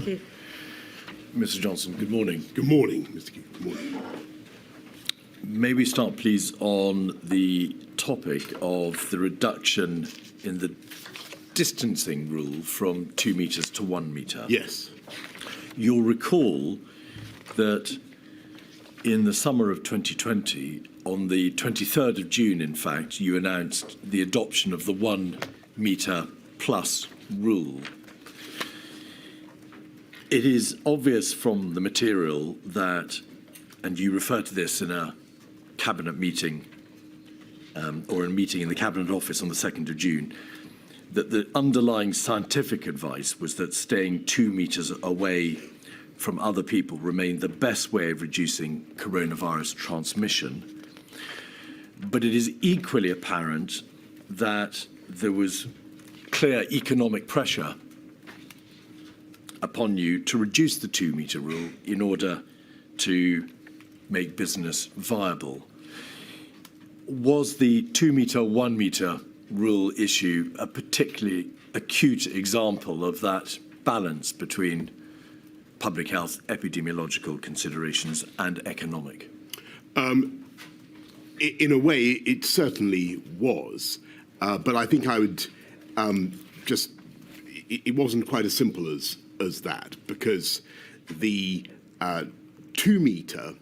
Mr Keith. Mr Johnson, good morning. Good morning, Mr Keith. Good morning. May we start, please, on the topic of the reduction in the distancing rule from 2 metres to 1 metre? Yes. You'll recall that in the summer of 2020, on the 23rd of June, in fact, you announced the adoption of the 1 metre plus rule. It is obvious from the material that, and you refer to this in a cabinet meeting or a meeting in the Cabinet Office on the 2nd of June, that the underlying scientific advice was that staying 2 metres away from other people remained the best way of reducing coronavirus transmission. But it is equally apparent that there was clear economic pressure upon you to reduce the 2 metre rule in order to make business viable. Was the 2 metre, 1 metre rule issue a particularly acute example of that balance between public health, epidemiological considerations and economic? In a way, it certainly was. But I think I would it wasn't quite as simple as that, because the 2 metre,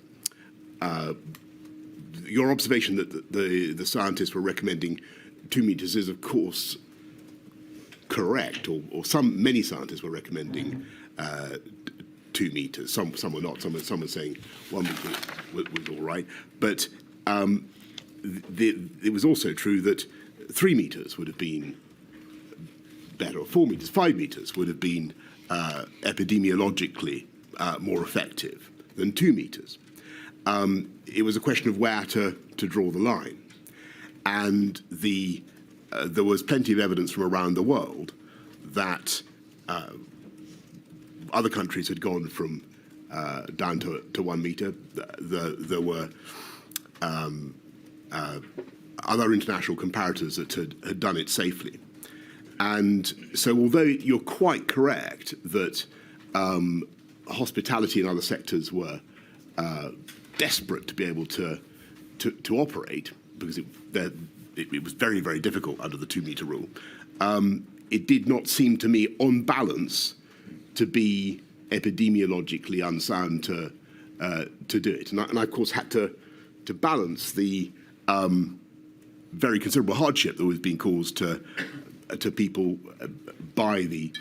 your observation that the scientists were recommending 2 metres is, of course, correct, or many scientists were recommending 2 metres. Some were not. Some were saying 1 metre was all right. But it was also true that 3 metres would have been better, or 4 metres, 5 metres would have been epidemiologically more effective than 2 metres. It was a question of where to draw the line. And there was plenty of evidence from around the world that other countries had gone from down to 1 metre. There were other international comparators that had done it safely. And so although you're quite correct that hospitality and other sectors were desperate to be able to operate, because it was very, very difficult under the 2 metre rule, it did not seem to me, on balance, to be epidemiologically unsound to do it. And I, of course, had to balance the very considerable hardship that was being caused to people by the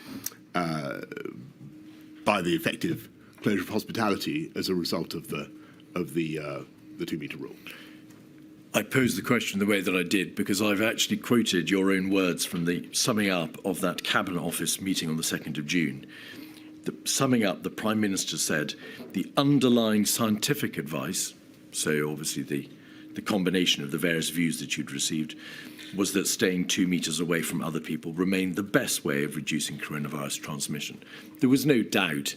effective closure of hospitality as a result of the 2 metre rule. I posed the question the way that I did because I've actually quoted your own words from the summing up of that Cabinet Office meeting on the 2nd of June. Summing up, the Prime Minister said the underlying scientific advice, so obviously the combination of the various views that you'd received, was that staying 2 metres away from other people remained the best way of reducing coronavirus transmission. There was no doubt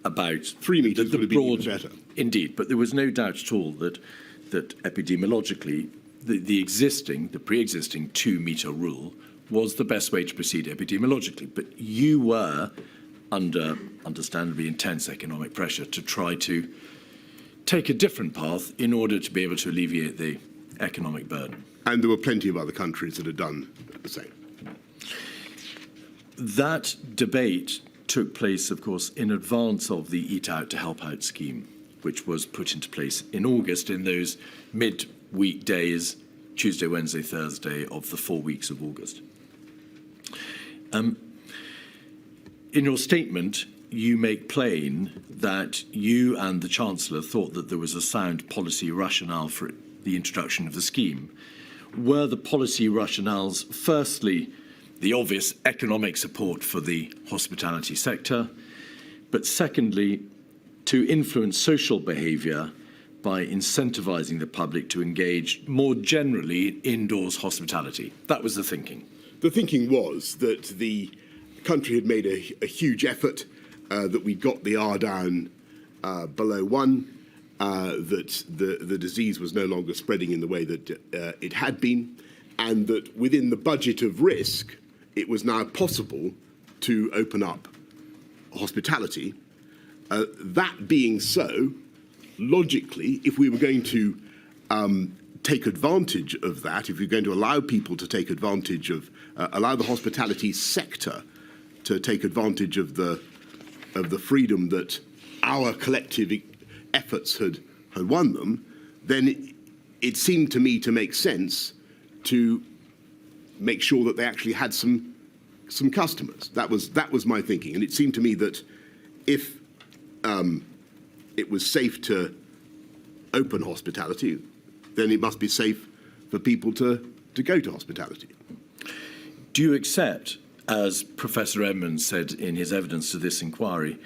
about 3 metres would have been even better. Indeed, but there was no doubt at all that epidemiologically the pre-existing 2 metre rule was the best way to proceed epidemiologically. But you were under understandably intense economic pressure to try to take a different path in order to be able to alleviate the economic burden. And there were plenty of other countries that had done the same. That debate took place, of course, in advance of the Eat Out to Help Out scheme, which was put into place in August, in those mid-week days, Tuesday, Wednesday, Thursday of the 4 weeks of August. In your statement, you make plain that you and the Chancellor thought that there was a sound policy rationale for the introduction of the scheme. Were the policy rationales, firstly, the obvious economic support for the hospitality sector, but secondly, to influence social behaviour by incentivising the public to engage more generally in indoors hospitality? That was the thinking. The thinking was that the country had made a huge effort, that we got the R down below 1, that the disease was no longer spreading in the way that it had been, and that within the budget of risk, it was now possible to open up hospitality. That being so, logically, if we were going to take advantage of that, if we're going to allow people to take advantage of, allow the hospitality sector to take advantage of the freedom that our collective efforts had won them, then it seemed to me to make sense to make sure that they actually had some customers. That was my thinking, and it seemed to me that if it was safe to open hospitality, then it must be safe for people to go to hospitality. Do you accept, as Professor Edmonds said in his evidence to this inquiry,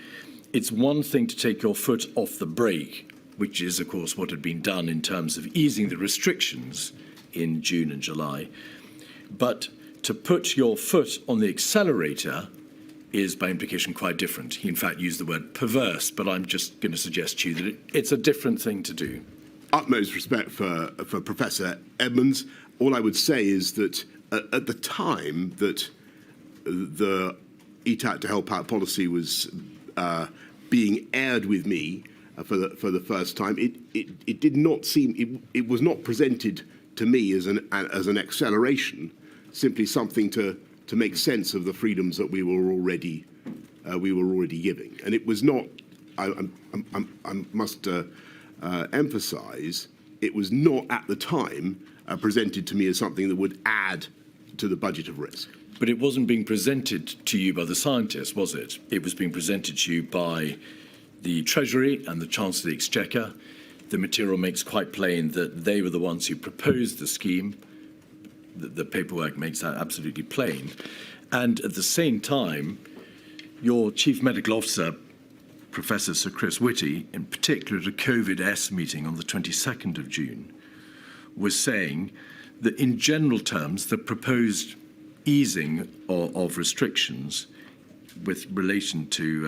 it's one thing to take your foot off the brake, which is, of course, what had been done in terms of easing the restrictions in June and July, but to put your foot on the accelerator is, by implication, quite different. He, in fact, used the word perverse, but I'm just going to suggest to you that it's a different thing to do. Utmost respect for Professor Edmonds. All I would say is that at the time that the Eat Out to Help Out policy was being aired with me for the first time, it did not seem, it was not presented to me as an acceleration, simply something to make sense of the freedoms that we were already giving. And it was not, I must emphasise, it was not at the time presented to me as something that would add to the budget of risk. But it wasn't being presented to you by the scientists, was it? It was being presented to you by the Treasury and the Chancellor of the Exchequer. The material makes quite plain that they were the ones who proposed the scheme. The paperwork makes that absolutely plain. And at the same time, your Chief Medical Officer, Professor Sir Chris Whitty, in particular at a COVID-S meeting on the 22nd of June, was saying that in general terms, the proposed easing of restrictions with relation to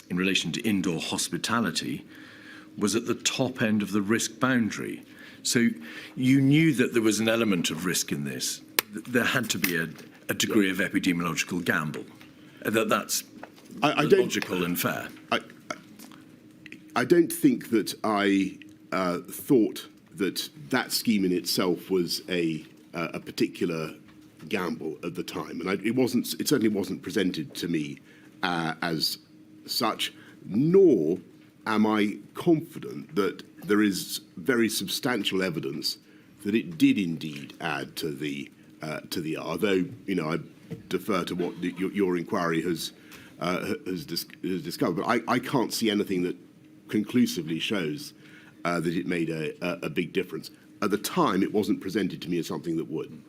in relation to indoor hospitality was at the top end of the risk boundary. So you knew that there was an element of risk in this. There had to be a degree of epidemiological gamble. That's logical and fair. I don't think that I thought that scheme in itself was a particular gamble at the time, and it certainly wasn't presented to me as such, nor am I confident that there is very substantial evidence that it did indeed add to the R. Though, you know, I defer to what your inquiry has discovered, but I can't see anything that conclusively shows that it made a big difference. At the time, it wasn't presented to me as something that would.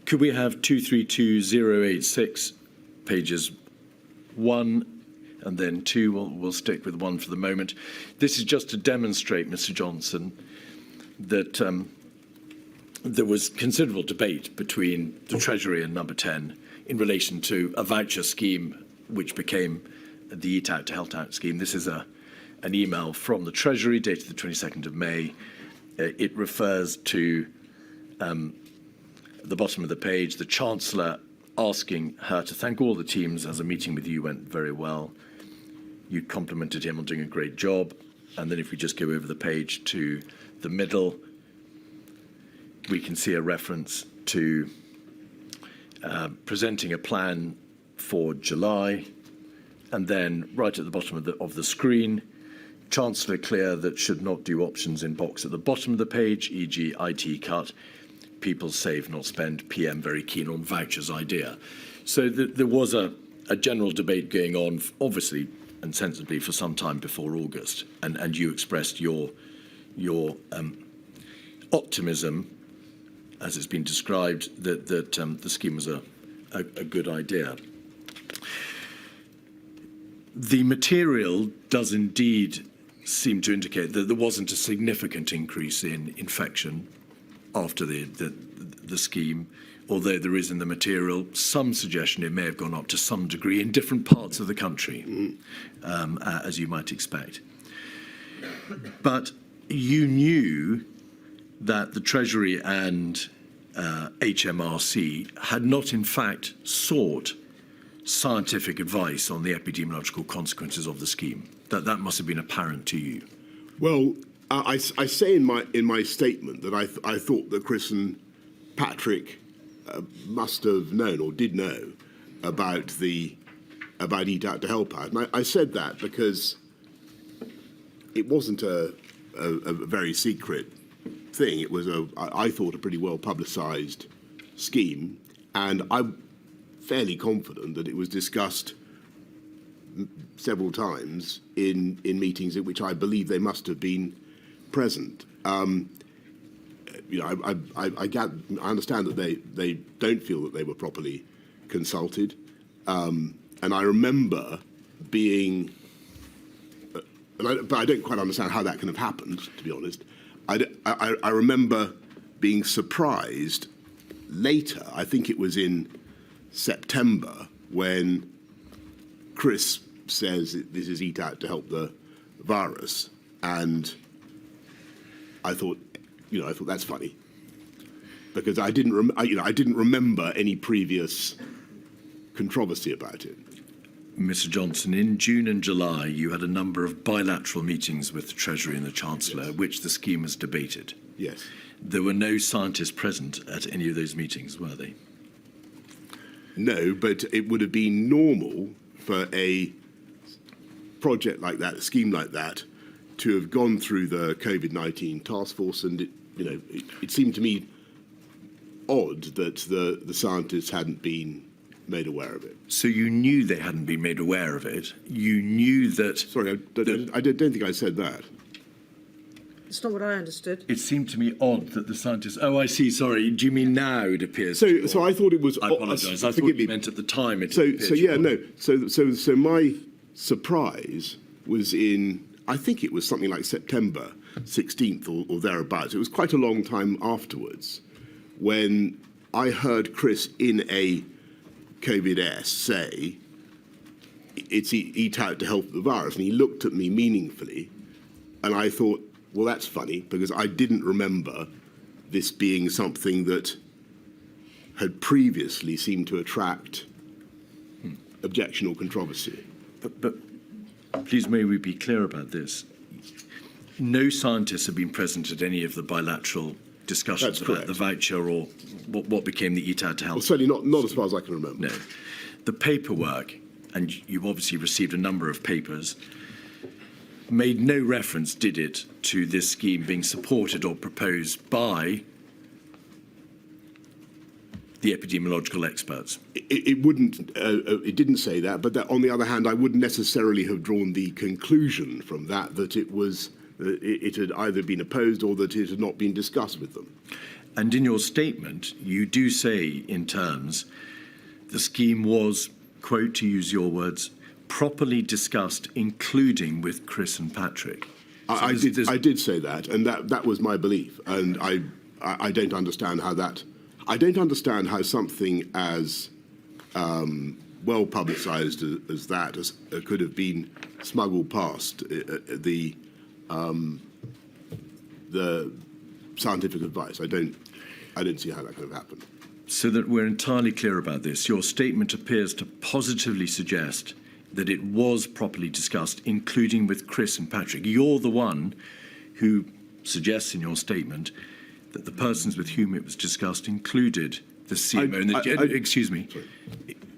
Could we have 232086, pages 1 and then 2? We'll stick with 1 for the moment. This is just to demonstrate, Mr. Johnson, that there was considerable debate between the Treasury and Number 10 in relation to a voucher scheme which became the Eat Out to Help Out scheme. This is an email from the Treasury dated the 22nd of May. It refers to the bottom of the page, the Chancellor asking her to thank all the teams as a meeting with you went very well. You complimented him on doing a great job. And then if we just go over the page to the middle, we can see a reference to presenting a plan for July. And then right at the bottom of the screen, Chancellor clear that should not do options in box at the bottom of the page, e.g. IT cut, people save, not spend, PM very keen on vouchers idea. So there was a general debate going on, obviously and sensibly, for some time before August. And you expressed your optimism, as it's been described, that the scheme was a good idea. The material does indeed seem to indicate that there wasn't a significant increase in infection after the scheme, although there is in the material some suggestion it may have gone up to some degree in different parts of the country, as you might expect. But you knew that the Treasury and HMRC had not in fact sought scientific advice on the epidemiological consequences of the scheme. That must have been apparent to you. Well, I say in my statement that I thought that Chris and Patrick must have known or did know about Eat Out to Help Out, and I said that because it wasn't a very secret thing. It was I thought a pretty well publicised scheme, and I'm fairly confident that it was discussed several times in meetings at which I believe they must have been present. I understand that they don't feel that they were properly consulted, and I remember being, but I don't quite understand how that can have happened, to be honest. I remember being surprised later, I think it was in September, when Chris says this is Eat Out to help the virus, and I thought that's funny, because I didn't remember any previous controversy about it. Mr. Johnson, in June and July, you had a number of bilateral meetings with the Treasury and the Chancellor, Yes. which the scheme was debated. Yes. There were no scientists present at any of those meetings, were they? No, but it would have been normal for a project like that, a scheme like that, to have gone through the COVID-19 task force, and it seemed to me odd that the scientists hadn't been made aware of it. So you knew they hadn't been made aware of it. You knew that... Sorry, I don't think I said that. It's not what I understood. It seemed to me odd that the scientists... Oh, I see, sorry. Do you mean now it appears? So I thought it was... I apologise. I thought you meant at the time it So appeared yeah, odd. no. So my surprise was in, I think it was something like September 16th or thereabouts. It was quite a long time afterwards when I heard Chris in a COVID-S say, it's Eat Out to help the virus. And he looked at me meaningfully, and I thought, well, that's funny, because I didn't remember this being something that had previously seemed to attract objection or controversy. But please, may we be clear about this? No scientists have been present at any of the bilateral discussions That's about correct. the voucher or what became the Eat Out to Help. Well, certainly not as far as I can remember. No. The paperwork, and you've obviously received a number of papers, made no reference, did it, to this scheme being supported or proposed by the epidemiological experts? It wouldn't. It didn't say that, but that, on the other hand, I wouldn't necessarily have drawn the conclusion from that it had either been opposed or that it had not been discussed with them. And in your statement, you do say in terms, the scheme was, quote, to use your words, properly discussed, including with Chris and Patrick. So I did say that, and that was my belief. And I don't understand how that. I don't understand how something as well publicised as that could have been smuggled past the scientific advice. I don't see how that could have happened. So that we're entirely clear about this, your statement appears to positively suggest that it was properly discussed, including with Chris and Patrick. You're the one who suggests in your statement that the persons with whom it was discussed included the CMO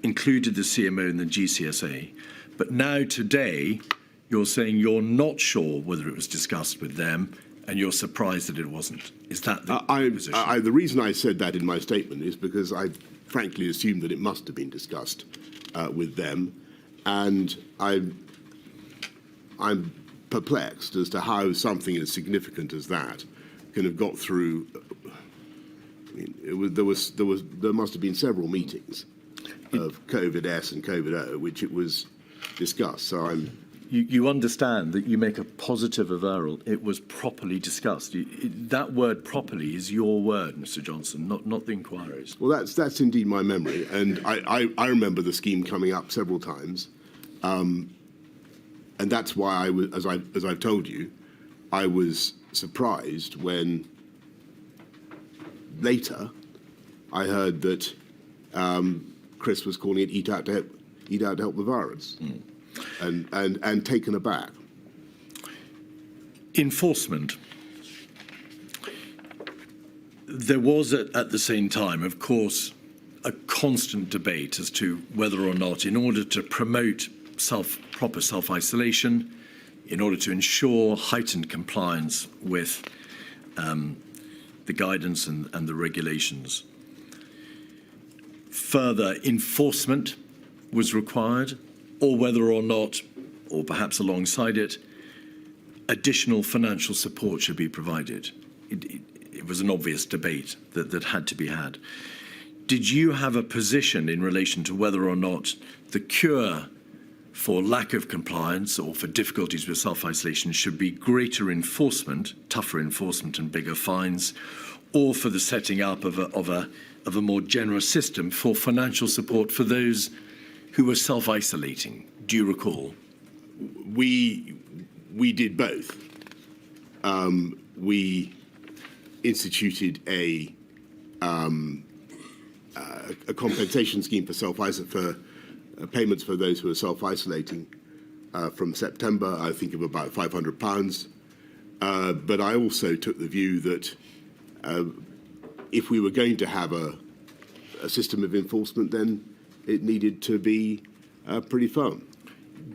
included the CMO and the GCSA. But now today, you're saying you're not sure whether it was discussed with them, and you're surprised that it wasn't. Is that the position? The reason I said that in my statement is because I frankly assumed that it must have been discussed with them, and I'm perplexed as to how something as significant as that can have got through. I mean, there must have been several meetings of COVID-S and COVID-O, which it was discussed. So You understand that you make a positive avowal. It was properly discussed. That word "properly" is your word, Mr. Johnson, not the inquiry's. Well, that's indeed my memory, and I remember the scheme coming up several times, and that's why I was, as I've told you, I was surprised when later I heard that Chris was calling it Eat Out he'd out-helped the virus, and taken aback. Enforcement. There was at the same time, of course, a constant debate as to whether or not, in order to promote proper self-isolation, in order to ensure heightened compliance with the guidance and the regulations, further enforcement was required, or whether or not, or perhaps alongside it, additional financial support should be provided. It was an obvious debate that had to be had. Did you have a position in relation to whether or not the cure for lack of compliance or for difficulties with self-isolation should be greater enforcement, tougher enforcement and bigger fines, or for the setting up of a more generous system for financial support for those who were self-isolating? Do you recall? We did both. We instituted a compensation scheme for payments for those who are self-isolating from September, I think of about £500. But I also took the view that if we were going to have a system of enforcement, then it needed to be pretty firm.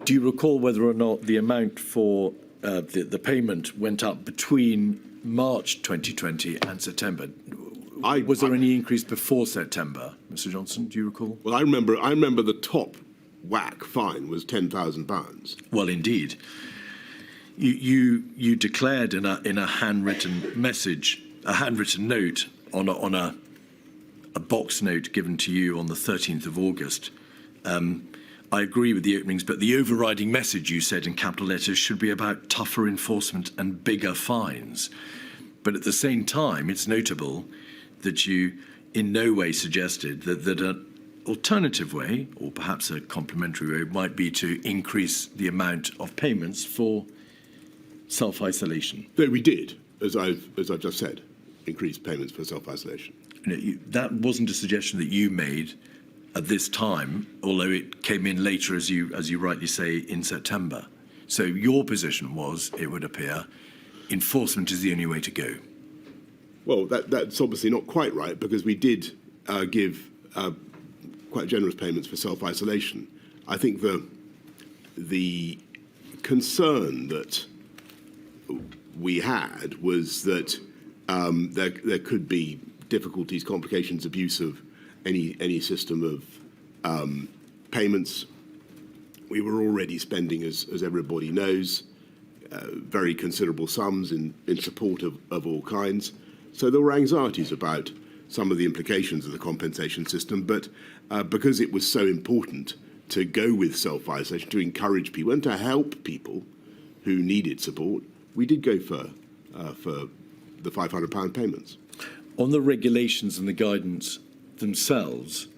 Do you recall whether or not the amount for the payment went up between March 2020 and September? Was there any increase before September, Mr. Johnson? Do you recall? Well, I remember the top whack fine was £10,000. Well, indeed. You declared in a handwritten message, a handwritten note on a box note given to you on the 13th of August. I agree with the openings, but the overriding message, you said in capital letters, should be about tougher enforcement and bigger fines. But at the same time, it's notable that you in no way suggested that an alternative way, or perhaps a complementary way, might be to increase the amount of payments for self-isolation. No, we did, as I've just said, increase payments for self-isolation. That wasn't a suggestion that you made at this time, although it came in later, as you rightly say, in September. So your position was, it would appear, enforcement is the only way to go. Well, that's obviously not quite right, because we did give quite generous payments for self-isolation. I think the concern that we had was that there could be difficulties, complications, abuse of any system of payments. We were already spending, as everybody knows, very considerable sums in support of all kinds. So there were anxieties about some of the implications of the compensation system, but because it was so important to go with self-isolation, to encourage people and to help people who needed support, we did go for the £500 payments. On the regulations and the guidance themselves,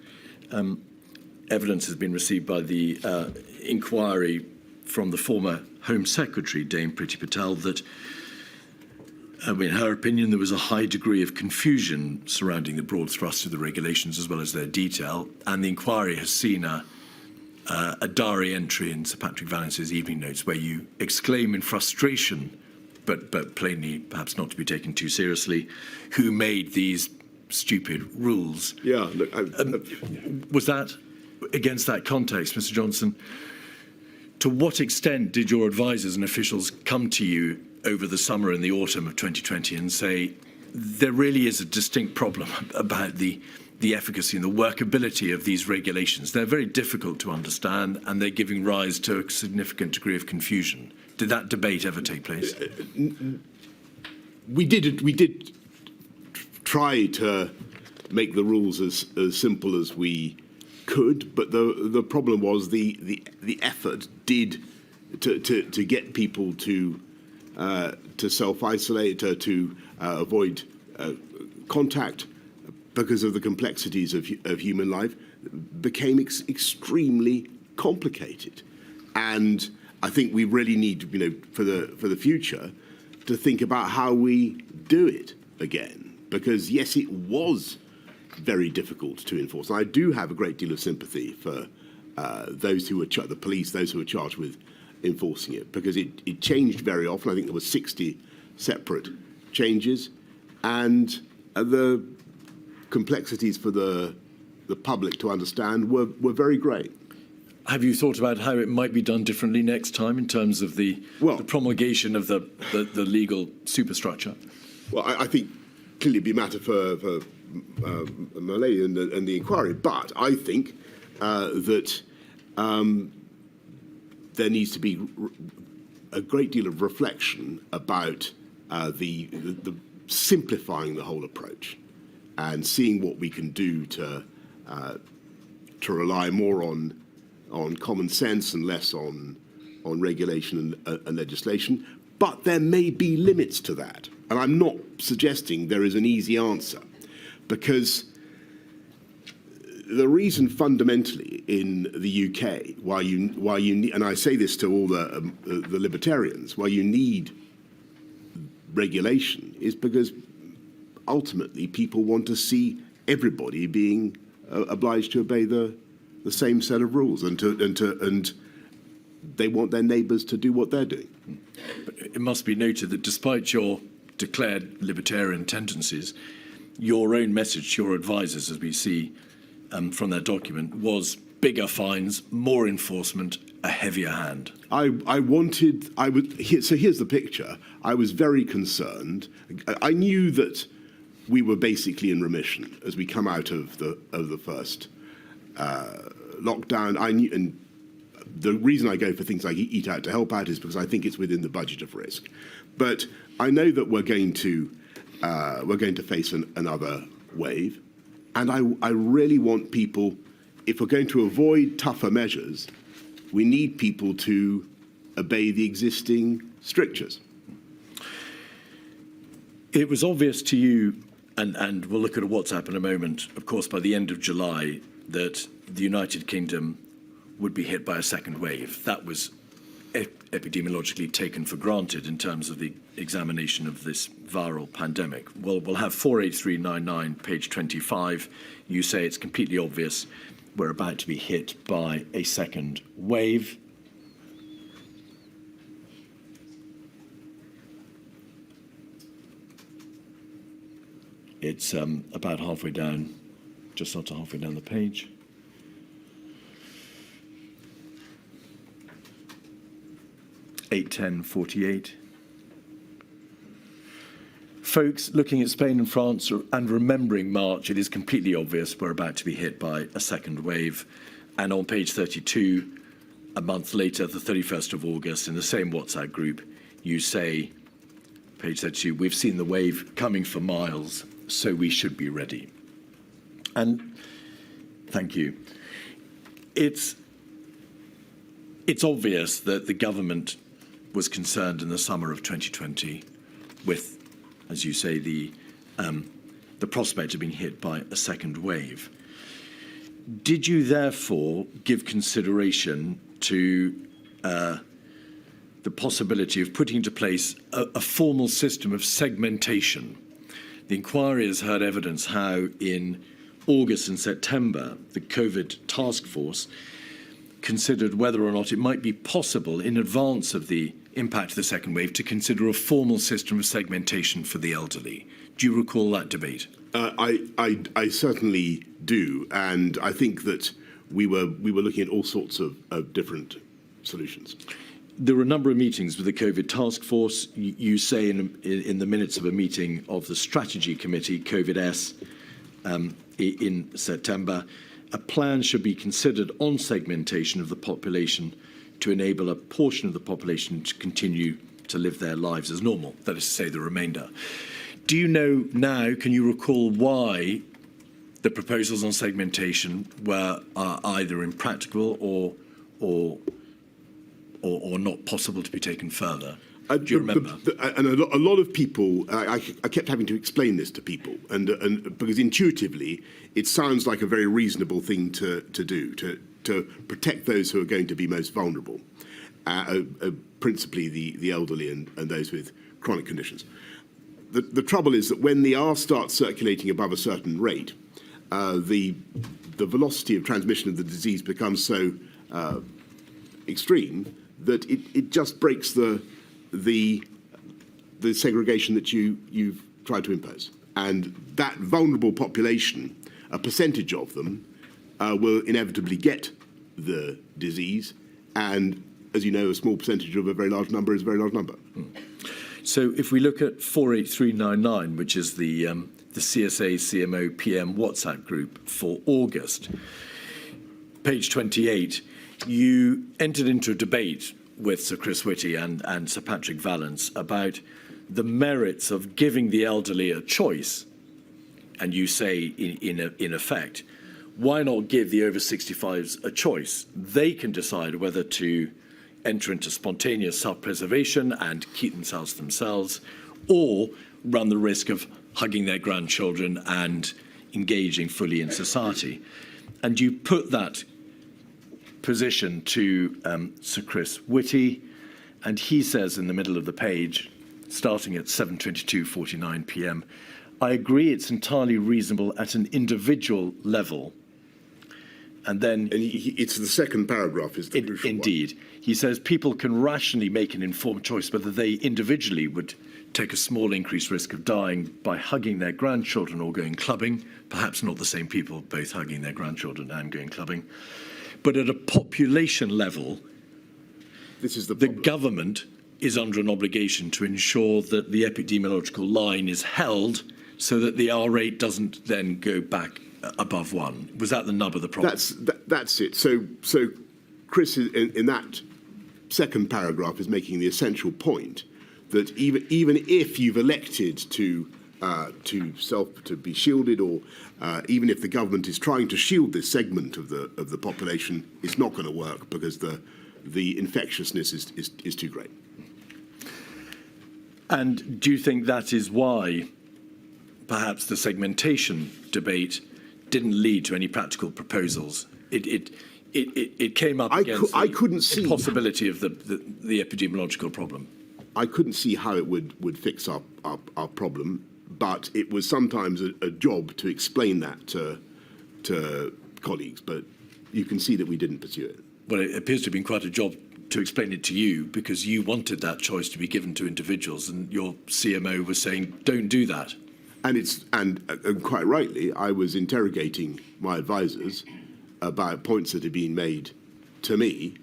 evidence has been received by the inquiry from the former Home Secretary, Dame Priti Patel, that in her opinion, there was a high degree of confusion surrounding the broad thrust of the regulations as well as their detail, and the inquiry has seen a diary entry in Sir Patrick Vallance's evening notes where you exclaim in frustration, but plainly perhaps not to be taken too seriously, who made these stupid rules. Yeah, look, was that, against that context, Mr. Johnson, to what extent did your advisers and officials come to you over the summer and the autumn of 2020 and say, there really is a distinct problem about the efficacy and the workability of these regulations? They're very difficult to understand and they're giving rise to a significant degree of confusion. Did that debate ever take place? We did try to make the rules as simple as we could, but the problem was the effort did to get people to self-isolate, to avoid contact because of the complexities of human life, became extremely complicated. And I think we really need, for the future, to think about how we do it again. Because yes, it was very difficult to enforce. And I do have a great deal of sympathy for those who were the police, those who were charged with enforcing it, because it changed very often. I think there were 60 separate changes, and the complexities for the public to understand were very great. Have you thought about how it might be done differently next time in terms of the promulgation of the legal superstructure? Well, I think clearly it'd be a matter for Malay and the inquiry, but I think that there needs to be a great deal of reflection about the simplifying the whole approach and seeing what we can do to rely more on common sense and less on regulation and legislation. But there may be limits to that. And I'm not suggesting there is an easy answer, because the reason fundamentally in the UK why you need, and I say this to all the libertarians, why you need regulation is because ultimately people want to see everybody being obliged to obey the same set of rules, and they want their neighbours to do what they're doing. But it must be noted that despite your declared libertarian tendencies, your own message to your advisors, as we see from their document, was bigger fines, more enforcement, a heavier hand. So here's the picture. I was very concerned. I knew that we were basically in remission as we come out of the first lockdown. I knew, and the reason I go for things like Eat Out to Help Out is because I think it's within the budget of risk. But I know that we're going to face another wave, and I really want people, if we're going to avoid tougher measures, we need people to obey the existing strictures. It was obvious to you, and we'll look at a WhatsApp in a moment, of course, by the end of July, that the United Kingdom would be hit by a second wave. That was epidemiologically taken for granted in terms of the examination of this viral pandemic. Well, we'll have 48399, page 25. You say it's completely obvious we're about to be hit by a second wave. It's about halfway down, just not halfway down the page. (8:10:48). Folks looking at Spain and France and remembering March, it is completely obvious we're about to be hit by a second wave. And on page 32, a month later, the 31st of August, in the same WhatsApp group, you say, page 32, we've seen the wave coming for miles, so we should be ready. And thank you. It's obvious that the government was concerned in the summer of 2020 with, as you say, the prospect of being hit by a second wave. Did you therefore give consideration to the possibility of putting into place a formal system of segmentation? The inquiry has heard evidence how in August and September, the COVID task force considered whether or not it might be possible in advance of the impact of the second wave to consider a formal system of segmentation for the elderly. Do you recall that debate? I certainly do, and I think that we were looking at all sorts of different solutions. There were a number of meetings with the COVID task force. You say in the minutes of a meeting of the strategy committee, COVID-S, in September, a plan should be considered on segmentation of the population to enable a portion of the population to continue to live their lives as normal, that is to say, the remainder. Do you know now, can you recall why the proposals on segmentation were either impractical or not possible to be taken further? Do you remember? And a lot of people, I kept having to explain this to people, and because intuitively it sounds like a very reasonable thing to do, to protect those who are going to be most vulnerable, principally the elderly and those with chronic conditions. The trouble is that when the R starts circulating above a certain rate, the velocity of transmission of the disease becomes so extreme that it just breaks the segregation that you've tried to impose. And that vulnerable population, a percentage of them, will inevitably get the disease. And as you know, a small percentage of a very large number is a very large number. So if we look at 48399, which is the CSA CMO PM WhatsApp group for August, page 28, you entered into a debate with Sir Chris Whitty and Sir Patrick Vallance about the merits of giving the elderly a choice. And you say, in effect, why not give the over 65s a choice? They can decide whether to enter into spontaneous self-preservation and keep themselves, or run the risk of hugging their grandchildren and engaging fully in society. And you put that position to Sir Chris Whitty, and he says in the middle of the page, starting at 7:22:49 p.m, I agree it's entirely reasonable at an individual level. And then it's the second paragraph is the crucial indeed one. He says people can rationally make an informed choice whether they individually would take a small increased risk of dying by hugging their grandchildren or going clubbing, perhaps not the same people both hugging their grandchildren and going clubbing. But at a population level, this is the government is under an obligation to ensure that the epidemiological line is held so that the R rate doesn't then go back above 1. Was that the nub of the problem? That's it. So Chris, in that second paragraph, is making the essential point that even if you've elected to be shielded, or even if the government is trying to shield this segment of the population, it's not going to work because the infectiousness is too great. And do you think that is why perhaps the segmentation debate didn't lead to any practical proposals? It came up against the possibility of the epidemiological problem. I couldn't see how it would fix our problem, but it was sometimes a job to explain that to colleagues. But you can see that we didn't pursue it. Well, it appears to have been quite a job to explain it to you, because you wanted that choice to be given to individuals, and your CMO was saying, don't do that. And quite rightly, I was interrogating my advisors about points that had been made to me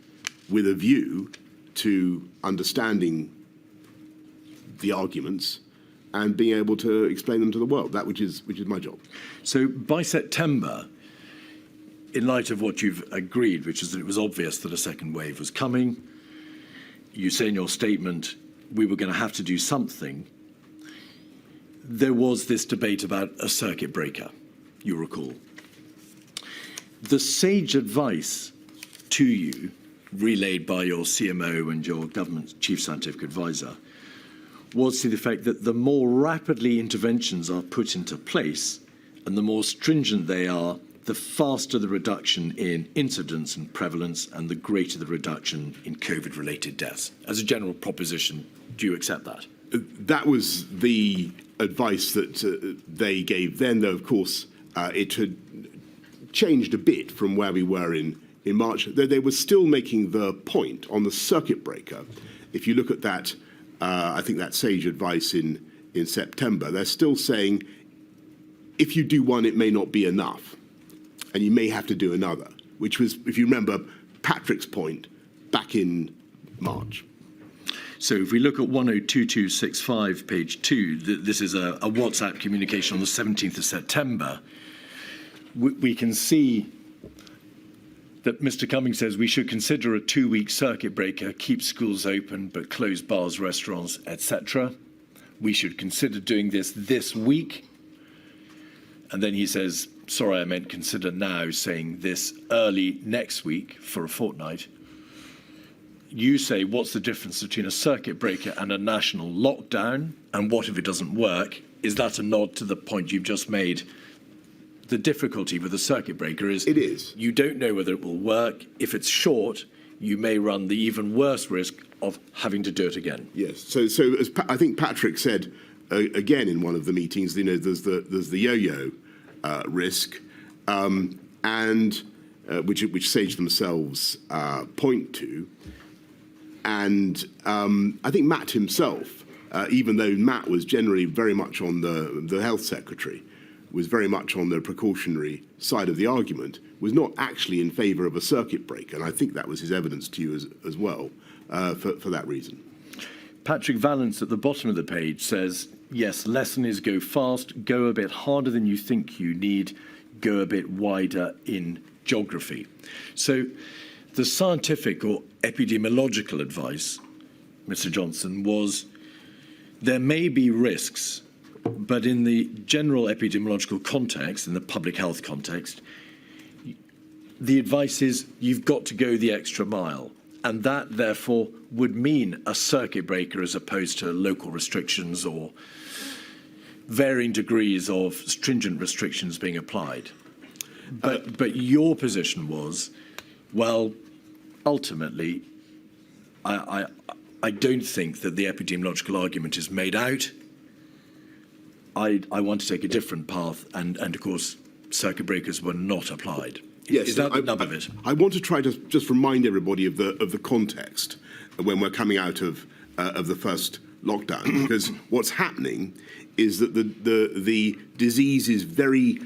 with a view to understanding the arguments and being able to explain them to the world, which is my job. So by September, in light of what you've agreed, which is that it was obvious that a second wave was coming, you say in your statement, we were going to have to do something. There was this debate about a circuit breaker, you recall. The sage advice to you, relayed by your CMO and your government chief scientific advisor, was to the effect that the more rapidly interventions are put into place and the more stringent they are, the faster the reduction in incidence and prevalence and the greater the reduction in COVID-related deaths. As a general proposition, do you accept that? That was the advice that they gave then, though, of course, it had changed a bit from where we were in March, though they were still making the point on the circuit breaker. If you look at that, I think that sage advice in September, they're still saying, if you do one, it may not be enough, and you may have to do another, which was, if you remember, Patrick's point back in March. So if we look at 102265, page 2, this is a WhatsApp communication on the 17th of September, we can see that Mr. Cummings says we should consider a 2-week circuit breaker, keep schools open but close bars, restaurants, etc. We should consider doing this week. And then he says, sorry, I meant consider now, saying this early next week for a fortnight. You say, what's the difference between a circuit breaker and a national lockdown? And what if it doesn't work? Is that a nod to the point you've just made? The difficulty with a circuit breaker is it is. You don't know whether it will work. If it's short, you may run the even worse risk of having to do it again. Yes. So as I think Patrick said again in one of the meetings, there's the yo-yo risk, and which Sage themselves point to. And I think Matt himself, even though Matt was generally very much on the health secretary, was very much on the precautionary side of the argument, was not actually in favour of a circuit breaker. And I think that was his evidence to you as well, for that reason. Patrick Vallance at the bottom of the page says, yes, lesson is go fast, go a bit harder than you think you need, go a bit wider in geography. So the scientific or epidemiological advice, Mr. Johnson, was there may be risks, but in the general epidemiological context, in the public health context, the advice is you've got to go the extra mile. And that, therefore, would mean a circuit breaker as opposed to local restrictions or varying degrees of stringent restrictions being applied. But your position was, well, ultimately, I don't think that the epidemiological argument is made out. I want to take a different path, and of course, circuit breakers were not applied. Yes, is that the nub of it? I want to try to just remind everybody of the context when we're coming out of the first lockdown, because what's happening is that the disease is very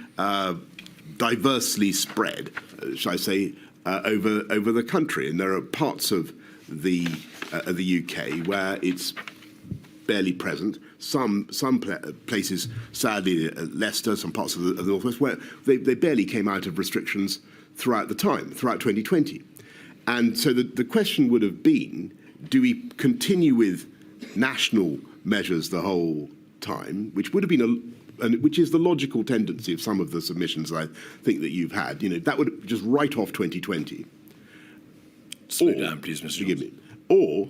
diversely spread, shall I say, over the country, and there are parts of the UK where it's barely present. Some places, sadly, Leicester, some parts of the northwest, where they barely came out of restrictions throughout 2020. And so the question would have been, do we continue with national measures the whole time, which would have been which is the logical tendency of some of the submissions I think that you've had. You know, that would just write off 2020. Slow down, please, Mr. Johnson. Or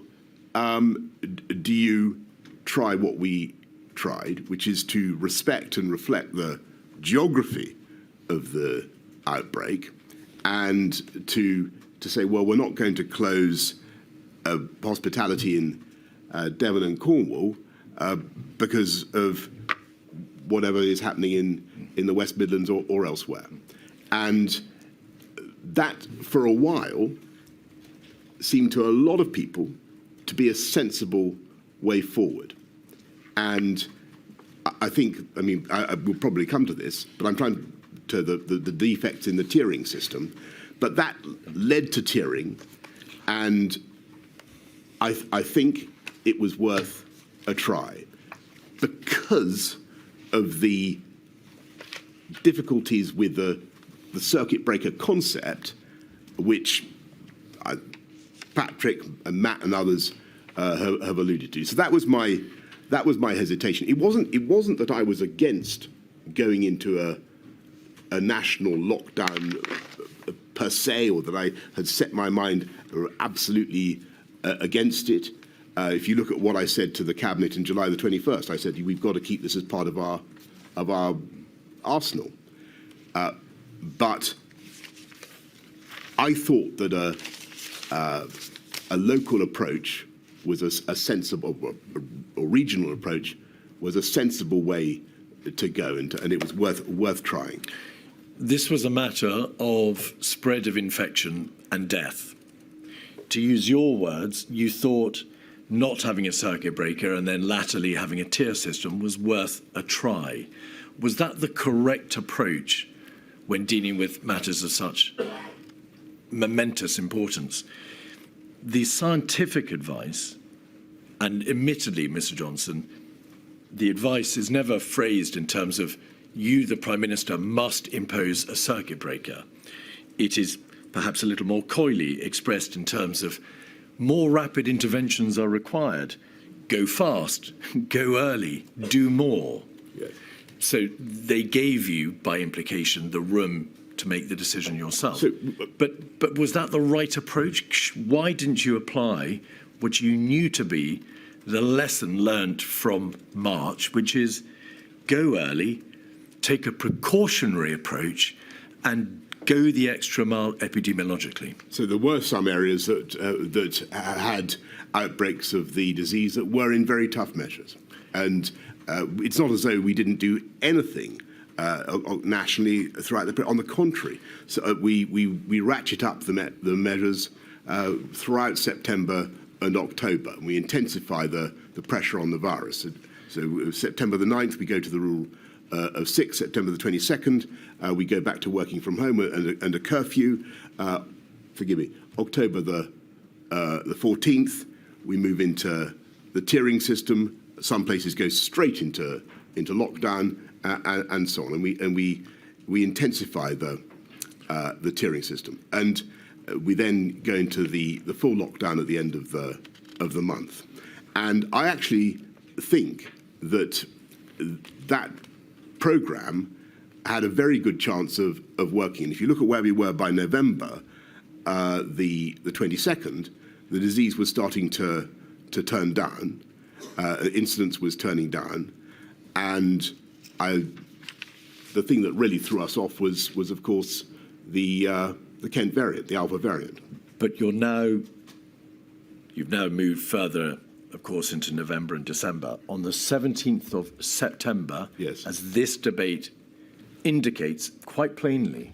do you try what we tried, which is to respect and reflect the geography of the outbreak, and to say, well, we're not going to close hospitality in Devon and Cornwall because of whatever is happening in the West Midlands or elsewhere. And that, for a while, seemed to a lot of people to be a sensible way forward. And I think, I mean, I will probably come to this, but I'm trying to the defects in the tiering system. But that led to tiering, and I think it was worth a try because of the difficulties with the circuit breaker concept, which Patrick and Matt and others have alluded to. So that was my hesitation. It wasn't that I was against going into a national lockdown per se, or that I had set my mind absolutely against it. If you look at what I said to the Cabinet in July the 21st, I said, we've got to keep this as part of our arsenal. But I thought that a local approach was a sensible, or regional approach was a sensible way to go, and it was worth trying. This was a matter of spread of infection and death. To use your words, you thought not having a circuit breaker and then latterly having a tier system was worth a try. Was that the correct approach when dealing with matters of such momentous importance? The scientific advice, and admittedly, Mr. Johnson, the advice is never phrased in terms of you, the Prime Minister, must impose a circuit breaker. It is perhaps a little more coyly expressed in terms of more rapid interventions are required. Go fast, go early, do more. Yes. So they gave you, by implication, the room to make the decision yourself. But was that the right approach? Why didn't you apply what you knew to be the lesson learned from March, which is go early, take a precautionary approach, and go the extra mile epidemiologically? So there were some areas that had outbreaks of the disease that were in very tough measures. And it's not as though we didn't do anything nationally throughout the period. On the contrary, so we ratchet up the measures throughout September and October, and we intensify the pressure on the virus. So September the 9th, we go to the rule of 6. September the 22nd, we go back to working from home and a curfew. Forgive me. October the 14th, we move into the tiering system. Some places go straight into lockdown, and so on. And we intensify the tiering system, and we then go into the full lockdown at the end of the month. And I actually think that that programme had a very good chance of working. And if you look at where we were by November, the 22nd, the disease was starting to turn down. Incidence was turning down, and the thing that really threw us off was of course the Kent variant, the Alpha variant. But you've now moved further, of course, into November and December. On the 17th of September, yes, as this debate indicates quite plainly,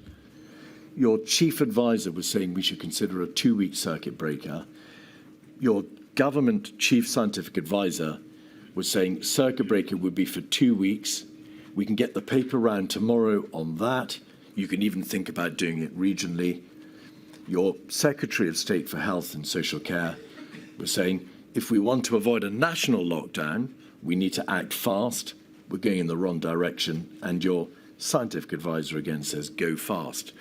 your chief advisor was saying we should consider a 2-week circuit breaker. Your government chief scientific advisor was saying circuit breaker would be for 2 weeks. We can get the paper round tomorrow on that. You can even think about doing it regionally. Your Secretary of State for Health and Social Care was saying, if we want to avoid a national lockdown, we need to act fast. We're going in the wrong direction. And your scientific advisor again says, go fast.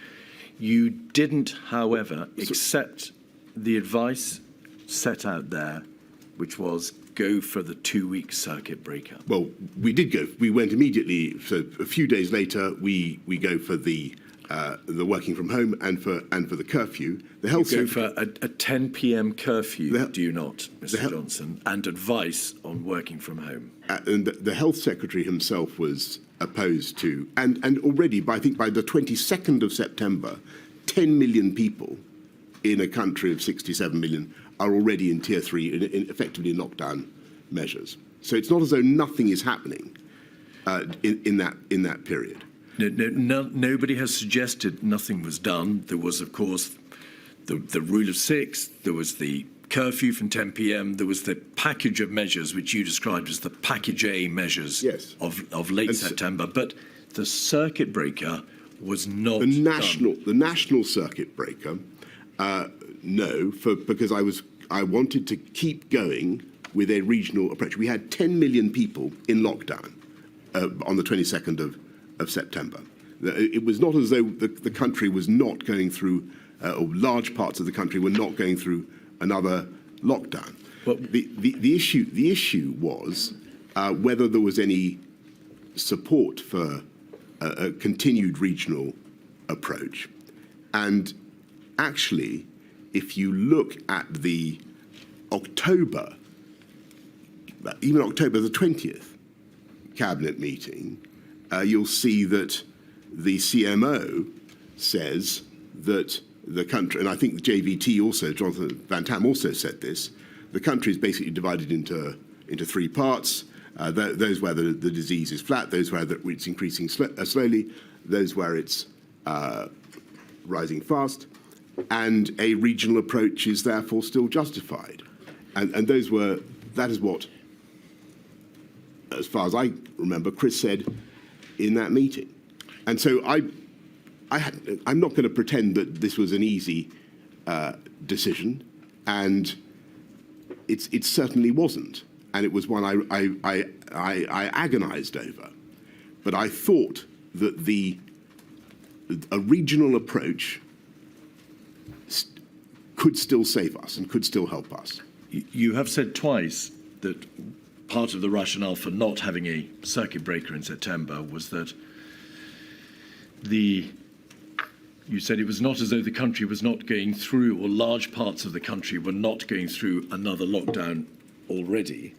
You didn't, however, accept the advice set out there, which was go for the 2-week circuit breaker. Well, we did go. We went immediately. So a few days later, we go for the working from home and for the curfew. The health you go for a 10 p.m. curfew, do you not, Mr. Johnson, and advice on working from home? And the health secretary himself was opposed to, and already, I think by the 22nd of September, 10 million people in a country of 67 million are already in tier 3, effectively in lockdown measures. So it's not as though nothing is happening in that period. Nobody has suggested nothing was done. There was, of course, the rule of 6. There was the curfew from 10 p.m. There was the package of measures which you described as the package A measures, yes, of late September. But the circuit breaker was not the national circuit breaker. No, because I wanted to keep going with a regional approach. We had 10 million people in lockdown on the 22nd of September. It was not as though the country was not going through, or large parts of the country were not going through another lockdown. But the issue was whether there was any support for a continued regional approach. And actually, if you look at the October, even October the 20th cabinet meeting, you'll see that the CMO says that the country, and I think the JVT also, Jonathan Van Tam also said this, the country is basically divided into 3 parts. Those where the disease is flat, those where it's increasing slowly, those where it's rising fast, and a regional approach is therefore still justified. And that is what, as far as I remember, Chris said in that meeting. And so I'm not going to pretend that this was an easy decision, and it certainly wasn't. And it was one I agonized over. But I thought that a regional approach could still save us and could still help us. You have said twice that part of the rationale for not having a circuit breaker in September was that you said it was not as though the country was not going through, or large parts of the country were not going through another lockdown already.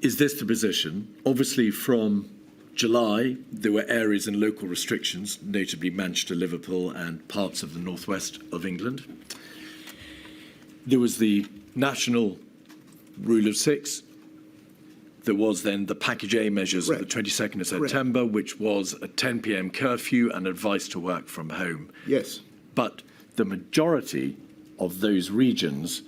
Is this the position? Obviously, from July, there were areas and local restrictions, notably Manchester, Liverpool, and parts of the northwest of England. There was the national rule of 6. There was then the Package A measures of the Correct. 22nd of September, which was a 10 p.m. curfew and advice to work from home. Yes. But the majority of those regions,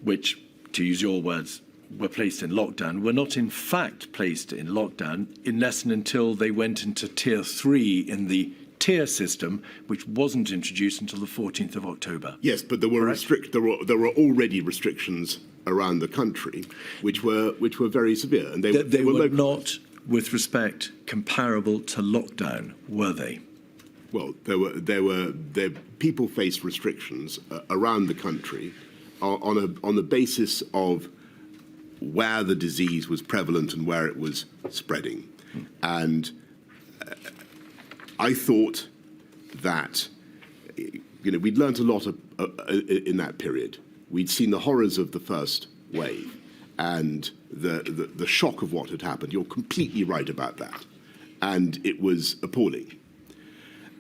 which, to use your words, were placed in lockdown, were not in fact placed in lockdown unless and until they went into Tier 3 in the tier system, which wasn't introduced until the 14th of October. Yes, but there were there were already restrictions around the country, which were very severe, and They were local. not, with respect, comparable to lockdown, were they? Well, people faced restrictions around the country on the basis of where the disease was prevalent and where it was spreading, and I thought that we'd learnt a lot in that period. We'd seen the horrors of the first wave and the shock of what had happened. You're completely right about that, and it was appalling.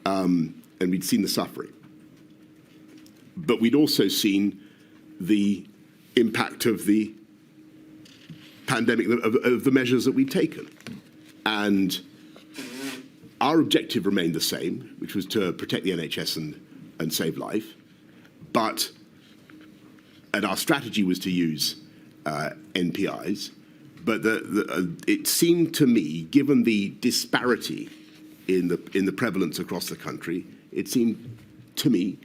And we'd seen the suffering. But we'd also seen the impact of the pandemic, of the measures that we'd taken. And our objective remained the same, which was to protect the NHS and save life. And our strategy was to use NPIs. But it seemed to me, given the disparity in the prevalence across the country, it seemed to me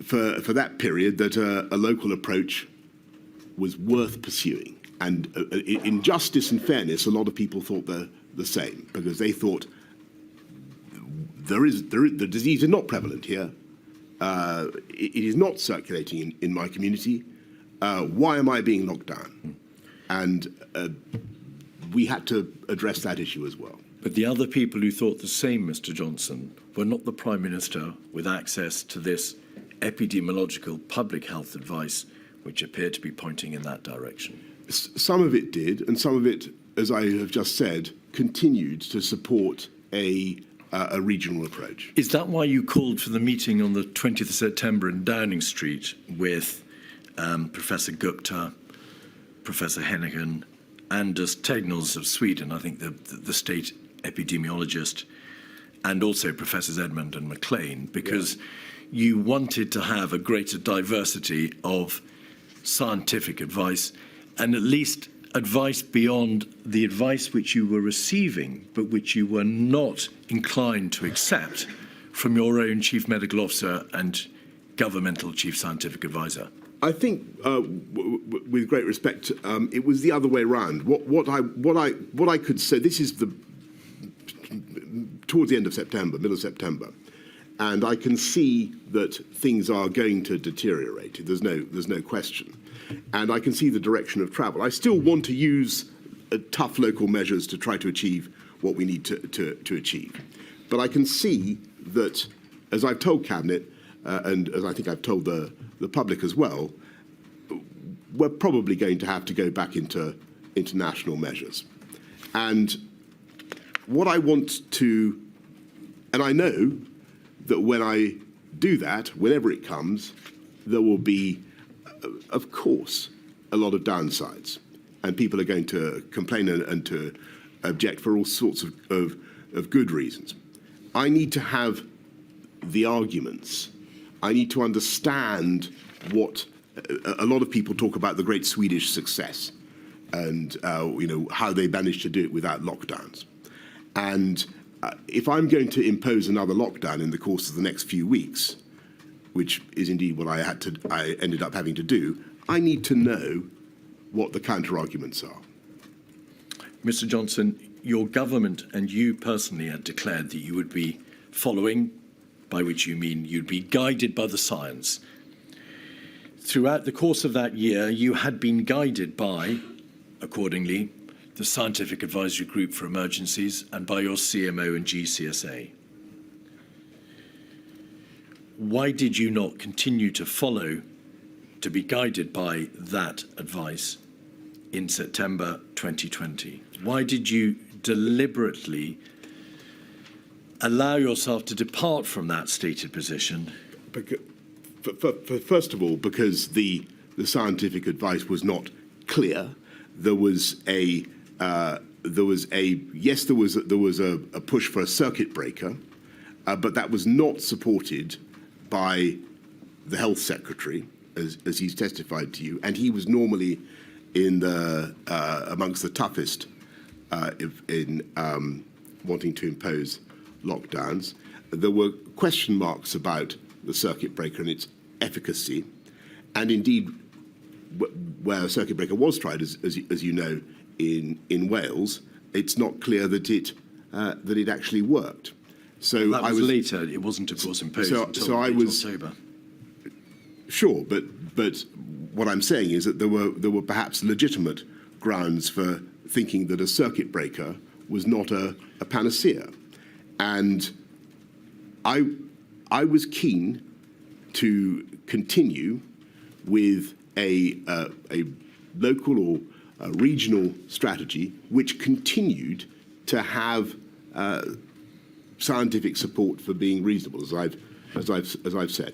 for that period that a local approach was worth pursuing. And in justice and fairness, a lot of people thought the same, because they thought the disease is not prevalent here. It is not circulating in my community. Why am I being locked down? And we had to address that issue as well. But the other people who thought the same, Mr. Johnson, were not the Prime Minister with access to this epidemiological public health advice, which appeared to be pointing in that direction. Some of it did, and some of it, as I have just said, continued to support a regional approach. Is that why you called for the meeting on the 20th of September in Downing Street with Professor Gupta, Professor Hennigan, Anders Tegnell of Sweden, I think the state epidemiologist, and also Professors Edmund and McLean, because you wanted to have a greater diversity of scientific advice, and at least advice beyond the advice which you were receiving, but which you were not inclined to accept from your own chief medical officer and governmental chief scientific advisor. I think, with great respect, it was the other way around. What I could say, this is towards the end of September, middle of September, and I can see that things are going to deteriorate. There's no question, and I can see the direction of travel. I still want to use tough local measures to try to achieve what we need to achieve, but I can see that, as I've told Cabinet, and as I think I've told the public as well, we're probably going to have to go back into international measures. And what I want to, and I know that when I do that, whenever it comes, there will be, of course, a lot of downsides. And people are going to complain and to object for all sorts of good reasons. I need to have the arguments. I need to understand what a lot of people talk about, the great Swedish success, and how they managed to do it without lockdowns. And if I'm going to impose another lockdown in the course of the next few weeks, which is indeed what I ended up having to do, I need to know what the counter arguments are. Mr. Johnson, your government and you personally had declared that you would be following, by which you mean you'd be guided by the science. Throughout the course of that year, you had been guided by, accordingly, the Scientific Advisory Group for Emergencies and by your CMO and GCSA. Why did you not continue to follow, to be guided by that advice in September 2020? Why did you deliberately allow yourself to depart from that stated position? First of all, because the scientific advice was not clear. there was a push for a circuit breaker, but that was not supported by the health secretary, as he's testified to you, and he was normally in the amongst the toughest in wanting to impose lockdowns. There were question marks about the circuit breaker and its efficacy, and indeed, where a circuit breaker was tried, as you know, in Wales, it's not clear that it actually worked. So that was later. It wasn't, of course, imposed until October. Sure, but what I'm saying is that there were perhaps legitimate grounds for thinking that a circuit breaker was not a panacea, and I was keen to continue with a local or a regional strategy which continued to have scientific support for being reasonable, as I've said.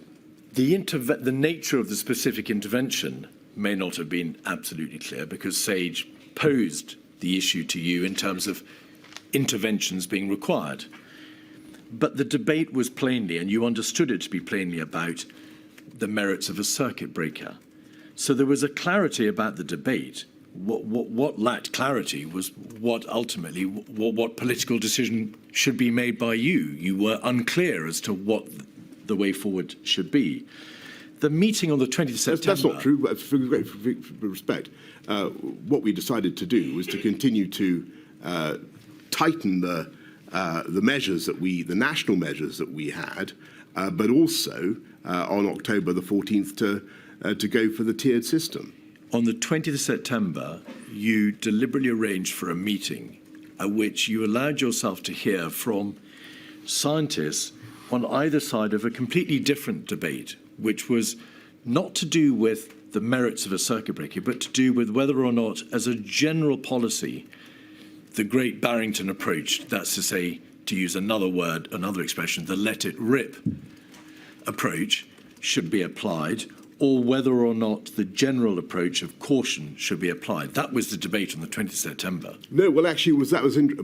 The nature of the specific intervention may not have been absolutely clear, because Sage posed the issue to you in terms of interventions being required. But the debate was plainly, and you understood it to be plainly, about the merits of a circuit breaker. So there was a clarity about the debate. What lacked clarity was what ultimately, what political decision should be made by you. You were unclear as to what the way forward should be. The meeting on the 20th September... That's not true, but for great respect. What we decided to do was to continue to tighten the measures that the national measures that we had, but also on October the 14th to go for the tiered system. On the 20th of September, you deliberately arranged for a meeting at which you allowed yourself to hear from scientists on either side of a completely different debate, which was not to do with the merits of a circuit breaker, but to do with whether or not, as a general policy, the Great Barrington approach, that's to say, to use another word, another expression, the let it rip approach should be applied, or whether or not the general approach of caution should be applied. That was the debate on the 20th of September. No, well, actually,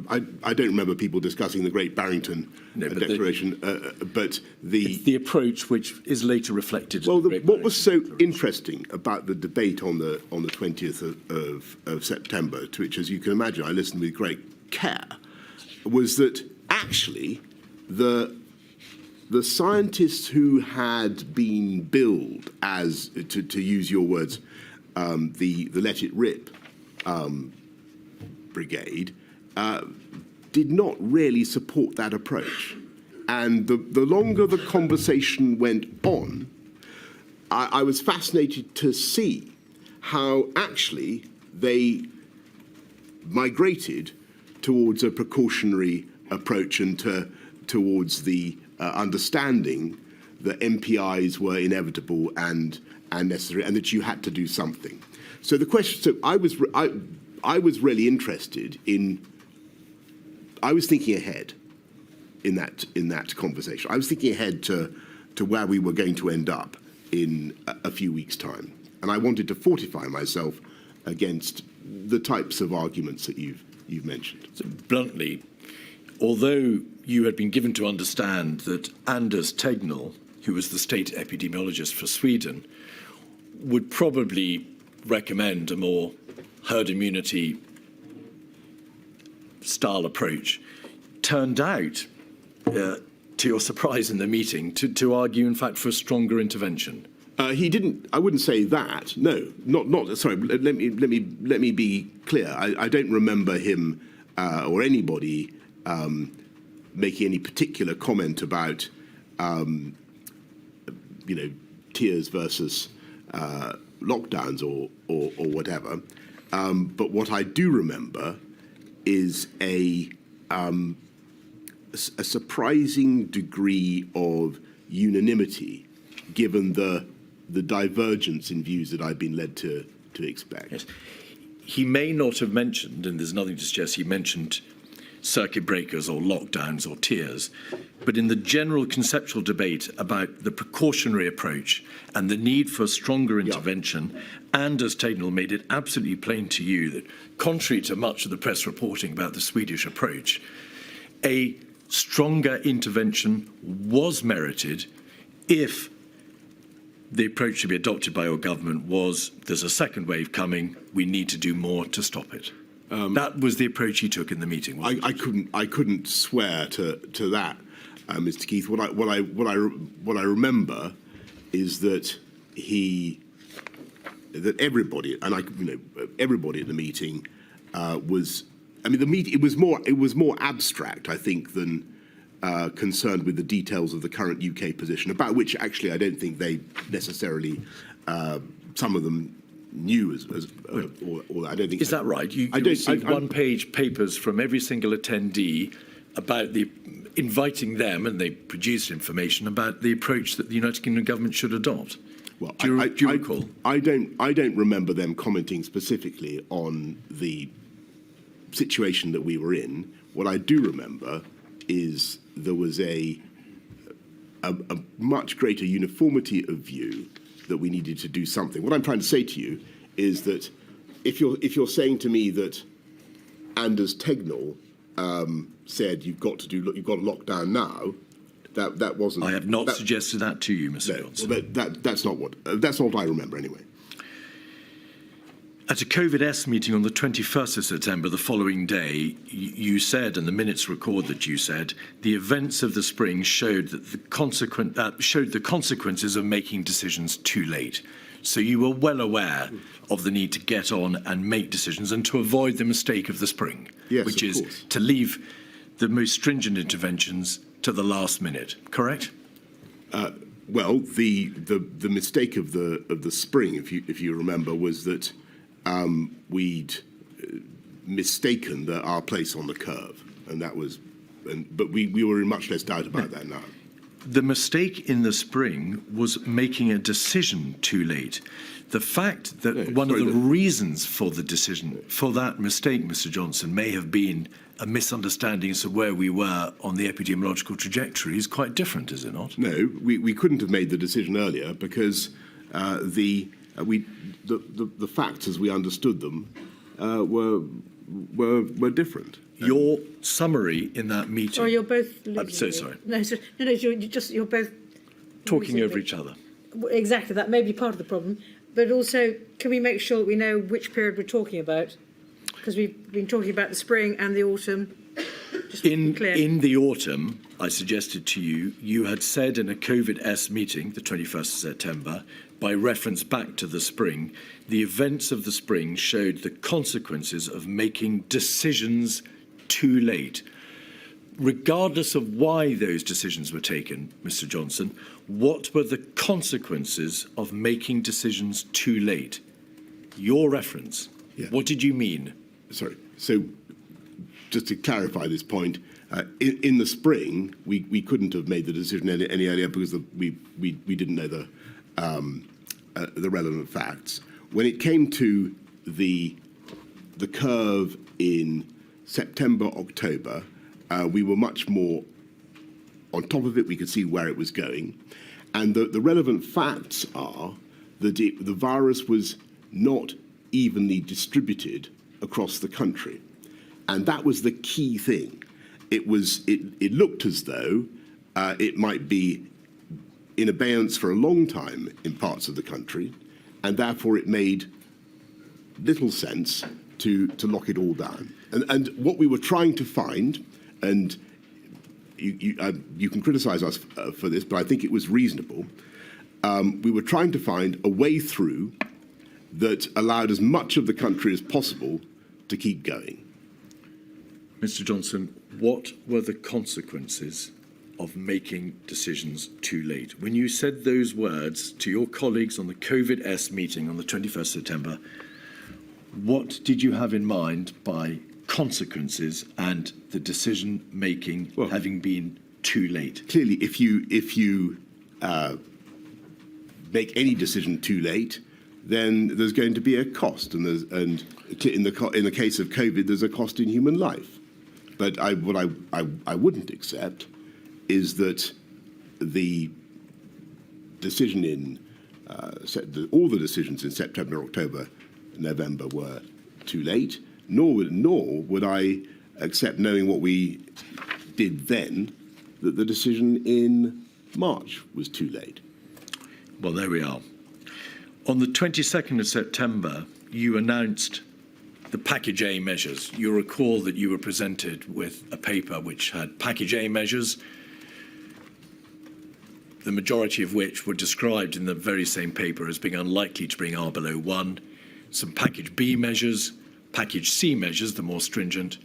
I don't remember people discussing the Great Barrington Declaration, but the approach which is later reflected. Well, what was so interesting about the debate on the 20th of September, to which, as you can imagine, I listened with great care, was that actually the scientists who had been billed as, to use your words, the Let It Rip brigade, did not really support that approach. And the longer the conversation went on, I was fascinated to see how actually they migrated towards a precautionary approach and towards the understanding that MPIs were inevitable and necessary, and that you had to do something. So the question. So I was really interested in. I was thinking ahead in that conversation. I was thinking ahead to where we were going to end up in a few weeks' time, and I wanted to fortify myself against the types of arguments that you've mentioned. So bluntly, although you had been given to understand that Anders Tegnell, who was the state epidemiologist for Sweden, would probably recommend a more herd immunity style approach, turned out, to your surprise in the meeting, to argue, in fact, for a stronger intervention. He didn't. I wouldn't say that. No, not. Sorry. Let me be clear. I don't remember him or anybody making any particular comment about, tiers versus lockdowns or whatever. But what I do remember is a surprising degree of unanimity, given the divergence in views that I've been led to expect. Yes. He may not have mentioned, and there's nothing to suggest he mentioned circuit breakers or lockdowns or tiers, but in the general conceptual debate about the precautionary approach and the need for stronger intervention, and as Tagnell made it absolutely plain to you that, contrary to much of the press reporting about the Swedish approach, a stronger intervention was merited if the approach to be adopted by your government was there's a second wave coming, we need to do more to stop it. That was the approach you took in the meeting, wasn't it? I couldn't swear to that, Mr. Keith. What I remember is that everybody, and everybody at the meeting was. I mean, it was more abstract, I think, than concerned with the details of the current UK position, about which actually I don't think they necessarily, some of them knew or I don't think. Is that right? You received one-page papers from every single attendee about inviting them, and they produced information about the approach that the United Kingdom government should adopt. Well, do you recall? I don't remember them commenting specifically on the situation that we were in. What I do remember is there was a much greater uniformity of view that we needed to do something. What I'm trying to say to you is that if you're saying to me that Anders Tegnell said you've got to lock down now, that wasn't. I have not suggested that to you, Mr. Johnson. Well, that's not what I remember anyway. At a COVID-S meeting on the 21st of September, the following day, you said, and the minutes record that you said, the events of the spring showed that the consequences of making decisions too late. So you were well aware of the need to get on and make decisions and to avoid the mistake of the spring, yes, which is course. To leave the most stringent interventions to the last minute. Correct? Well, the mistake of the spring, if you remember, was that we'd mistaken our place on the curve, and that was, but we were in much less doubt about that now. The mistake in the spring was making a decision too late. The fact that of the reasons for the decision, for that mistake, Mr. Johnson, may have been a misunderstanding as to where we were on the epidemiological trajectory is quite different, is it not? No, we couldn't have made the decision earlier because the facts as we understood them were different. Your summary in that meeting. Sorry, you're both. I'm so sorry. No, you're both Talking over each other. Exactly, that may be part of the problem. But also, can we make sure that we know which period we're talking about? Because we've been talking about the spring and the autumn. Just to be clear. In the autumn, I suggested to you, you had said in a COVID-S meeting, the 21st of September, by reference back to the spring, the events of the spring showed the consequences of making decisions too late. Regardless of why those decisions were taken, Mr. Johnson, what were the consequences of making decisions too late? Your reference. Yeah. What did you mean? Sorry. So, just to clarify this point, in the spring, we couldn't have made the decision any earlier because we didn't know the relevant facts. When it came to the curve in September, October, we were much more on top of it. We could see where it was going. And the relevant facts are that the virus was not evenly distributed across the country. And that was the key thing. It looked as though it might be in abeyance for a long time in parts of the country, and therefore it made little sense to lock it all down. And what we were trying to find, and you can criticise us for this, but I think it was reasonable. We were trying to find a way through that allowed as much of the country as possible to keep going. Mr. Johnson, what were the consequences of making decisions too late? When you said those words to your colleagues on the COVID-S meeting on the 21st September, what did you have in mind by consequences and the decision-making having been too late? Clearly, if you make any decision too late, then there's going to be a cost, and in the case of COVID, there's a cost in human life. But what I wouldn't accept is that the decision in all the decisions in September, October, November were too late. Nor would I accept, knowing what we did then, that the decision in March was too late. Well, there we are. On the 22nd of September, you announced the Package A measures. You recall that you were presented with a paper which had Package A measures, the majority of which were described in the very same paper as being unlikely to bring R below 1, some Package B measures, Package C measures, the more stringent,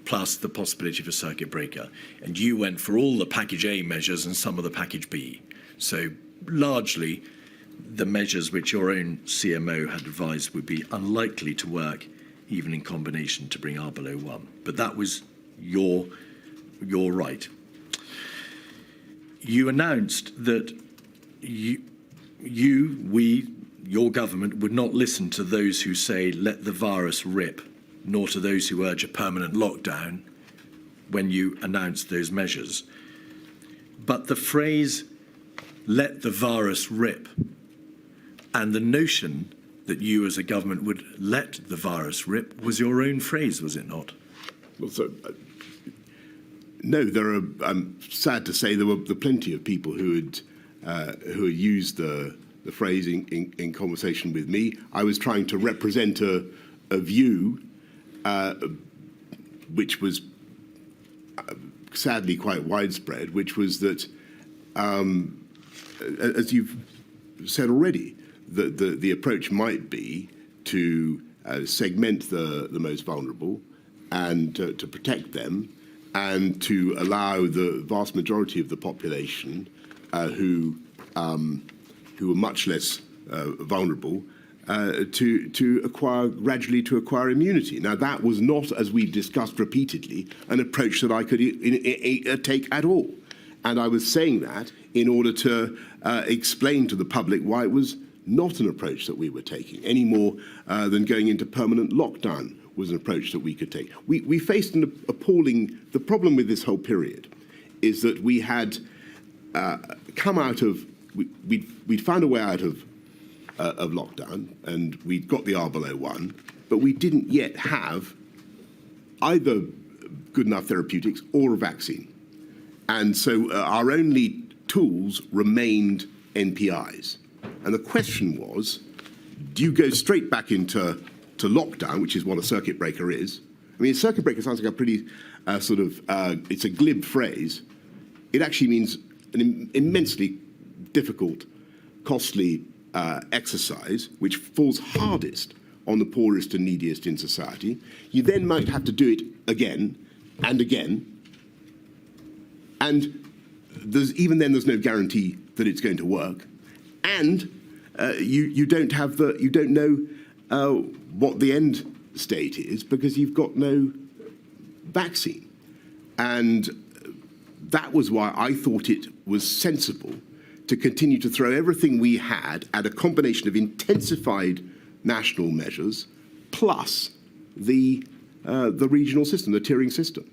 plus the possibility of a circuit breaker. And you went for all the Package A measures and some of the Package B. So largely, the measures which your own CMO had advised would be unlikely to work, even in combination, to bring R below 1. But that was your right. You announced that your government would not listen to those who say, let the virus rip, nor to those who urge a permanent lockdown when you announced those measures. But the phrase, let the virus rip, and the notion that you as a government would let the virus rip was your own phrase, was it not? Well, so, no, I'm sad to say there were plenty of people who had used the phrase in conversation with me. I was trying to represent a view which was sadly quite widespread, which was that, as you've said already, the approach might be to segment the most vulnerable and to protect them, and to allow the vast majority of the population who are much less vulnerable to gradually acquire immunity. Now, that was not, as we've discussed repeatedly, an approach that I could take at all. And I was saying that in order to explain to the public why it was not an approach that we were taking, any more than going into permanent lockdown was an approach that we could take. We faced an appalling... The problem with this whole period is that we had come out of... We'd found a way out of lockdown, and we'd got the R below 1, but we didn't yet have either good enough therapeutics or a vaccine. And so our only tools remained NPIs. And the question was, do you go straight back into lockdown, which is what a circuit breaker is? I mean, a circuit breaker sounds like a pretty it's a glib phrase. It actually means an immensely difficult, costly exercise, which falls hardest on the poorest and neediest in society. You then might have to do it again and again. And there's no guarantee that it's going to work. And you don't know what the end state is because you've got no vaccine. And that was why I thought it was sensible to continue to throw everything we had at a combination of intensified national measures plus the regional system, the tiering system.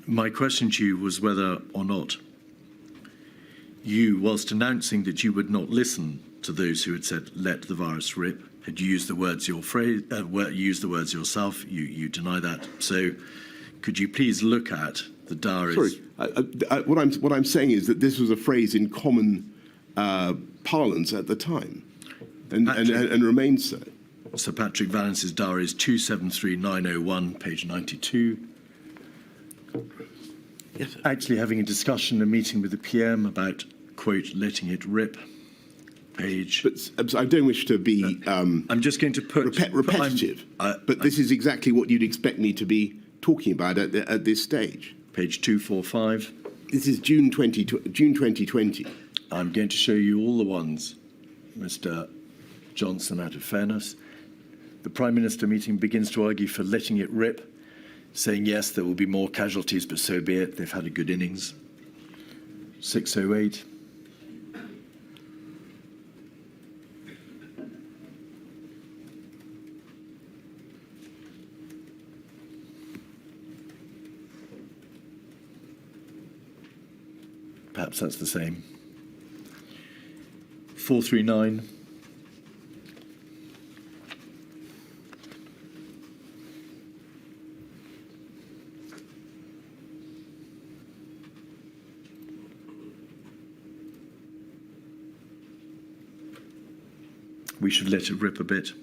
My question to you was whether or not you, whilst announcing that you would not listen to those who had said, let the virus rip, had used the words used the words yourself. You deny that. So could you please look at the diaries? Sorry, what I'm saying is that this was a phrase in common parlance at the time, and remains so. Sir Patrick Vallance's diary is 273901, page 92. Yes, Actually having a discussion, a meeting with the PM about, quote, letting it rip, page... But I don't wish to be I'm just going to put... repetitive, but this is exactly what you'd expect me to be talking about at this stage. Page 245. This is June 2020. I'm going to show you all the ones, Mr. Johnson, out of fairness. The Prime Minister meeting begins to argue for letting it rip, saying, yes, there will be more casualties, but so be it. They've had a good innings. 608. Perhaps that's the same. 439. We should let it rip a bit.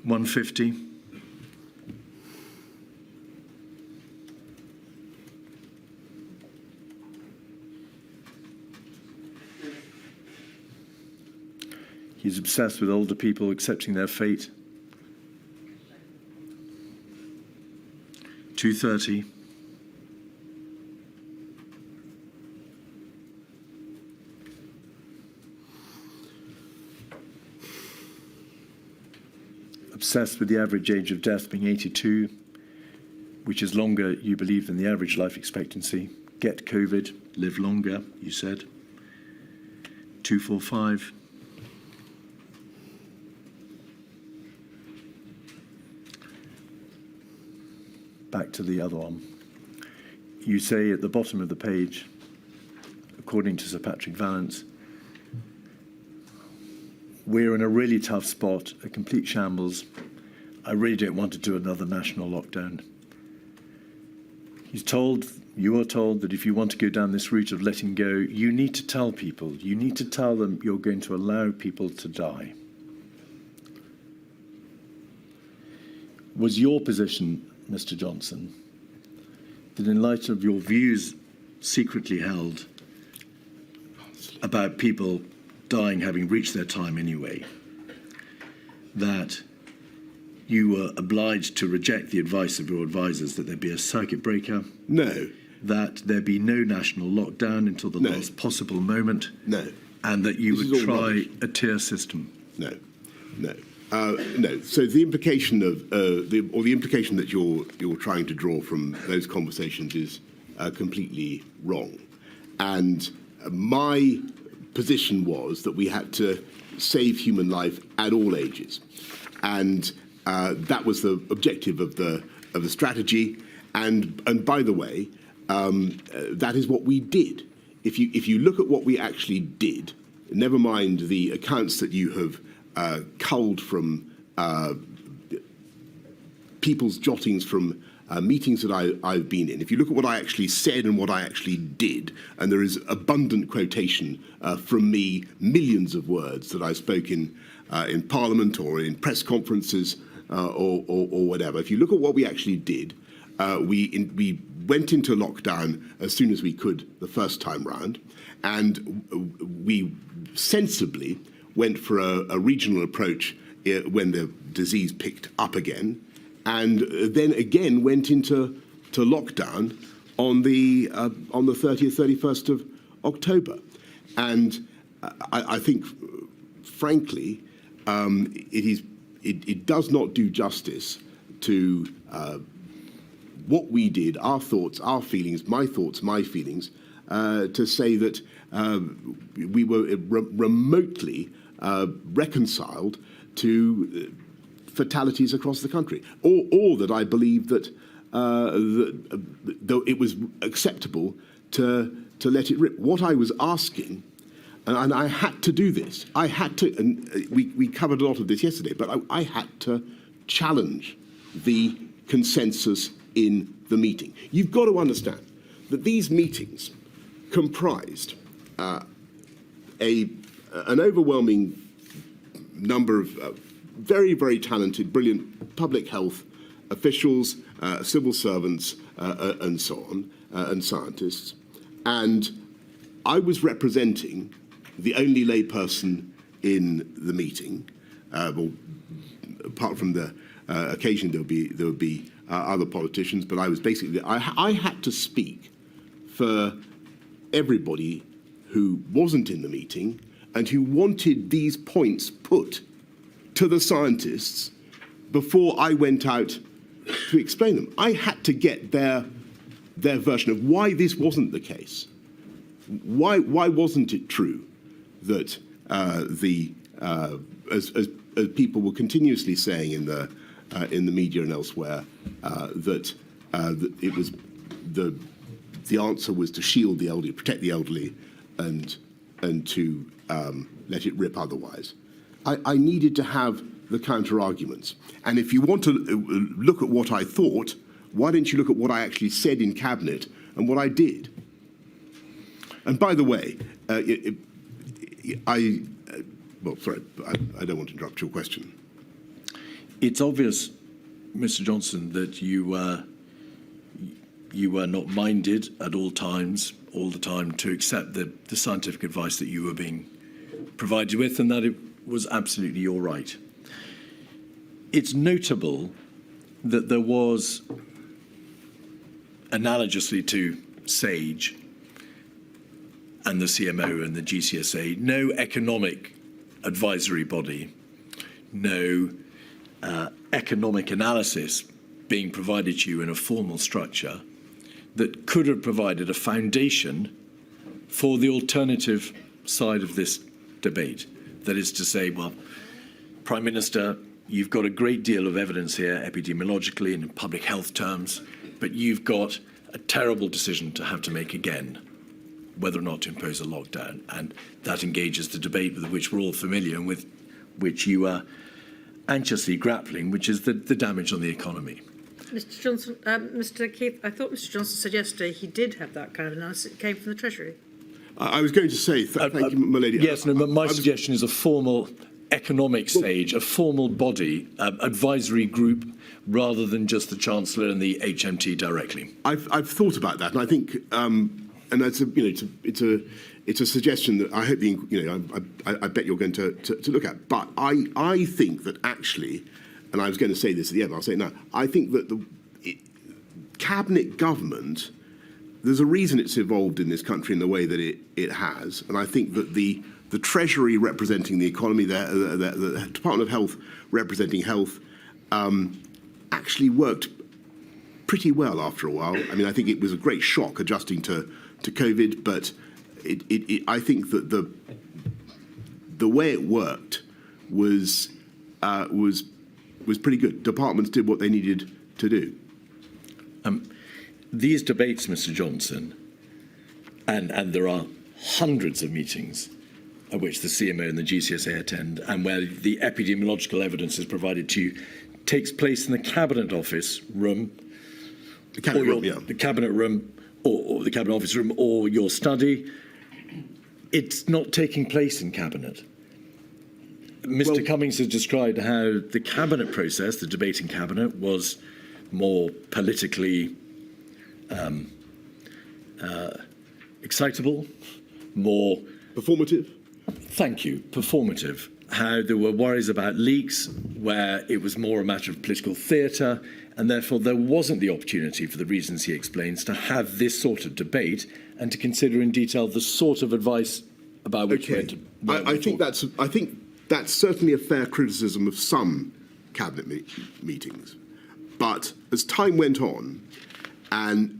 150. He's obsessed with older people accepting their fate. 230. Obsessed with the average age of death being 82, which is longer, you believe, than the average life expectancy. Get COVID, live longer, you said. 245. Back to the other one. You say at the bottom of the page, according to Sir Patrick Vallance, we're in a really tough spot, a complete shambles. I really don't want to do another national lockdown. You are told that if you want to go down this route of letting go, you need to tell people, you need to tell them you're going to allow people to die. Was your position, Mr. Johnson, that in light of your views secretly held about people dying having reached their time anyway, that you were obliged to reject the advice of your advisors that there be a circuit breaker? No. That there be no national lockdown until the last possible moment? No. And that you would try a tier system? No. No. No. So the implication of the implication that you're trying to draw from those conversations is completely wrong. And my position was that we had to save human life at all ages, and that was the objective of the strategy. And by the way, that is what we did. If you look at what we actually did, never mind the accounts that you have culled from people's jottings from meetings that I've been in. If you look at what I actually said and what I actually did, and there is abundant quotation from me, millions of words that I spoke in Parliament or in press conferences or whatever. If you look at what we actually did, we went into lockdown as soon as we could the first time round, and we sensibly went for a regional approach when the disease picked up again, and then again went into lockdown on the 30th, 31st of October. And I think, frankly, it does not do justice to what we did, our thoughts, our feelings, my thoughts, my feelings, to say that we were remotely reconciled to fatalities across the country, or that I believe that though it was acceptable to let it rip. What I was asking, and I had to do this, I had to, and we covered a lot of this yesterday, but I had to challenge the consensus in the meeting. You've got to understand that these meetings comprised an overwhelming number of very, very talented, brilliant public health officials, civil servants, and so on, and scientists. And I was representing the only layperson in the meeting. Well, apart from the occasion there would be other politicians, but I was basically, I had to speak for everybody who wasn't in the meeting and who wanted these points put to the scientists before I went out to explain them. I had to get their version of why this wasn't the case. Why wasn't it true that as people were continuously saying in the media and elsewhere, that it was the answer was to shield the elderly, protect the elderly, and to let it rip otherwise. I needed to have the counter arguments. And if you want to look at what I thought, why didn't you look at what I actually said in Cabinet and what I did? And by the way, I don't want to interrupt your question. It's obvious, Mr. Johnson, that you were not minded at all times, all the time, to accept the scientific advice that you were being provided with, and that it was absolutely your right. It's notable that there was, analogously to SAGE and the CMO and the GCSA, no economic advisory body, no economic analysis being provided to you in a formal structure that could have provided a foundation for the alternative side of this debate. That is to say, well, Prime Minister, you've got a great deal of evidence here, epidemiologically and in public health terms, but you've got a terrible decision to have to make again, whether or not to impose a lockdown. And that engages the debate with which we're all familiar and with which you are anxiously grappling, which is the damage on the economy. Mr. Johnson, Mr. Keith, I thought Mr. Johnson said yesterday he did have that kind of analysis. It came from the Treasury. I was going to say, thank you, my lady. Yes, no, but my suggestion is a formal economic SAGE, a formal body, advisory group, rather than just the Chancellor and the HMT directly. I've thought about that, and I think, and that's it's a suggestion that I hope I bet you're going to look at. But I think that actually, and I was going to say this at the end, I'll say it now. I think that the cabinet government, there's a reason it's evolved in this country in the way that it has, and I think that the Treasury representing the economy, the Department of Health representing health, actually worked pretty well after a while. I mean, I think it was a great shock adjusting to COVID, but I think that the way it worked was pretty good. Departments did what they needed to do. These debates, Mr. Johnson, and there are hundreds of meetings at which the CMO and the GCSA attend, and where the epidemiological evidence is provided to you, takes place in the Cabinet Office room, The cabinet room, yeah. The Cabinet room, or the Cabinet Office room, or your study. It's not taking place in Cabinet. Mr. Cummings has described how the Cabinet process, the debate in Cabinet, was more politically excitable, more... Performative? Thank you. Performative. How there were worries about leaks, where it was more a matter of political theatre, and therefore there wasn't the opportunity, for the reasons he explains, to have this sort of debate and to consider in detail the sort of advice about which we're to... I think that's certainly a fair criticism of some cabinet meetings. But as time went on, and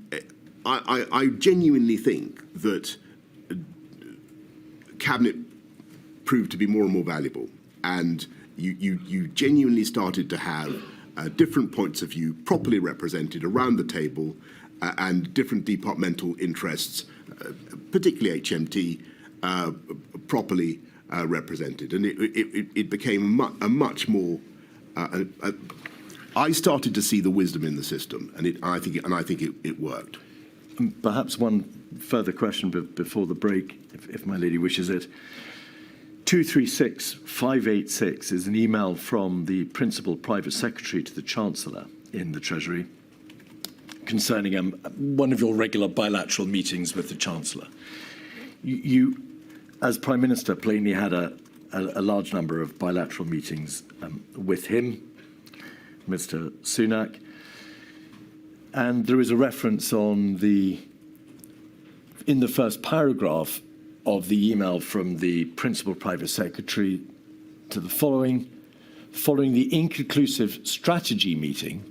I genuinely think that cabinet proved to be more and more valuable, and you genuinely started to have different points of view properly represented around the table, and different departmental interests, particularly HMT, properly represented, and it became a much more. I started to see the wisdom in the system, and I think it worked. Perhaps one further question before the break, if my lady wishes it. 236586 is an email from the Principal Private Secretary to the Chancellor in the Treasury concerning one of your regular bilateral meetings with the Chancellor. You, as Prime Minister, plainly had a large number of bilateral meetings with him, Mr. Sunak, and there is a reference in the first paragraph of the email from the Principal Private Secretary to the following the inconclusive strategy meeting,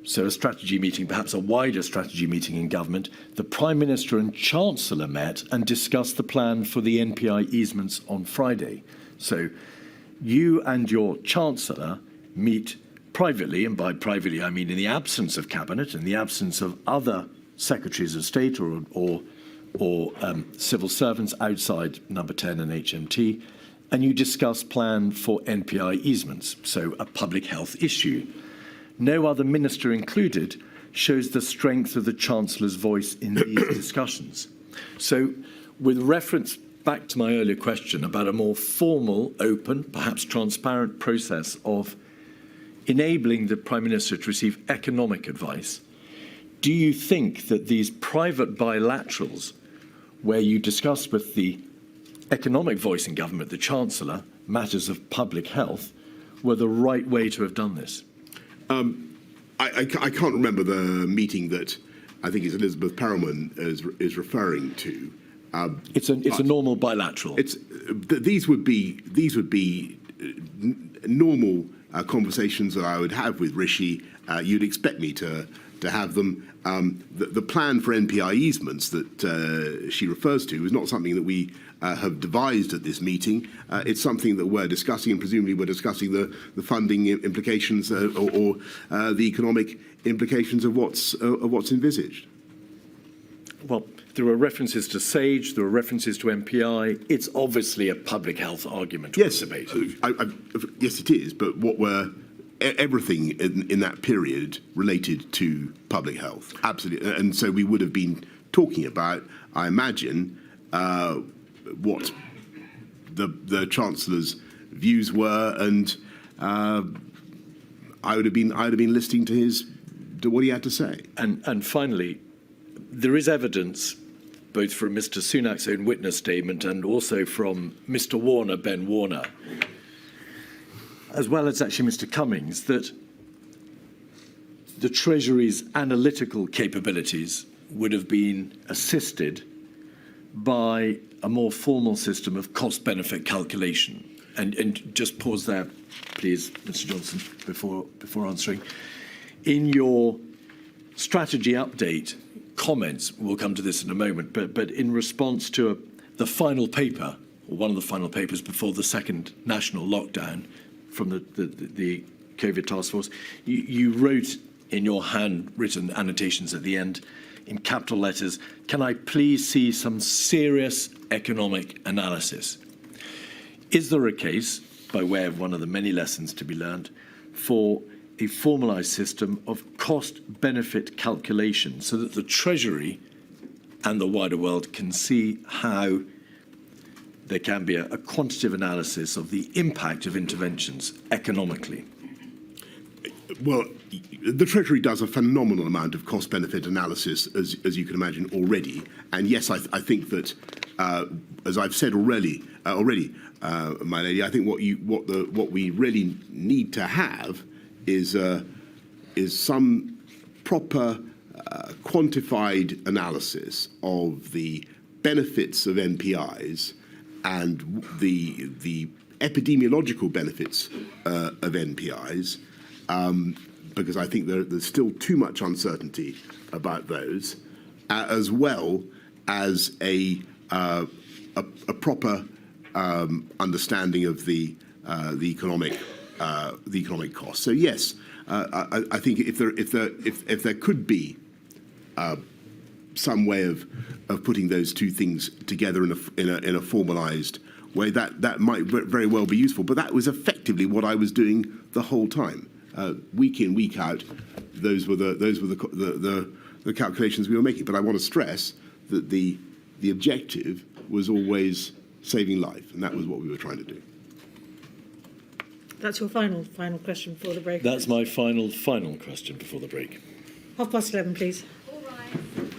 so a strategy meeting, perhaps a wider strategy meeting in government, the Prime Minister and Chancellor met and discussed the plan for the NPI easements on Friday. So you and your Chancellor meet privately, and by privately I mean in the absence of Cabinet, in the absence of other secretaries of state or civil servants outside number 10 and HMT, and you discuss plan for NPI easements, so a public health issue. No other minister included shows the strength of the Chancellor's voice in these discussions. So, with reference back to my earlier question about a more formal, open, perhaps transparent process of enabling the Prime Minister to receive economic advice, do you think that these private bilaterals, where you discuss with the economic voice in government, the Chancellor, matters of public health, were the right way to have done this? I can't remember the meeting that I think it's Elizabeth Perelman is referring to. It's a normal bilateral. These would be normal conversations that I would have with Rishi. You'd expect me to have them. The plan for NPI easements that she refers to is not something that we have devised at this meeting. It's something that we're discussing, and presumably we're discussing the funding implications or the economic implications of what's envisaged. Well, there are references to SAGE, there are references to MPI. It's obviously a public health argument. Yes, debate. Yes, it is. But everything in that period related to public health, absolutely. And so we would have been talking about, I imagine, what the Chancellor's views were, and I would have been listening to what he had to say. And finally, there is evidence, both from Mr. Sunak's own witness statement and also from Mr. Warner, Ben Warner, as well as actually Mr. Cummings, that the Treasury's analytical capabilities would have been assisted by a more formal system of cost-benefit calculation. And just pause there, please, Mr. Johnson, before answering. In your strategy update comments, we'll come to this in a moment, but in response to the final paper, or one of the final papers before the second national lockdown from the COVID task force, you wrote in your handwritten annotations at the end, in capital letters, "Can I please see some serious economic analysis?" Is there a case, by way of one of the many lessons to be learned, for a formalised system of cost-benefit calculation so that the Treasury and the wider world can see how there can be a quantitative analysis of the impact of interventions economically? Well, the Treasury does a phenomenal amount of cost-benefit analysis, as you can imagine, already. And yes, I think that, as I've said already, my lady, I think what we really need to have is some proper quantified analysis of the benefits of NPIs and the epidemiological benefits of NPIs, because I think there's still too much uncertainty about those, as well as a proper understanding of the economic costs. So yes, I think if there could be some way of putting those two things together in a formalised way, that might very well be useful. But that was effectively what I was doing the whole time, week in, week out. Those were the calculations we were making. But I want to stress that the objective was always saving life, and that was what we were trying to do. That's your final question before the break. That's my final question before the break. 11:30, please. All right.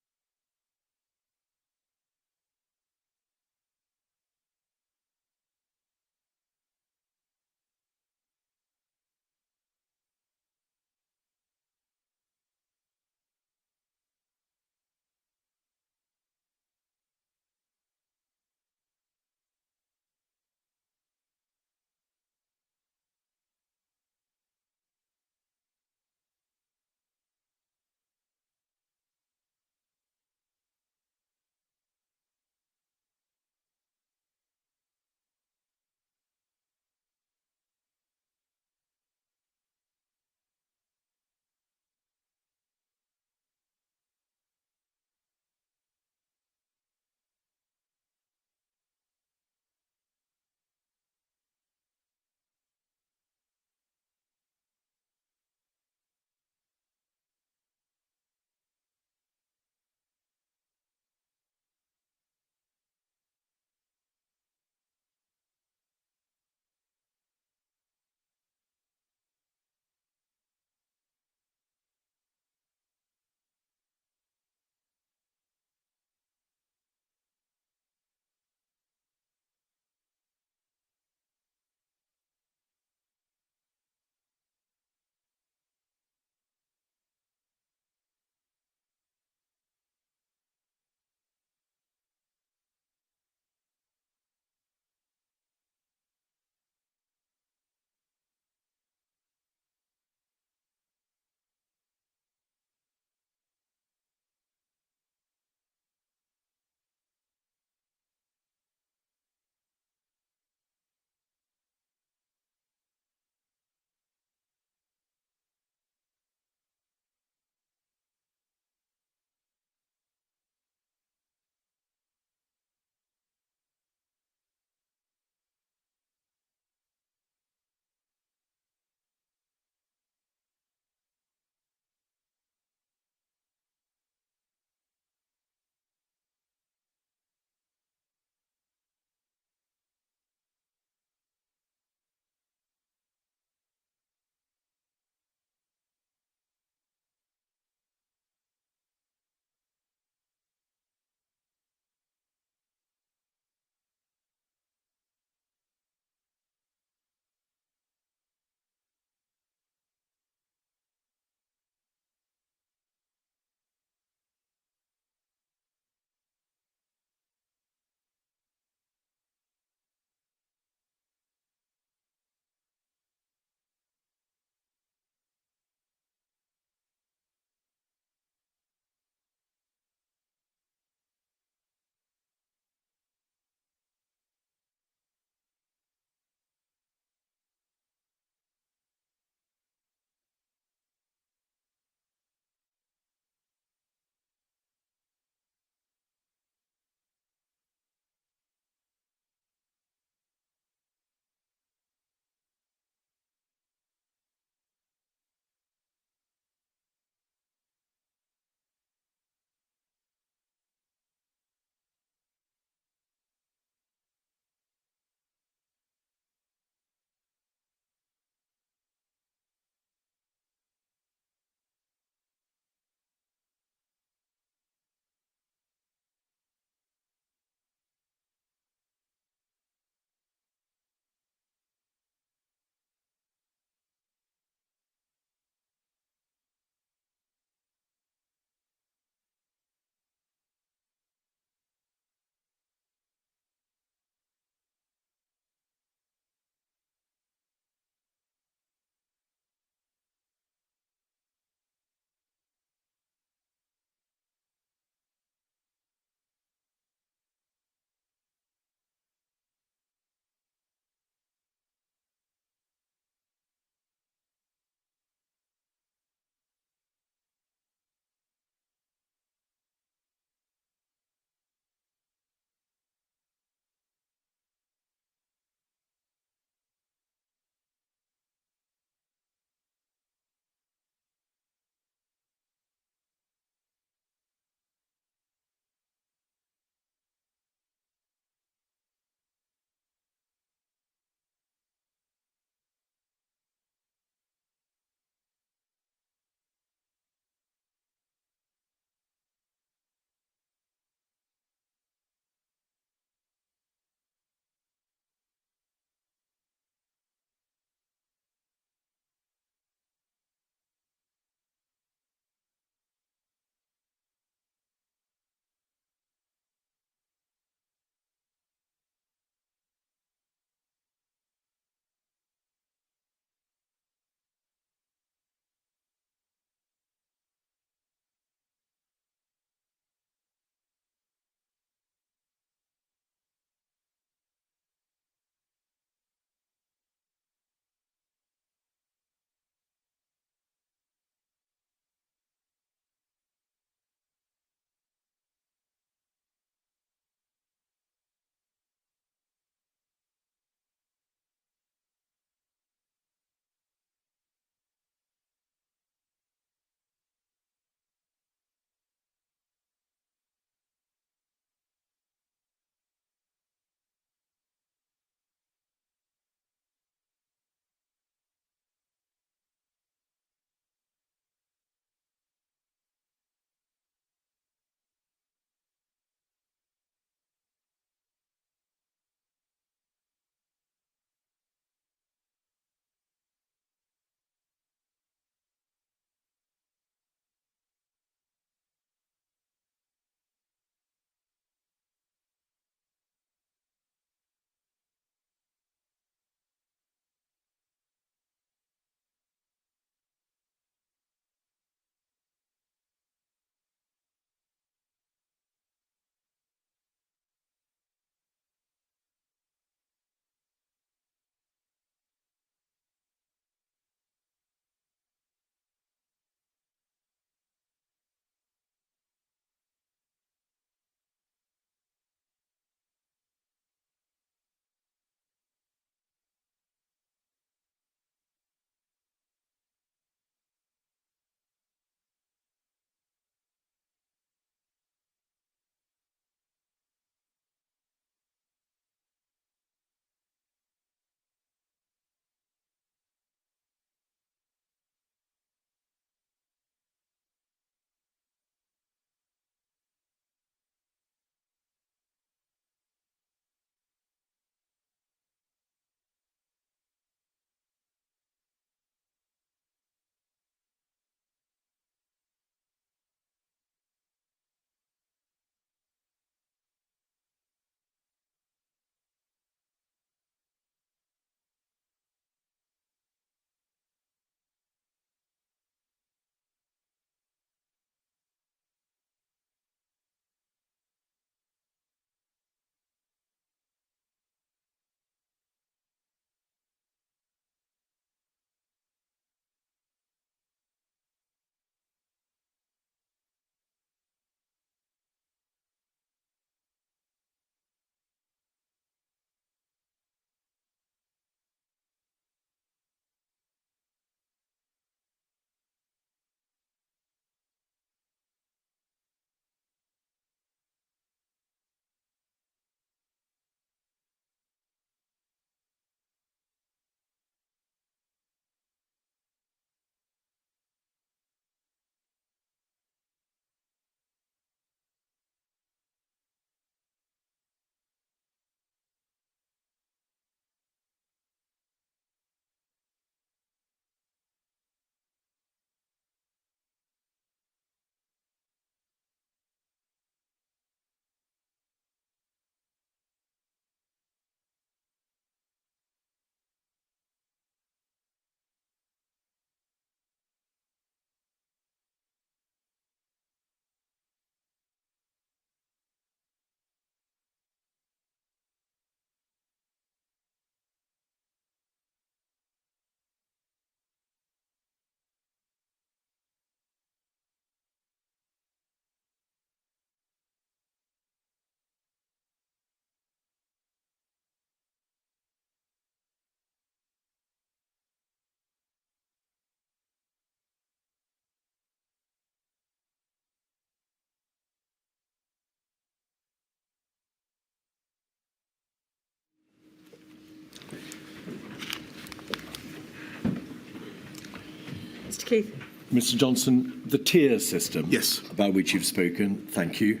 Keith. Mr. Johnson, the tier system, Yes, about which you've spoken, thank you.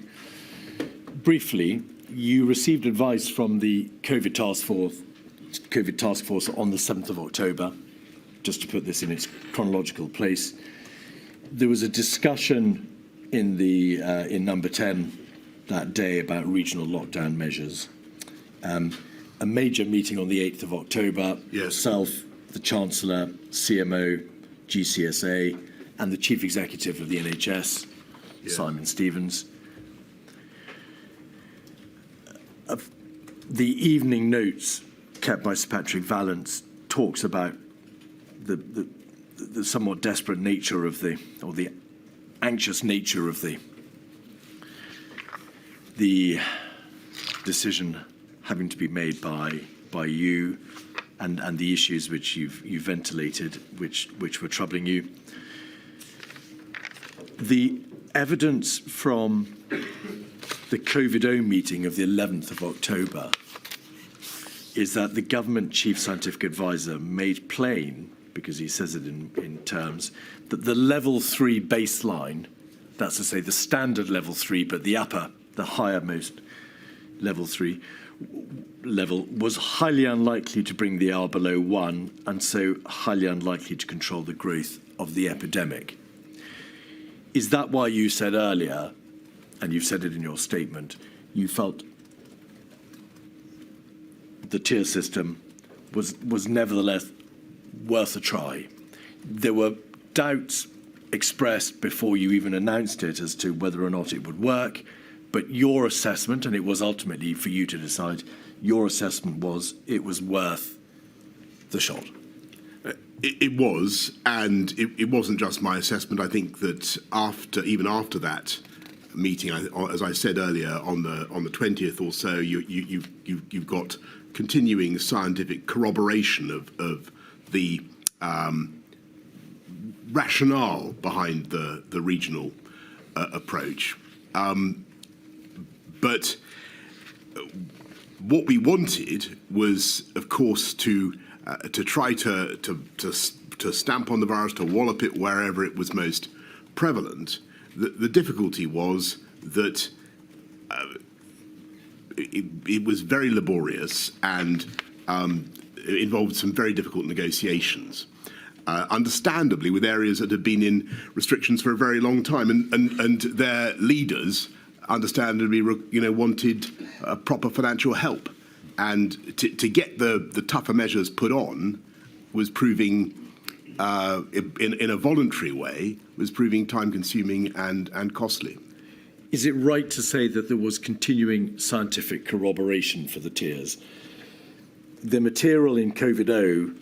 Briefly, you received advice from the COVID task force on the 7th of October, just to put this in its chronological place. There was a discussion in number 10 that day about regional lockdown measures. A major meeting on the 8th of October, yes. Yourself, the Chancellor, CMO, GCSA, and the Chief Executive of the NHS, Simon Stevens. The evening notes kept by Sir Patrick Vallance talks about the somewhat desperate nature of the anxious nature of the decision having to be made by you and the issues which you've ventilated, which were troubling you. The evidence from the COVID-0 meeting of the 11th of October is that the government chief scientific advisor made plain, because he says it in terms, that the level 3 baseline, that's to say the standard level 3, but the highermost level 3 level, was highly unlikely to bring the R below 1, and so highly unlikely to control the growth of the epidemic. Is that why you said earlier, and you've said it in your statement, you felt the tier system was nevertheless worth a try? There were doubts expressed before you even announced it as to whether or not it would work, but your assessment, and it was ultimately for you to decide, your assessment was it was worth the shot. It was, and it wasn't just my assessment. I think that even after that meeting, as I said earlier, on the 20th or so, you've got continuing scientific corroboration of the rationale behind the regional approach. But what we wanted was, of course, to try to stamp on the virus, to wallop it wherever it was most prevalent. The difficulty was that it was very laborious and it involved some very difficult negotiations. Understandably, with areas that had been in restrictions for a very long time, and their leaders, understandably, wanted proper financial help. And to get the tougher measures put on was proving, in a voluntary way, was proving time-consuming and costly. Is it right to say that there was continuing scientific corroboration for the tiers? The material in COVID-0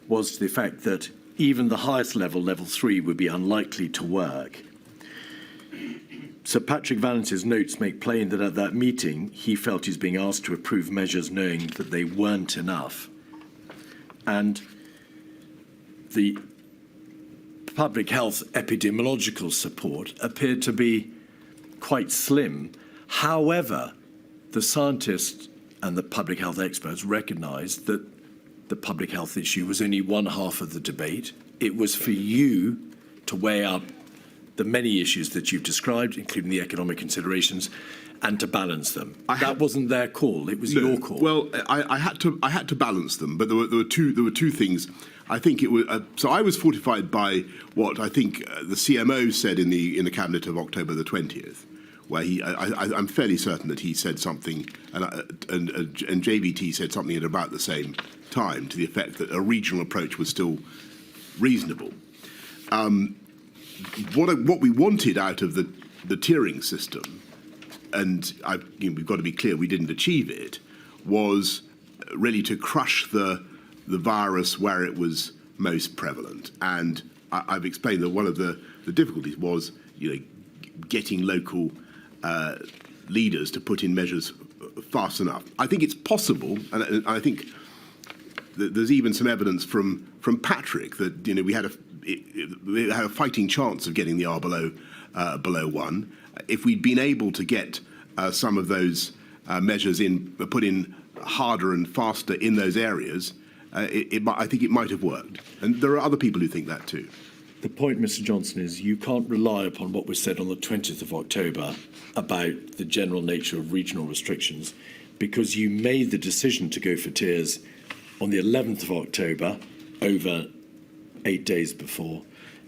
was to the effect that even the highest level, level 3, would be unlikely to work. Sir Patrick Vallance's notes make plain that at that meeting, he felt he's being asked to approve measures knowing that they weren't enough. And the public health epidemiological support appeared to be quite slim. However, the scientists and the public health experts recognised that the public health issue was only one half of the debate. It was for you to weigh up the many issues that you've described, including the economic considerations, and to balance them. That wasn't their call; it was your call. Well, I had to balance them, but there were two things. I think it was so. I was fortified by what I think the CMO said in the cabinet of October the 20th, where I'm fairly certain that he said something, and JVT said something at about the same time, to the effect that a regional approach was still reasonable. What we wanted out of the tiering system, and we've got to be clear, we didn't achieve it, was really to crush the virus where it was most prevalent. And I've explained that one of the difficulties was, getting local leaders to put in measures fast enough. I think it's possible, and I think that there's even some evidence from Patrick that we had a fighting chance of getting the R below 1 if we'd been able to get some of those measures put in harder and faster in those areas. I think it might have worked, and there are other people who think that too. the point, Mr. Johnson, is you can't rely upon what was said on the 20th of October about the general nature of regional restrictions, because you made the decision to go for tiers on the 11th of October, over 8 days before,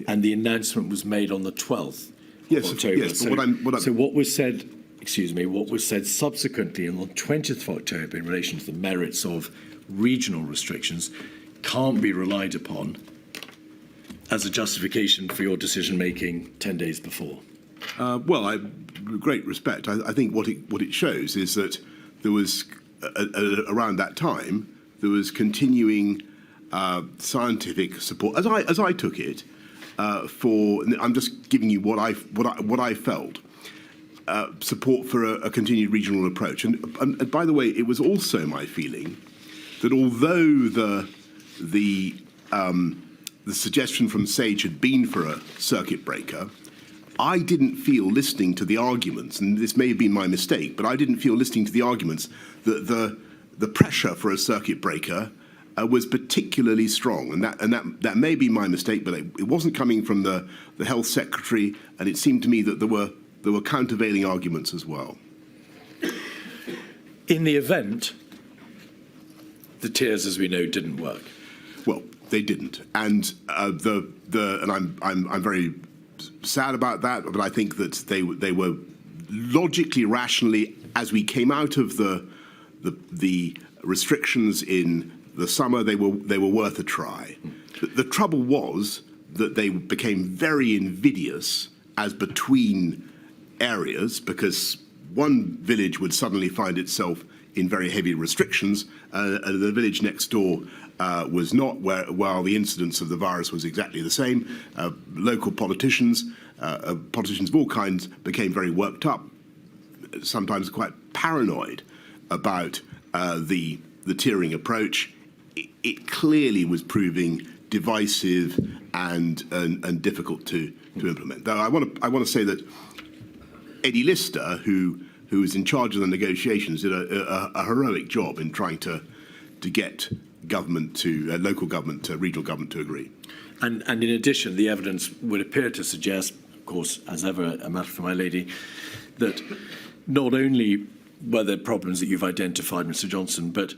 and the announcement was made on the 12th of October. Yes, but so what was said, what was said subsequently on the 20th of October in relation to the merits of regional restrictions can't be relied upon as a justification for your decision-making 10 days before. With great respect, I think what it shows is that there was, around that time, there was continuing scientific support, as I took it, for. I'm just giving you what I felt. Support for a continued regional approach, and by the way, it was also my feeling that although the suggestion from Sage had been for a circuit breaker, I didn't feel, listening to the arguments, and this may have been my mistake, but I didn't feel, listening to the arguments, that the pressure for a circuit breaker was particularly strong, and that may be my mistake, but it wasn't coming from the health secretary, and it seemed to me that there were countervailing arguments as well. In the event, the tiers, as we know, didn't work. Well, they didn't, and I'm very sad about that. But I think that they were logically, rationally, as we came out of the restrictions in the summer, they were worth a try. The trouble was that they became very invidious as between areas, because one village would suddenly find itself in very heavy restrictions, and the village next door was not, while the incidence of the virus was exactly the same. Local politicians of all kinds became very worked up, sometimes quite paranoid about the tiering approach. It clearly was proving divisive and difficult to implement. Though I want to say that Eddie Lister, who was in charge of the negotiations, did a heroic job in trying to get government to local government to regional government to agree. And in addition, the evidence would appear to suggest, of course, as ever, a matter for my lady, that not only were there problems that you've identified, Mr. Johnson, but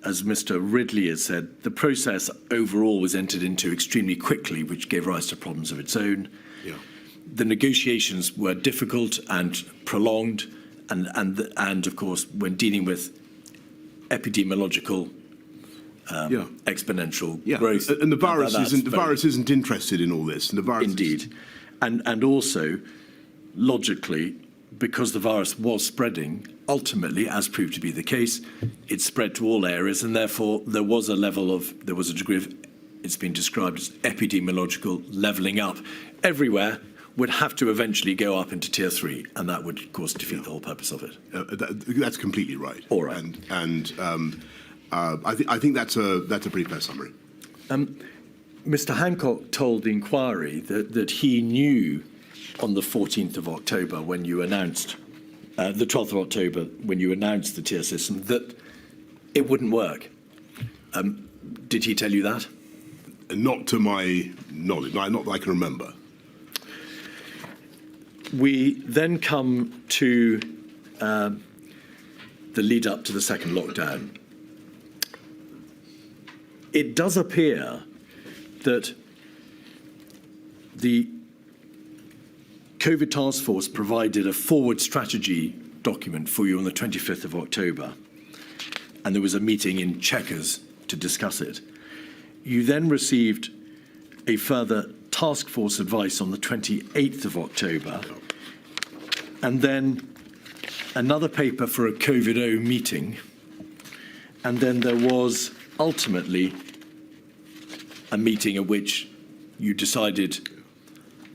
as Mr. Ridley has said, the process overall was entered into extremely quickly, which gave rise to problems of its own. Yeah. The negotiations were difficult and prolonged, and of course, when dealing with epidemiological exponential growth, and the virus isn't interested in all this. And the virus indeed, and also logically, because the virus was spreading, ultimately, as proved to be the case, it spread to all areas, and therefore there was a degree of, it's been described as epidemiological levelling up. Everywhere would have to eventually go up into tier 3, and that would, of course, defeat the whole purpose of it. That's completely right. All right. I think that's a pretty fair summary. Mr. Hancock told the inquiry that he knew on the 14th of October when you announced, the 12th of October when you announced the tier system, that it wouldn't work. Did he tell you that? Not to my knowledge, not that I can remember. We then come to the lead up to the second lockdown. It does appear that the COVID task force provided a forward strategy document for you on the 25th of October, and there was a meeting in Chequers to discuss it. You then received a further task force advice on the 28th of October, and then another paper for a COVID-0 meeting, and then there was ultimately a meeting at which you decided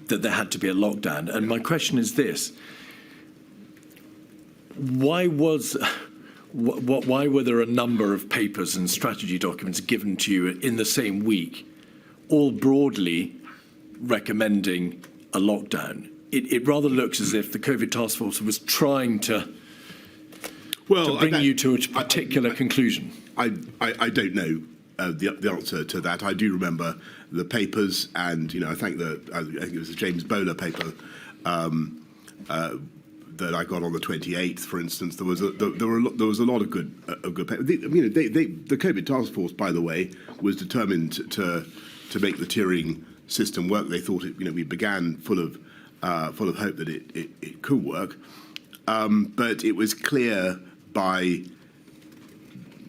that there had to be a lockdown. And my question is this: why were there a number of papers and strategy documents given to you in the same week, all broadly recommending a lockdown? It rather looks as if the COVID task force was trying to bring you to a particular conclusion. I don't know the answer to that. I do remember the papers, and I think it was a James Bowler paper that I got on the 28th, for instance. There was a lot of good papers. The COVID task force, by the way, was determined to make the tiering system work. They thought we began full of hope that it could work, but it was clear by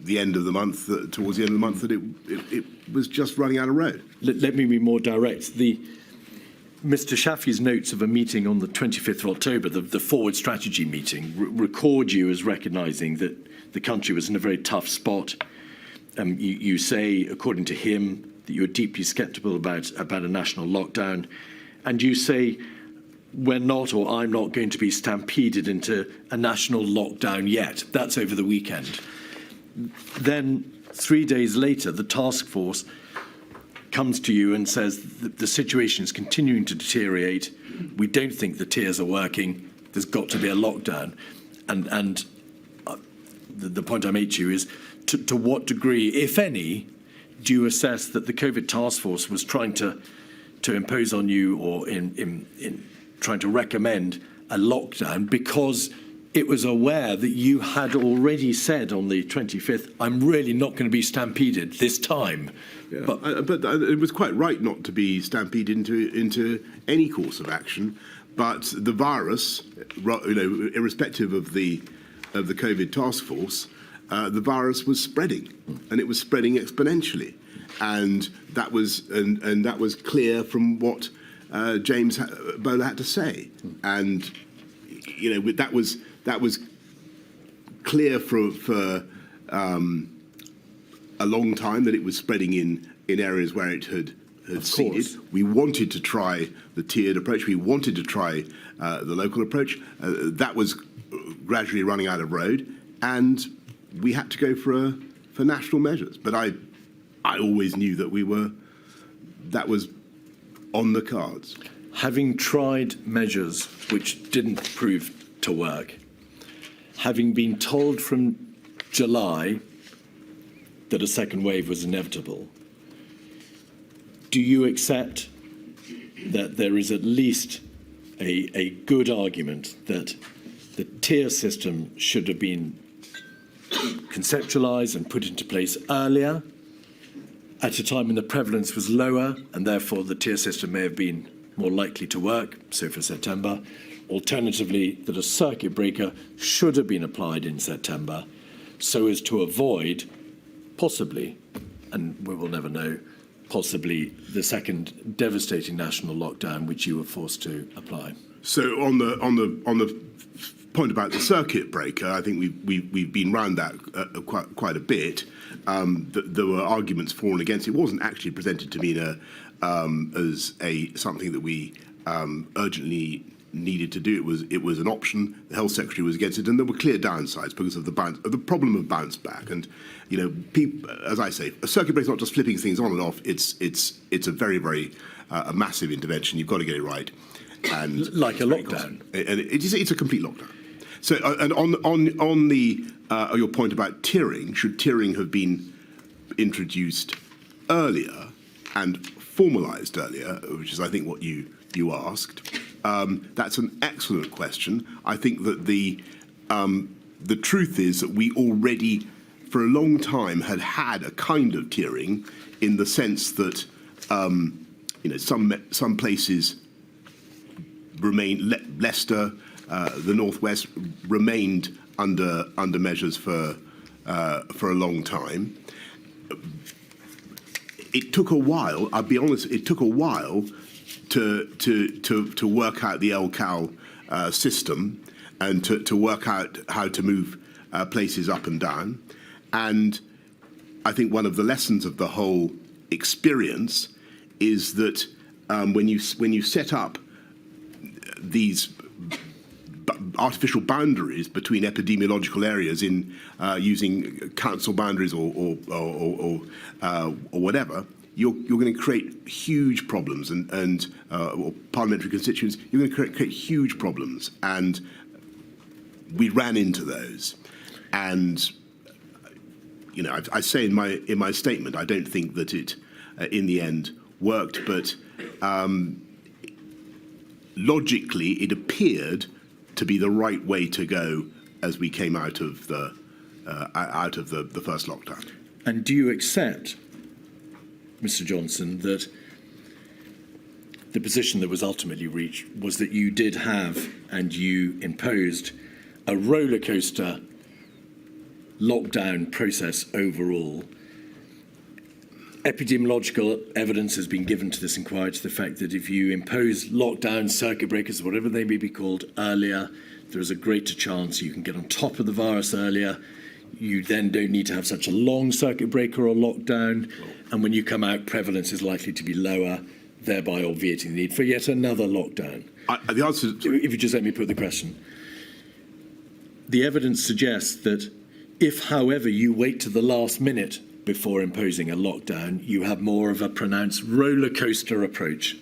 the end of the month, towards the end of the month, that it was just running out of road. Let me be more direct. Mr. Shafi's notes of a meeting on the 25th of October, the forward strategy meeting, record you as recognising that the country was in a very tough spot. You say, according to him, that you're deeply sceptical about a national lockdown, and you say, we're not, or I'm not going to be stampeded into a national lockdown yet. That's over the weekend. Then 3 days later, the task force comes to you and says the situation is continuing to deteriorate. We don't think the tiers are working. There's got to be a lockdown. And the point I make to you is to what degree, if any, do you assess that the COVID task force was trying to impose on you, or in trying to recommend a lockdown because it was aware that you had already said on the 25th, I'm really not going to be stampeded this time. Yeah. But it was quite right not to be stampeded into any course of action. But the virus, irrespective of the COVID task force, the virus was spreading, and it was spreading exponentially, and that was clear from what James Bowler had to say, and that was clear for a long time that it was spreading in areas where it had seeded. We wanted to try the tiered approach. We wanted to try the local approach. That was gradually running out of road, and we had to go for national measures. But I always knew that was on the cards. Having tried measures which didn't prove to work, having been told from July that a second wave was inevitable, do you accept that there is at least a good argument that the tier system should have been conceptualised and put into place earlier, at a time when the prevalence was lower, and therefore the tier system may have been more likely to work, so for September? Alternatively, that a circuit breaker should have been applied in September so as to avoid, possibly, and we will never know, possibly the second devastating national lockdown which you were forced to apply. So on the point about the circuit breaker, I think we've been round that quite a bit. There were arguments for and against. It wasn't actually presented to me as something that we urgently needed to do. It was an option. The Health Secretary was against it, and there were clear downsides because of the problem of bounce back. And people, as I say, a circuit breaker is not just flipping things on and off. It's a very, very a massive intervention. You've got to get it right. And like a lockdown. And it's a complete lockdown. So, and on the your point about tiering, should tiering have been introduced earlier and formalised earlier, which is, I think, what you asked. That's an excellent question. I think that the truth is that we already, for a long time, had a kind of tiering, in the sense that some places remain. Leicester, the Northwest, remained under measures for a long time. It took a while. I'll be honest. It took a while to work out the LCAL system and to work out how to move places up and down. And I think one of the lessons of the whole experience is that when you set up these artificial boundaries between epidemiological areas in using council boundaries or whatever, you're going to create huge problems or parliamentary constituents. You're going to create huge problems, and we ran into those. And I say in my statement, I don't think that it, in the end, worked, but logically, it appeared to be the right way to go as we came out of the first lockdown. And do you accept, Mr. Johnson, that the position that was ultimately reached was that you did have and you imposed a roller coaster lockdown process overall? Epidemiological evidence has been given to this inquiry to the fact that if you impose lockdown, circuit breakers, whatever they may be called, earlier, there is a greater chance you can get on top of the virus earlier. You then don't need to have such a long circuit breaker or lockdown. And when you come out, prevalence is likely to be lower, thereby obviating the need for yet another lockdown. The answer, if you just let me put the question. The evidence suggests that if, however, you wait to the last minute before imposing a lockdown, you have more of a pronounced roller coaster approach,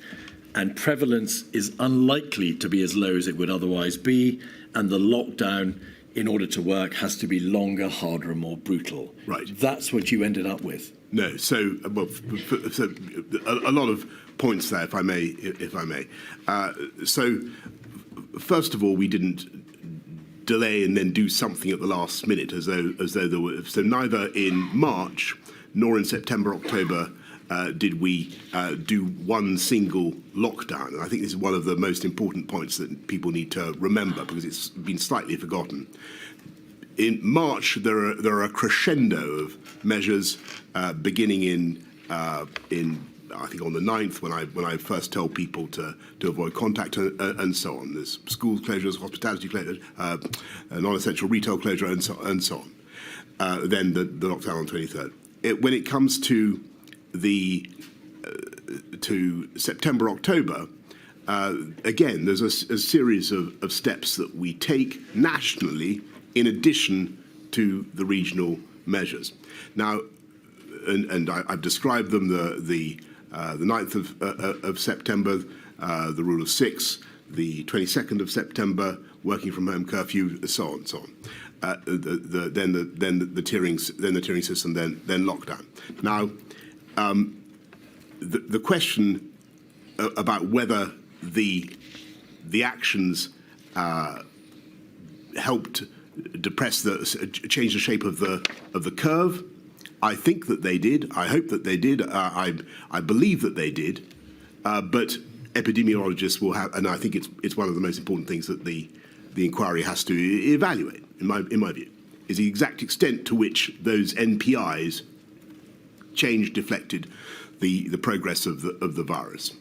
and prevalence is unlikely to be as low as it would otherwise be, and the lockdown, in order to work, has to be longer, harder, and more brutal. Right. That's what you ended up with. No. So, so a lot of points there, if I may. So, first of all, we didn't delay and then do something at the last minute, as though there were. So neither in March nor in September, October did we do one single lockdown. And I think this is one of the most important points that people need to remember, because it's been slightly forgotten. In March, there are a crescendo of measures beginning in I think on the 9th, when I first tell people to avoid contact and so on. There's school closures, hospitality closures, non-essential retail closure, and so on. Then the lockdown on the 23rd. When it comes to September, October, again, there's a series of steps that we take nationally in addition to the regional measures. Now, and I've described them, the 9th of September, the rule of 6, the 22nd of September, working from home curfew, so on, so on. Then the tiering system, then lockdown. Now, the question about whether the actions helped change the shape of the curve, I think that they did. I hope that they did. I believe that they did. But epidemiologists will have, and I think it's one of the most important things that the inquiry has to evaluate, in my view, is the exact extent to which those NPIs deflected the progress of the virus.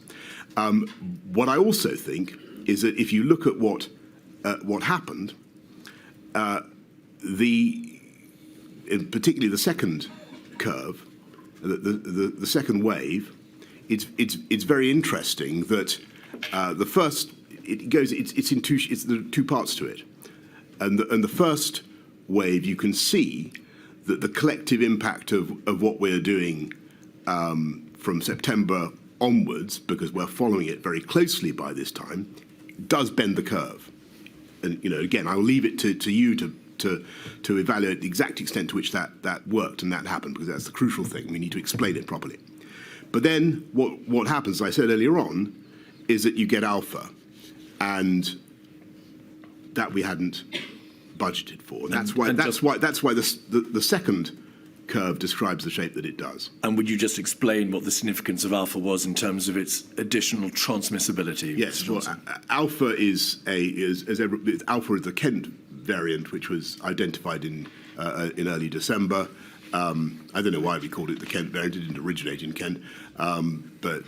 What I also think is that if you look at what happened, particularly the second curve, the second wave, it's very interesting that the first it's two parts to it, and the first wave, you can see that the collective impact of what we're doing from September onwards, because we're following it very closely by this time, does bend the curve. And again, I will leave it to you to evaluate the exact extent to which that worked and that happened, because that's the crucial thing. We need to explain it properly. But then what happens, as I said earlier on, is that you get alpha, and that we hadn't budgeted for. And that's why the second curve describes the shape that it does. And would you just explain what the significance of alpha was in terms of its additional transmissibility? Yes, well, alpha is alpha is the Kent variant, which was identified in early December. I don't know why we called it the Kent variant. It didn't originate in Kent, but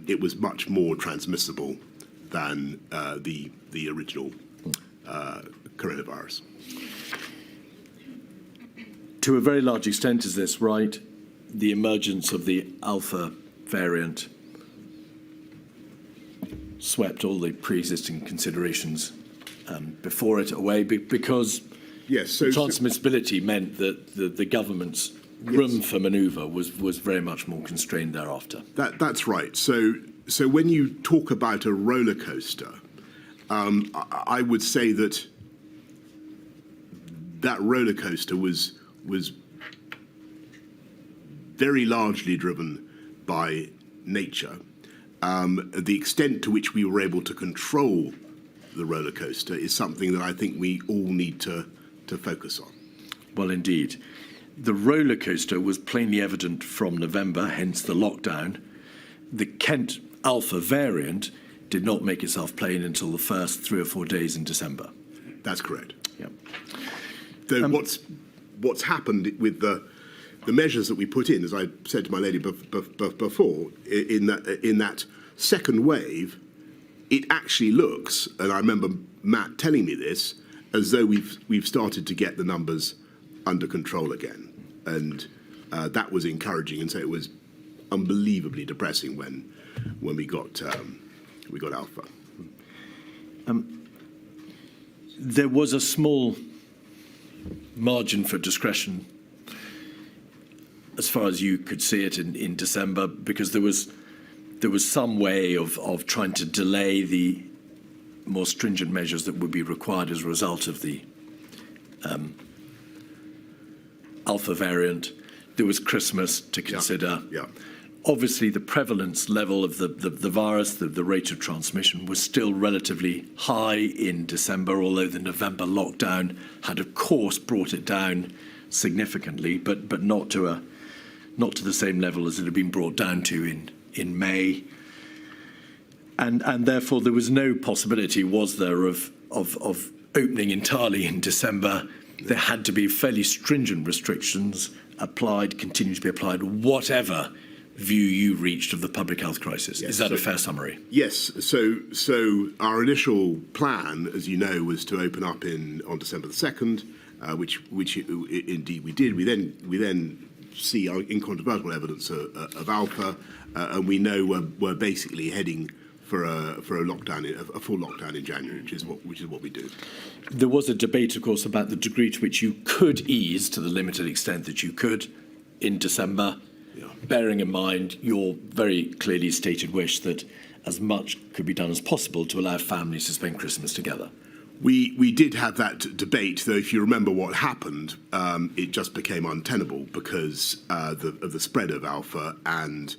it was much more transmissible than the original coronavirus. To a very large extent, is this right? The emergence of the alpha variant swept all the pre-existing considerations before it away, because transmissibility meant that the government's room for manoeuvre was very much more constrained thereafter. That's right. So when you talk about a roller coaster, I would say that that roller coaster was very largely driven by nature. The extent to which we were able to control the roller coaster is something that I think we all need to focus on. Well, indeed. The roller coaster was plainly evident from November, hence the lockdown. The Kent Alpha variant did not make itself plain until the first 3 or 4 days in December. That's correct. Yeah. Though what's happened with the measures that we put in, as I said to my lady before, in that second wave, it actually looks, and I remember Matt telling me this, as though we've started to get the numbers under control again, and that was encouraging. And so it was unbelievably depressing when we got Alpha. There was a small margin for discretion, as far as you could see it, in December, because there was some way of trying to delay the more stringent measures that would be required as a result of the Alpha variant. There was Christmas to consider. Yeah. Obviously, the prevalence level of the virus, the rate of transmission, was still relatively high in December, although the November lockdown had, of course, brought it down significantly, but not to the same level as it had been brought down to in May. And therefore, there was no possibility, was there, of opening entirely in December. There had to be fairly stringent restrictions applied, continue to be applied, whatever view you reached of the public health crisis. Yes, Is that a fair summary? Yes. So our initial plan, as you know, was to open up on December the 2nd, which indeed we did. We then see incontrovertible evidence of Alpha, and we know we're basically heading for a full lockdown in January, which is what we do. There was a debate, of course, about the degree to which you could ease to the limited extent that you could in December, bearing in mind your very clearly stated wish that as much could be done as possible to allow families to spend Christmas together. We did have that debate, though. If you remember what happened, it just became untenable because of the spread of Alpha, and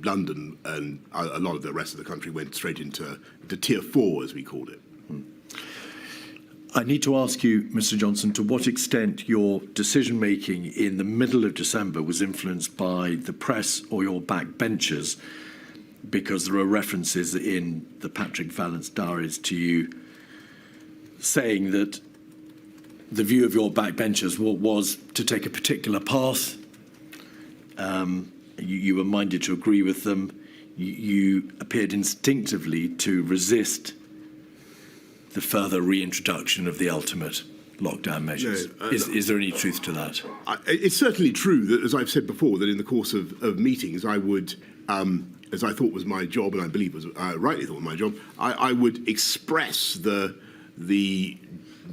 London and a lot of the rest of the country went straight into Tier 4, as we called it. I need to ask you, Mr. Johnson, to what extent your decision-making in the middle of December was influenced by the press or your backbenchers, because there are references in the Patrick Vallance diaries to you saying that the view of your backbenchers was to take a particular path. You were minded to agree with them. You appeared instinctively to resist the further reintroduction of the ultimate lockdown measures. No, is there any truth to that? It's certainly true that, as I've said before, that in the course of meetings, I would, as I thought was my job, and I believe was rightly thought was my job, I would express the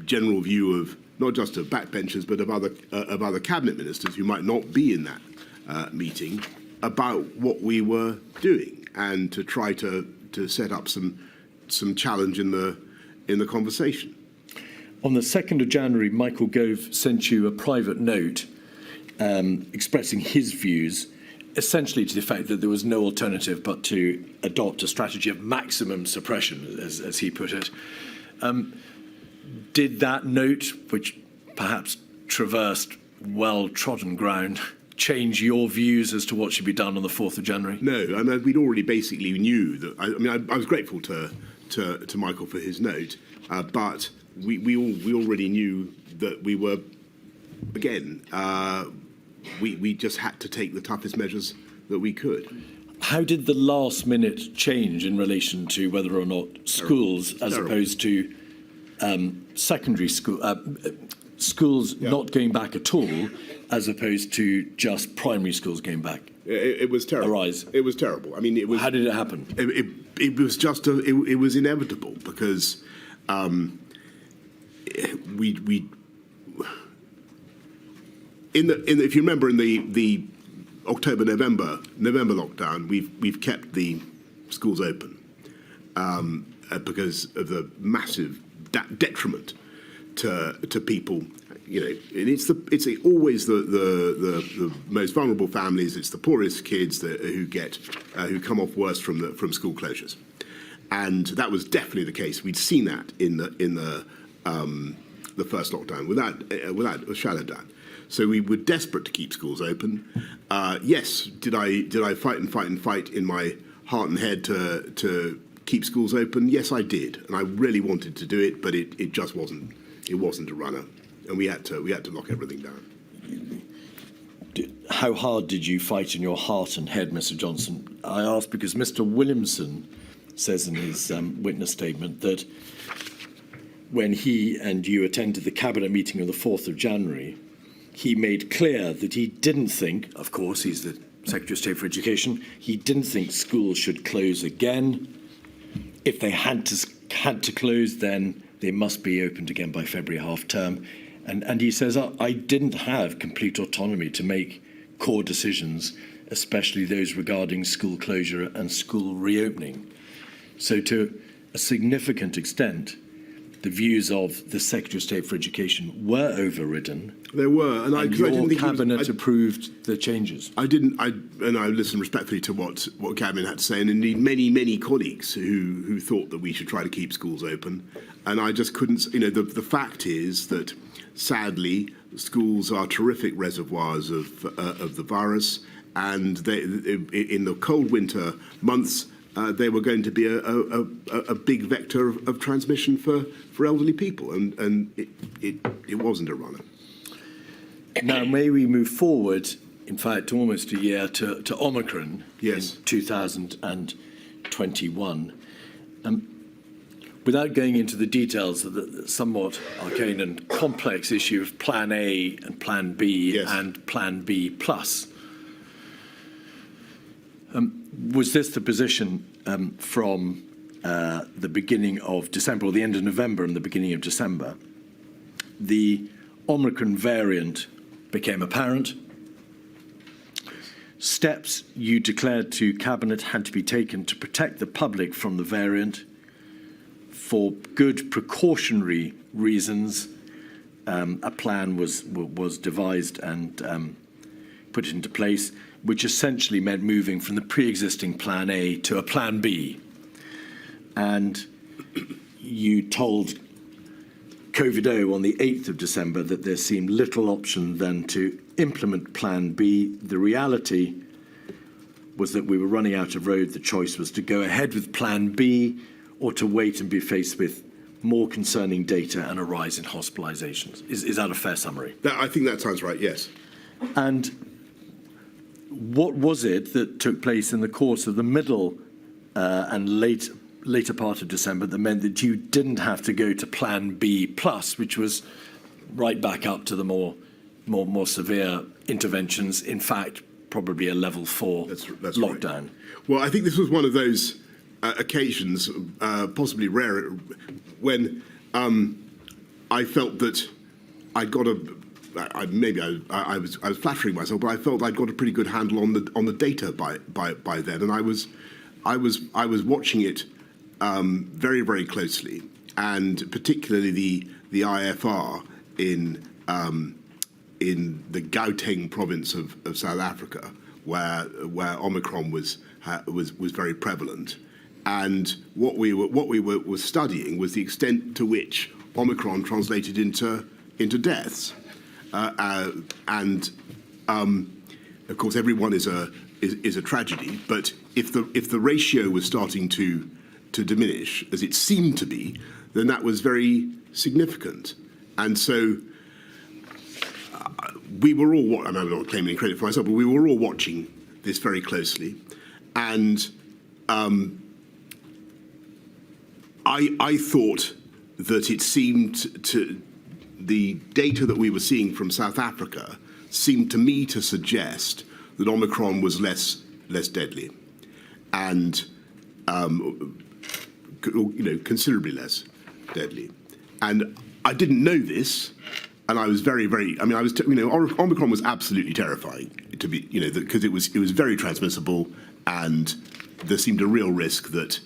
general view of not just of backbenchers, but of other cabinet ministers who might not be in that meeting about what we were doing, and to try to set up some challenge in the conversation. On the 2nd of January, Michael Gove sent you a private note expressing his views, essentially to the effect that there was no alternative but to adopt a strategy of maximum suppression, as he put it. Did that note, which perhaps traversed well-trodden ground, change your views as to what should be done on the 4th of January? No, I mean, we'd already basically knew that. I was grateful to Michael for his note, but we already knew that we were, again, we just had to take the toughest measures that we could. How did the last minute change in relation to whether or not schools, as opposed to secondary schools not going back at all, as opposed to just primary schools going back? It was terrible. Arise. It was terrible. I mean, it was. How did it happen? It was just it was inevitable because if you remember in the October-November lockdown, we've kept the schools open because of the massive detriment to people. You know, and it's always the most vulnerable families. It's the poorest kids who come off worst from school closures, and that was definitely the case. We'd seen that in the first lockdown without a shadow of doubt. So we were desperate to keep schools open. Yes, did I fight in my heart and head to keep schools open? Yes, I did, and I really wanted to do it, but it just wasn't. It wasn't a runner, and we had to lock everything down. How hard did you fight in your heart and head, Mr. Johnson? I ask because Mr. Williamson says in his witness statement that when he and you attended the cabinet meeting on the 4th of January, he made clear that he didn't think, of course, he's the Secretary of State for Education, he didn't think schools should close again. If they had to close, then they must be opened again by February half term. And he says, I didn't have complete autonomy to make core decisions, especially those regarding school closure and school reopening. So to a significant extent, the views of the Secretary of State for Education were overridden. There were, and your cabinet approved the changes. I listened respectfully to what cabinet had to say, and indeed many colleagues who thought that we should try to keep schools open, and I just couldn't. You know, the fact is that sadly schools are terrific reservoirs of the virus, and in the cold winter months. They were going to be a big vector of transmission for elderly people, and it wasn't a runner. Now, may we move forward, in fact, almost a year to Omicron yes. in 2021. Without going into the details of the somewhat arcane and complex issue of Plan A and Plan B yes. and Plan B plus, was this the position from the beginning of December, or the end of November and the beginning of December? The Omicron variant became apparent. Steps you declared to Cabinet had to be taken to protect the public from the variant. For good precautionary reasons, a plan was devised and put into place, which essentially meant moving from the pre-existing Plan A to a Plan B. And you told COVID-O on the 8th of December that there seemed little option than to implement Plan B. The reality was that we were running out of road. The choice was to go ahead with Plan B or to wait and be faced with more concerning data and a rise in hospitalizations. Is that a fair summary? I think that sounds right, yes. And what was it that took place in the course of the middle and later part of December that meant that you didn't have to go to Plan B plus, which was right back up to the more severe interventions, in fact, probably a level 4 that's lockdown? Right. Well, I think this was one of those occasions, possibly rare, when I felt that I'd got I was flattering myself, but I felt I'd got a pretty good handle on the data by then, and I was watching it very, very closely, and particularly the IFR in the Gauteng province of South Africa, where Omicron was very prevalent, and what we were studying was the extent to which Omicron translated into deaths. And of course, everyone is a tragedy. But if the ratio was starting to diminish, as it seemed to be, then that was very significant. And so we were all. I'm not claiming any credit for myself, but we were all watching this very closely, and I thought that it seemed to. The data that we were seeing from South Africa seemed to me to suggest that Omicron was less deadly, and considerably less deadly. And I didn't know this, and I was very, very. I mean, Omicron was absolutely terrifying to be, because it was very transmissible, and there seemed a real risk that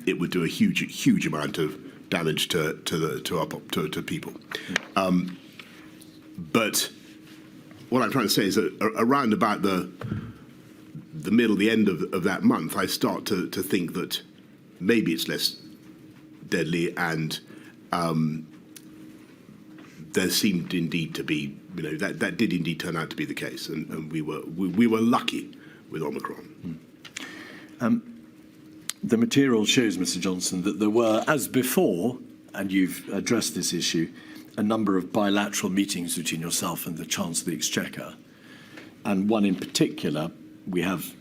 it would do a huge amount of damage to people. But what I'm trying to say is that around about the end of that month, I start to think that maybe it's less deadly, and there seemed indeed to be, that did indeed turn out to be the case, and we were lucky with Omicron. The material shows, Mr. Johnson, that there were, as before, and you've addressed this issue, a number of bilateral meetings between yourself and the Chancellor of the Exchequer. And one in particular, we have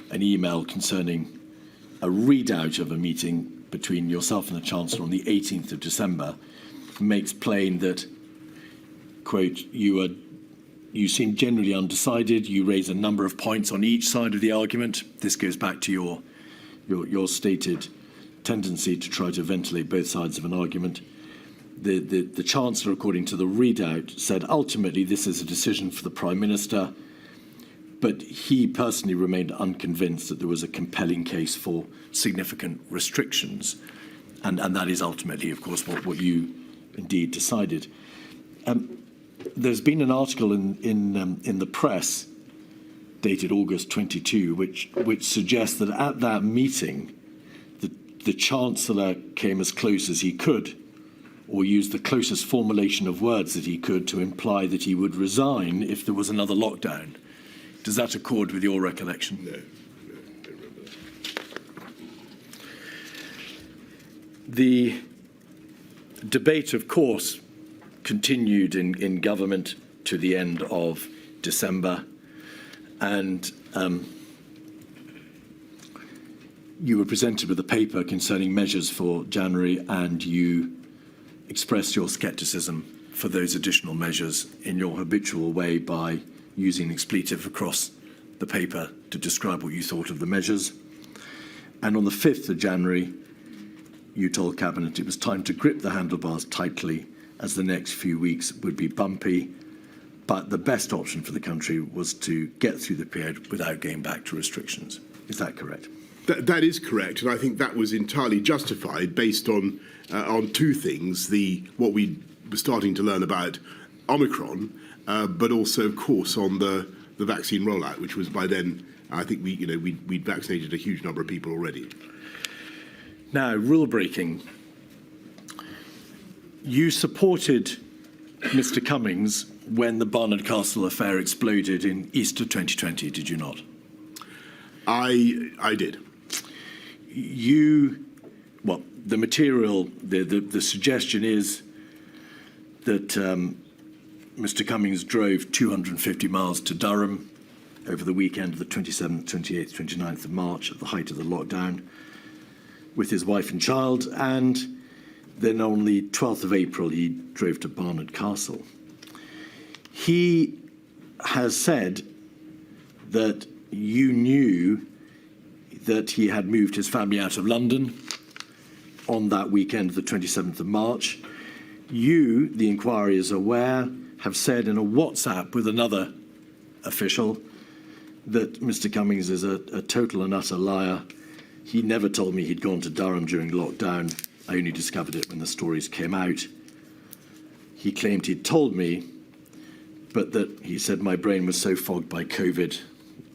an email concerning a readout of a meeting between yourself and the Chancellor on the 18th of December, makes plain that, quote, you seem generally undecided. You raise a number of points on each side of the argument. This goes back to your stated tendency to try to ventilate both sides of an argument. The Chancellor, according to the readout, said ultimately this is a decision for the Prime Minister, but he personally remained unconvinced that there was a compelling case for significant restrictions, and that is ultimately, of course, what you indeed decided. There's been an article in the press dated August 22, which suggests that at that meeting, the Chancellor came as close as he could, or used the closest formulation of words that he could to imply that he would resign if there was another lockdown. Does that accord with your recollection? No, I don't remember that. The debate, of course, continued in government to the end of December, and you were presented with a paper concerning measures for January, and you expressed your scepticism for those additional measures in your habitual way by using expletive across the paper to describe what you thought of the measures. And on the 5th of January, you told Cabinet it was time to grip the handlebars tightly, as the next few weeks would be bumpy, but the best option for the country was to get through the period without going back to restrictions. Is that correct? That is correct, and I think that was entirely justified based on two things: what we were starting to learn about Omicron, but also, of course, on the vaccine rollout, which was by then, I think we'd vaccinated a huge number of people already. Now, rule breaking. You supported Mr. Cummings when the Barnard Castle affair exploded in Easter 2020, did you not? I did. The material, the suggestion is that Mr. Cummings drove 250 miles to Durham over the weekend of the 27th, 28th, 29th of March at the height of the lockdown with his wife and child, and then on the 12th of April he drove to Barnard Castle. He has said that you knew that he had moved his family out of London on that weekend, the 27th of March. You, the inquiry is aware, have said in a WhatsApp with another official that Mr. Cummings is a total and utter liar. He never told me he'd gone to Durham during lockdown. I only discovered it when the stories came out. He claimed he'd told me, but that he said my brain was so fogged by COVID,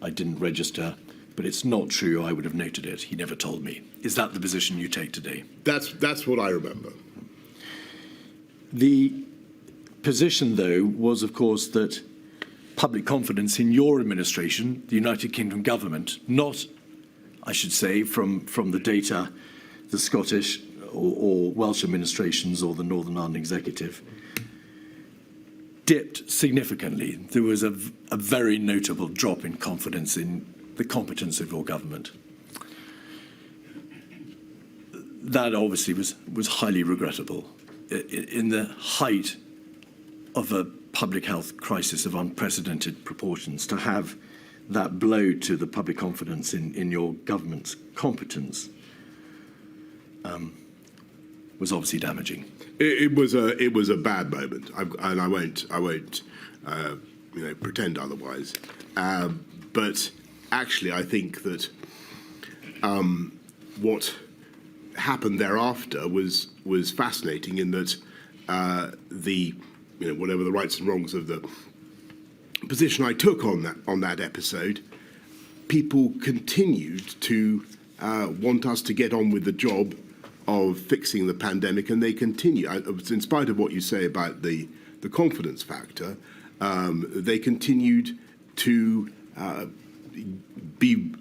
I didn't register. But it's not true. I would have noted it. He never told me. Is that the position you take today? That's what I remember. The position, though, was, of course, that public confidence in your administration, the United Kingdom government, not, I should say, from the data, the Scottish or Welsh administrations or the Northern Ireland Executive, dipped significantly. There was a very notable drop in confidence in the competence of your government. That obviously was highly regrettable. In the height of a public health crisis of unprecedented proportions, to have that blow to the public confidence in your government's competence was obviously damaging. It was a bad moment, and I won't pretend otherwise. But actually, I think that what happened thereafter was fascinating in that whatever the rights and wrongs of the position I took on that episode, people continued to want us to get on with the job of fixing the pandemic, and they continue. In spite of what you say about the confidence factor, they continued to be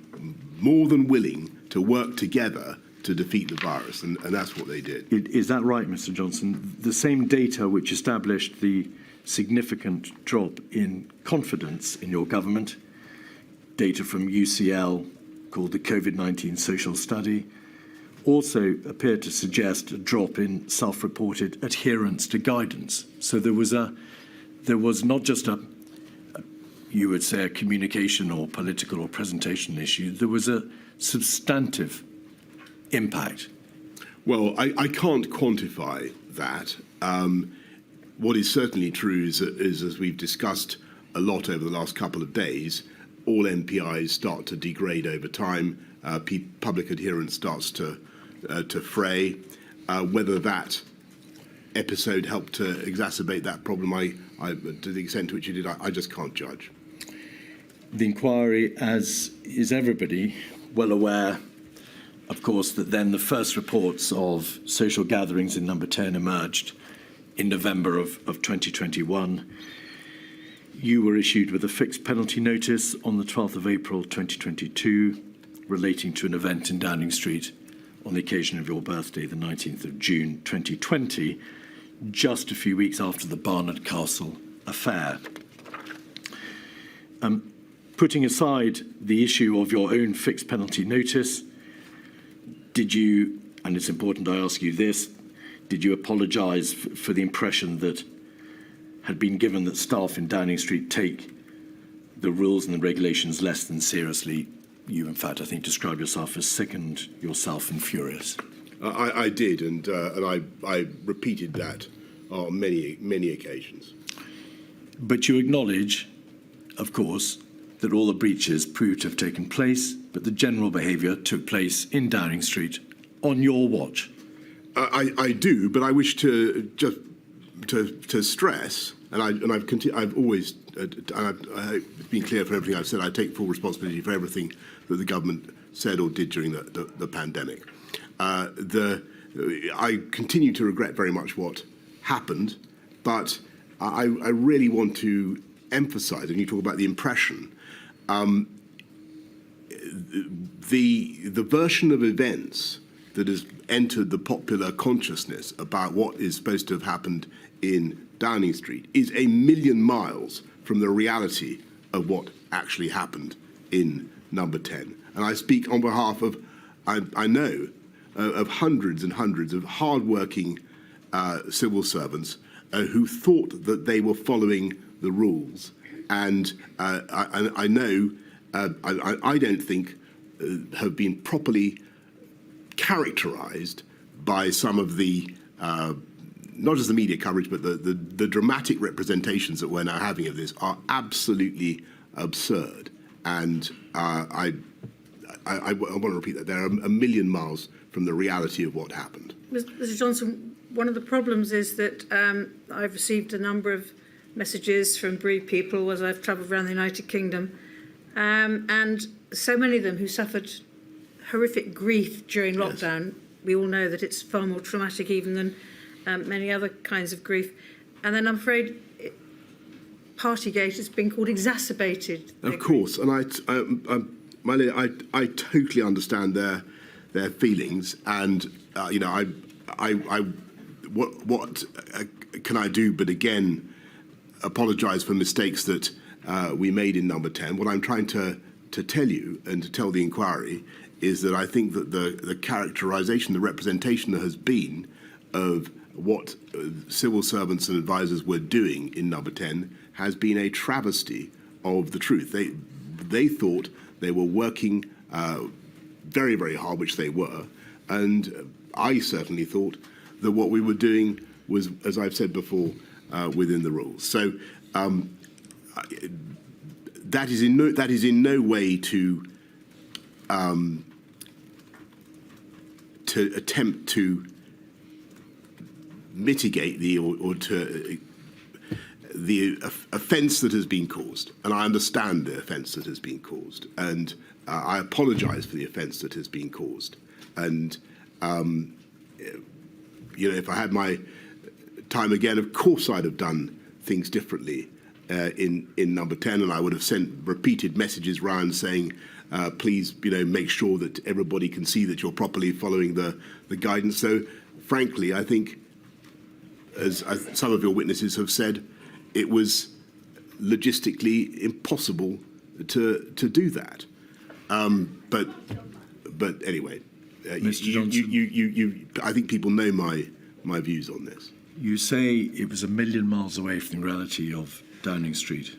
more than willing to work together to defeat the virus, and that's what they did. Is that right, Mr. Johnson? The same data which established the significant drop in confidence in your government, data from UCL called the COVID-19 Social Study, also appeared to suggest a drop in self-reported adherence to guidance. So there was not just you would say, a communication or political or presentation issue. There was a substantive impact. Well, I can't quantify that. What is certainly true is, as we've discussed a lot over the last couple of days, all MPIs start to degrade over time. Public adherence starts to fray. Whether that episode helped to exacerbate that problem, to the extent to which it did, I just can't judge. The inquiry, as is everybody well aware, of course, that then the first reports of social gatherings in Number 10 emerged in November of 2021. You were issued with a fixed penalty notice on the 12th of April 2022 relating to an event in Downing Street on the occasion of your birthday, the 19th of June 2020, just a few weeks after the Barnard Castle affair. Putting aside the issue of your own fixed penalty notice, did you, and it's important I ask you this, did you apologise for the impression that had been given that staff in Downing Street take the rules and the regulations less than seriously? You, in fact, I think, described yourself as sickened yourself and furious. I did, and I repeated that on many occasions. But you acknowledge, of course, that all the breaches proved to have taken place, but the general behaviour took place in Downing Street on your watch. I do, but I wish to just to stress, and I've always, and I've been clear for everything I've said. I take full responsibility for everything that the government said or did during the pandemic. I continue to regret very much what happened, but I really want to emphasise, and you talk about the impression, the version of events that has entered the popular consciousness about what is supposed to have happened in Downing Street is a million miles from the reality of what actually happened in Number 10. And I speak on behalf of, I know, of hundreds and hundreds of hard-working civil servants who thought that they were following the rules. And I know, I don't think have been properly characterised by some of the, not just the media coverage, but the dramatic representations that we're now having of this are absolutely absurd. And I want to repeat that. They're a million miles from the reality of what happened. Mr. Johnson, one of the problems is that I've received a number of messages from bereaved people as I've travelled around the United Kingdom, and so many of them who suffered horrific grief during lockdown. Yes. We all know that it's far more traumatic even than many other kinds of grief. And then I'm afraid Partygate has been called exacerbated. Of course, and I totally understand their feelings, and what can I do but again apologise for mistakes that we made in Number 10. What I'm trying to tell you and to tell the inquiry is that I think that the characterisation, the representation there has been of what civil servants and advisors were doing in Number 10 has been a travesty of the truth. They thought they were working very, very hard, which they were, and I certainly thought that what we were doing was, as I've said before, within the rules. So that is in no way to to attempt to mitigate the offence that has been caused, and I understand the offence that has been caused, and I apologise for the offence that has been caused. And if I had my time again, of course I'd have done things differently in number 10, and I would have sent repeated messages round saying, please, make sure that everybody can see that you're properly following the guidance. So, frankly, I think, as some of your witnesses have said, it was logistically impossible to do that. But anyway, Mr. Johnson, I think people know my views on this. you say it was a million miles away from the reality of Downing Street.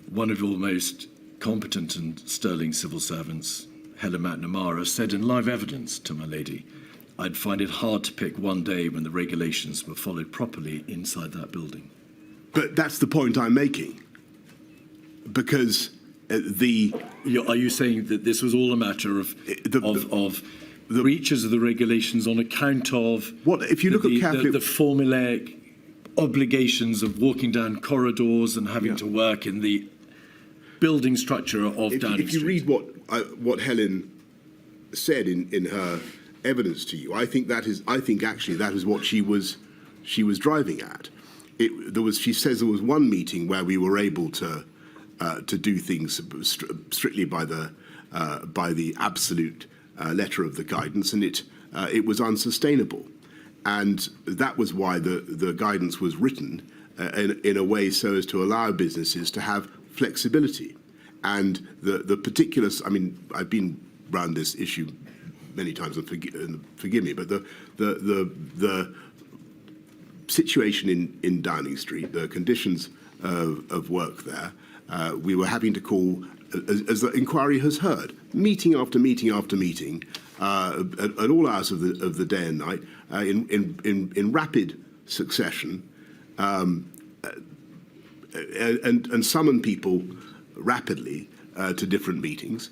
One of your most competent and sterling civil servants, Helen McNamara, said in live evidence to my lady, I'd find it hard to pick one day when the regulations were followed properly inside that building. But that's the point I'm making, because are you saying that this was all a matter of breaches of the regulations on account of what? If you look at carefully, the formulaic obligations of walking down corridors and having to work in the building structure of Downing Street. If you read what Helen said in her evidence to you, I think actually that is what she was driving at. She says there was one meeting where we were able to do things strictly by the absolute letter of the guidance, and it was unsustainable, and that was why the guidance was written in a way so as to allow businesses to have flexibility. And the particulars, I mean, I've been around this issue many times, and forgive me, but the situation in Downing Street, the conditions of work there, we were having to call, as the inquiry has heard, meeting after meeting after meeting, at all hours of the day and night, in rapid succession, and summon people rapidly to different meetings.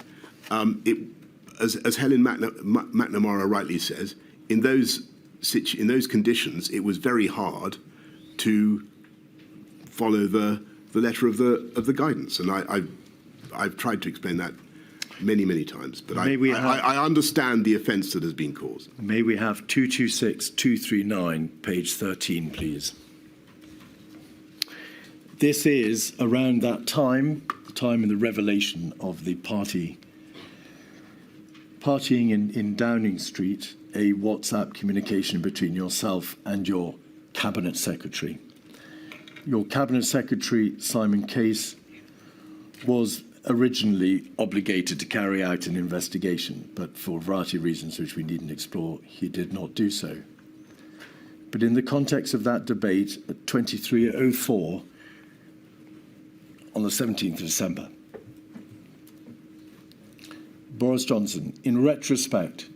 As Helen McNamara rightly says, in those conditions, it was very hard to follow the letter of the guidance, and I've tried to explain that many times. But I understand the offence that has been caused. May we have 226-239, page 13, please. This is around that time, the time in the revelation of the partying in Downing Street, a WhatsApp communication between yourself and your Cabinet Secretary. Your Cabinet Secretary, Simon Case, was originally obligated to carry out an investigation, but for a variety of reasons which we needn't explore, he did not do so. But in the context of that debate at 23:04 on the 17th of December, Boris Johnson, in retrospect,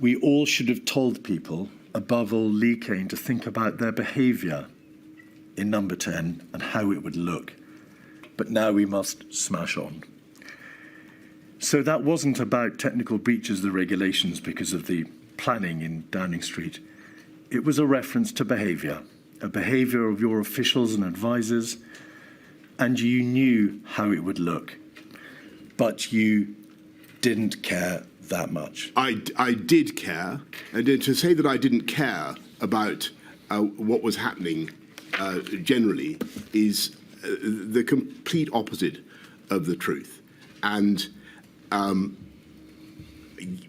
we all should have told people, above all Lee Kane, to think about their behaviour in number 10 and how it would look. But now we must smash on. So that wasn't about technical breaches of the regulations because of the planning in Downing Street. It was a reference to behaviour, a behaviour of your officials and advisors, and you knew how it would look, but you didn't care that much. I did care, and to say that I didn't care about what was happening generally is the complete opposite of the truth. And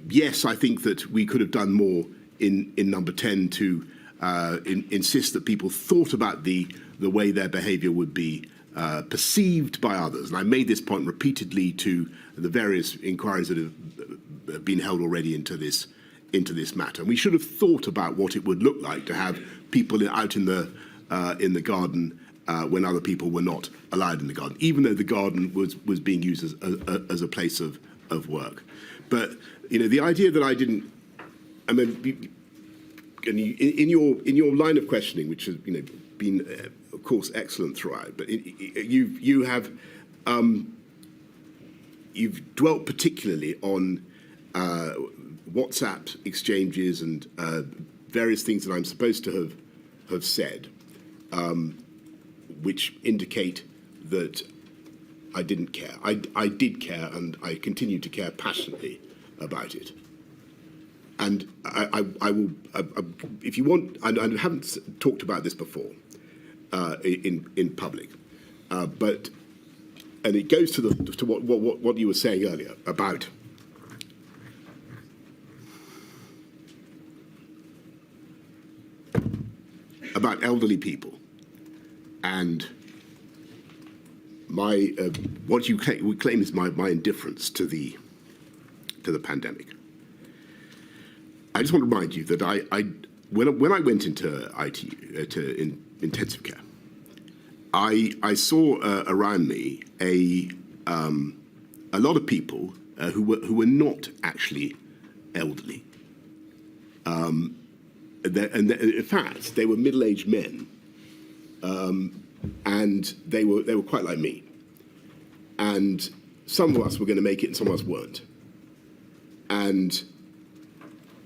yes, I think that we could have done more in number 10 to insist that people thought about the way their behaviour would be perceived by others. And I made this point repeatedly to the various inquiries that have been held already into this matter. And we should have thought about what it would look like to have people out in the garden when other people were not allowed in the garden, even though the garden was being used as a place of work. But the idea that I didn't, I mean, in your line of questioning, which has been of course excellent throughout, but you've dwelt particularly on WhatsApp exchanges and various things that I'm supposed to have said, which indicate that I didn't care. I did care, and I continue to care passionately about it. And I will, if you want, I haven't talked about this before in public, but and it goes to what you were saying earlier about elderly people and my what you claim is my indifference to the pandemic. I just want to remind you that when I went into ITU intensive care, I saw around me a lot of people who were not actually elderly. In fact, they were middle-aged men, and they were quite like me. And some of us were going to make it, and some of us weren't. And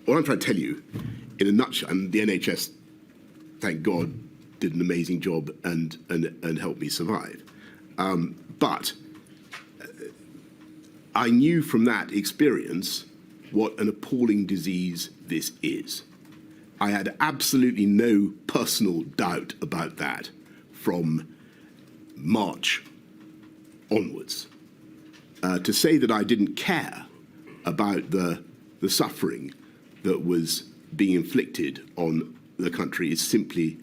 what I'm trying to tell you, in a nutshell, and the NHS, thank God, did an amazing job and helped me survive. But I knew from that experience what an appalling disease this is. I had absolutely no personal doubt about that from March onwards. To say that I didn't care about the suffering that was being inflicted on the country is simply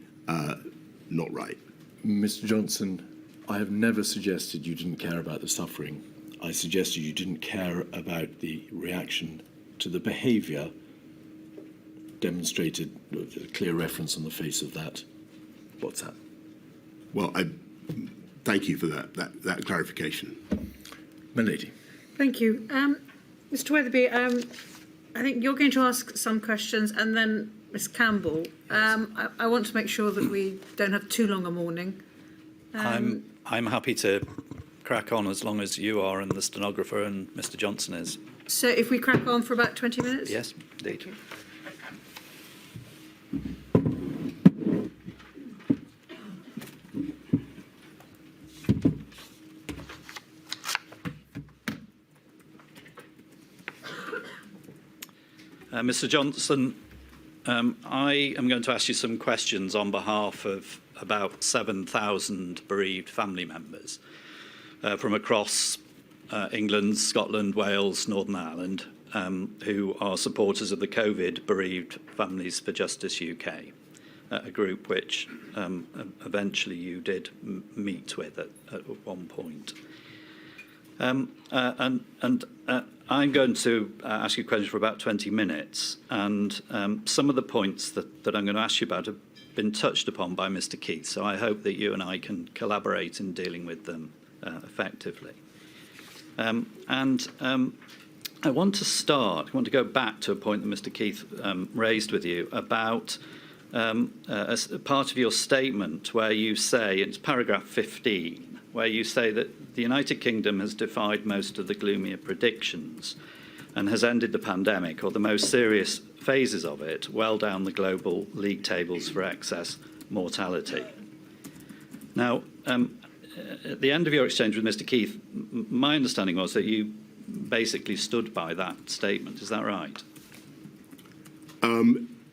not right. Mr. Johnson, I have never suggested you didn't care about the suffering. I suggested you didn't care about the reaction to the behaviour demonstrated with a clear reference on the face of that WhatsApp. Well, I thank you for that clarification. My lady. Thank you. Mr. Weatherby, I think you're going to ask some questions, and then Ms. Campbell. I want to make sure that we don't have too long a morning. I'm happy to crack on as long as you are and the stenographer and Mr. Johnson is. So if we crack on for about 20 minutes? Yes, indeed. Mr. Johnson, I am going to ask you some questions on behalf of about 7,000 bereaved family members from across England, Scotland, Wales, Northern Ireland, who are supporters of the COVID Bereaved Families for Justice UK, a group which eventually you did meet with at one point. I'm going to ask you questions for about 20 minutes, and some of the points that I'm going to ask you about have been touched upon by Mr. Keith, so I hope that you and I can collaborate in dealing with them effectively. I want to go back to a point that Mr. Keith raised with you about as part of your statement where you say, it's paragraph 15, where you say that the United Kingdom has defied most of the gloomier predictions and has ended the pandemic, or the most serious phases of it, well down the global league tables for excess mortality. Now, at the end of your exchange with Mr. Keith, my understanding was that you basically stood by that statement. Is that right?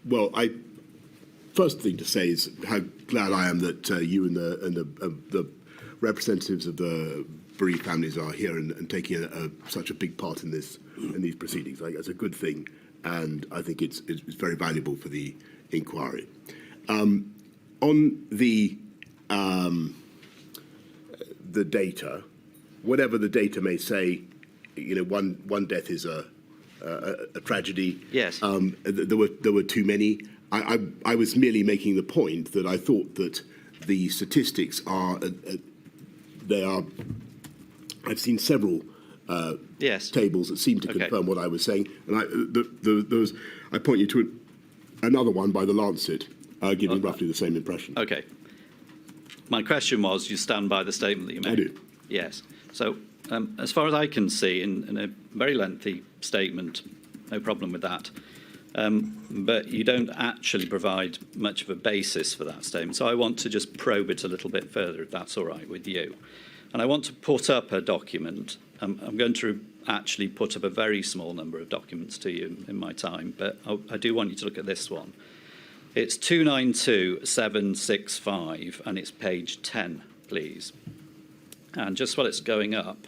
Well, first thing to say is how glad I am that you and the representatives of the bereaved families are here and taking such a big part in these proceedings. I think that's a good thing, and I think it's very valuable for the inquiry. On the data, whatever the data may say, one death is a tragedy. Yes. There were too many. I was merely making the point that I thought that the statistics are. I've seen several tables that seem to confirm what I was saying, and I point you to another one by the Lancet, giving roughly the same impression. Okay. My question was, you stand by the statement that you made? I do. Yes. So, as far as I can see, in a very lengthy statement no problem with that. But you don't actually provide much of a basis for that statement. So I want to just probe it a little bit further, if that's all right with you. And I want to put up a document. I'm going to actually put up a very small number of documents to you in my time, but I do want you to look at this one. It's 292765, and it's page 10, please. And just while it's going up,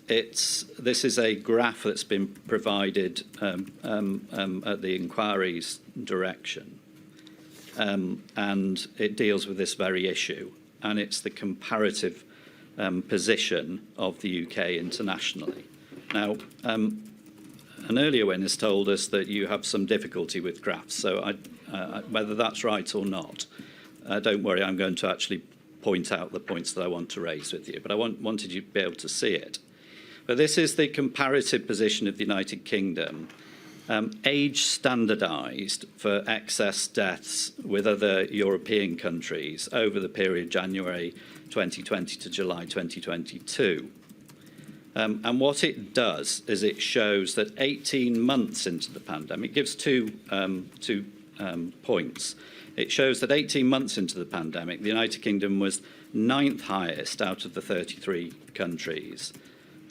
this is a graph that's been provided at the inquiry's direction, and it deals with this very issue, and it's the comparative position of the UK internationally. Now, an earlier witness told us that you have some difficulty with graphs, so whether that's right or not, don't worry, I'm going to actually point out the points that I want to raise with you, but I wanted you to be able to see it. But this is the comparative position of the United Kingdom, age standardised for excess deaths with other European countries over the period January 2020 to July 2022. And what it does is it shows that 18 months into the pandemic, it gives two points. It shows that 18 months into the pandemic, the United Kingdom was 9th highest out of the 33 countries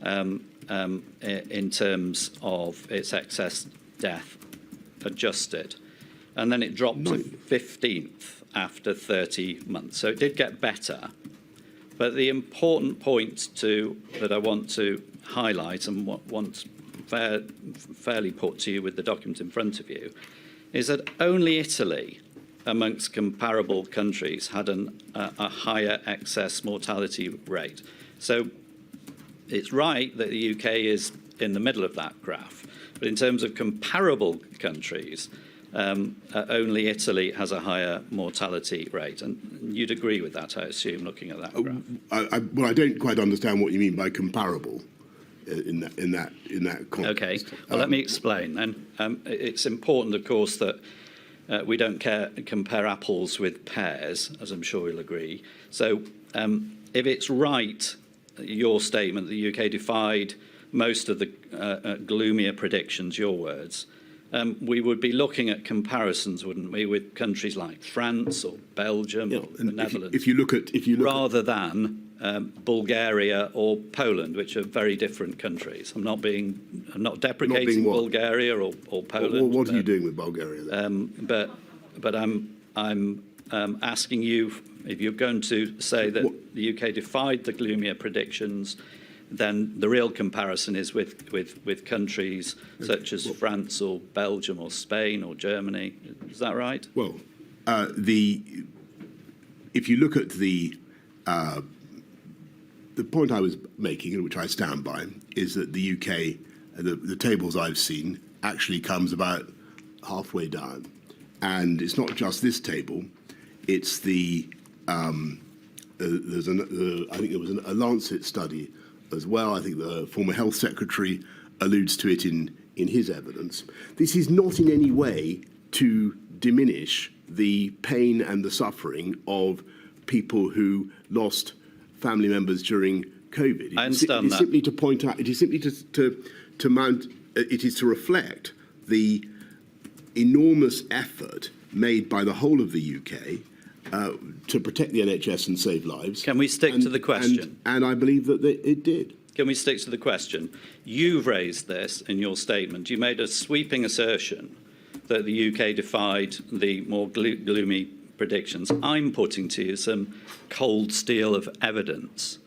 in terms of its excess death adjusted. And then it dropped to 15th after 30 months. So it did get better. But the important point that I want to highlight and want fairly put to you with the document in front of you is that only Italy, amongst comparable countries, had a higher excess mortality rate. So it's right that the UK is in the middle of that graph, but in terms of comparable countries, only Italy has a higher mortality rate, and you'd agree with that, I assume, looking at that graph. Well, I don't quite understand what you mean by comparable in that context. Okay, well, let me explain then. It's important, of course, that we don't compare apples with pears, as I'm sure you'll agree. So if it's right, your statement, the UK defied most of the gloomier predictions, your words, we would be looking at comparisons, wouldn't we, with countries like France or Belgium or the Netherlands, if you look at rather than Bulgaria or Poland, which are very different countries. I'm not deprecating Bulgaria or Poland. What are you doing with Bulgaria then? But I'm asking you, if you're going to say that the UK defied the gloomier predictions, then the real comparison is with countries such as France or Belgium or Spain or Germany. Is that right? Well, if you look at the point I was making, and which I stand by, is that the UK, the tables I've seen, actually comes about halfway down. And it's not just this table, it's I think there was a Lancet study as well. I think the former health secretary alludes to it in his evidence. This is not in any way to diminish the pain and the suffering of people who lost family members during COVID. I understand it is simply to point out, it is simply to mount, it is to reflect the enormous effort made by the whole of the UK to protect the NHS and save lives. Can we stick to the question? And I believe that it did. Can we stick to the question? You've raised this in your statement. You made a sweeping assertion that the UK defied the more gloomy predictions. I'm putting to you some cold steel of evidence,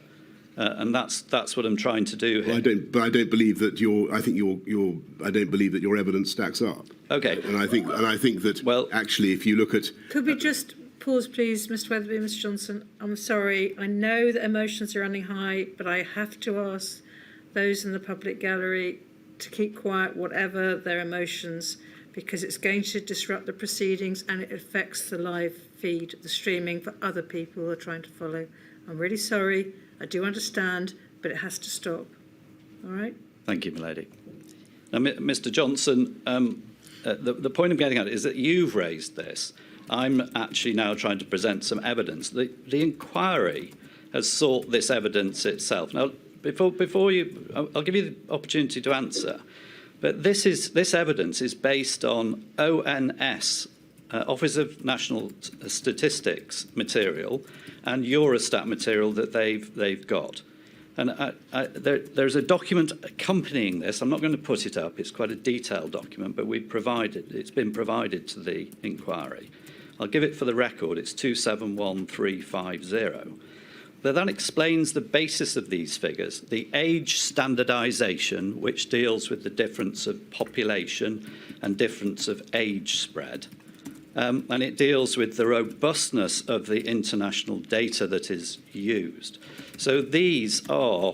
and that's what I'm trying to do here. Well, I don't believe that I don't believe that your evidence stacks up. Okay. And I think that actually, if you look at, could we just pause, please, Mr. Weatherby, Mr. Johnson? I'm sorry. I know that emotions are running high, but I have to ask those in the public gallery to keep quiet, whatever their emotions, because it's going to disrupt the proceedings and it affects the live feed, the streaming for other people who are trying to follow. I'm really sorry. I do understand, but it has to stop. All right? Thank you, milady. Now, Mr. Johnson, the point I'm getting at is that you've raised this. I'm actually now trying to present some evidence. The inquiry has sought this evidence itself. Now, before you, I'll give you the opportunity to answer, But this evidence is based on ONS, Office of National Statistics material, and Eurostat material that they've got. And there's a document accompanying this. I'm not going to put it up. It's quite a detailed document, but it's been provided to the inquiry. I'll give it for the record. It's 271350. But that explains the basis of these figures. The age standardisation, which deals with the difference of population and difference of age spread. And it deals with the robustness of the international data that is used. So these are,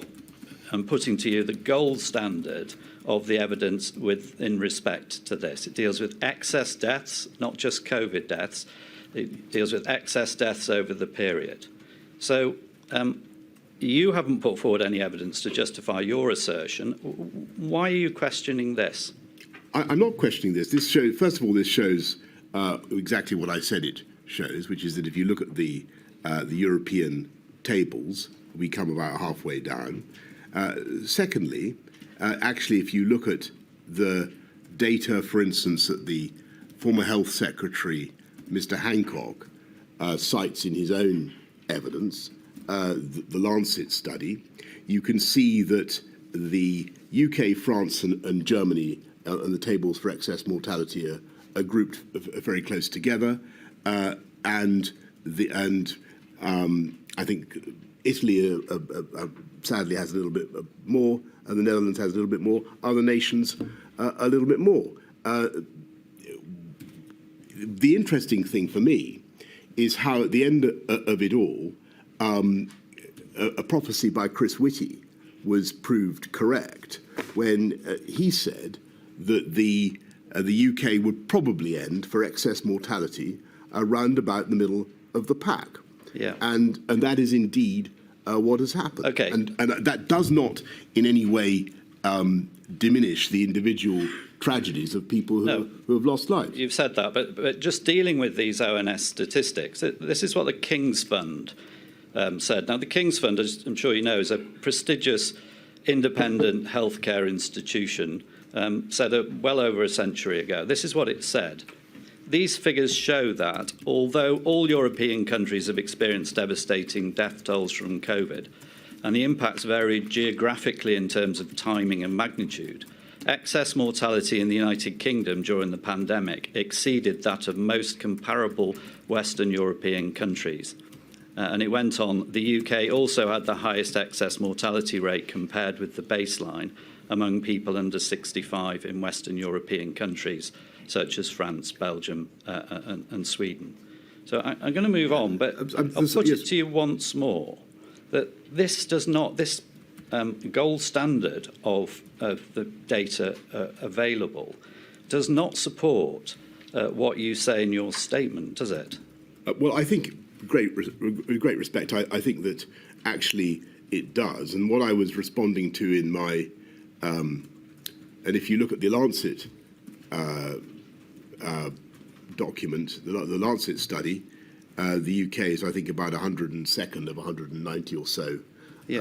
I'm putting to you, the gold standard of the evidence in respect to this. It deals with excess deaths, not just COVID deaths. It deals with excess deaths over the period. So you haven't put forward any evidence to justify your assertion. Why are you questioning this? I'm not questioning this. This shows, first of all, this shows exactly what I said it shows, which is that if you look at the European tables, we come about halfway down. Secondly, actually, if you look at the data, for instance, that the former Health Secretary, Mr. Hancock, cites in his own evidence, the Lancet study, you can see that the UK, France, and Germany and the tables for excess mortality are grouped very close together, and I think Italy sadly has a little bit more, and the Netherlands has a little bit more. Other nations a little bit more. The interesting thing for me is how at the end of it all, a prophecy by Chris Whitty was proved correct when he said that the UK would probably end for excess mortality around about the middle of the pack. Yeah. And that is indeed what has happened. Okay. And that does not in any way diminish the individual tragedies of people who have lost lives. You've said that, but just dealing with these ONS statistics, this is what the King's Fund said. Now, the King's Fund, as I'm sure you know, is a prestigious independent healthcare institution, said well over a century ago. This is what it said. These figures show that although all European countries have experienced devastating death tolls from COVID, and the impacts varied geographically in terms of timing and magnitude, excess mortality in the United Kingdom during the pandemic exceeded that of most comparable Western European countries. And it went on, the UK also had the highest excess mortality rate compared with the baseline among people under 65 in Western European countries, such as France, Belgium, and Sweden. So I'm going to move on, but I'll put it to you once more that this gold standard of the data available does not support what you say in your statement, does it? Well, I think, with great respect, I think that actually it does. And what I was responding to in my, and if you look at the Lancet document, the Lancet study, the UK is, I think, about 102nd of 190 or so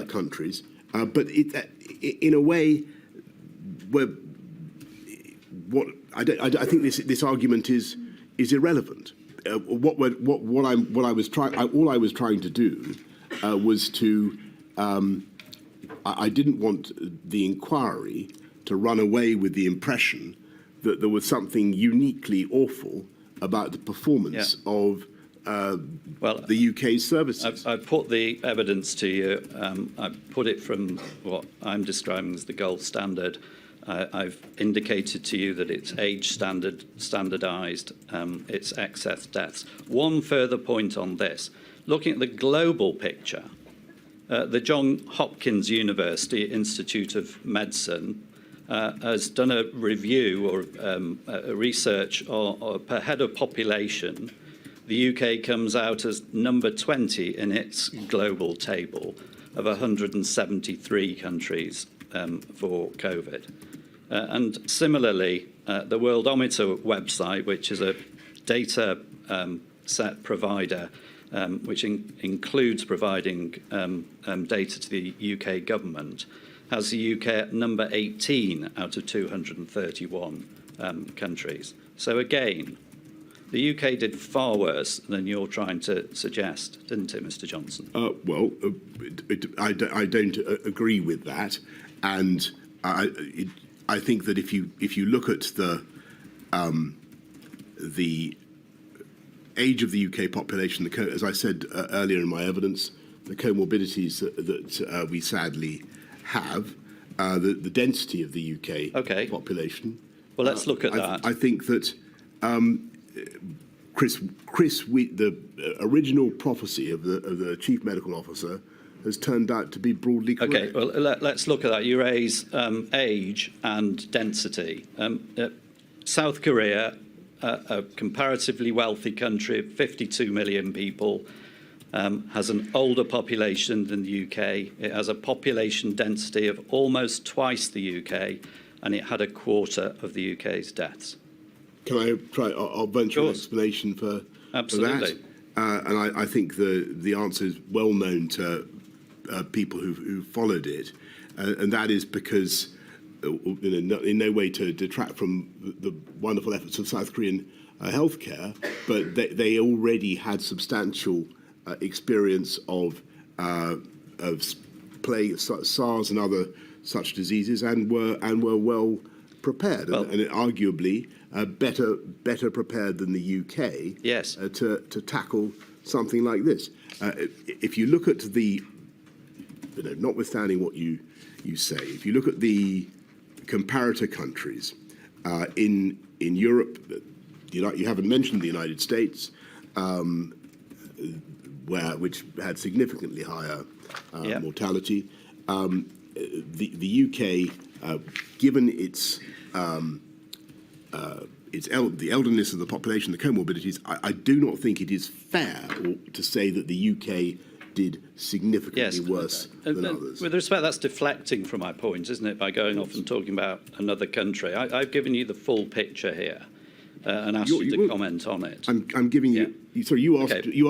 countries. But in a way, I think this argument is irrelevant. All I was trying to do was to. I didn't want the inquiry to run away with the impression that there was something uniquely awful about the performance of the UK's services. I've put the evidence to you. I've put it from what I'm describing as the gold standard. I've indicated to you that it's age standardised, it's excess deaths. One further point on this. Looking at the global picture, the Johns Hopkins University Institute of Medicine has done a review or a research per head of population. The UK comes out as number 20 in its global table of 173 countries for COVID. And similarly, the Worldometer website, which is a data set provider, which includes providing data to the UK government, has the UK at number 18 out of 231 countries. So again, the UK did far worse than you're trying to suggest, didn't it, Mr. Johnson? I don't agree with that, and I think that if you look at the age of the UK population, as I said earlier in my evidence, the comorbidities that we sadly have, the density of the UK population. Well, let's look at that. I think that the original prophecy of the chief medical officer has turned out to be broadly correct. Okay, well, let's look at that. You raise age and density. South Korea, a comparatively wealthy country of 52 million people, has an older population than the UK. It has a population density of almost twice the UK, and it had a quarter of the UK's deaths. Can I try? I'll venture an explanation for Absolutely. that. And I think the answer is well known to people who followed it, and that is because, in no way to detract from the wonderful efforts of South Korean healthcare, but they already had substantial experience of plague, SARS, and other such diseases, and were well prepared, and arguably better prepared than the UK. Yes. To tackle something like this. If you look at the, notwithstanding what you say, if you look at the comparator countries in Europe, you haven't mentioned the United States, which had significantly higher mortality. The UK, given the elderliness of the population, the comorbidities, I do not think it is fair to say that the UK did significantly worse than others. With respect, that's deflecting from my point, isn't it, by going off and talking about another country? I've given you the full picture here and asked you to comment on it. I'm giving you... Sorry, you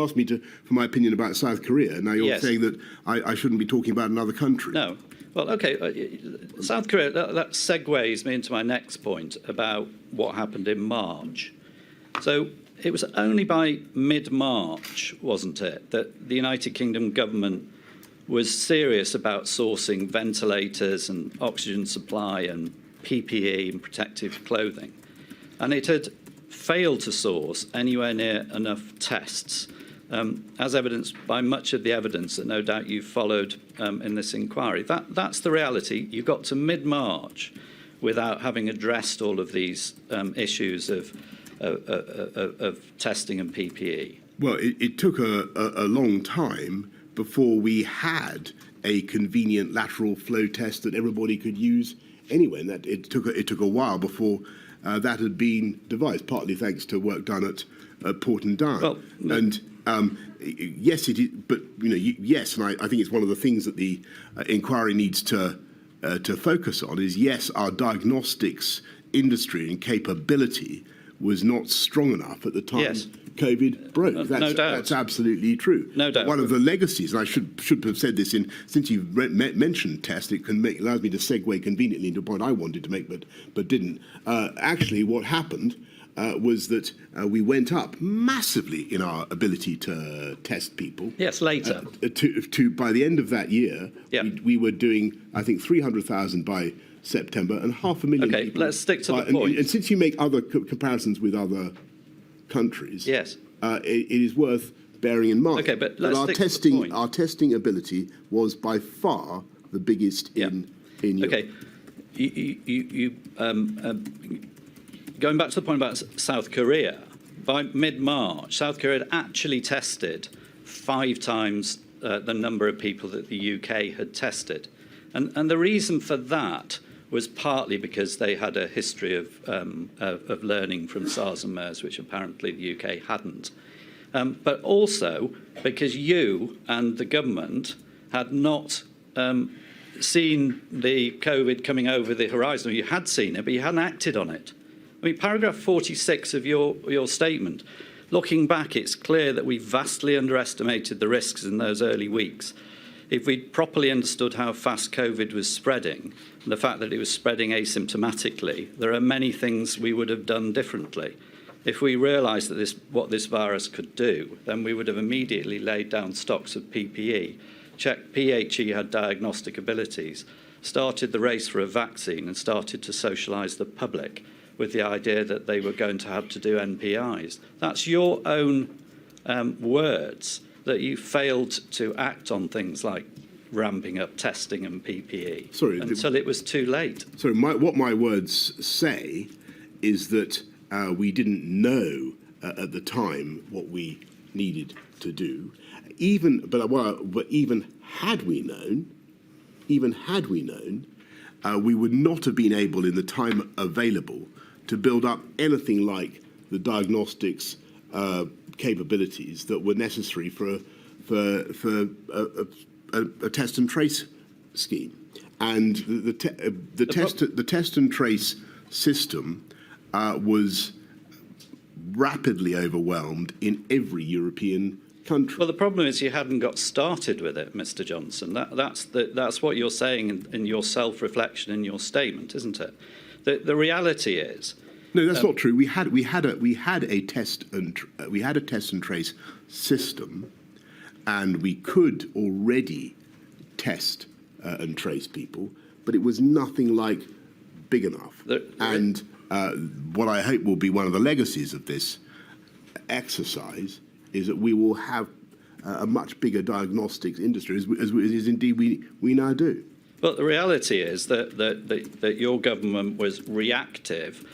asked me for my opinion about South Korea. Now you're saying that I shouldn't be talking about another country. No. Well, okay, South Korea, that segues me into my next point about what happened in March. So it was only by mid-March, wasn't it, that the United Kingdom government was serious about sourcing ventilators and oxygen supply and PPE and protective clothing. And it had failed to source anywhere near enough tests, as evidenced by much of the evidence that no doubt you've followed in this inquiry. That's the reality. You got to mid-March without having addressed all of these issues of testing and PPE. Well, it took a long time before we had a convenient lateral flow test that everybody could use anyway, and that it took a while before that had been devised, partly thanks to work done at Porton Down. Well, and yes, it is, but yes, and I think it's one of the things that the inquiry needs to focus on is, yes, our diagnostics industry and capability was not strong enough at the time COVID broke. No doubt. That's absolutely true. No doubt. One of the legacies, and I should have said this since you've mentioned test, it allows me to segue conveniently into a point I wanted to make but didn't. Actually, what happened was that we went up massively in our ability to test people. Yes, later. By the end of that year, we were doing, I think, 300,000 by September and 500,000 people. Okay, let's stick to the point. And since you make other comparisons with other countries, yes, it is worth bearing in mind. Okay, but that let's stick to the point. Our testing ability was by far the biggest in Europe. Okay, going back to the point about South Korea, by mid-March, South Korea had actually tested 5 times the number of people that the UK had tested. And the reason for that was partly because they had a history of learning from SARS and MERS, which apparently the UK hadn't. But also because you and the government had not seen the COVID coming over the horizon. You had seen it, but you hadn't acted on it. I mean, paragraph 46 of your statement, looking back, it's clear that we vastly underestimated the risks in those early weeks. if we'd properly understood how fast COVID was spreading, and the fact that it was spreading asymptomatically, there are many things we would have done differently. If we realised that what this virus could do, then we would have immediately laid down stocks of PPE, checked PHE had diagnostic abilities, started the race for a vaccine and started to socialise the public with the idea that they were going to have to do NPIs. That's your own words, that you failed to act on things like ramping up testing and PPE until it was too late. So what my words say is that we didn't know at the time what we needed to do. But even had we known, we would not have been able in the time available to build up anything like the diagnostics capabilities that were necessary for a test and trace scheme. And the test and trace system was rapidly overwhelmed in every European country. Well, the problem is you hadn't got started with it, Mr. Johnson. That's what you're saying in your self-reflection in your statement, isn't it? The reality is. No, that's not true. We had a test and trace system, and we could already test and trace people, but it was nothing like big enough. And what I hope will be one of the legacies of this exercise is that we will have a much bigger diagnostics industry, as indeed we now do. But the reality is that your government was reactive,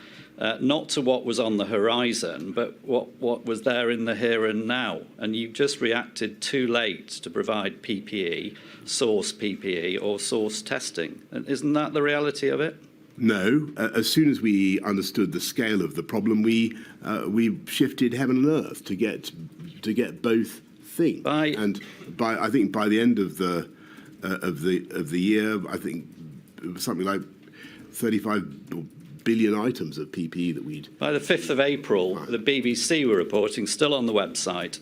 not to what was on the horizon, but what was there in the here and now. And you just reacted too late to provide PPE, source PPE, or source testing. And isn't that the reality of it? No. As soon as we understood the scale of the problem, we shifted heaven and earth to get both things. I think by the end of the year, I think it was something like 35 billion items of PPE that we'd. By the 5th of April, the BBC were reporting, still on the website,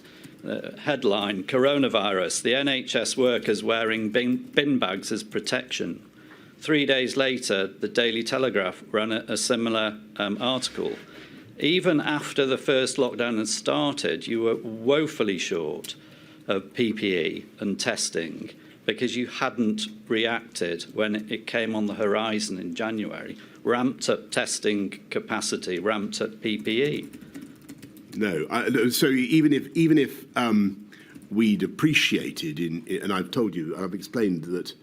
headline: coronavirus, the NHS workers wearing bin bags as protection. 3 days later, the Daily Telegraph ran a similar article. Even after the first lockdown had started, you were woefully short of PPE and testing because you hadn't reacted when it came on the horizon in January, ramped up testing capacity, ramped up PPE. No, so even if we'd appreciated, and I've told you, I've explained that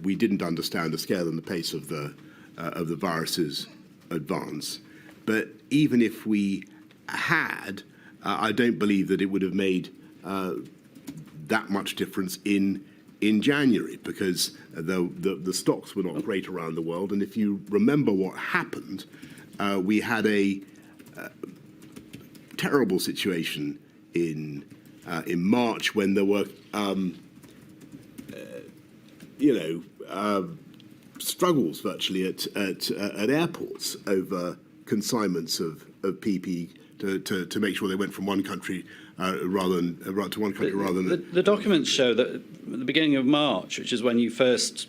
we didn't understand the scale and the pace of the virus's advance. But even if we had, I don't believe that it would have made that much difference in January, because the stocks were not great around the world. And if you remember what happened, we had a terrible situation in March when there were struggles virtually at airports over consignments of PPE to make sure they went from one country to one country rather than. The documents show that at the beginning of March, which is when you first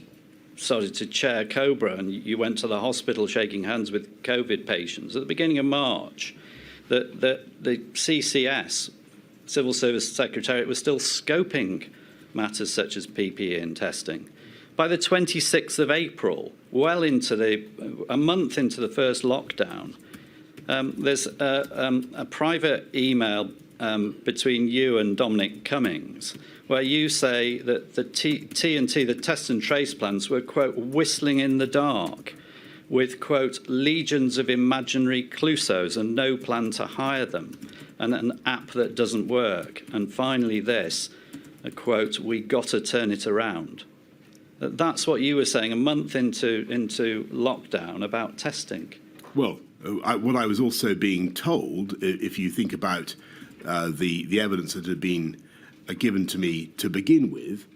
started to chair COBRA and you went to the hospital shaking hands with COVID patients, at the beginning of March, that the CCS, Civil Service Secretariat, was still scoping matters such as PPE and testing. By the 26th of April, well into a month into the first lockdown, there's a private email between you and Dominic Cummings, where you say that the T&T, the test and trace plans, were, quote, whistling in the dark with, quote, legions of imaginary Clouseaus and no plan to hire them, and an app that doesn't work. And finally this, a quote, we got to turn it around. That's what you were saying a month into lockdown about testing. Well, what I was also being told, if you think about the evidence that had been given to me to begin with,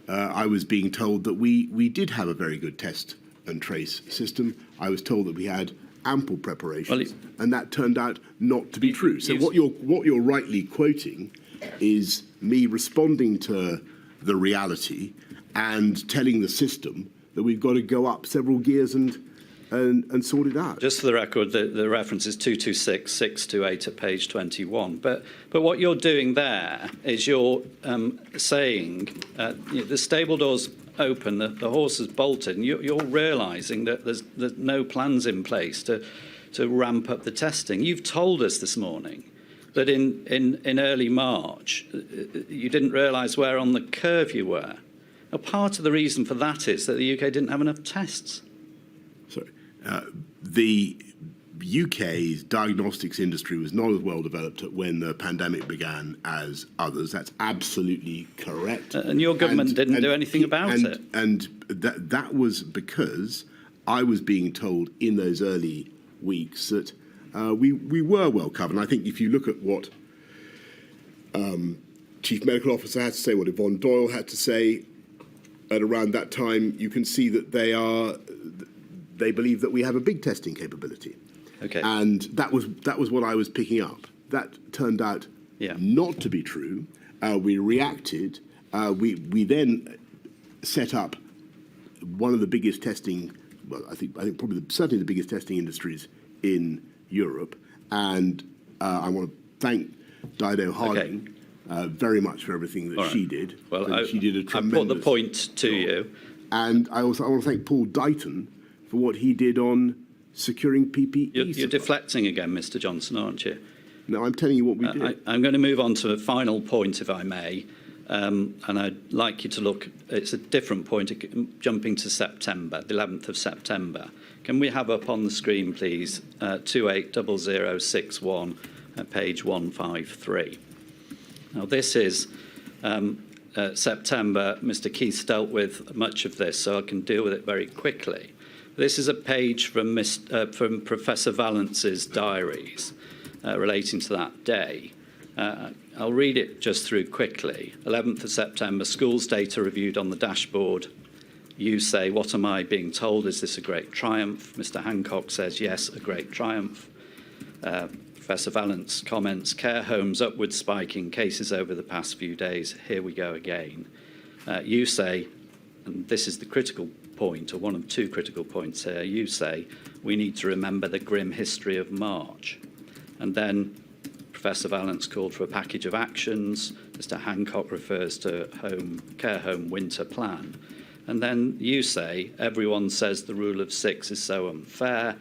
I was being told that we did have a very good test and trace system. I was told that we had ample preparations, and that turned out not to be true. So what you're rightly quoting is me responding to the reality and telling the system that we've got to go up several gears and sort it out. Just for the record, the reference is 226, 628 at page 21. But what you're doing there is you're saying the stable door's open, the horse is bolted, and you're realising that there's no plans in place to ramp up the testing. You've told us this morning that in early March you didn't realise where on the curve you were. Now, part of the reason for that is that the UK didn't have enough tests. Sorry. The UK's diagnostics industry was not as well developed when the pandemic began as others. That's absolutely correct. And your government didn't do anything about it. And that was because I was being told in those early weeks that we were well covered. And I think if you look at what Chief Medical Officer had to say, what Yvonne Doyle had to say at around that time, you can see that they believe that we have a big testing capability. Okay. And that was what I was picking up. That turned out not to be true. We reacted. We then set up one of the biggest testing. Well, I think probably certainly the biggest testing industries in Europe. And I want to thank Dido Harding very much for everything that she did. Well, she did a tremendous I put the point to you. And I want to thank Paul Dighton for what he did on securing PPE. You're deflecting again, Mr. Johnson, aren't you? No, I'm telling you what we did. I'm going to move on to a final point, if I may. And I'd like you to look, it's a different point, jumping to September, the 11th of September. Can we have up on the screen, please, 280061, page 153. Now, this is September. Mr. Keith dealt with much of this, so I can deal with it very quickly. This is a page from Professor Valence's diaries relating to that day. I'll read it just through quickly. 11th of September, schools data reviewed on the dashboard. You say, what am I being told? Is this a great triumph? Mr. Hancock says, yes, a great triumph. Professor Valence comments, care homes upward spiking cases over the past few days. Here we go again. You say, and this is the critical point, or one of two critical points here, you say, we need to remember the grim history of March. And then Professor Valence called for a package of actions. Mr. Hancock refers to care home winter plan. And then you say, everyone says the rule of six is so unfair,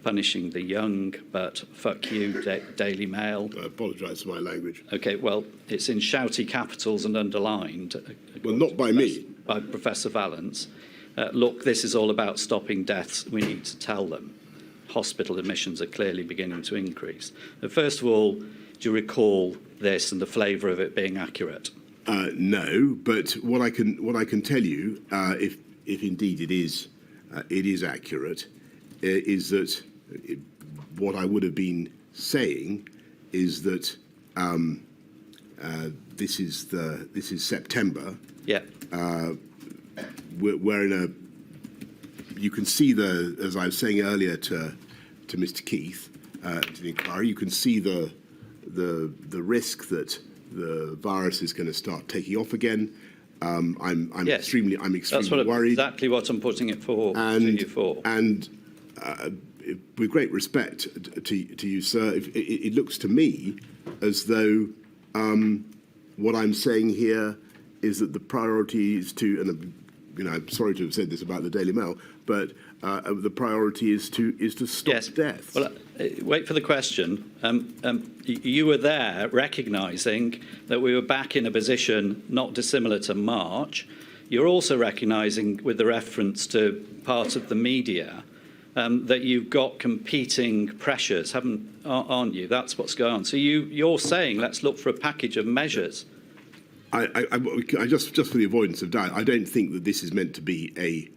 punishing the young, but fuck you, Daily Mail. I apologise for my language. OK, well, it's in shouty capitals and underlined. Well, not by me. By Professor Valence. Look, this is all about stopping deaths. We need to tell them. Hospital admissions are clearly beginning to increase. First of all, do you recall this and the flavour of it being accurate? No, but what I can tell you, if indeed it is accurate, is that what I would have been saying is that this is September. Yeah. We're in a. You can see as I was saying earlier to Mr. Keith, to the inquiry, you can see the risk that the virus is going to start taking off again. I'm extremely That's worried. Exactly what I'm putting it to you for. And with great respect to you, sir, it looks to me as though what I'm saying here is that the priority is to, and I'm sorry to have said this about the Daily Mail, but the priority is to stop deaths. Well, wait for the question. You were there recognising that we were back in a position not dissimilar to March. You're also recognising, with the reference to part of the media, that you've got competing pressures, aren't you? That's what's going on. So you're saying let's look for a package of measures. I just for the avoidance of doubt, I don't think that this is meant to be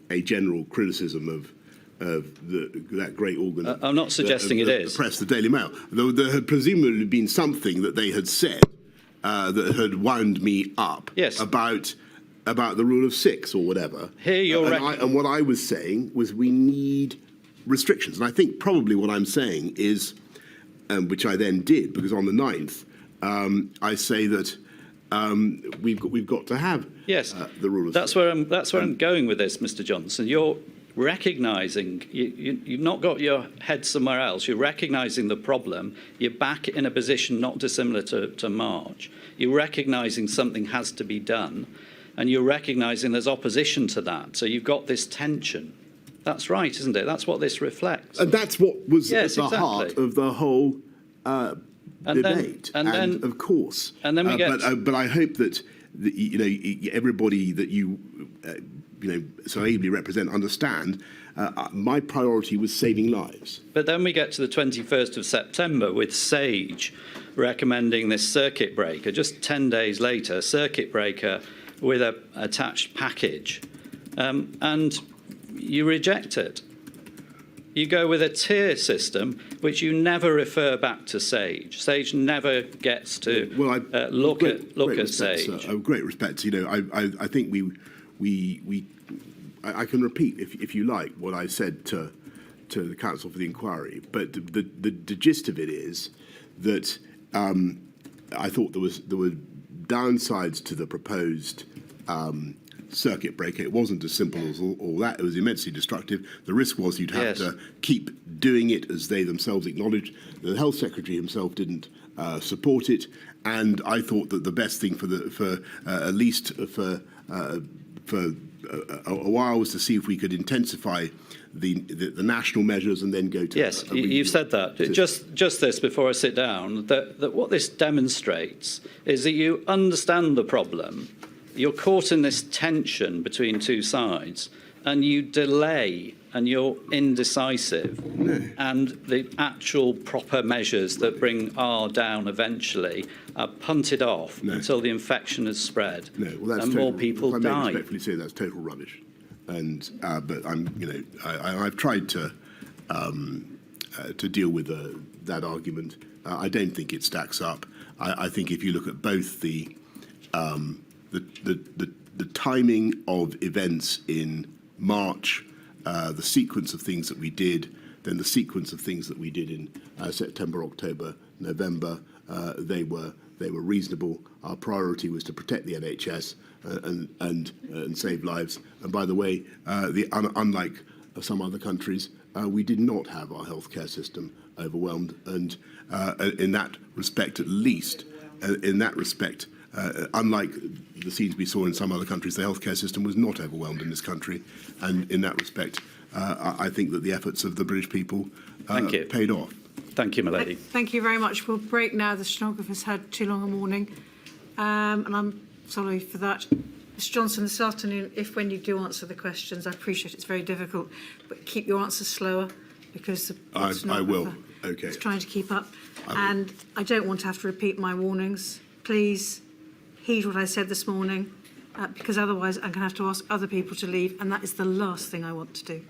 a general criticism of that great organ. I'm not suggesting it is. The press, the Daily Mail. There had presumably been something that they had said that had wound me up about the rule of six or whatever. Here you're and what I was saying was we need restrictions. And I think probably what I'm saying is, which I then did, because on the 9th, I say that we've got to have Yes, the rule of that's where I'm going with this, Mr. Johnson. You're recognising you've not got your head somewhere else. You're recognising the problem. You're back in a position not dissimilar to March. You're recognising something has to be done, and you're recognising there's opposition to that. So you've got this tension. That's right, isn't it? That's what this reflects. And that's what was at the exactly. heart of the whole debate. Then, of course. And then we get. But I hope that everybody that you so ably represent understand. My priority was saving lives. But then we get to the 21st of September with SAGE recommending this circuit breaker. Just 10 days later, circuit breaker with a attached package, and you reject it. You go with a tier system, which you never refer back to SAGE. SAGE never gets to look at SAGE. Sir, great respect. I think I can repeat, if you like, what I said to the Council for the Inquiry. But the gist of it is that I thought there were downsides to the proposed circuit breaker. It wasn't as simple as all that. It was immensely destructive. The risk was you'd have to keep doing it, as they themselves acknowledged. The Health Secretary himself didn't support it, and I thought that the best thing for at least for a while was to see if we could intensify the national measures and then go to. Yes, you've said that. Just this before I sit down, that what this demonstrates is that you understand the problem. You're caught in this tension between two sides, and you delay, and you're indecisive. No. And the actual proper measures that bring R down eventually are punted off until the infection has spread, and more people die. I respectfully say that's total rubbish. And but I've tried to deal with that argument. I don't think it stacks up. I think if you look at both the timing of events in March, the sequence of things that we did, then the sequence of things that we did in September, October, November, they were reasonable. Our priority was to protect the NHS and save lives. And by the way, unlike some other countries, we did not have our healthcare system overwhelmed. And in that respect, at least, unlike the scenes we saw in some other countries, the healthcare system was not overwhelmed in this country. And in that respect, I think that the efforts of the British people paid off. Thank you, my lady. Thank you very much. We'll break now. The stenographer's had too long a morning, and I'm sorry for that. Mr. Johnson, this afternoon, when you do answer the questions, I appreciate it's very difficult, but keep your answers slower, because the I will. Okay. is trying to keep up. And I don't want to have to repeat my warnings. Please heed what I said this morning, because otherwise I'm going to have to ask other people to leave, and that is the last thing I want to do.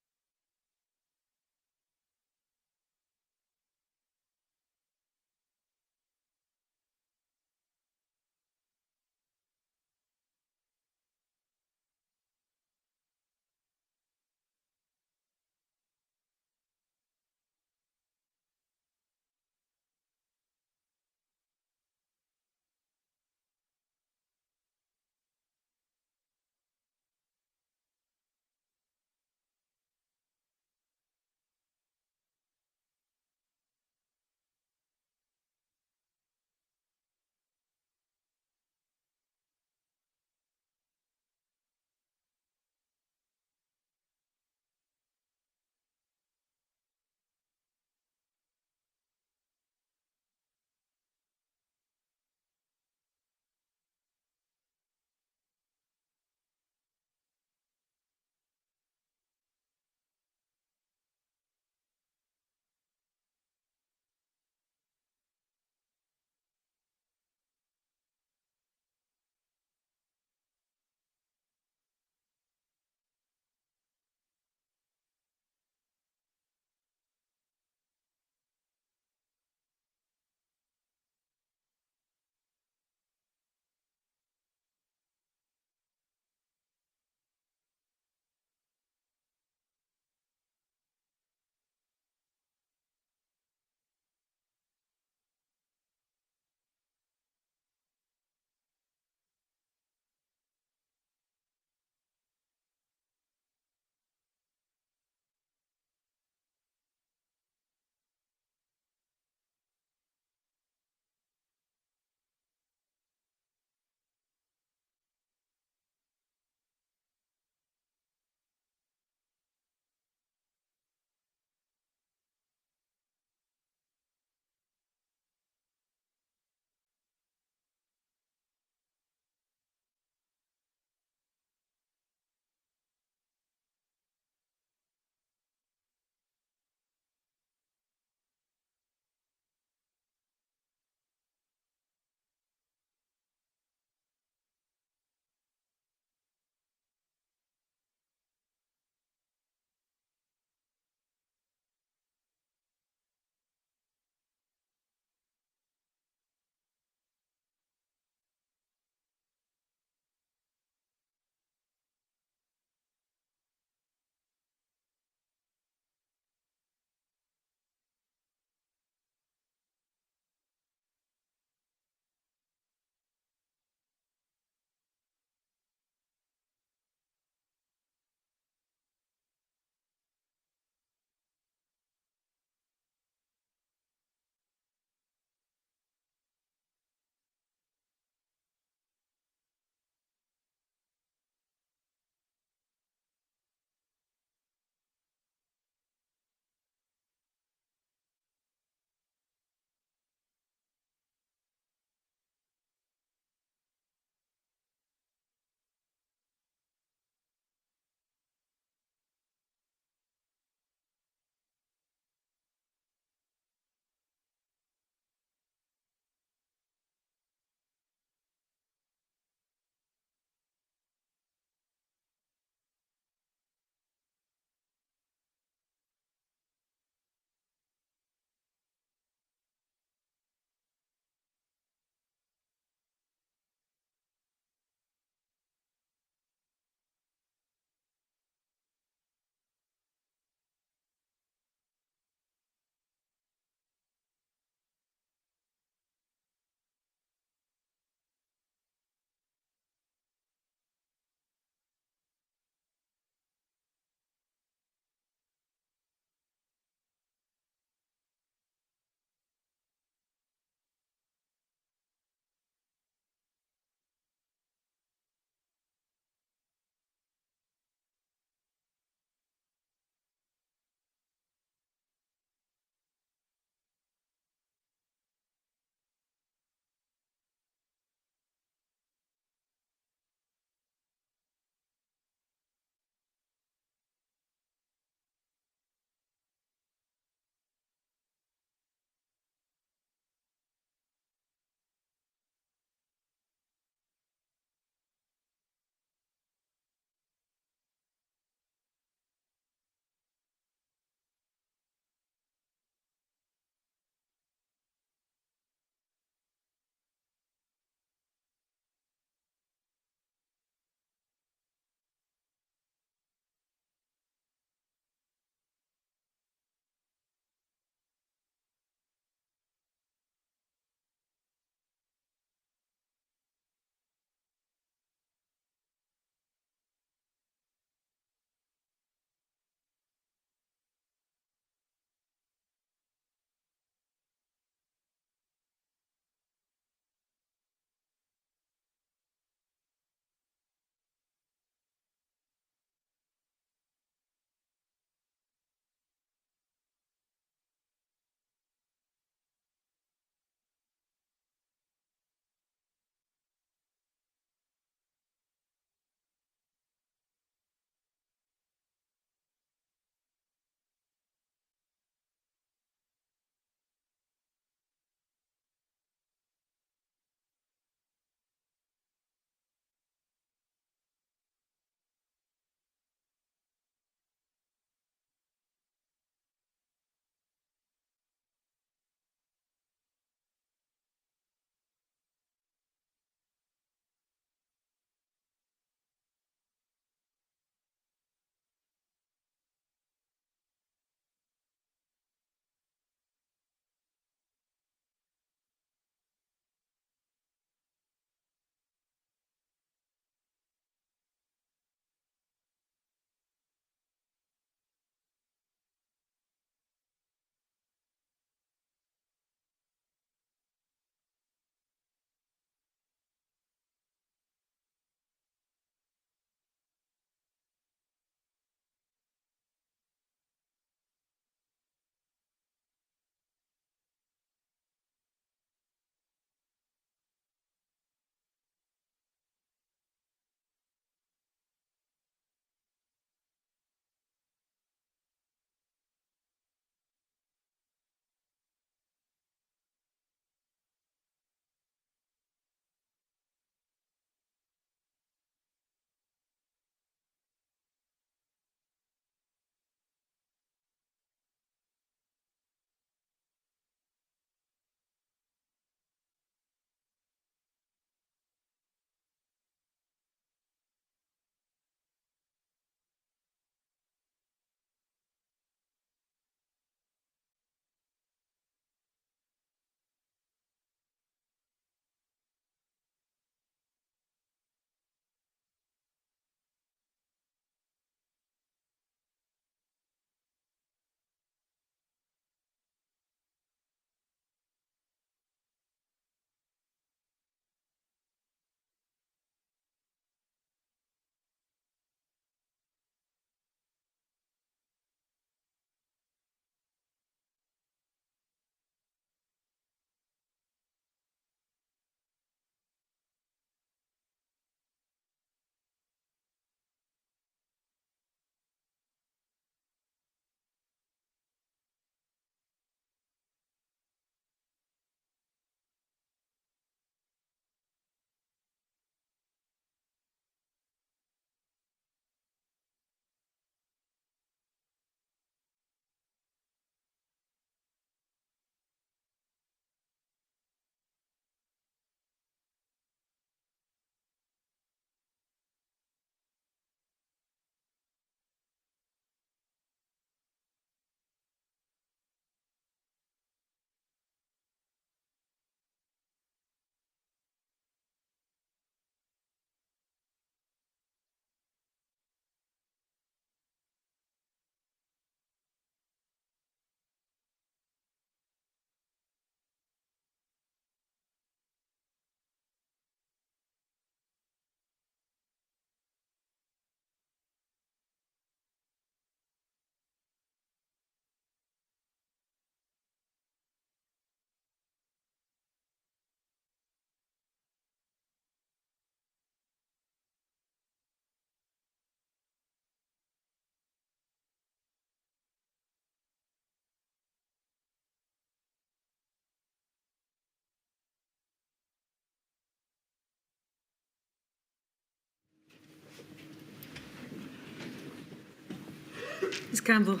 Ms Campbell.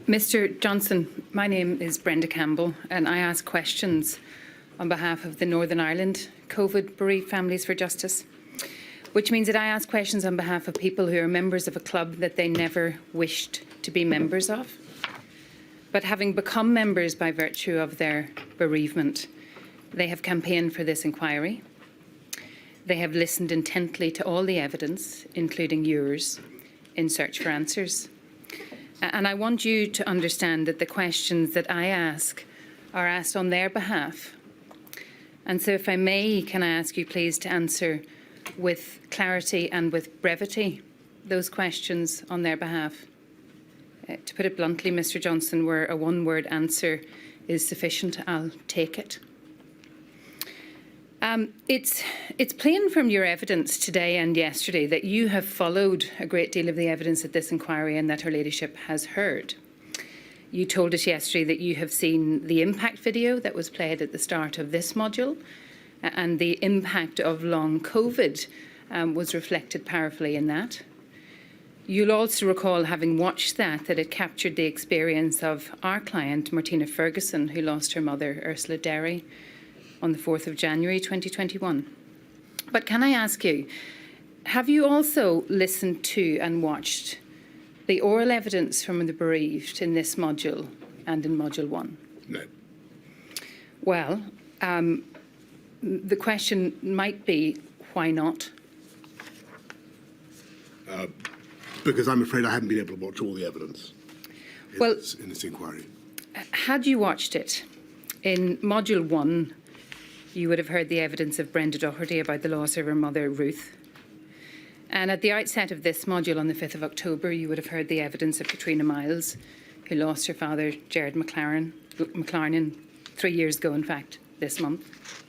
Mr Johnson, my name is Brenda Campbell and I ask questions on behalf of the Northern Ireland COVID bereaved Families for Justice, which means that I ask questions on behalf of people who are members of a club that they never wished to be members of, but having become members by virtue of their bereavement, they have campaigned for this inquiry. They have listened intently to all the evidence, including yours, in search for answers. And I want you to understand that the questions that I ask are asked on their behalf. And so if I may, can I ask you please to answer with clarity and with brevity those questions on their behalf? To put it bluntly, Mr Johnson, where a one-word answer is sufficient, I'll take it. It's plain from your evidence today and yesterday that you have followed a great deal of the evidence at this inquiry and that Her Ladyship has heard. You told us yesterday that you have seen the impact video that was played at the start of this module, and the impact of long COVID was reflected powerfully in that. You'll also recall, having watched that it captured the experience of our client, Martina Ferguson, who lost her mother, Ursula Derry, on the 4th of January 2021. But can I ask you, have you also listened to and watched the oral evidence from the bereaved in this module and in Module 1? No. Well, the question might be, why not? Because I'm afraid I haven't been able to watch all the evidence in this inquiry. Had you watched it, in Module 1, you would have heard the evidence of Brenda Doherty about the loss of her mother, Ruth. And at the outset of this module on the 5th of October, you would have heard the evidence of Katrina Miles, who lost her father, Gerard McLaren, 3 years ago, in fact, this month.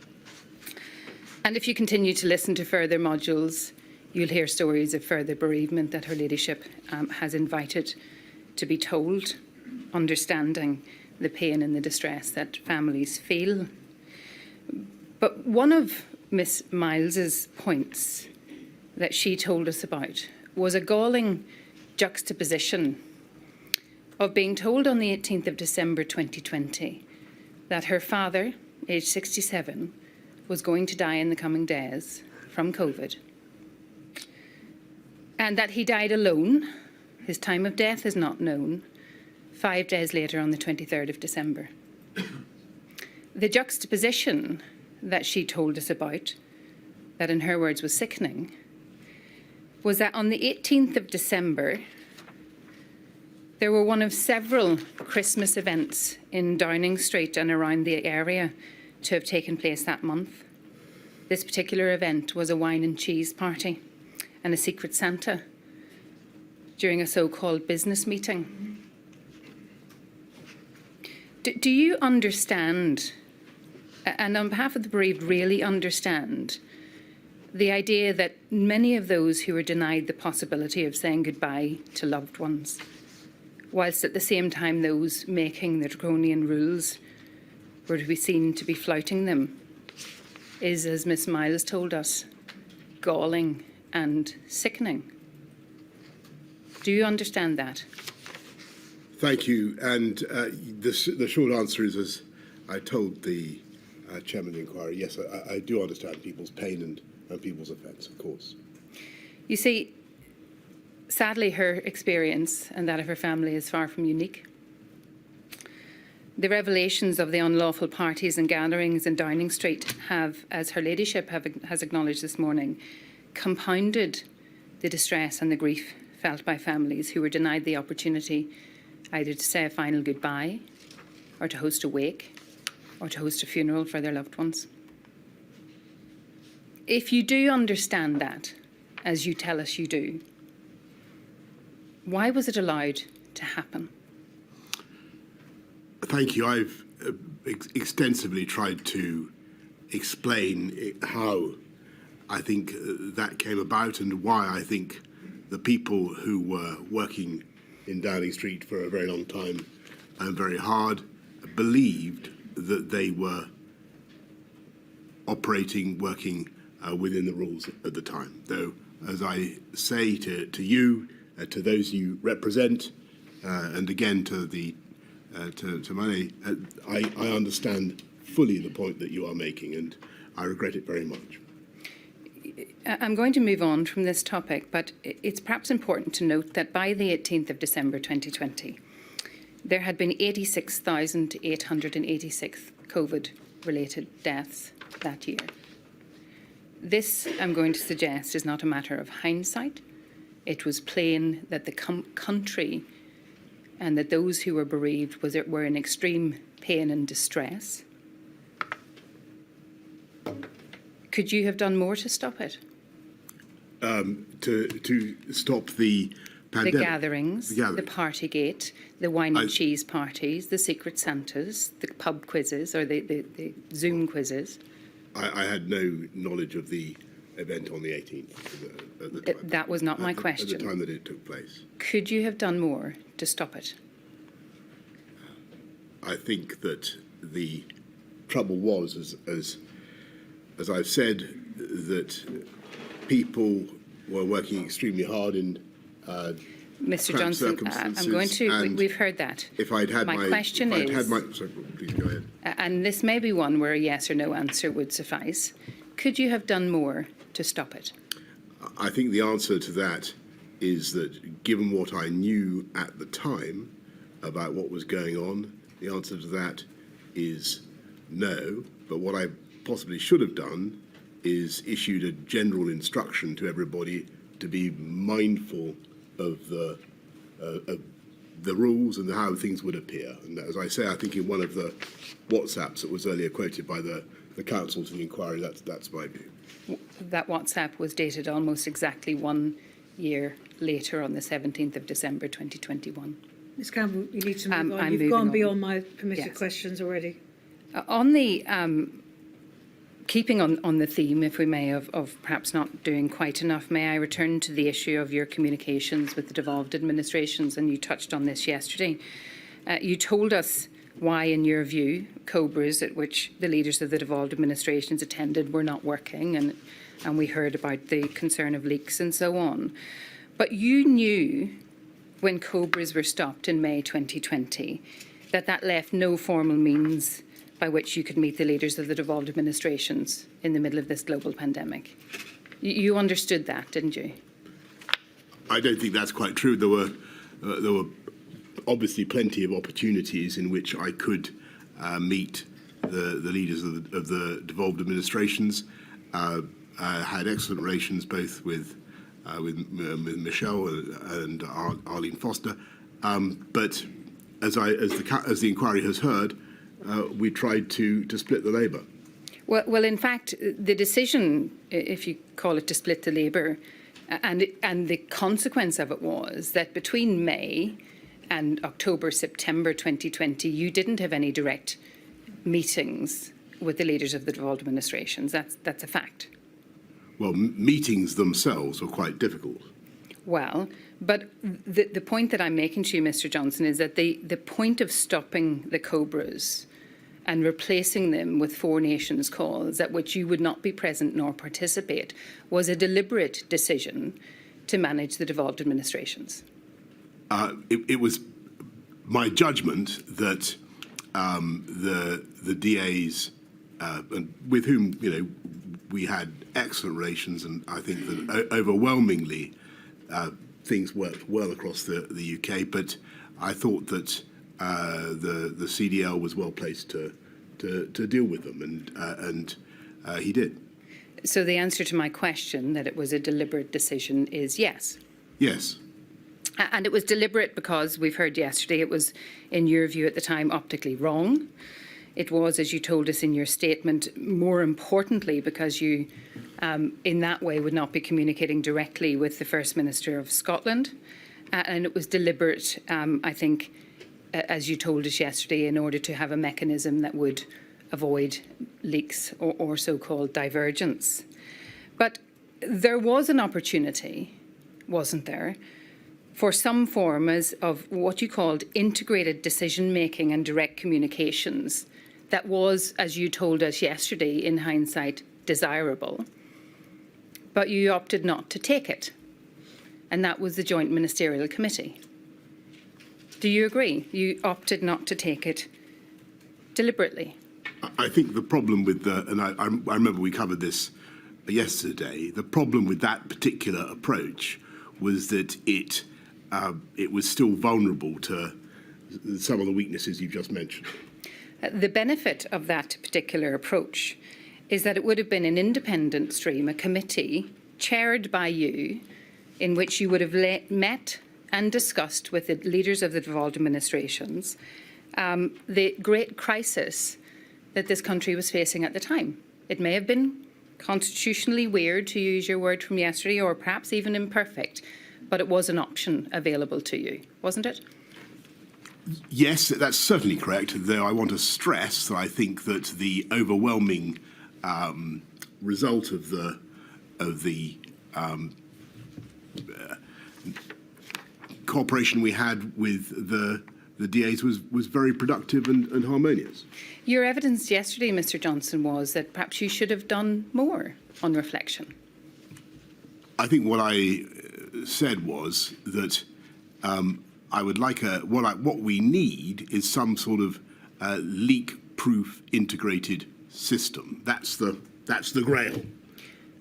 And if you continue to listen to further modules, you'll hear stories of further bereavement that Her Ladyship has invited to be told, understanding the pain and the distress that families feel. But one of Miss Miles's points that she told us about was a galling juxtaposition of being told on the 18th of December 2020 that her father, aged 67, was going to die in the coming days from COVID, and that he died alone. His time of death is not known. 5 days later, on the 23rd of December. The juxtaposition that she told us about, that in her words was sickening, was that on the 18th of December, there were one of several Christmas events in Downing Street and around the area to have taken place that month. This particular event was a wine and cheese party and a secret Santa during a so-called business meeting. Do you understand, and on behalf of the bereaved, really understand the idea that many of those who were denied the possibility of saying goodbye to loved ones, whilst at the same time those making the draconian rules were to be seen to be flouting them, is, as Miss Miles told us, galling and sickening? Do you understand that? Thank you. And the short answer is, as I told the chairman of the inquiry, yes, I do understand people's pain and people's offence, of course. You see, sadly, her experience and that of her family is far from unique. The revelations of the unlawful parties and gatherings in Downing Street have, as Her Ladyship has acknowledged this morning, compounded the distress and the grief felt by families who were denied the opportunity either to say a final goodbye, or to host a wake, or to host a funeral for their loved ones. If you do understand that, as you tell us you do, why was it allowed to happen? Thank you. I've extensively tried to explain how I think that came about and why I think the people who were working in Downing Street for a very long time and very hard believed that they were working within the rules at the time. Though, as I say to you to those you represent, and again to Mane. I understand fully the point that you are making, and I regret it very much. I'm going to move on from this topic, but it's perhaps important to note that by the 18th of December 2020, there had been 86,886 COVID-related deaths that year. This, I'm going to suggest, is not a matter of hindsight. It was plain that the country and that those who were bereaved were in extreme pain and distress. Could you have done more to stop it? To stop the pandemic? The gatherings, the Partygate, the wine and cheese parties, the Secret Santas, the pub quizzes or the Zoom quizzes. I had no knowledge of the event on the 18th. At the time. That was not my question. At the time that it took place. Could you have done more to stop it? I think that the trouble was, as I've said, that people were working extremely hard in Mr. Johnson, I'm going to. We've heard that. If I'd had my question is, sorry, please go ahead. And this may be one where a yes or no answer would suffice. Could you have done more to stop it? I think the answer to that is that, given what I knew at the time about what was going on, the answer to that is no. But what I possibly should have done is issued a general instruction to everybody to be mindful of the rules and how things would appear. And as I say, I think in one of the WhatsApps that was earlier quoted by the counsel to the inquiry, that's my view. That WhatsApp was dated almost exactly 1 year later, on the 17th of December 2021. Ms Campbell, you need to move on. I'm You've gone on. beyond my permitted Yes. questions already. On the keeping on the theme, if we may, of perhaps not doing quite enough, may I return to the issue of your communications with the devolved administrations? And you touched on this yesterday. You told us why, in your view, COBRAs at which the leaders of the devolved administrations attended were not working, and we heard about the concern of leaks and so on. But you knew, when COBRAs were stopped in May 2020, that left no formal means by which you could meet the leaders of the devolved administrations in the middle of this global pandemic. You understood that, didn't you? I don't think that's quite true. There were obviously plenty of opportunities in which I could meet the leaders of the devolved administrations. I had excellent relations both with Michelle and Arlene Foster, but as the inquiry has heard, we tried to split the labour. Well, in fact, the decision, if you call it to split the labour, and the consequence of it was that between May and October, September 2020, you didn't have any direct meetings with the leaders of the devolved administrations. That's a fact. Well, meetings themselves were quite difficult. Well, but the point that I'm making to you, Mr. Johnson, is that the point of stopping the COBRAs and replacing them with Four Nations calls at which you would not be present nor participate was a deliberate decision to manage the devolved administrations. It was my judgment that the DAs, and with whom we had excellent relations, and I think that overwhelmingly things worked well across the UK. But I thought that the CDL was well placed to deal with them, and he did. So the answer to my question, that it was a deliberate decision, is yes. Yes. And it was deliberate because, we've heard yesterday, it was, in your view at the time, optically wrong. It was, as you told us in your statement, more importantly because you, in that way, would not be communicating directly with the First Minister of Scotland. And it was deliberate, I think, as you told us yesterday, in order to have a mechanism that would avoid leaks or so-called divergence. But there was an opportunity, wasn't there, for some form of what you called integrated decision-making and direct communications that was, as you told us yesterday, in hindsight, desirable. But you opted not to take it. and that was the Joint Ministerial Committee. Do you agree? You opted not to take it deliberately. I think the problem with and I remember we covered this yesterday, the problem with that particular approach was that it was still vulnerable to some of the weaknesses you've just mentioned. The benefit of that particular approach is that it would have been an independent stream, a committee chaired by you, in which you would have met and discussed with the leaders of the devolved administrations the great crisis that this country was facing at the time. It may have been constitutionally weird, to use your word from yesterday, or perhaps even imperfect, but it was an option available to you, wasn't it? Yes, that's certainly correct, though I want to stress that I think that the overwhelming result of the cooperation we had with the DAs was very productive and harmonious. Your evidence yesterday, Mr. Johnson, was that perhaps you should have done more on reflection. I think what I said was that I would like what we need is some sort of leak-proof integrated system. That's the grail.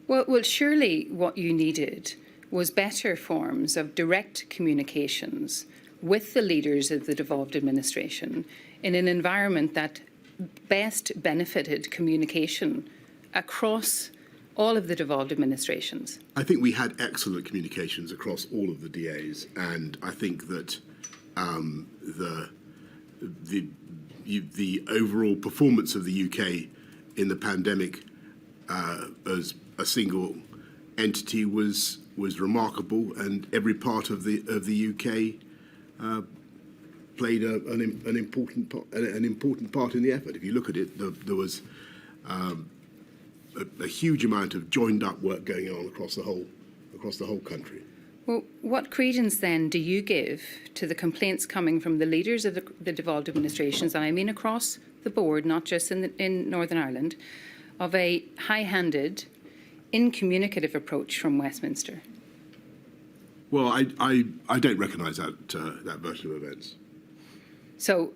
Well, surely what you needed was better forms of direct communications with the leaders of the devolved administration in an environment that best benefited communication across all of the devolved administrations. I think we had excellent communications across all of the DAs, and I think that the overall performance of the UK in the pandemic as a single entity was remarkable, and every part of the UK played an important part in the effort. If you look at it, there was a huge amount of joined-up work going on across the whole country. Well, what credence then do you give to the complaints coming from the leaders of the devolved administrations, and I mean across the board, not just in Northern Ireland, of a high-handed, incommunicative approach from Westminster? Well, I don't recognise that version of events. So,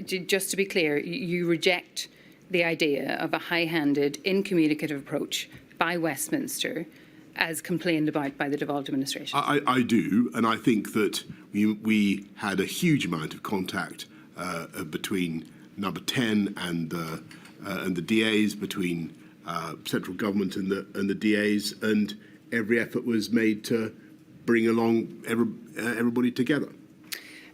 just to be clear, you reject the idea of a high-handed, incommunicative approach by Westminster as complained about by the devolved administration? I do, and I think that we had a huge amount of contact between Number 10 and the DAs, between central government and the DAs, and every effort was made to bring along everybody together.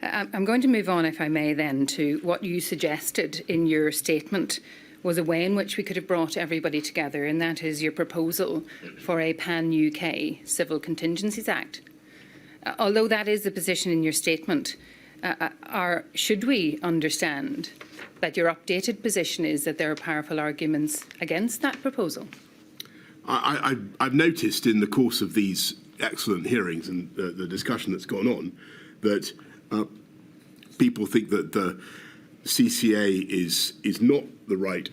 I'm going to move on, if I may, then, to what you suggested in your statement was a way in which we could have brought everybody together, and that is your proposal for a pan-UK Civil Contingencies Act. Although that is the position in your statement, should we understand that your updated position is that there are powerful arguments against that proposal? I've noticed in the course of these excellent hearings and the discussion that's gone on that people think that the CCA is not the right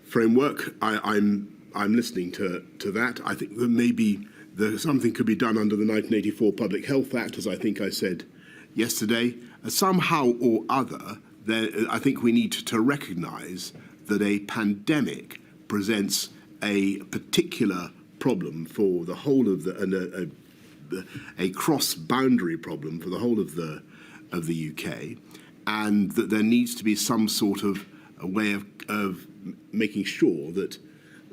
framework. I'm listening to that. I think that maybe something could be done under the 1984 Public Health Act, as I think I said yesterday. Somehow or other, I think we need to recognise that a pandemic presents a particular problem for the whole of a cross-boundary problem for the whole of the UK, and that there needs to be some sort of a way of making sure that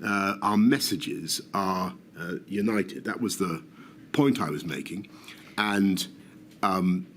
our messages are united. That was the point I was making, and I'm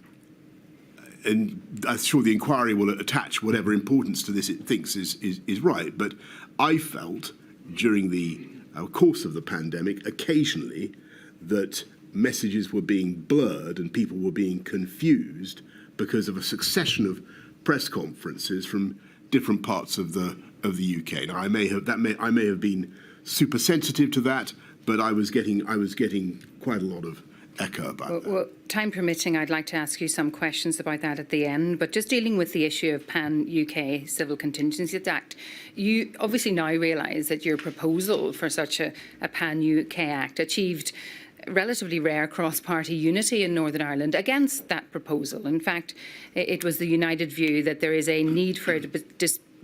sure the inquiry will attach whatever importance to this it thinks is right. But I felt during the course of the pandemic, occasionally, that messages were being blurred and people were being confused because of a succession of press conferences from different parts of the UK. Now, I may have been super sensitive to that, but I was getting quite a lot of echo about that. Well, time permitting, I'd like to ask you some questions about that at the end, but just dealing with the issue of Pan-UK Civil Contingencies Act, you obviously now realise that your proposal for such a Pan-UK Act achieved relatively rare cross-party unity in Northern Ireland against that proposal. In fact, it was the united view that there is a need for a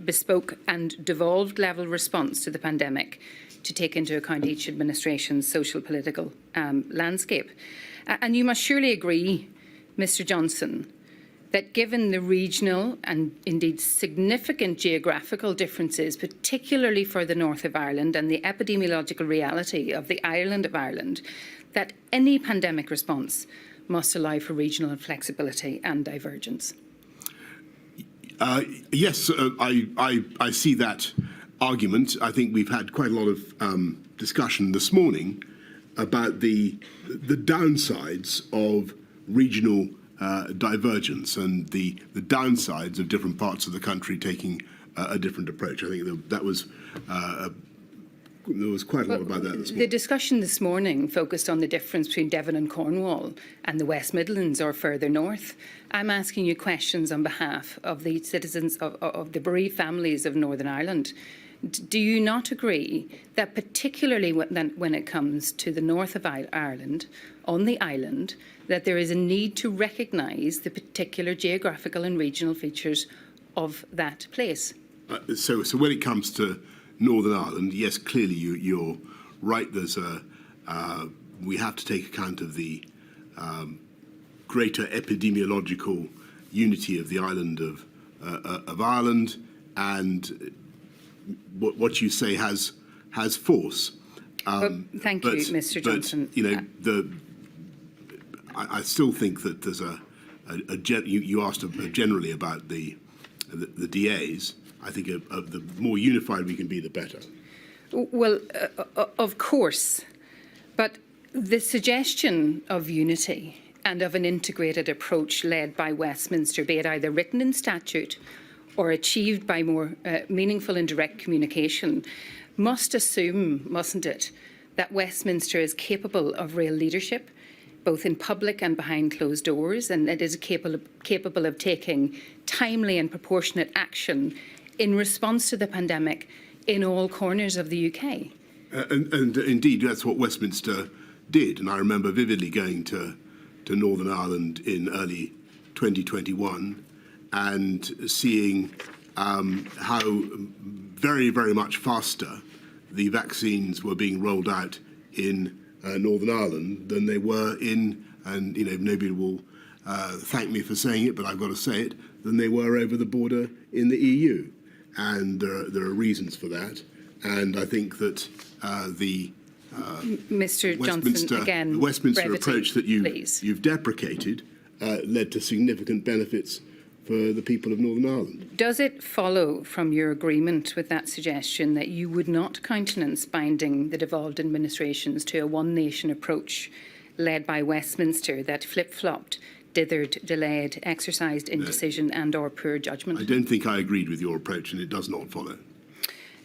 bespoke and devolved level response to the pandemic to take into account each administration's social political landscape. And you must surely agree, Mr Johnson, that given the regional and indeed significant geographical differences, particularly for the north of Ireland and the epidemiological reality of the island of Ireland, that any pandemic response must allow for regional flexibility and divergence. Yes, I see that argument. I think we've had quite a lot of discussion this morning about the downsides of regional divergence and the downsides of different parts of the country taking a different approach. I think that was there was quite a lot about that this morning. The discussion this morning focused on the difference between Devon and Cornwall and the West Midlands or further north. I'm asking you questions on behalf of the citizens of the bereaved families of Northern Ireland. Do you not agree that particularly when it comes to the north of Ireland, on the island, that there is a need to recognise the particular geographical and regional features of that place? So when it comes to Northern Ireland, yes, clearly you're right. There's we have to take account of the greater epidemiological unity of the island of Ireland, and what you say has force. Thank you, Mr. Johnson. But, you know, I still think that there's you asked generally about the DAs. I think the more unified we can be, the better. Well, of course, but the suggestion of unity and of an integrated approach led by Westminster, be it either written in statute or achieved by more meaningful and direct communication, must assume, mustn't it, that Westminster is capable of real leadership, both in public and behind closed doors, and it is capable of taking timely and proportionate action in response to the pandemic in all corners of the UK. And indeed, that's what Westminster did. And I remember vividly going to Northern Ireland in early 2021 and seeing how very, very much faster the vaccines were being rolled out in Northern Ireland than they were in, and you know, nobody will thank me for saying it, but I've got to say it, than they were over the border in the EU. And there are reasons for that. And I think that Mr. Johnson, again, the Westminster brevity, approach that you've deprecated led to significant benefits for the people of Northern Ireland. Does it follow from your agreement with that suggestion that you would not countenance binding the devolved administrations to a one-nation approach led by Westminster that flip-flopped, dithered, delayed, exercised indecision and or poor judgment? I don't think I agreed with your approach, and it does not follow.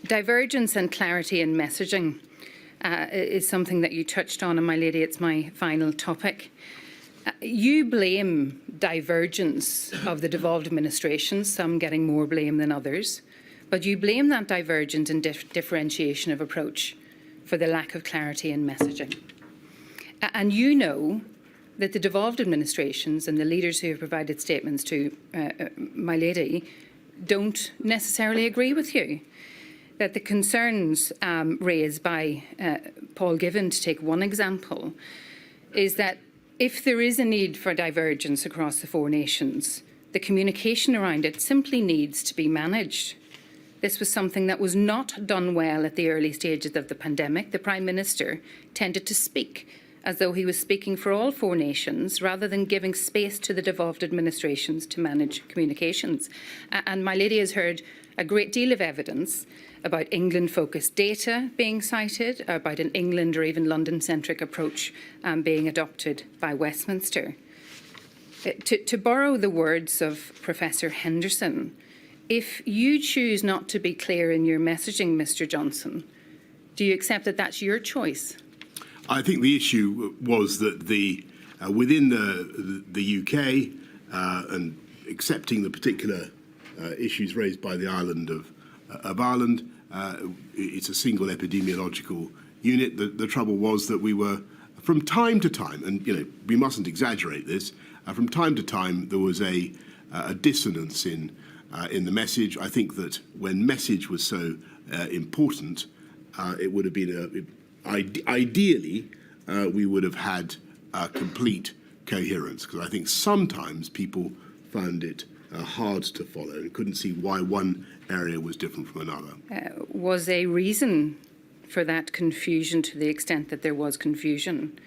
Divergence and clarity in messaging is something that you touched on, and my lady, it's my final topic. You blame divergence of the devolved administrations, some getting more blame than others, but you blame that divergence and differentiation of approach for the lack of clarity in messaging. And you know that the devolved administrations and the leaders who have provided statements to my lady don't necessarily agree with you. That the concerns raised by Paul Given, to take one example, is that if there is a need for divergence across the four nations, the communication around it simply needs to be managed. This was something that was not done well at the early stages of the pandemic. The Prime Minister tended to speak as though he was speaking for all four nations rather than giving space to the devolved administrations to manage communications. And my lady has heard a great deal of evidence about England-focused data being cited, about an England or even London-centric approach being adopted by Westminster. To borrow the words of Professor Henderson, if you choose not to be clear in your messaging, Mr. Johnson, do you accept that that's your choice? I think the issue was that within the UK and accepting the particular issues raised by the island of Ireland, it's a single epidemiological unit. The trouble was that we were from time to time, and we mustn't exaggerate this, from time to time there was a dissonance in the message. I think that when message was so important, it would have been ideally we would have had complete coherence, because I think sometimes people found it hard to follow and couldn't see why one area was different from another. Was a reason for that confusion, to the extent that there was confusion,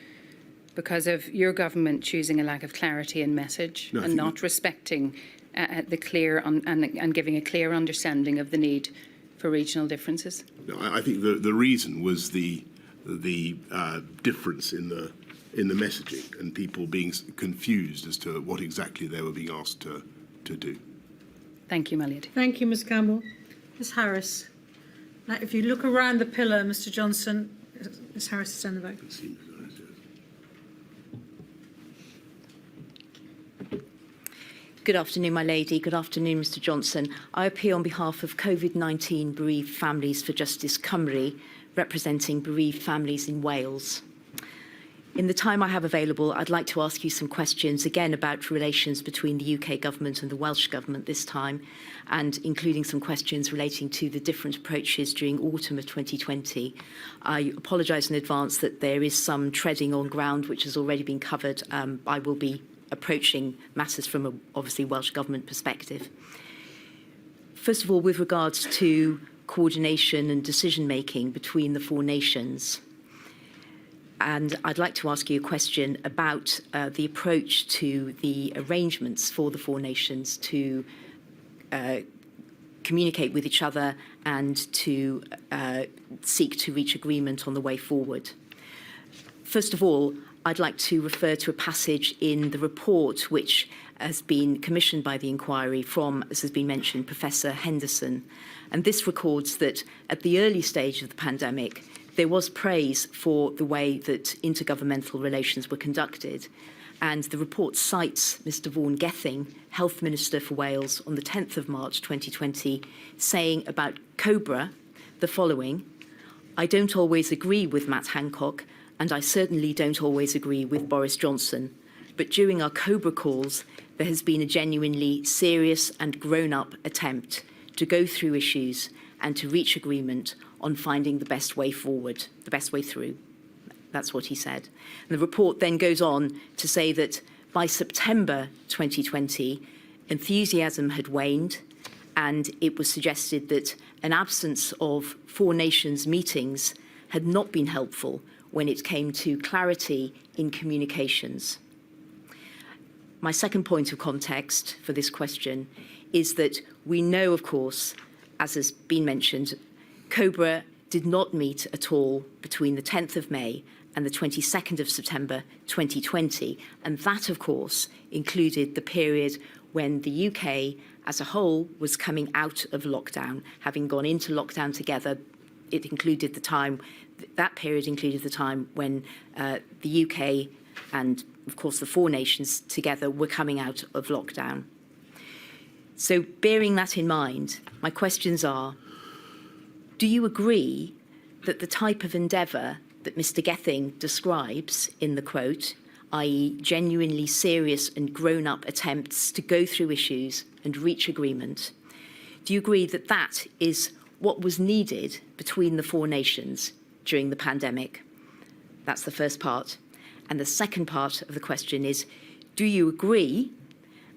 because of your government choosing a lack of clarity in message and not respecting the clear and giving a clear understanding of the need for regional differences? No, I think the reason was the difference in the messaging and people being confused as to what exactly they were being asked to do. Thank you, my lady. Thank you, Ms Campbell. Ms Harris. Now, if you look around the pillar, Mr Johnson, Ms Harris is down the back. Good afternoon, my lady. Good afternoon, Mr Johnson. I appeal on behalf of COVID-19 Bereaved Families for Justice Cymru, representing bereaved families in Wales. In the time I have available, I'd like to ask you some questions, again about relations between the UK government and the Welsh government this time, and including some questions relating to the different approaches during autumn of 2020. I apologise in advance that there is some treading on ground which has already been covered. I will be approaching matters from a obviously Welsh government perspective. First of all, with regards to coordination and decision making between the four nations, and I'd like to ask you a question about the approach to the arrangements for the four nations to communicate with each other and to seek to reach agreement on the way forward. First of all, I'd like to refer to a passage in the report which has been commissioned by the inquiry from, as has been mentioned, Professor Henderson. And this records that at the early stage of the pandemic, there was praise for the way that intergovernmental relations were conducted. And the report cites Mr Vaughan Gething, Health Minister for Wales, on the 10th of March 2020, saying about COBRA the following: "I don't always agree with Matt Hancock, and I certainly don't always agree with Boris Johnson. But during our COBRA calls, there has been a genuinely serious and grown-up attempt to go through issues and to reach agreement on finding the best way forward, the best way through." That's what he said. And the report then goes on to say that by September 2020, enthusiasm had waned, and it was suggested that an absence of four nations meetings had not been helpful when it came to clarity in communications. My second point of context for this question is that we know, of course, as has been mentioned, COBRA did not meet at all between the 10th of May and the 22nd of September 2020. And that, of course, included the period when the UK as a whole was coming out of lockdown, having gone into lockdown together. It included the time, that period included the time when the UK and, of course, the four nations together were coming out of lockdown. So bearing that in mind, my questions are: do you agree that the type of endeavour that Mr Gething describes in the quote, i.e. genuinely serious and grown-up attempts to go through issues and reach agreement, do you agree that that is what was needed between the four nations during the pandemic? That's the first part. And the second part of the question is, do you agree,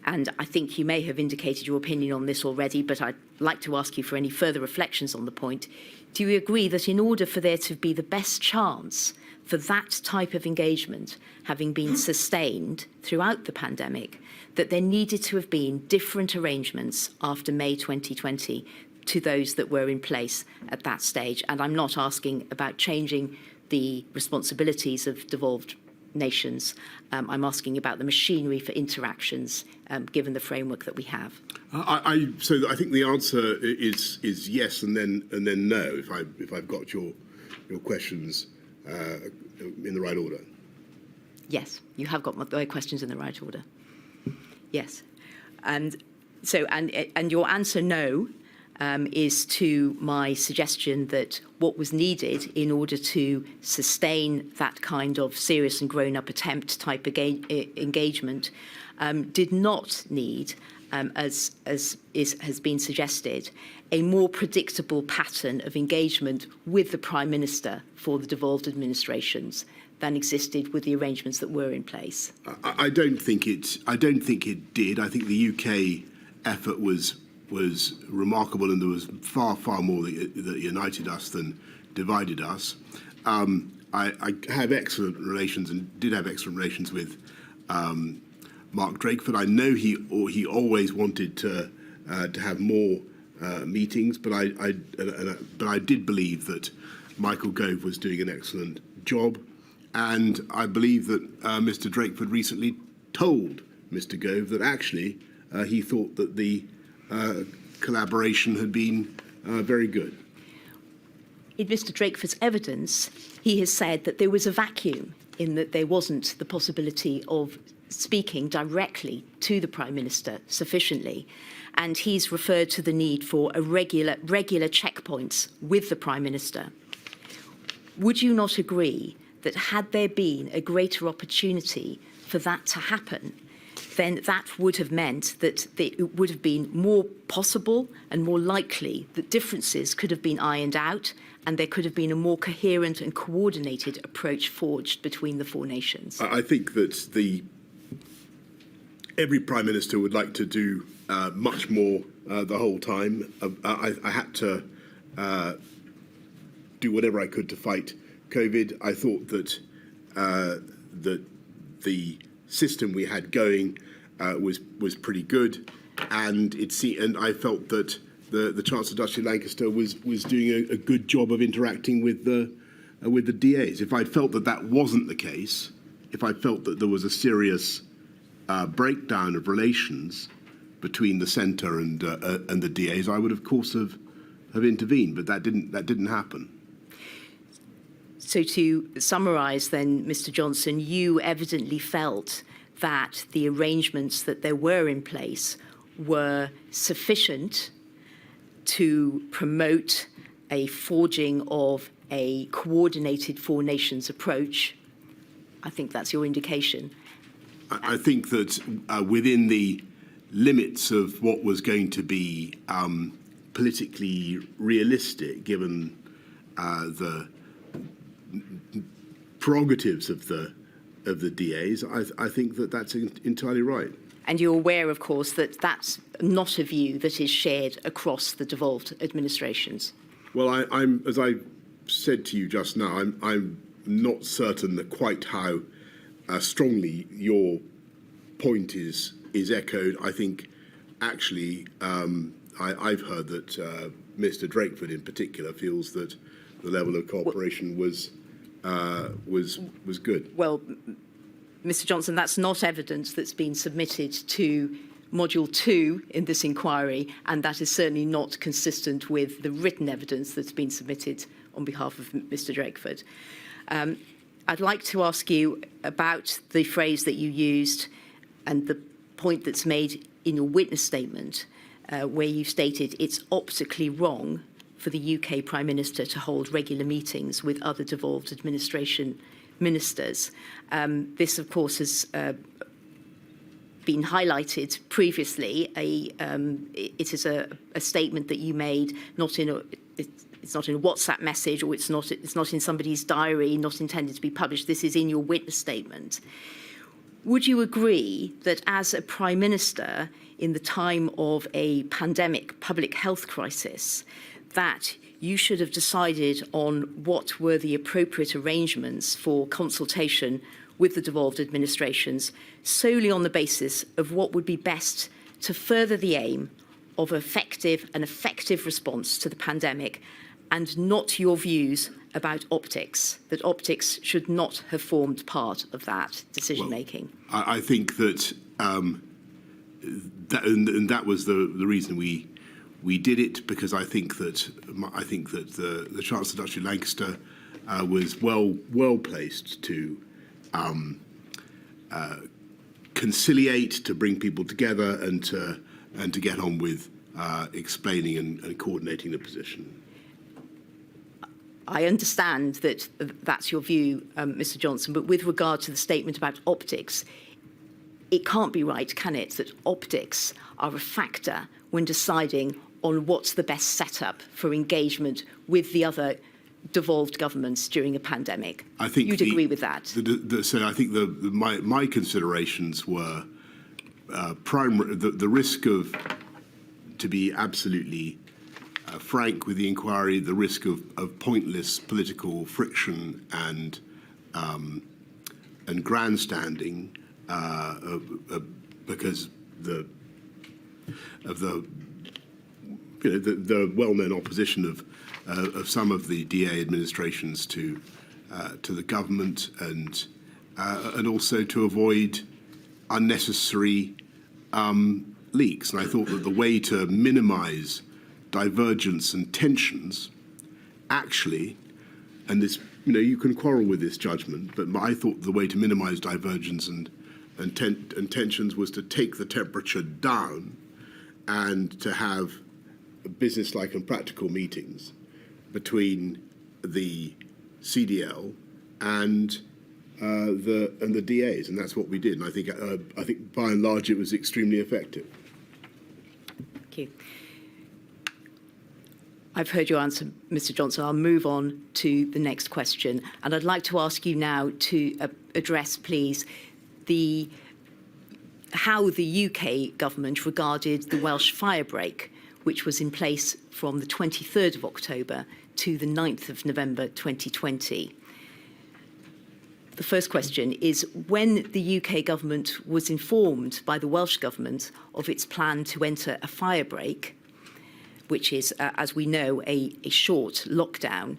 and I think you may have indicated your opinion on this already, but I'd like to ask you for any further reflections on the point, do you agree that in order for there to be the best chance for that type of engagement having been sustained throughout the pandemic, that there needed to have been different arrangements after May 2020 to those that were in place at that stage? And I'm not asking about changing the responsibilities of devolved nations. I'm asking about the machinery for interactions, given the framework that we have. So I think the answer is yes and then no, if I've got your questions in the right order. Yes, you have got my questions in the right order. Yes, and so and your answer no is to my suggestion that what was needed in order to sustain that kind of serious and grown-up attempt type engagement did not need, as has been suggested, a more predictable pattern of engagement with the Prime Minister for the devolved administrations than existed with the arrangements that were in place. I don't think it did. I think the UK effort was remarkable, and there was far more that united us than divided us. I have excellent relations, and did have excellent relations with Mark Drakeford. I know he always wanted to have more meetings, but I did believe that Michael Gove was doing an excellent job, and I believe that Mr. Drakeford recently told Mr. Gove that actually he thought that the collaboration had been very good. In Mr. Drakeford's evidence, he has said that there was a vacuum in that there wasn't the possibility of speaking directly to the Prime Minister sufficiently. And he's referred to the need for a regular checkpoints with the Prime Minister. Would you not agree that had there been a greater opportunity for that to happen, then that would have meant that it would have been more possible and more likely that differences could have been ironed out and there could have been a more coherent and coordinated approach forged between the four nations? I think that every Prime Minister would like to do much more the whole time. I had to do whatever I could to fight COVID. I thought that that the system we had going was pretty good, and I felt that the Chancellor Duchy of Lancaster was doing a good job of interacting with the DAs. If I felt that wasn't the case, if I felt that there was a serious breakdown of relations between the centre and the DAs, I would of course have intervened, but that didn't happen. So to summarise then, Mr. Johnson, you evidently felt that the arrangements that there were in place were sufficient to promote a forging of a coordinated four nations approach. I think that's your indication. I think that within the limits of what was going to be politically realistic, given the prerogatives of the DAs, I think that that's entirely right. And you're aware, of course, that that's not a view that is shared across the devolved administrations. Well, I'm as I said to you just now, I'm not certain that quite how strongly your point is echoed. I think actually I've heard that Mr. Drakeford in particular feels that the level of cooperation was good. Well, Mr. Johnson, that's not evidence that's been submitted to Module 2 in this inquiry, and that is certainly not consistent with the written evidence that's been submitted on behalf of Mr. Drakeford. I'd like to ask you about the phrase that you used and the point that's made in your witness statement, where you stated it's optically wrong for the UK Prime Minister to hold regular meetings with other devolved administration ministers. This, of course, has been highlighted previously. It is a statement that you made, it's not in a WhatsApp message, or it's not in somebody's diary, not intended to be published. This is in your witness statement. Would you agree that as a Prime Minister in the time of a pandemic public health crisis, that you should have decided on what were the appropriate arrangements for consultation with the devolved administrations solely on the basis of what would be best to further the aim of an effective response to the pandemic, and not your views about optics, that optics should not have formed part of that decision-making? Well, I think that, that was the reason we did it, because I think that the Chancellor Duchy of Lancaster was well placed to conciliate, to bring people together, and to get on with explaining and coordinating the position. I understand that that's your view, Mr. Johnson, but with regard to the statement about optics, it can't be right, can it, that optics are a factor when deciding on what's the best setup for engagement with the other devolved governments during a pandemic? I think you'd agree with that. So I think my considerations were primary. The risk of, to be absolutely frank with the inquiry, the risk of pointless political friction and grandstanding because of the well-known opposition of some of the DA administrations to the government, and also to avoid unnecessary leaks. And I thought that the way to minimise divergence and tensions, actually, and this, you can quarrel with this judgment, but I thought the way to minimise divergence and tensions was to take the temperature down and to have business-like and practical meetings between the CDL and the DAs, and that's what we did. And I think by and large it was extremely effective. Thank you. I've heard your answer, Mr. Johnson. I'll move on to the next question, and I'd like to ask you now to address, please, how the UK government regarded the Welsh firebreak, which was in place from the 23rd of October to the 9th of November 2020. The first question is, when the UK government was informed by the Welsh government of its plan to enter a firebreak, which is, as we know, a short lockdown,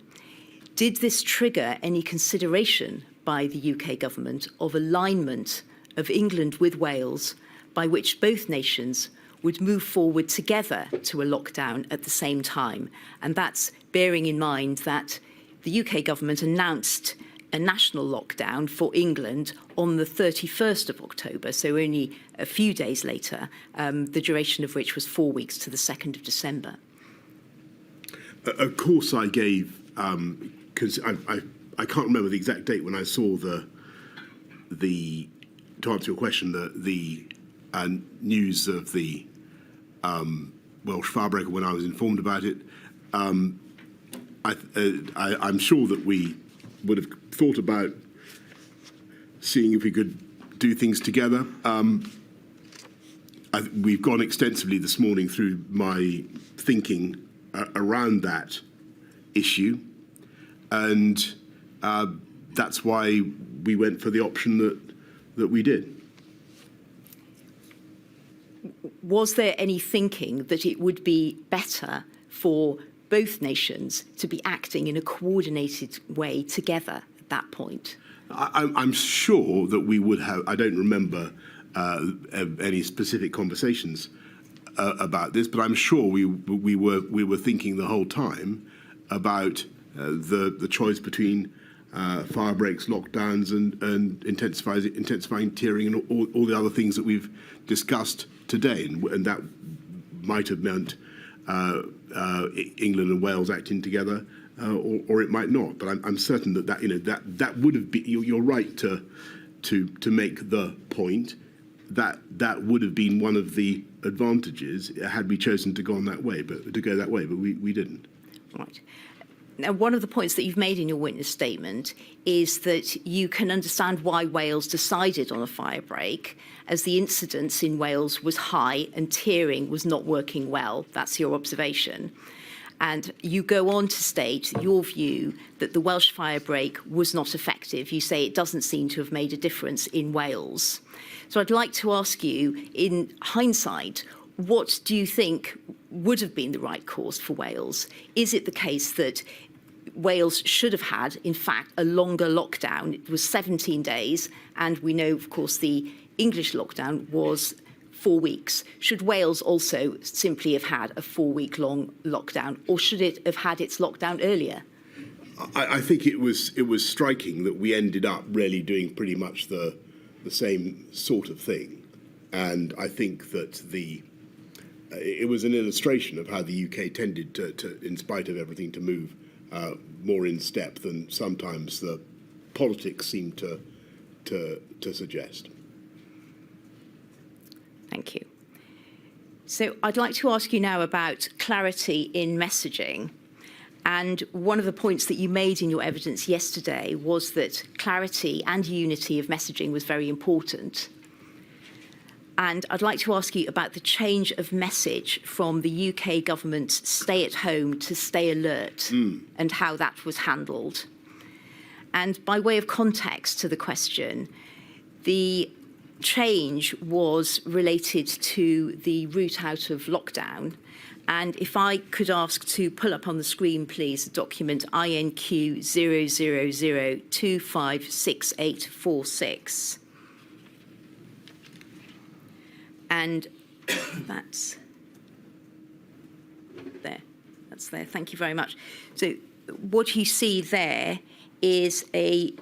did this trigger any consideration by the UK government of alignment of England with Wales, by which both nations would move forward together to a lockdown at the same time? And that's bearing in mind that the UK government announced a national lockdown for England on the 31st of October, so only a few days later, the duration of which was 4 weeks to the 2nd of December. Of course I gave, because I can't remember the exact date when I saw to answer your question, the news of the Welsh firebreak, when I was informed about it. I'm sure that we would have thought about seeing if we could do things together. We've gone extensively this morning through my thinking around that issue, and that's why we went for the option that we did. Was there any thinking that it would be better for both nations to be acting in a coordinated way together at that point? I'm sure that we would have. I don't remember any specific conversations about this, but I'm sure we were thinking the whole time about the choice between fire breaks, lockdowns, and intensifying tiering, and all the other things that we've discussed today, and that might have meant England and Wales acting together, or it might not. But I'm certain that would have been. You're right to make the point that would have been one of the advantages had we chosen to go that way, but we didn't. Right. Now, one of the points that you've made in your witness statement is that you can understand why Wales decided on a firebreak, as the incidence in Wales was high and tiering was not working well. That's your observation. And you go on to state your view that the Welsh firebreak was not effective. You say it doesn't seem to have made a difference in Wales. So I'd like to ask you, in hindsight, what do you think would have been the right course for Wales? Is it the case that Wales should have had, in fact, a longer lockdown? It was 17 days, and we know, of course, the English lockdown was 4 weeks. Should Wales also simply have had a 4-week-long lockdown, or should it have had its lockdown earlier? I think it was striking that we ended up really doing pretty much the same sort of thing, and I think that it was an illustration of how the UK tended to in spite of everything, to move more in step than sometimes the politics seem to suggest. Thank you. So I'd like to ask you now about clarity in messaging. And one of the points that you made in your evidence yesterday was that clarity and unity of messaging was very important. And I'd like to ask you about the change of message from the UK government's stay at home to stay alert and how that was handled. And by way of context to the question, the change was related to the route out of lockdown. And if I could ask to pull up on the screen, please, the document INQ 000256846. And that's there. That's there. Thank you very much. So what you see there is a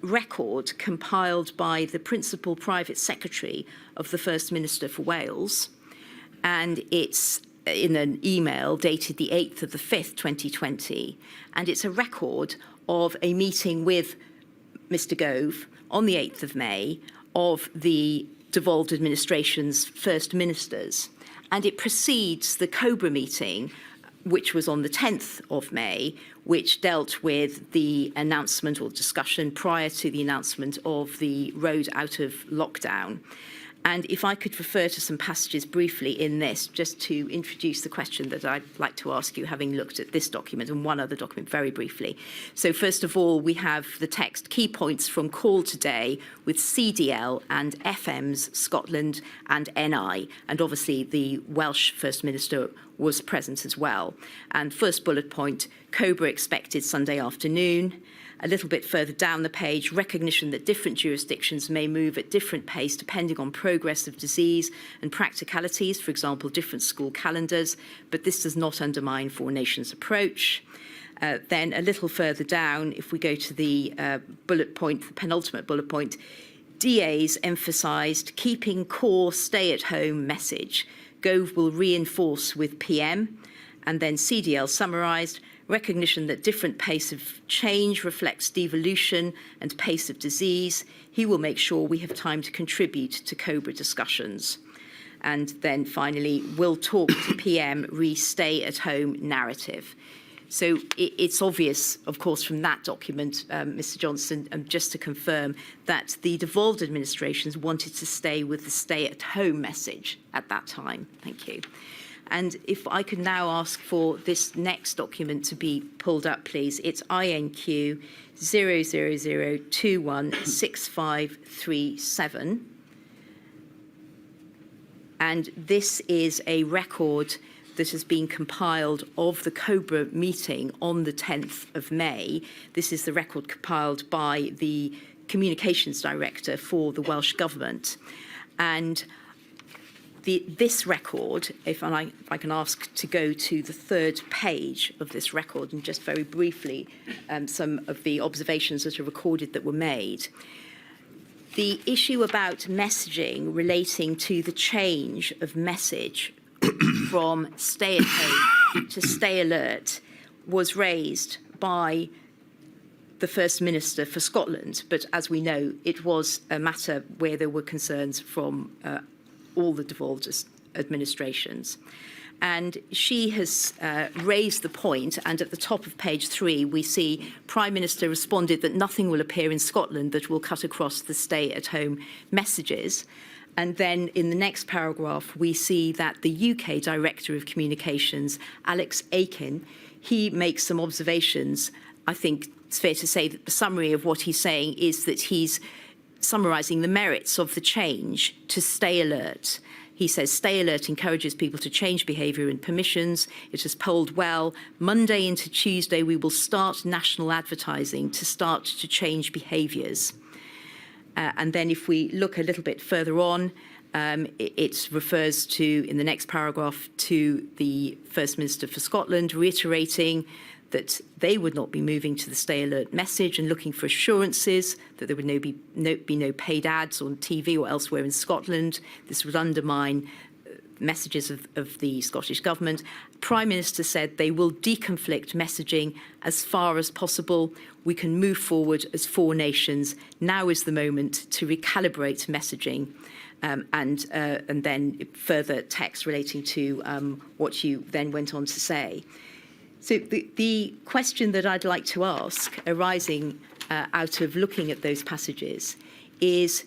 record compiled by the Principal Private Secretary of the First Minister for Wales, and it's in an email dated the 8th of the 5th, 2020, and it's a record of a meeting with Mr Gove on the 8th of May of the devolved administration's first ministers, and it precedes the Cobra meeting, which was on the 10th of May, which dealt with the announcement or discussion prior to the announcement of the road out of lockdown. And if I could refer to some passages briefly in this, just to introduce the question that I'd like to ask you, having looked at this document and one other document very briefly. So first of all, we have the text key points from call today with CDL and FM's Scotland and NI. And obviously the Welsh First Minister was present as well. And first bullet point, Cobra expected Sunday afternoon. A little bit further down the page, recognition that different jurisdictions may move at different pace depending on progress of disease and practicalities, for example, different school calendars, but this does not undermine Four Nations' approach. Then a little further down, if we go to the bullet point, the penultimate bullet point, DAs emphasised keeping core stay-at-home message. Gove will reinforce with PM, and then CDL summarised, recognition that different pace of change reflects devolution and pace of disease. He will make sure we have time to contribute to Cobra discussions. And then finally, will talk to PM re-stay at home narrative. So it's obvious, of course, from that document, Mr Johnson, just to confirm that the devolved administrations wanted to stay with the stay-at-home message at that time. Thank you. And if I could now ask for this next document to be pulled up, please. It's INQ 000216537. And this is a record that has been compiled of the Cobra meeting on the 10th of May. This is the record compiled by the Communications Director for the Welsh Government. And this record, if I can ask to go to the third page of this record, and just very briefly, some of the observations that are recorded that were made. The issue about messaging relating to the change of message from stay at home to stay alert was raised by the First Minister for Scotland, but as we know, it was a matter where there were concerns from all the devolved administrations. And she has raised the point, and at the top of page 3, we see Prime Minister responded that nothing will appear in Scotland that will cut across the stay-at-home messages. And then in the next paragraph, we see that the UK Director of Communications, Alex Aiken, he makes some observations. I think it's fair to say that the summary of what he's saying is that he's summarising the merits of the change to stay alert. He says, stay alert encourages people to change behaviour and permissions. It has polled well. Monday into Tuesday, we will start national advertising to start to change behaviours. And then if we look a little bit further on, it refers to, in the next paragraph, to the First Minister for Scotland reiterating that they would not be moving to the stay alert message and looking for assurances that there would be no paid ads on TV or elsewhere in Scotland. This would undermine messages of the Scottish Government. Prime Minister said they will deconflict messaging as far as possible. We can move forward as 4 nations. Now is the moment to recalibrate messaging. And then further text relating to what you then went on to say. So the question that I'd like to ask, arising out of looking at those passages, is,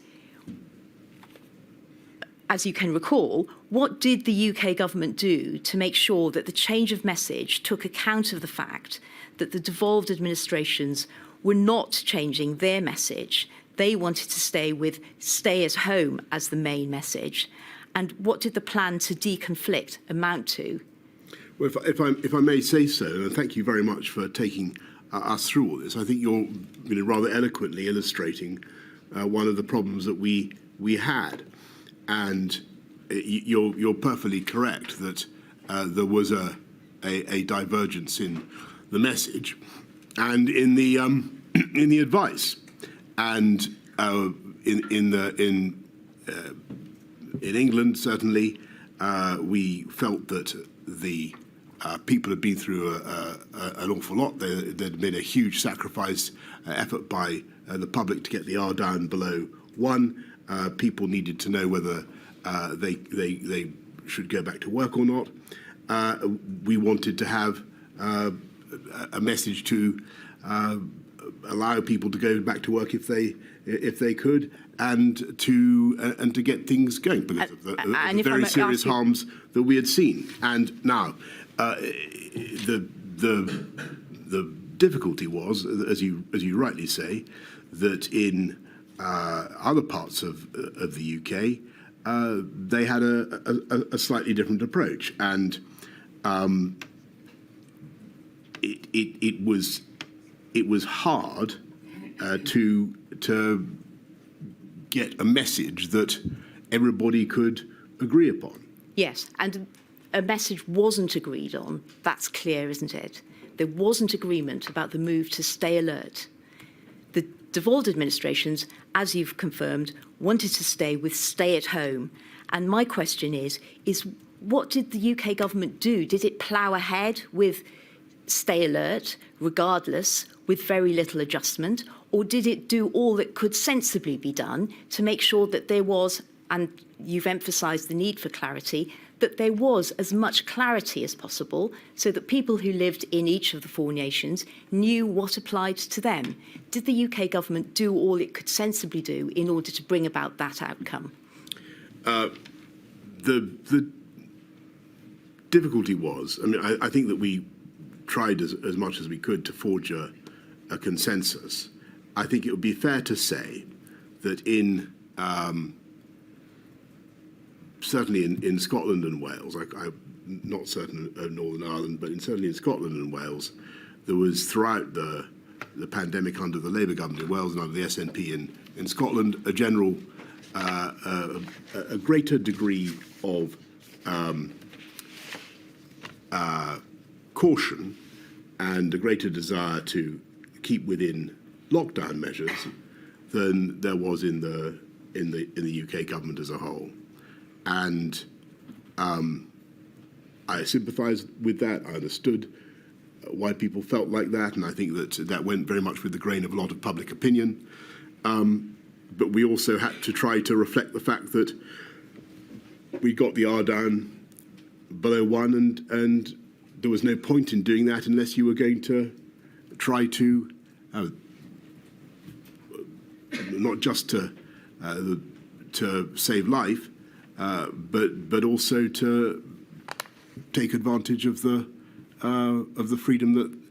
as you can recall, what did the UK government do to make sure that the change of message took account of the fact that the devolved administrations were not changing their message? They wanted to stay with stay at home as the main message. And what did the plan to deconflict amount to? Well, if I may say so, and thank you very much for taking us through all this. I think you're rather eloquently illustrating one of the problems that we had. And you're perfectly correct that there was a divergence in the message and in the advice. And in England, certainly, we felt that the people had been through an awful lot. There'd been a huge sacrifice effort by the public to get the R down below 1. People needed to know whether they should go back to work or not. We wanted to have a message to allow people to go back to work if they could, and to get things going because of the very serious harms that we had seen. And now, the difficulty was, as you rightly say, that in other parts of the UK, they had a slightly different approach, and it was hard to get a message that everybody could agree upon. Yes, and a message wasn't agreed on. That's clear, isn't it? There wasn't agreement about the move to stay alert. The devolved administrations, as you've confirmed, wanted to stay with stay at home. And my question is what did the UK government do? Did it plough ahead with stay alert, regardless, with very little adjustment? Or did it do all that could sensibly be done to make sure that there was, and you've emphasised the need for clarity, that there was as much clarity as possible so that people who lived in each of the 4 nations knew what applied to them? Did the UK government do all it could sensibly do in order to bring about that outcome? The difficulty was, I think that we tried as much as we could to forge a consensus. I think it would be fair to say that certainly in Scotland and Wales, I'm not certain of Northern Ireland, but certainly in Scotland and Wales, there was throughout the pandemic under the Labour government in Wales and under the SNP in Scotland a general, a greater degree of caution and a greater desire to keep within lockdown measures than there was in the UK government as a whole. And I sympathised with that. I understood why people felt like that, and I think that went very much with the grain of a lot of public opinion. But we also had to try to reflect the fact that we got the R down below 1, and there was no point in doing that unless you were going to try to not just to save life, but also to take advantage of the freedom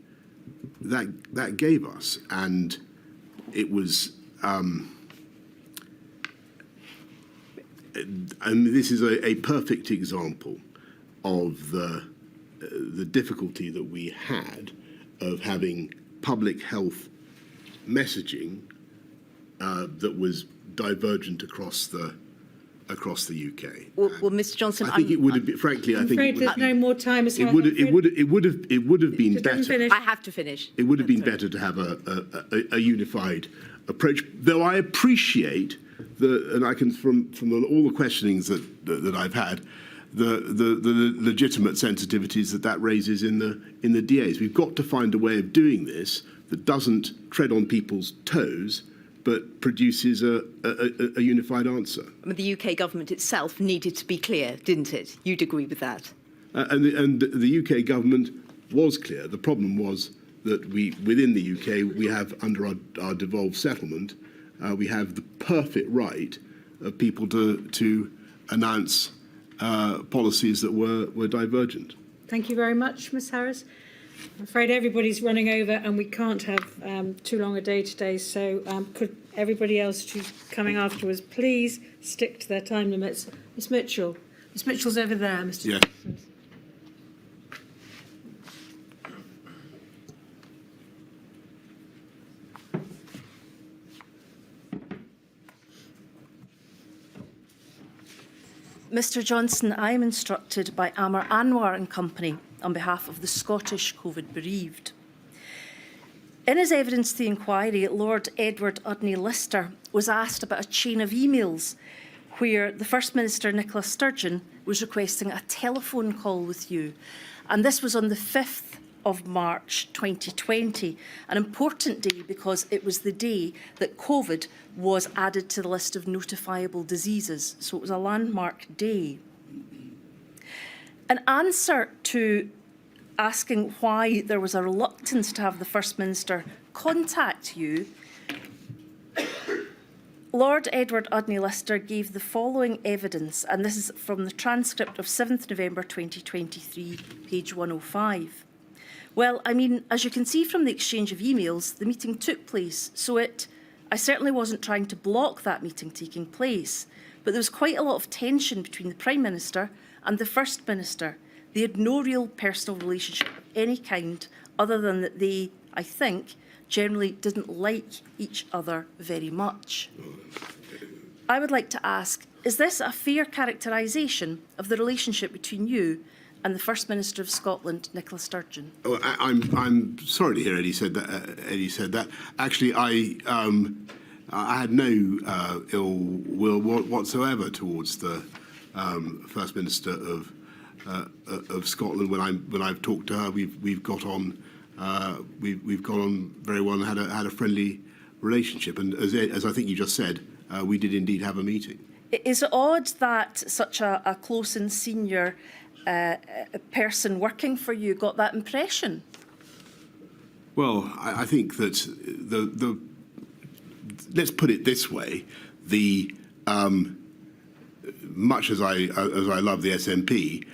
that gave us. And it was, and this is a perfect example of the difficulty that we had of having public health messaging that was divergent across the UK. Well, Mr. Johnson, I think it would have been. Frankly, I think afraid there's no more time. it would have been better. I have to finish. It would have been better to have a unified approach. Though I appreciate and I can from all the questionings that I've had, the legitimate sensitivities that raises in the DAs. We've got to find a way of doing this that doesn't tread on people's toes, but produces a unified answer. I mean, the UK government itself needed to be clear, didn't it? You'd agree with that? And the UK government was clear. The problem was that within the UK, we have, under our devolved settlement, we have the perfect right of people to announce policies that were divergent. Thank you very much, Ms Harris. I'm afraid everybody's running over and we can't have too long a day today, so could everybody else who's coming afterwards please stick to their time limits. Ms Mitchell. Ms Mitchell's over there, Mr Yeah. Johnson. Mr Johnson, I am instructed by Amar Anwar and Company on behalf of the Scottish COVID bereaved. In his evidence to the inquiry, Lord Edward Udney Lister was asked about a chain of emails where the First Minister, Nicola Sturgeon, was requesting a telephone call with you. And this was on the 5th of March 2020, an important day because it was the day that COVID was added to the list of notifiable diseases. So it was a landmark day. An answer to asking why there was a reluctance to have the First Minister contact you, Lord Edward Udney Lister gave the following evidence, and this is from the transcript of 7th November 2023, page 105. Well, I mean, as you can see from the exchange of emails, the meeting took place, so I certainly wasn't trying to block that meeting taking place, but there was quite a lot of tension between the Prime Minister and the First Minister. They had no real personal relationship of any kind, other than that they, I think, generally didn't like each other very much. I would like to ask, is this a fair characterisation of the relationship between you and the First Minister of Scotland, Nicola Sturgeon? Oh, I'm sorry to hear Eddie said that. Actually, I had no ill will whatsoever towards the First Minister of Scotland. When I've talked to her, we've got on very well and had a friendly relationship. And as I think you just said, we did indeed have a meeting. Is it odd that such a close and senior person working for you got that impression? Well, I think that the let's put it this way: much as I love the SNP,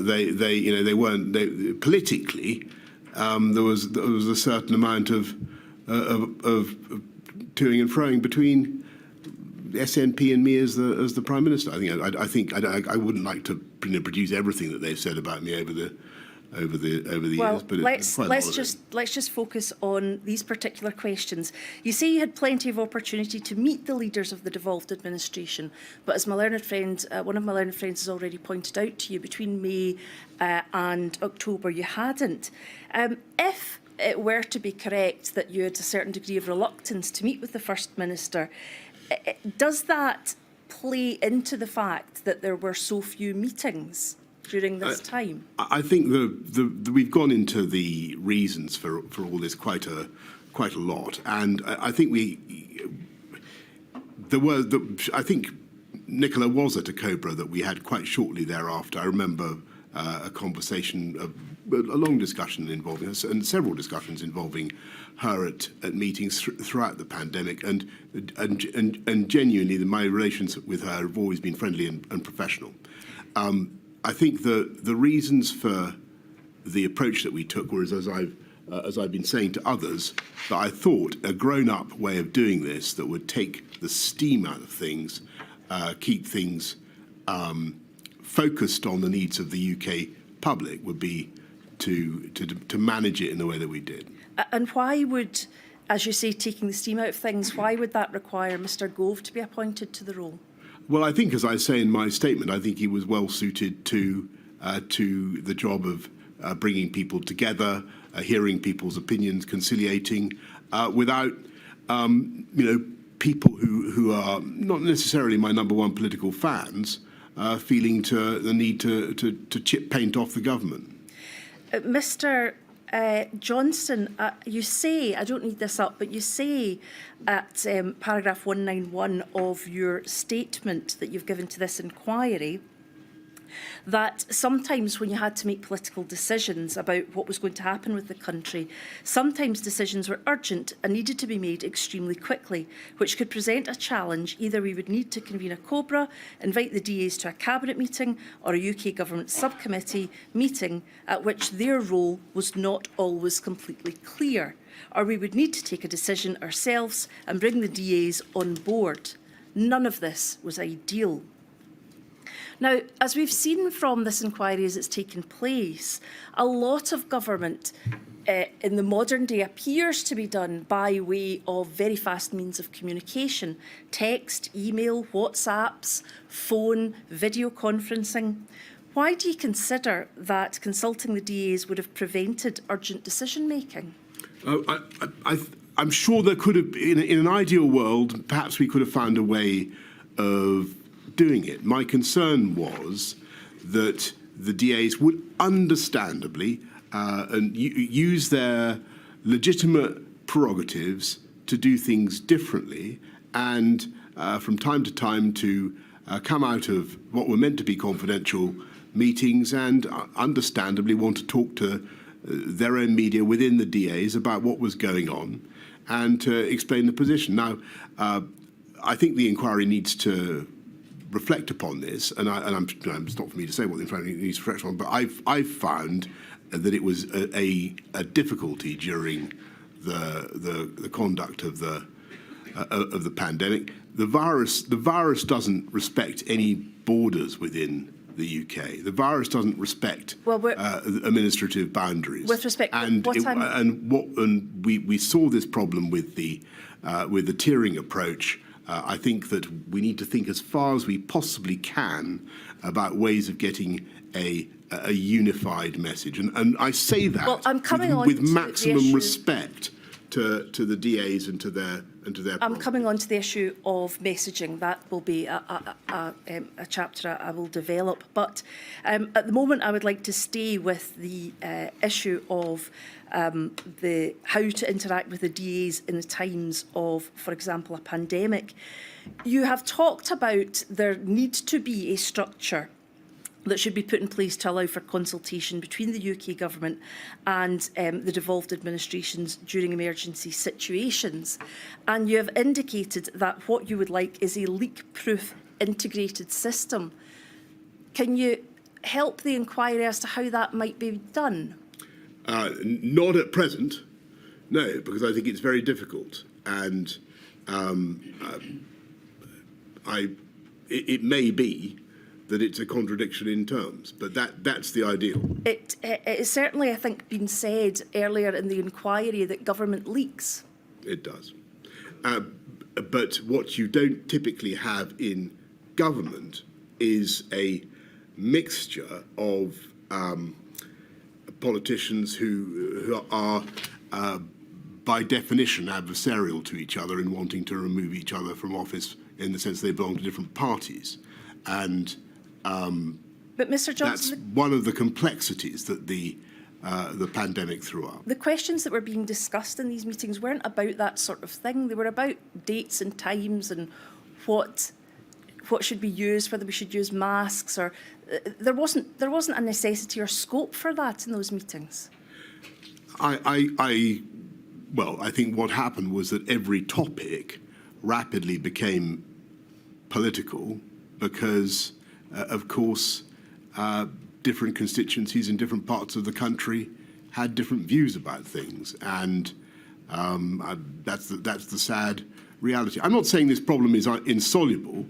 they weren't politically. There was a certain amount of toing and froing between the SNP and me as the Prime Minister. I think I wouldn't like to produce everything that they've said about me over the years. But let's just focus on these particular questions. You say you had plenty of opportunity to meet the leaders of the devolved administration, but as my learned friend, one of my learned friends has already pointed out to you, between May and October you hadn't. If it were to be correct that you had a certain degree of reluctance to meet with the First Minister, does that play into the fact that there were so few meetings during this time? I think we've gone into the reasons for all this quite a lot, and I think I think Nicola was at a Cobra that we had quite shortly thereafter. I remember a conversation, a long discussion involving us, and several discussions involving her at meetings throughout the pandemic, and genuinely my relations with her have always been friendly and professional. I think the reasons for the approach that we took was, as I've been saying to others, that I thought a grown-up way of doing this that would take the steam out of things, keep things focused on the needs of the UK public, would be to manage it in the way that we did. And why would, as you say, taking the steam out of things, why would that require Mr Gove to be appointed to the role? Well, I think, as I say in my statement, I think he was well suited to the job of bringing people together, hearing people's opinions, conciliating, without people who are not necessarily my number one political fans, feeling the need to chip paint off the government. Mr. Johnson, you say, I don't need this up, but you say at paragraph 191 of your statement that you've given to this inquiry that sometimes when you had to make political decisions about what was going to happen with the country, sometimes decisions were urgent and needed to be made extremely quickly, which could present a challenge. Either we would need to convene a COBRA, invite the DAs to a cabinet meeting or a UK government subcommittee meeting at which their role was not always completely clear, or we would need to take a decision ourselves and bring the DAs on board. None of this was ideal. Now, as we've seen from this inquiry as it's taken place, a lot of government in the modern day appears to be done by way of very fast means of communication: text, email, WhatsApps, phone, video conferencing. Why do you consider that consulting the DAs would have prevented urgent decision making? I'm sure there could have, in an ideal world, perhaps we could have found a way of doing it. My concern was that the DAs would understandably use their legitimate prerogatives to do things differently, and from time to time to come out of what were meant to be confidential meetings and understandably want to talk to their own media within the DAs about what was going on and to explain the position. Now, I think the inquiry needs to reflect upon this, and it's not for me to say what the inquiry needs to reflect on, but I've found that it was a difficulty during the conduct of the pandemic. The virus doesn't respect any borders within the UK. The virus doesn't respect administrative boundaries. With respect, we saw this problem with the tiering approach. I think that we need to think as far as we possibly can about ways of getting a unified message, and I say that with maximum respect to the DAs and to their. I'm coming on to the issue of messaging. That will be a chapter I will develop. But at the moment, I would like to stay with the issue of how to interact with the DAs in the times of, for example, a pandemic. You have talked about there needs to be a structure that should be put in place to allow for consultation between the UK government and the devolved administrations during emergency situations. And you have indicated that what you would like is a leak-proof integrated system. Can you help the inquiry as to how that might be done? Not at present, no, because I think it's very difficult. And it may be that it's a contradiction in terms, but that's the ideal. It is certainly, I think, been said earlier in the inquiry that government leaks. It does. But what you don't typically have in government is a mixture of politicians who are by definition adversarial to each other in wanting to remove each other from office in the sense they belong to different parties. And but Mr. Johnson, that's one of the complexities that the pandemic threw up. The questions that were being discussed in these meetings weren't about that sort of thing. They were about dates and times and what should be used, whether we should use masks, or there wasn't a necessity or scope for that in those meetings. Well, I think what happened was that every topic rapidly became political because, of course, different constituencies in different parts of the country had different views about things, and that's the sad reality. I'm not saying this problem is insoluble.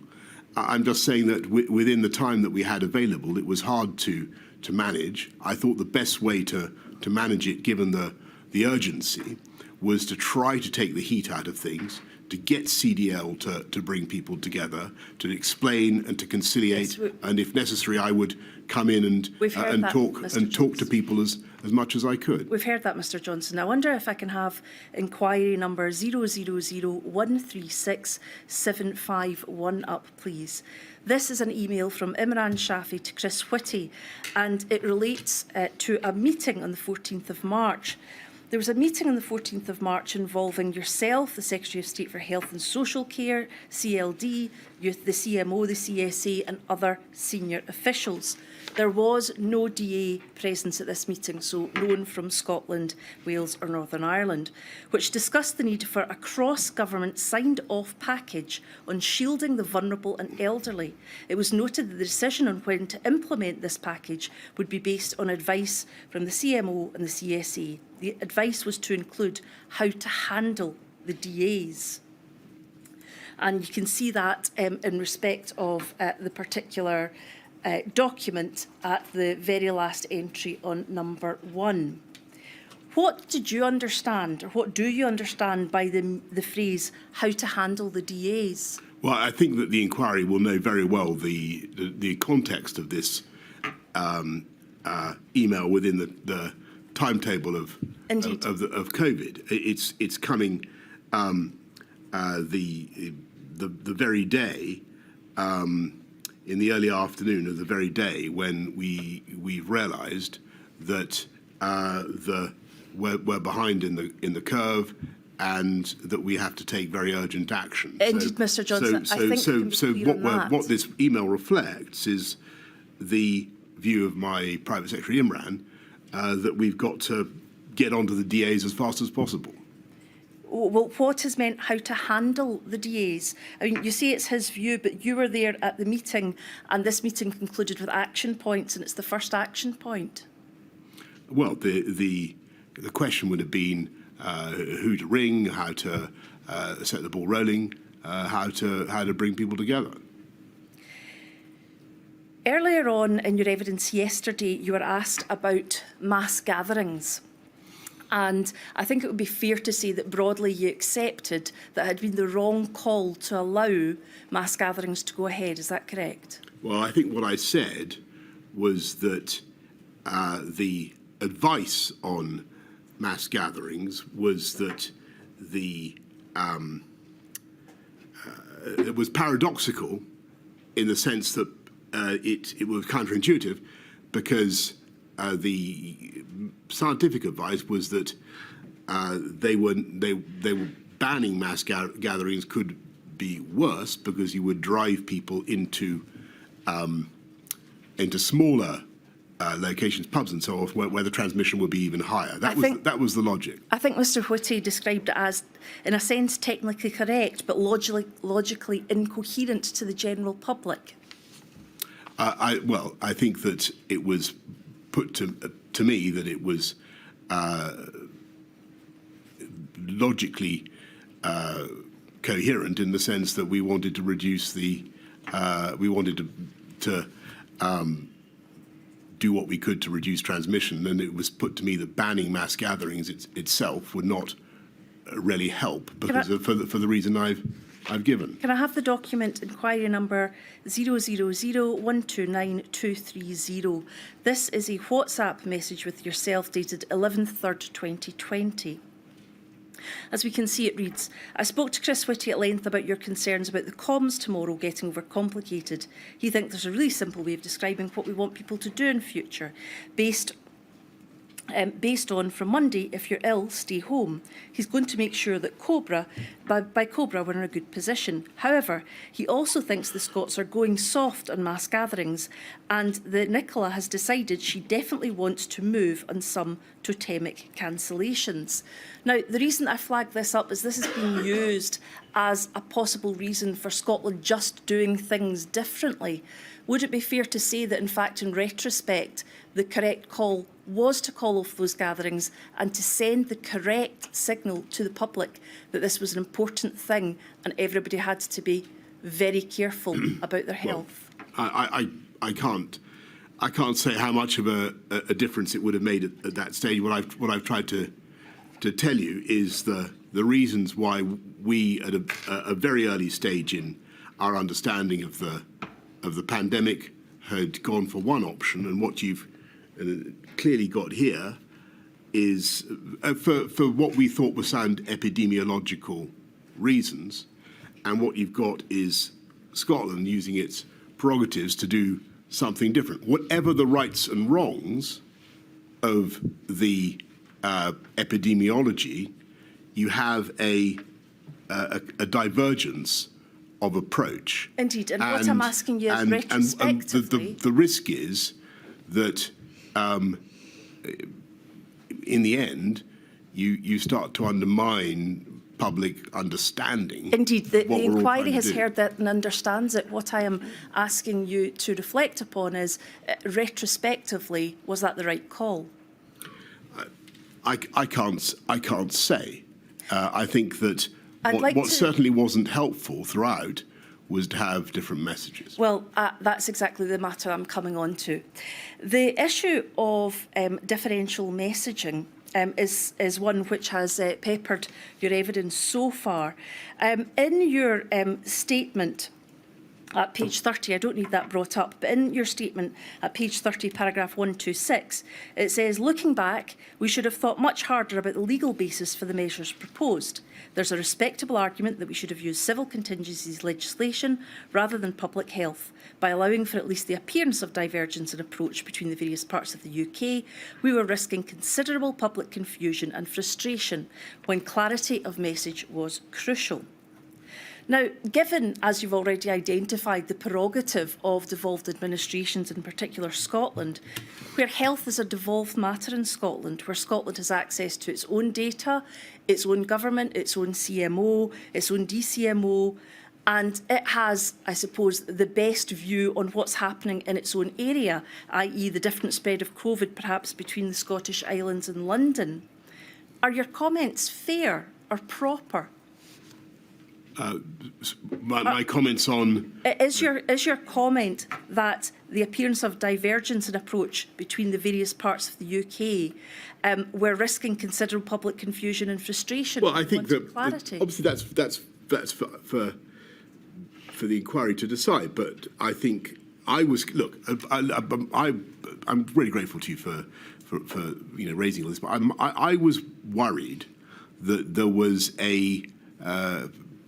I'm just saying that within the time that we had available, it was hard to manage. I thought the best way to manage it, given the urgency, was to try to take the heat out of things, to get CDL to bring people together, to explain and to conciliate, Yes, and if necessary, I would come in and We've heard that, talk Mr. and talk to Johnson. people as much as I could. We've heard that, Mr. Johnson. I wonder if I can have inquiry number 000136751 up, please. This is an email from Imran Shafi to Chris Whitty, and it relates to a meeting on the 14th of March. There was a meeting on the 14th of March involving yourself, the Secretary of State for Health and Social Care, CLD, the CMO, the CSA and other senior officials. There was no DA presence at this meeting, so no one from Scotland, Wales or Northern Ireland, which discussed the need for a cross-government signed-off package on shielding the vulnerable and elderly. It was noted that the decision on when to implement this package would be based on advice from the CMO and the CSA. The advice was to include how to handle the DAs. And you can see that in respect of the particular document at the very last entry on number 1. What did you understand, or what do you understand by the phrase, how to handle the DAs? Well, I think that the inquiry will know very well the context of this email within the timetable of COVID. It's coming the very day, in the early afternoon of the very day when we've realised that we're behind in the curve, and that we have to take very urgent action. Indeed, Mr. Johnson. I think you can be clear on that. What this email reflects is the view of my private secretary Imran, that we've got to get onto the DAs as fast as possible. Well, what is meant how to handle the DAs? I mean, you say it's his view, but you were there at the meeting, and this meeting concluded with action points, and it's the first action point. Well, the question would have been who to ring, how to set the ball rolling, how to bring people together. Earlier on in your evidence yesterday, you were asked about mass gatherings. And I think it would be fair to say that broadly you accepted that it had been the wrong call to allow mass gatherings to go ahead. Is that correct? Well, I think what I said was that the advice on mass gatherings was that it was paradoxical in the sense that it was counterintuitive, because the scientific advice was that they were banning mass gatherings could be worse because you would drive people into smaller locations, pubs and so on, where the transmission would be even higher. That was the logic. I think Mr. Whitty described it as, in a sense, technically correct, but logically incoherent to the general public. I think that it was put to me that it was logically coherent in the sense that we wanted to reduce we wanted to do what we could to reduce transmission, and it was put to me that banning mass gatherings itself would not really help because for the reason I've given. Can I have the document inquiry number 000129230? This is a WhatsApp message with yourself dated 11/3, 2020. As we can see, it reads, I spoke to Chris Whitty at length about your concerns about the comms tomorrow getting overcomplicated. He thinks there's a really simple way of describing what we want people to do in future, based on from Monday, if you're ill, stay home. He's going to make sure that by Cobra, we're in a good position. However, he also thinks the Scots are going soft on mass gatherings, and that Nicola has decided she definitely wants to move on some totemic cancellations. Now, the reason I flagged this up is this is being used as a possible reason for Scotland just doing things differently. Would it be fair to say that, in fact, in retrospect, the correct call was to call off those gatherings and to send the correct signal to the public that this was an important thing and everybody had to be very careful about their health? I can't say how much of a difference it would have made at that stage. What I've tried to tell you is the the reasons why we, at a very early stage in our understanding of the pandemic, had gone for one option, and what you've clearly got here is for what we thought were sound epidemiological reasons, and what you've got is Scotland using its prerogatives to do something different. Whatever the rights and wrongs of the epidemiology, you have a divergence of approach. Indeed, and what I'm asking you is retrospectively. The risk is that in the end, you start to undermine public understanding. Indeed, the inquiry has heard that and understands it. What I am asking you to reflect upon is, retrospectively, was that the right call? I can't say. I think that what certainly wasn't helpful throughout was to have different messages. Well, that's exactly the matter I'm coming on to. The issue of differential messaging is one which has peppered your evidence so far. In your statement at page 30, I don't need that brought up, but in your statement at page 30, paragraph 126, it says, looking back, we should have thought much harder about the legal basis for the measures proposed. There's a respectable argument that we should have used civil contingencies legislation rather than public health. By allowing for at least the appearance of divergence in approach between the various parts of the UK, we were risking considerable public confusion and frustration when clarity of message was crucial. Now, given, as you've already identified, the prerogative of devolved administrations, in particular Scotland, where health is a devolved matter in Scotland, where Scotland has access to its own data, its own government, its own CMO, its own DCMO, and it has, I suppose, the best view on what's happening in its own area, i.e. the different spread of COVID perhaps between the Scottish Islands and London. Are your comments fair or proper? My comments on... Is your comment that the appearance of divergence in approach between the various parts of the UK we're risking considerable public confusion and frustration? Well, I think that clarity? Obviously that's for the inquiry to decide. But I think I'm really grateful to you for raising all this. But I was worried that there was a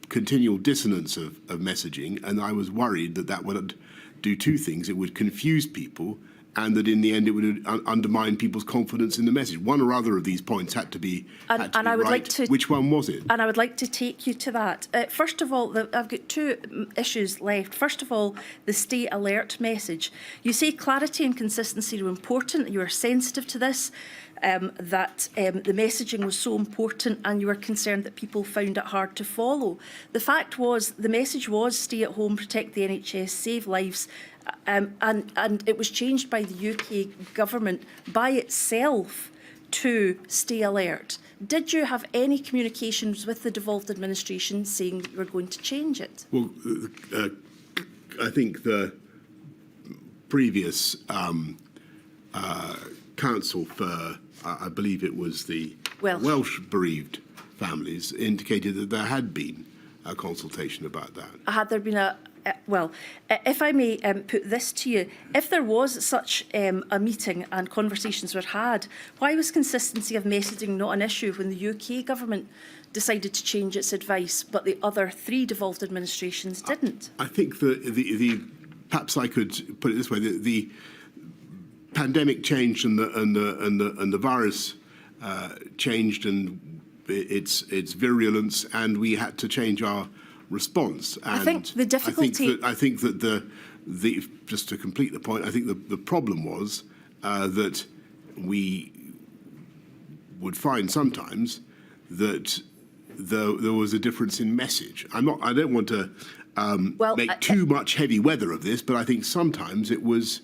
continual dissonance of messaging, and I was worried that would do two things. It would confuse people, and that in the end it would undermine people's confidence in the message. One or other of these points had to be right. Which one was it? And I would like to take you to that. First of all, I've got two issues left. First of all, the stay alert message. You say clarity and consistency are important, you are sensitive to this, that the messaging was so important and you were concerned that people found it hard to follow. The fact was, the message was stay at home, protect the NHS, save lives, and it was changed by the UK government by itself to stay alert. Did you have any communications with the devolved administration saying that you were going to change it? Well, I think the previous council for, I believe it was the Welsh bereaved families, indicated that there had been a consultation about that. Had there been if I may put this to you, if there was such a meeting and conversations were had, why was consistency of messaging not an issue when the UK government decided to change its advice, but the other three devolved administrations didn't? I think perhaps I could put it this way: the pandemic changed and the virus changed and its virulence, and we had to change our response. And I think the difficulty... I think that the just to complete the point, I think the problem was that we would find sometimes that there was a difference in message. I don't want to make too much heavy weather of this, but I think sometimes it was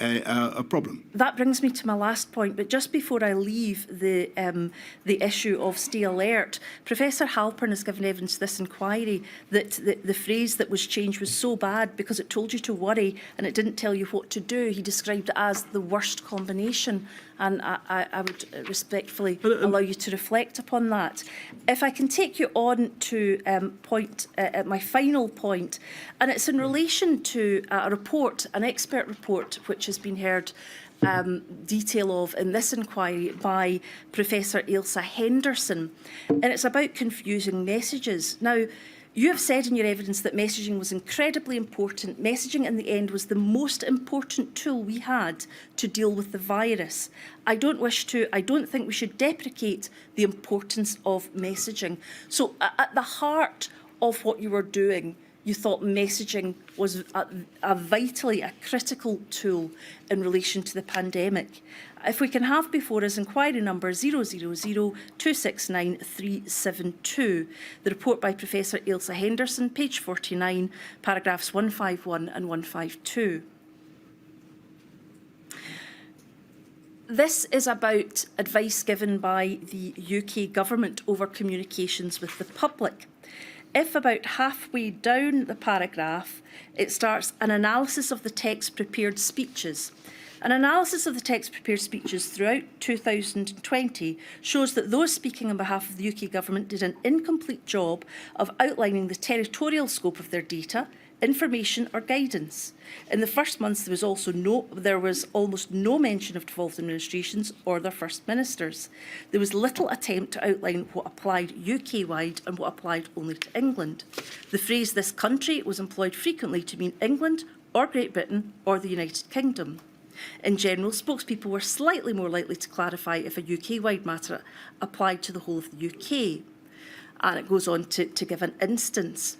a problem. That brings me to my last point, but just before I leave the issue of stay alert, Professor Halpern has given evidence to this inquiry that the phrase that was changed was so bad because it told you to worry and it didn't tell you what to do. He described it as the worst combination, and I would respectfully allow you to reflect upon that. If I can take you on to my final point, and it's in relation to a report, an expert report, which has been heard detail of in this inquiry by Professor Ailsa Henderson, and it's about confusing messages. Now, you have said in your evidence that messaging was incredibly important. Messaging in the end was the most important tool we had to deal with the virus. I don't think we should deprecate the importance of messaging. So at the heart of what you were doing, you thought messaging was a vitally, a critical tool in relation to the pandemic. If we can have before us inquiry number 000269372, the report by Professor Ailsa Henderson, page 49, paragraphs 151 and 152. This is about advice given by the UK government over communications with the public. If about halfway down the paragraph, it starts an analysis of the text prepared speeches. An analysis of the text prepared speeches throughout 2020 shows that those speaking on behalf of the UK government did an incomplete job of outlining the territorial scope of their data, information or guidance. In the first months, there was almost no mention of devolved administrations or their first ministers. There was little attempt to outline what applied UK-wide and what applied only to England. The phrase "this country" was employed frequently to mean England or Great Britain or the United Kingdom. In general, spokespeople were slightly more likely to clarify if a UK-wide matter applied to the whole of the UK. And it goes on to give an instance.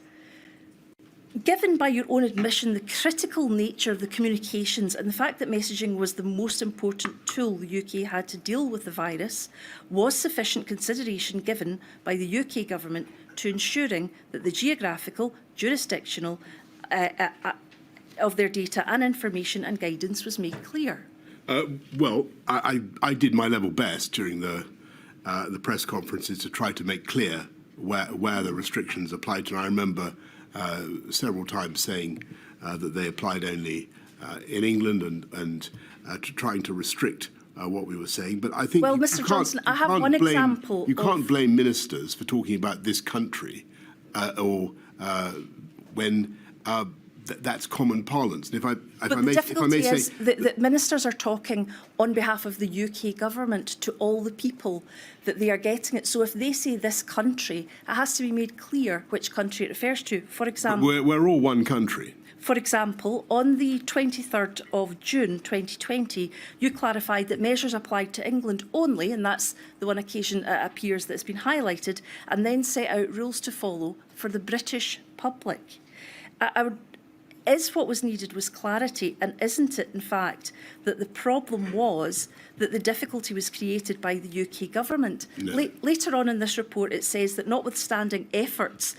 Given by your own admission the critical nature of the communications and the fact that messaging was the most important tool the UK had to deal with the virus, was sufficient consideration given by the UK government to ensuring that the geographical, jurisdictional of their data and information and guidance was made clear? Well, I did my level best during the press conferences to try to make clear where the restrictions applied to. And I remember several times saying that they applied only in England and trying to restrict what we were saying. But I think Mr. Johnson, I have one example. You can't blame ministers for talking about this country when that's common parlance. And The difficulty is that ministers are talking on behalf of the UK government to all the people that they are getting it. So if they say this country, it has to be made clear which country it refers to. For example, we're all one country. For example, on the 23rd of June 2020, you clarified that measures applied to England only, and that's the one occasion it appears that's been highlighted, and then set out rules to follow for the British public. What was needed was clarity, and isn't it, in fact, that the problem was that the difficulty was created by the UK government? No. Later on in this report, it says that notwithstanding efforts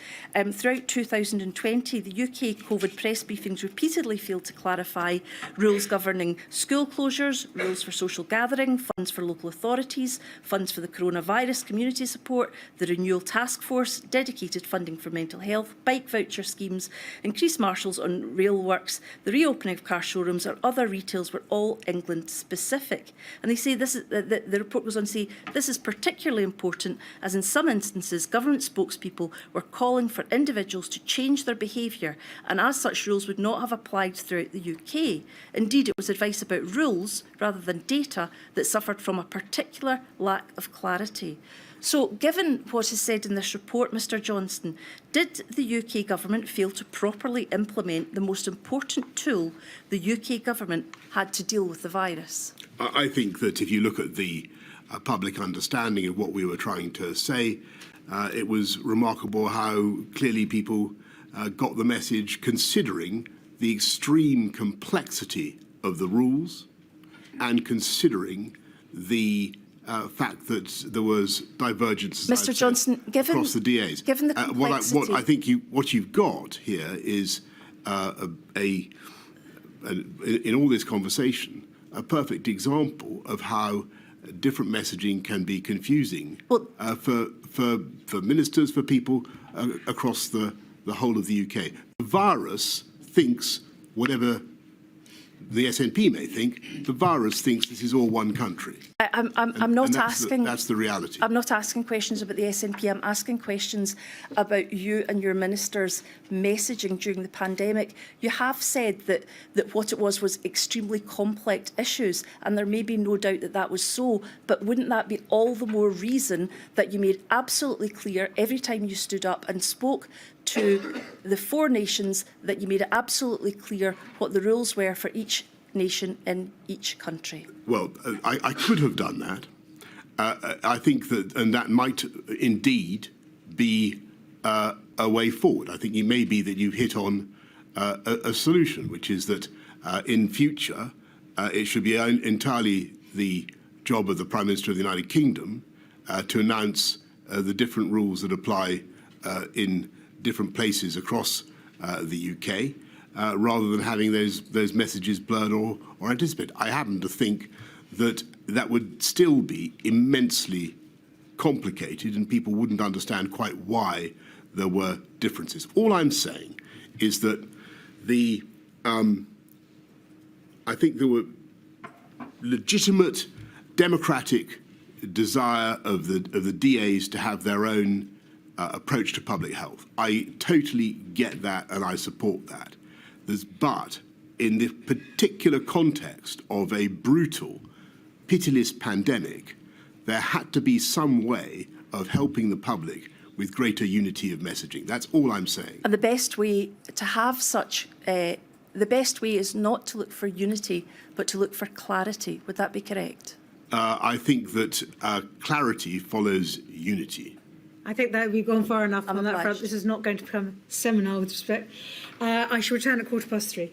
throughout 2020, the UK COVID press briefings repeatedly failed to clarify rules governing school closures, rules for social gathering, funds for local authorities, funds for the coronavirus community support, the renewal task force, dedicated funding for mental health, bike voucher schemes, increased marshals on rail works, the reopening of car showrooms or other retails were all England specific. And they say this is, the report goes on to say this is particularly important as in some instances government spokespeople were calling for individuals to change their behaviour, and as such rules would not have applied throughout the UK. Indeed, it was advice about rules rather than data that suffered from a particular lack of clarity. So, given what is said in this report, Mr Johnson, did the UK government fail to properly implement the most important tool the UK government had to deal with the virus? I think that if you look at the public understanding of what we were trying to say, it was remarkable how clearly people got the message, considering the extreme complexity of the rules and considering the fact that there was divergence, Mr Johnson, across the DAs. Given the complexity, what you've got here is in all this conversation, a perfect example of how different messaging can be confusing for ministers, for people across the whole of the UK. The virus thinks whatever the SNP may think, the virus thinks this is all one country. I'm not asking. That's the reality. I'm not asking questions about the SNP. I'm asking questions about you and your minister's messaging during the pandemic. You have said that what it was extremely complex issues, and there may be no doubt that that was so. But wouldn't that be all the more reason that you made absolutely clear every time you stood up and spoke to the four nations, that you made it absolutely clear what the rules were for each nation in each country? Well, I could have done that. I think that, and that might indeed be a way forward. I think it may be that you hit on a solution, which is that in future it should be entirely the job of the Prime Minister of the United Kingdom to announce the different rules that apply in different places across the UK, rather than having those messages blurred or anticipated. I happen to think that that would still be immensely complicated and people wouldn't understand quite why there were differences. All I'm saying is that I think there were legitimate democratic desire of the DAs to have their own approach to public health. I totally get that and I support that. But in the particular context of a brutal, pitiless pandemic, there had to be some way of helping the public with greater unity of messaging. That's all I'm saying. And the best way to have such, the best way is not to look for unity, but to look for clarity. Would that be correct? I think that clarity follows unity. I think that we've gone far enough on that front. obliged. This is not going to become a seminar with respect. I shall return at 3:15.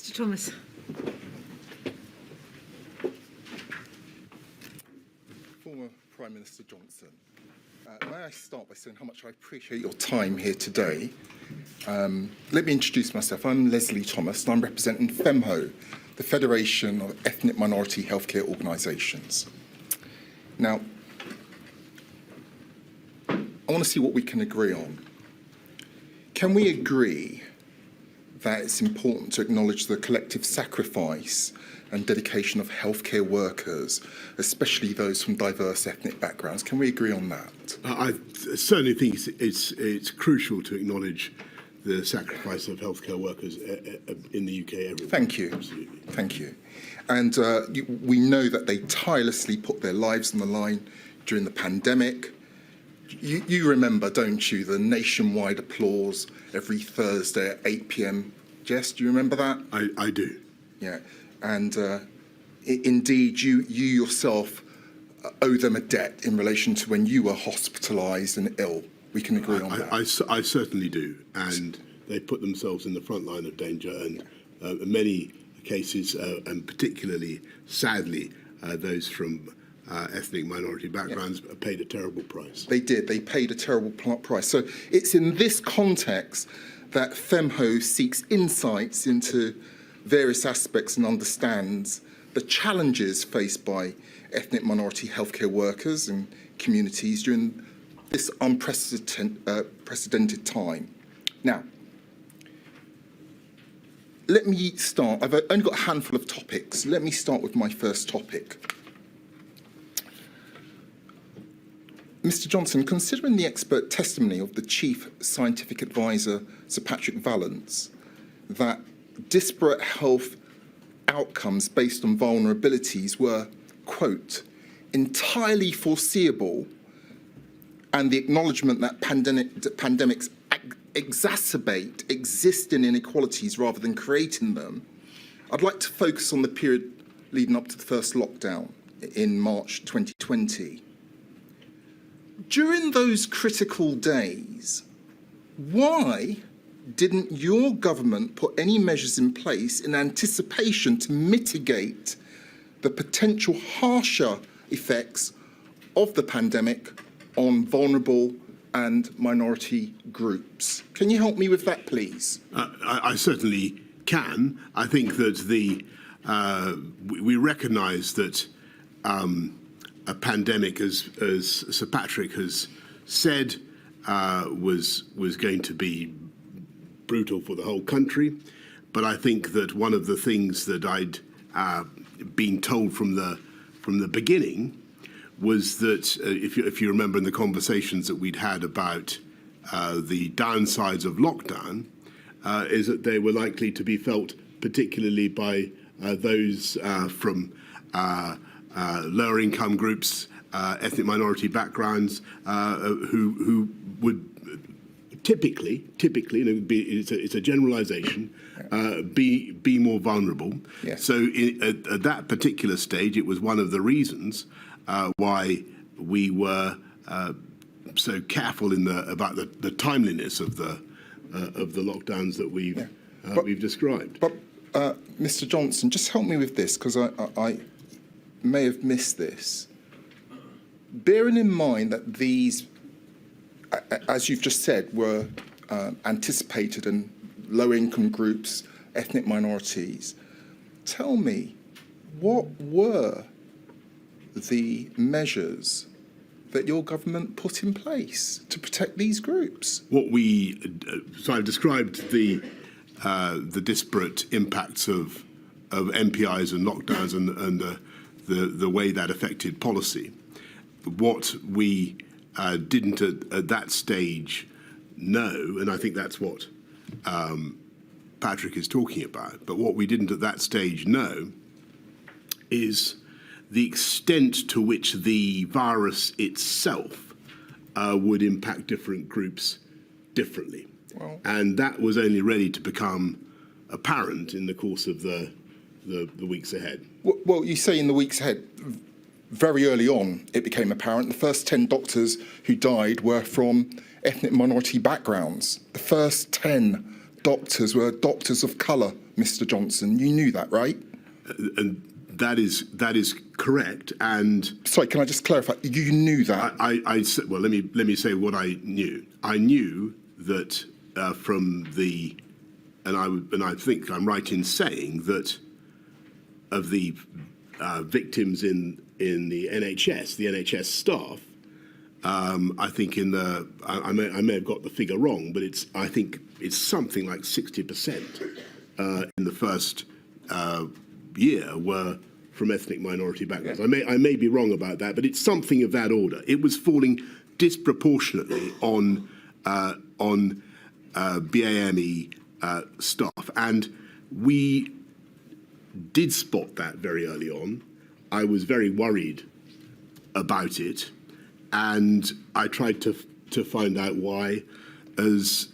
Mr Thomas. Former Prime Minister Johnson, may I start by saying how much I appreciate your time here today. Let me introduce myself. I'm Leslie Thomas, and I'm representing FEMHO, the Federation of Ethnic Minority Healthcare Organisations. Now, I want to see what we can agree on. Can we agree that it's important to acknowledge the collective sacrifice and dedication of healthcare workers, especially those from diverse ethnic backgrounds? Can we agree on that? I certainly think it's crucial to acknowledge the sacrifice of healthcare workers in the UK everywhere. Thank you. Absolutely. Thank you. And we know that they tirelessly put their lives on the line during the pandemic. You remember, don't you, the nationwide applause every Thursday at 8 p.m. Jess, do you remember that? I do. Yeah. And indeed, you yourself owe them a debt in relation to when you were hospitalised and ill. We can agree on that. I certainly do. And they put themselves in the front line of danger. And in many cases, and particularly, sadly, those from ethnic minority backgrounds paid a terrible price. They did. They paid a terrible price. So it's in this context that FEMHO seeks insights into various aspects and understands the challenges faced by ethnic minority healthcare workers and communities during this unprecedented time. Now, let me start. I've only got a handful of topics. Let me start with my first topic. Mr Johnson, considering the expert testimony of the Chief Scientific Advisor, Sir Patrick Vallance, that disparate health outcomes based on vulnerabilities were, quote, entirely foreseeable, and the acknowledgement that pandemics exacerbate existing inequalities rather than creating them, I'd like to focus on the period leading up to the first lockdown in March 2020. During those critical days, why didn't your government put any measures in place in anticipation to mitigate the potential harsher effects of the pandemic on vulnerable and minority groups? Can you help me with that, please? I certainly can. I think that we recognise that a pandemic, as Sir Patrick has said, was going to be brutal for the whole country. But I think that one of the things that I'd been told from the beginning was that, if you remember in the conversations that we'd had about the downsides of lockdown, is that they were likely to be felt particularly by those from lower income groups, ethnic minority backgrounds, who would typically, and it's a generalisation, be more vulnerable. Yes. So at that particular stage, it was one of the reasons why we were so careful about the timeliness of the lockdowns that we've described. But Mr Johnson, just help me with this, because I may have missed this. Bearing in mind that these, as you've just said, were anticipated in low-income groups, ethnic minorities, tell me, what were the measures that your government put in place to protect these groups? So I've described the disparate impacts of MPIs and lockdowns and the way that affected policy. What we didn't at that stage know, and I think that's what Patrick is talking about, but what we didn't at that stage know is the extent to which the virus itself would impact different groups differently. Well, and that was only ready to become apparent in the course of the weeks ahead. Well, you say in the weeks ahead. Very early on, it became apparent. The first 10 doctors who died were from ethnic minority backgrounds. The first 10 doctors were doctors of colour, Mr. Johnson. You knew that, right? And that is correct. And sorry, can I just clarify? You knew that. Well, let me say what I knew. I knew that from the, and I think I'm right in saying that of the victims in the NHS staff. I think I may have got the figure wrong, but I think it's something like 60% in the first year were from ethnic minority backgrounds. Yeah. I may be wrong about that, but it's something of that order. It was falling disproportionately on BAME staff, and we did spot that very early on. I was very worried about it, and I tried to find out why as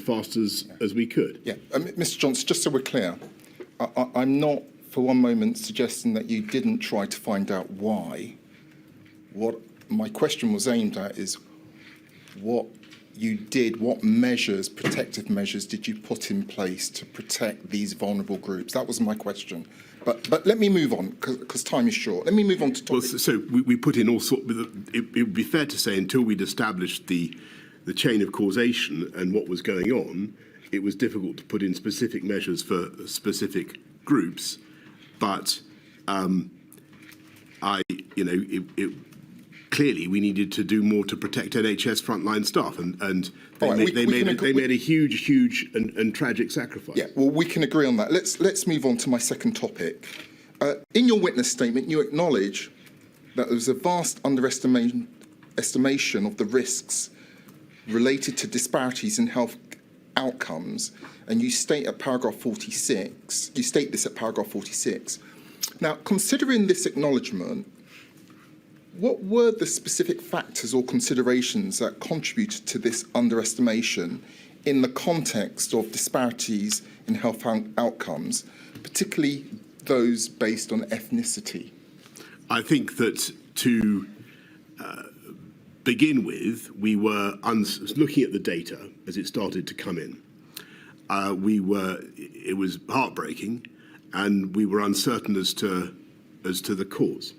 fast as we could. Yeah, Mr. Johnson, just so we're clear, I'm not for one moment suggesting that you didn't try to find out why. What my question was aimed at is what you did, what measures, protective measures, did you put in place to protect these vulnerable groups? That was my question. But let me move on, because time is short. Let me move on to topic. Well, so we put in all sorts. It would be fair to say until we'd established the chain of causation and what was going on, it was difficult to put in specific measures for specific groups. But clearly we needed to do more to protect NHS frontline staff, and they made a huge and tragic sacrifice. Yeah, well, we can agree on that. Let's move on to my second topic. In your witness statement, you acknowledge that there was a vast underestimation of the risks related to disparities in health outcomes, and you state at paragraph 46. You state this at paragraph 46. Now, considering this acknowledgement, what were the specific factors or considerations that contributed to this underestimation in the context of disparities in health outcomes, particularly those based on ethnicity? I think that to begin with, we were looking at the data as it started to come in. It was heartbreaking, and we were uncertain as to the cause.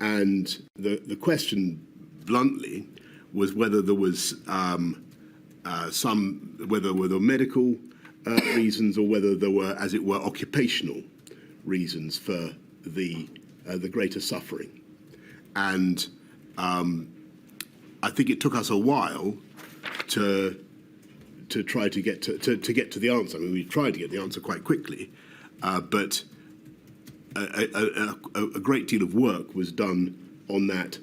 And the question, bluntly, was whether there was whether there were medical reasons or whether there were, as it were, occupational reasons for the greater suffering. And I think it took us a while to try to get to the answer. I mean, we tried to get the answer quite quickly, but a great deal of work was done on that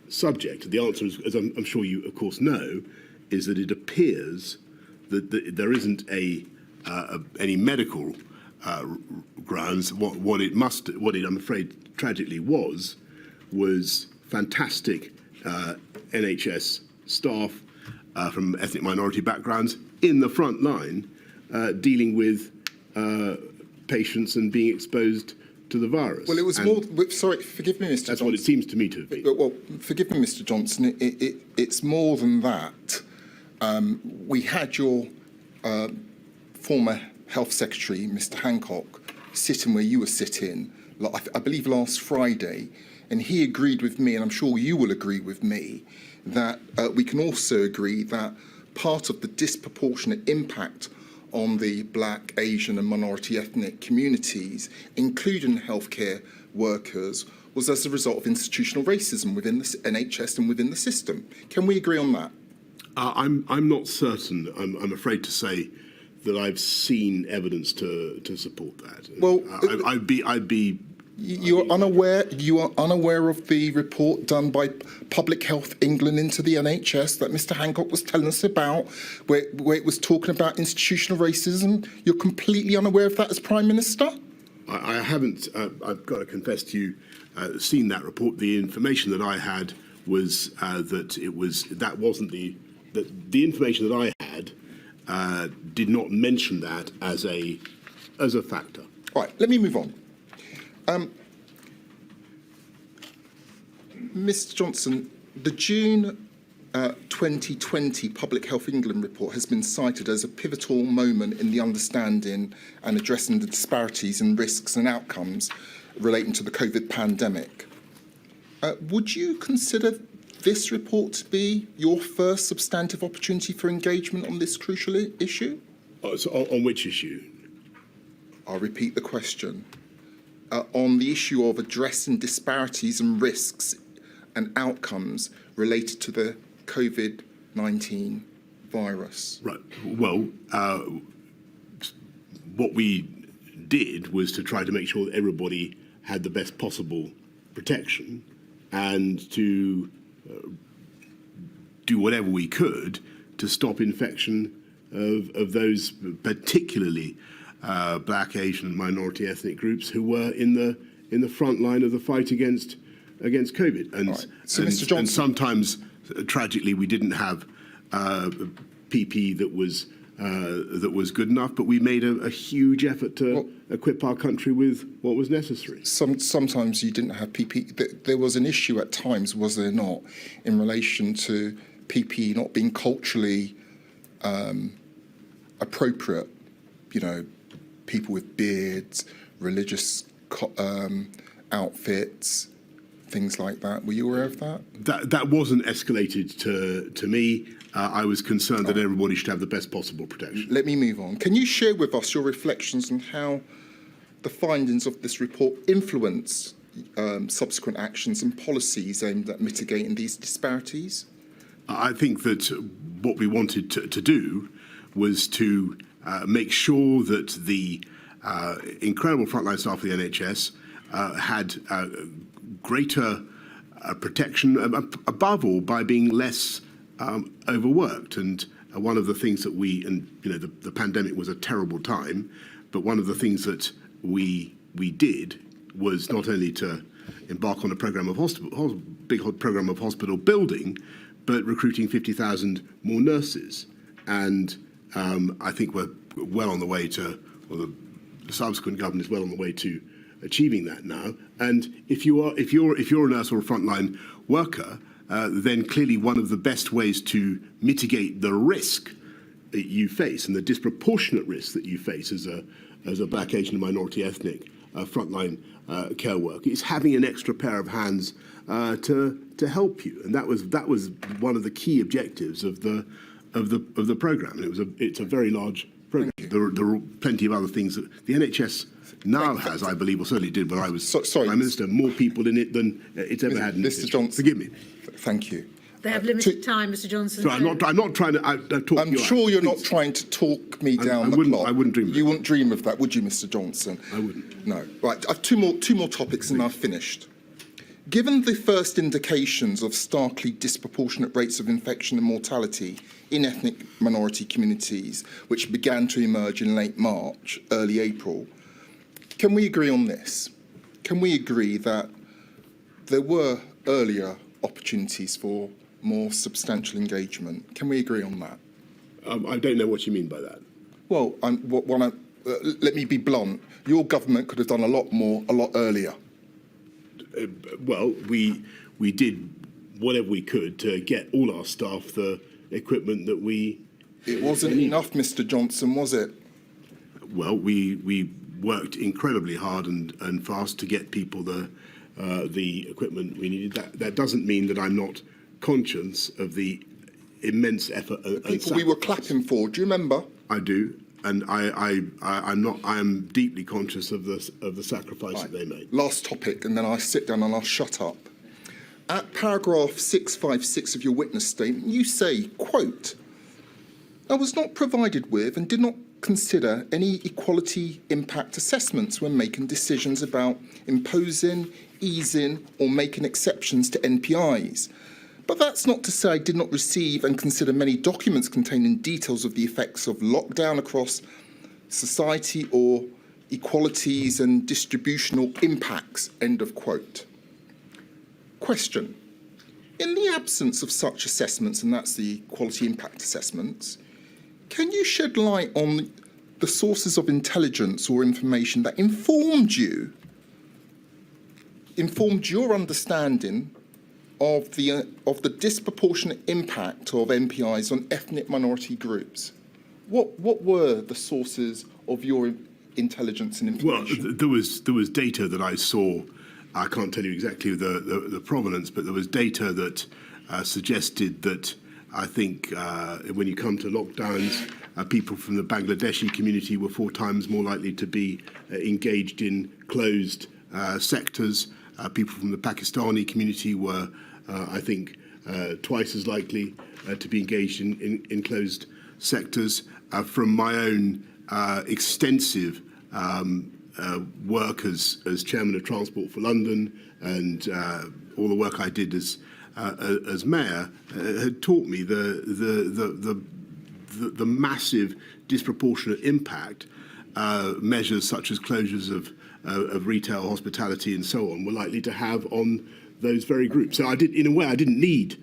subject. The answer, as I'm sure you, of course, know, is that it appears that there isn't any medical grounds. What it, I'm afraid, tragically was fantastic NHS staff from ethnic minority backgrounds in the front line dealing with patients and being exposed to the virus. Well, it was more. Sorry, forgive me, Mr. Johnson. That's what it seems to me to have been. Well, forgive me, Mr. Johnson. It's more than that. We had your former Health Secretary, Mr. Hancock, sitting where you were sitting, I believe last Friday, and he agreed with me, and I'm sure you will agree with me, that we can also agree that part of the disproportionate impact on the black, Asian and minority ethnic communities, including healthcare workers, was as a result of institutional racism within the NHS and within the system. Can we agree on that? I'm not certain, I'm afraid to say, that I've seen evidence to support that. Well, I'd be. You are unaware of the report done by Public Health England into the NHS that Mr. Hancock was telling us about, where it was talking about institutional racism. You're completely unaware of that as Prime Minister? I haven't. I've got to confess to you, seen that report. The information that I had was that wasn't the information that I had did not mention that as a factor. All right, let me move on. Mr. Johnson, the June 2020 Public Health England report has been cited as a pivotal moment in the understanding and addressing the disparities in risks and outcomes relating to the COVID pandemic. Would you consider this report to be your first substantive opportunity for engagement on this crucial issue? So on which issue? I'll repeat the question. On the issue of addressing disparities and risks and outcomes related to the COVID-19 virus. Right. Well, what we did was to try to make sure that everybody had the best possible protection and to do whatever we could to stop infection of those particularly black, Asian and minority ethnic groups who were in the front line of the fight against COVID. And, right. So, and, Mr. Johnson, and sometimes, tragically, we didn't have PPE that was good enough, but we made a huge effort to equip our country with what was necessary. Sometimes you didn't have PPE. There was an issue at times, was there not, in relation to PPE not being culturally appropriate? You know, people with beards, religious outfits, things like that. Were you aware of that? That wasn't escalated to me. I was concerned that everybody should have the best possible protection. Let me move on. Can you share with us your reflections on how the findings of this report influence subsequent actions and policies aimed at mitigating these disparities? I think that what we wanted to do was to make sure that the incredible frontline staff of the NHS had greater protection, above all, by being less overworked. And one of the things that the pandemic was a terrible time, but one of the things that we did was not only to embark on a program of big program of hospital building, but recruiting 50,000 more nurses. And I think we're well on the way to, or the subsequent government is well on the way to achieving that now. And if you're a nurse or a frontline worker, then clearly one of the best ways to mitigate the risk that you face and the disproportionate risk that you face as a black, Asian and minority ethnic frontline care worker is having an extra pair of hands to help you. And that was one of the key objectives of the programme. And it's a very large programme. There are plenty of other things that the NHS now has, I believe, or certainly did when I was Prime Minister, more people in it than it's ever had in its history. Johnson, forgive me. Thank you. They have limited time, Mr. Johnson. So I'm not trying to talk. I'm sure you're not trying to talk me down the clock. I wouldn't dream of that. You wouldn't dream of that, would you, Mr. Johnson? I wouldn't. No. Right. I've two more topics, and I've finished. Given the first indications of starkly disproportionate rates of infection and mortality in ethnic minority communities, which began to emerge in late March, early April, can we agree on this? Can we agree that there were earlier opportunities for more substantial engagement? Can we agree on that? I don't know what you mean by that. Well, let me be blunt. Your government could have done a lot more, a lot earlier. Well, we did whatever we could to get all our staff the equipment that we. It wasn't enough, Mr. Johnson, was it? Well, we worked incredibly hard and fast to get people the equipment we needed. That doesn't mean that I'm not conscious of the immense effort. People we were clapping for. Do you remember? I do. And I'm not. I am deeply conscious of the sacrifice that they made. Last topic, and then I sit down and I'll shut up. At paragraph 656 of your witness statement, you say, quote, "I was not provided with and did not consider any equality impact assessments when making decisions about imposing, easing, or making exceptions to NPIs. But that's not to say I did not receive and consider many documents containing details of the effects of lockdown across society or equalities and distributional impacts," end of quote. Question. In the absence of such assessments, and that's the equality impact assessments, can you shed light on the sources of intelligence or information that informed your understanding of the disproportionate impact of MPIs on ethnic minority groups. What were the sources of your intelligence and information? Well, there was data that I saw. I can't tell you exactly the provenance, but there was data that suggested that I think when you come to lockdowns, people from the Bangladeshi community were 4 times more likely to be engaged in closed sectors. People from the Pakistani community were, I think, twice as likely to be engaged in closed sectors. From my own extensive work as chairman of Transport for London and all the work I did as mayor had taught me the massive disproportionate impact measures such as closures of retail, hospitality, and so on were likely to have on those very groups. So I didn't need.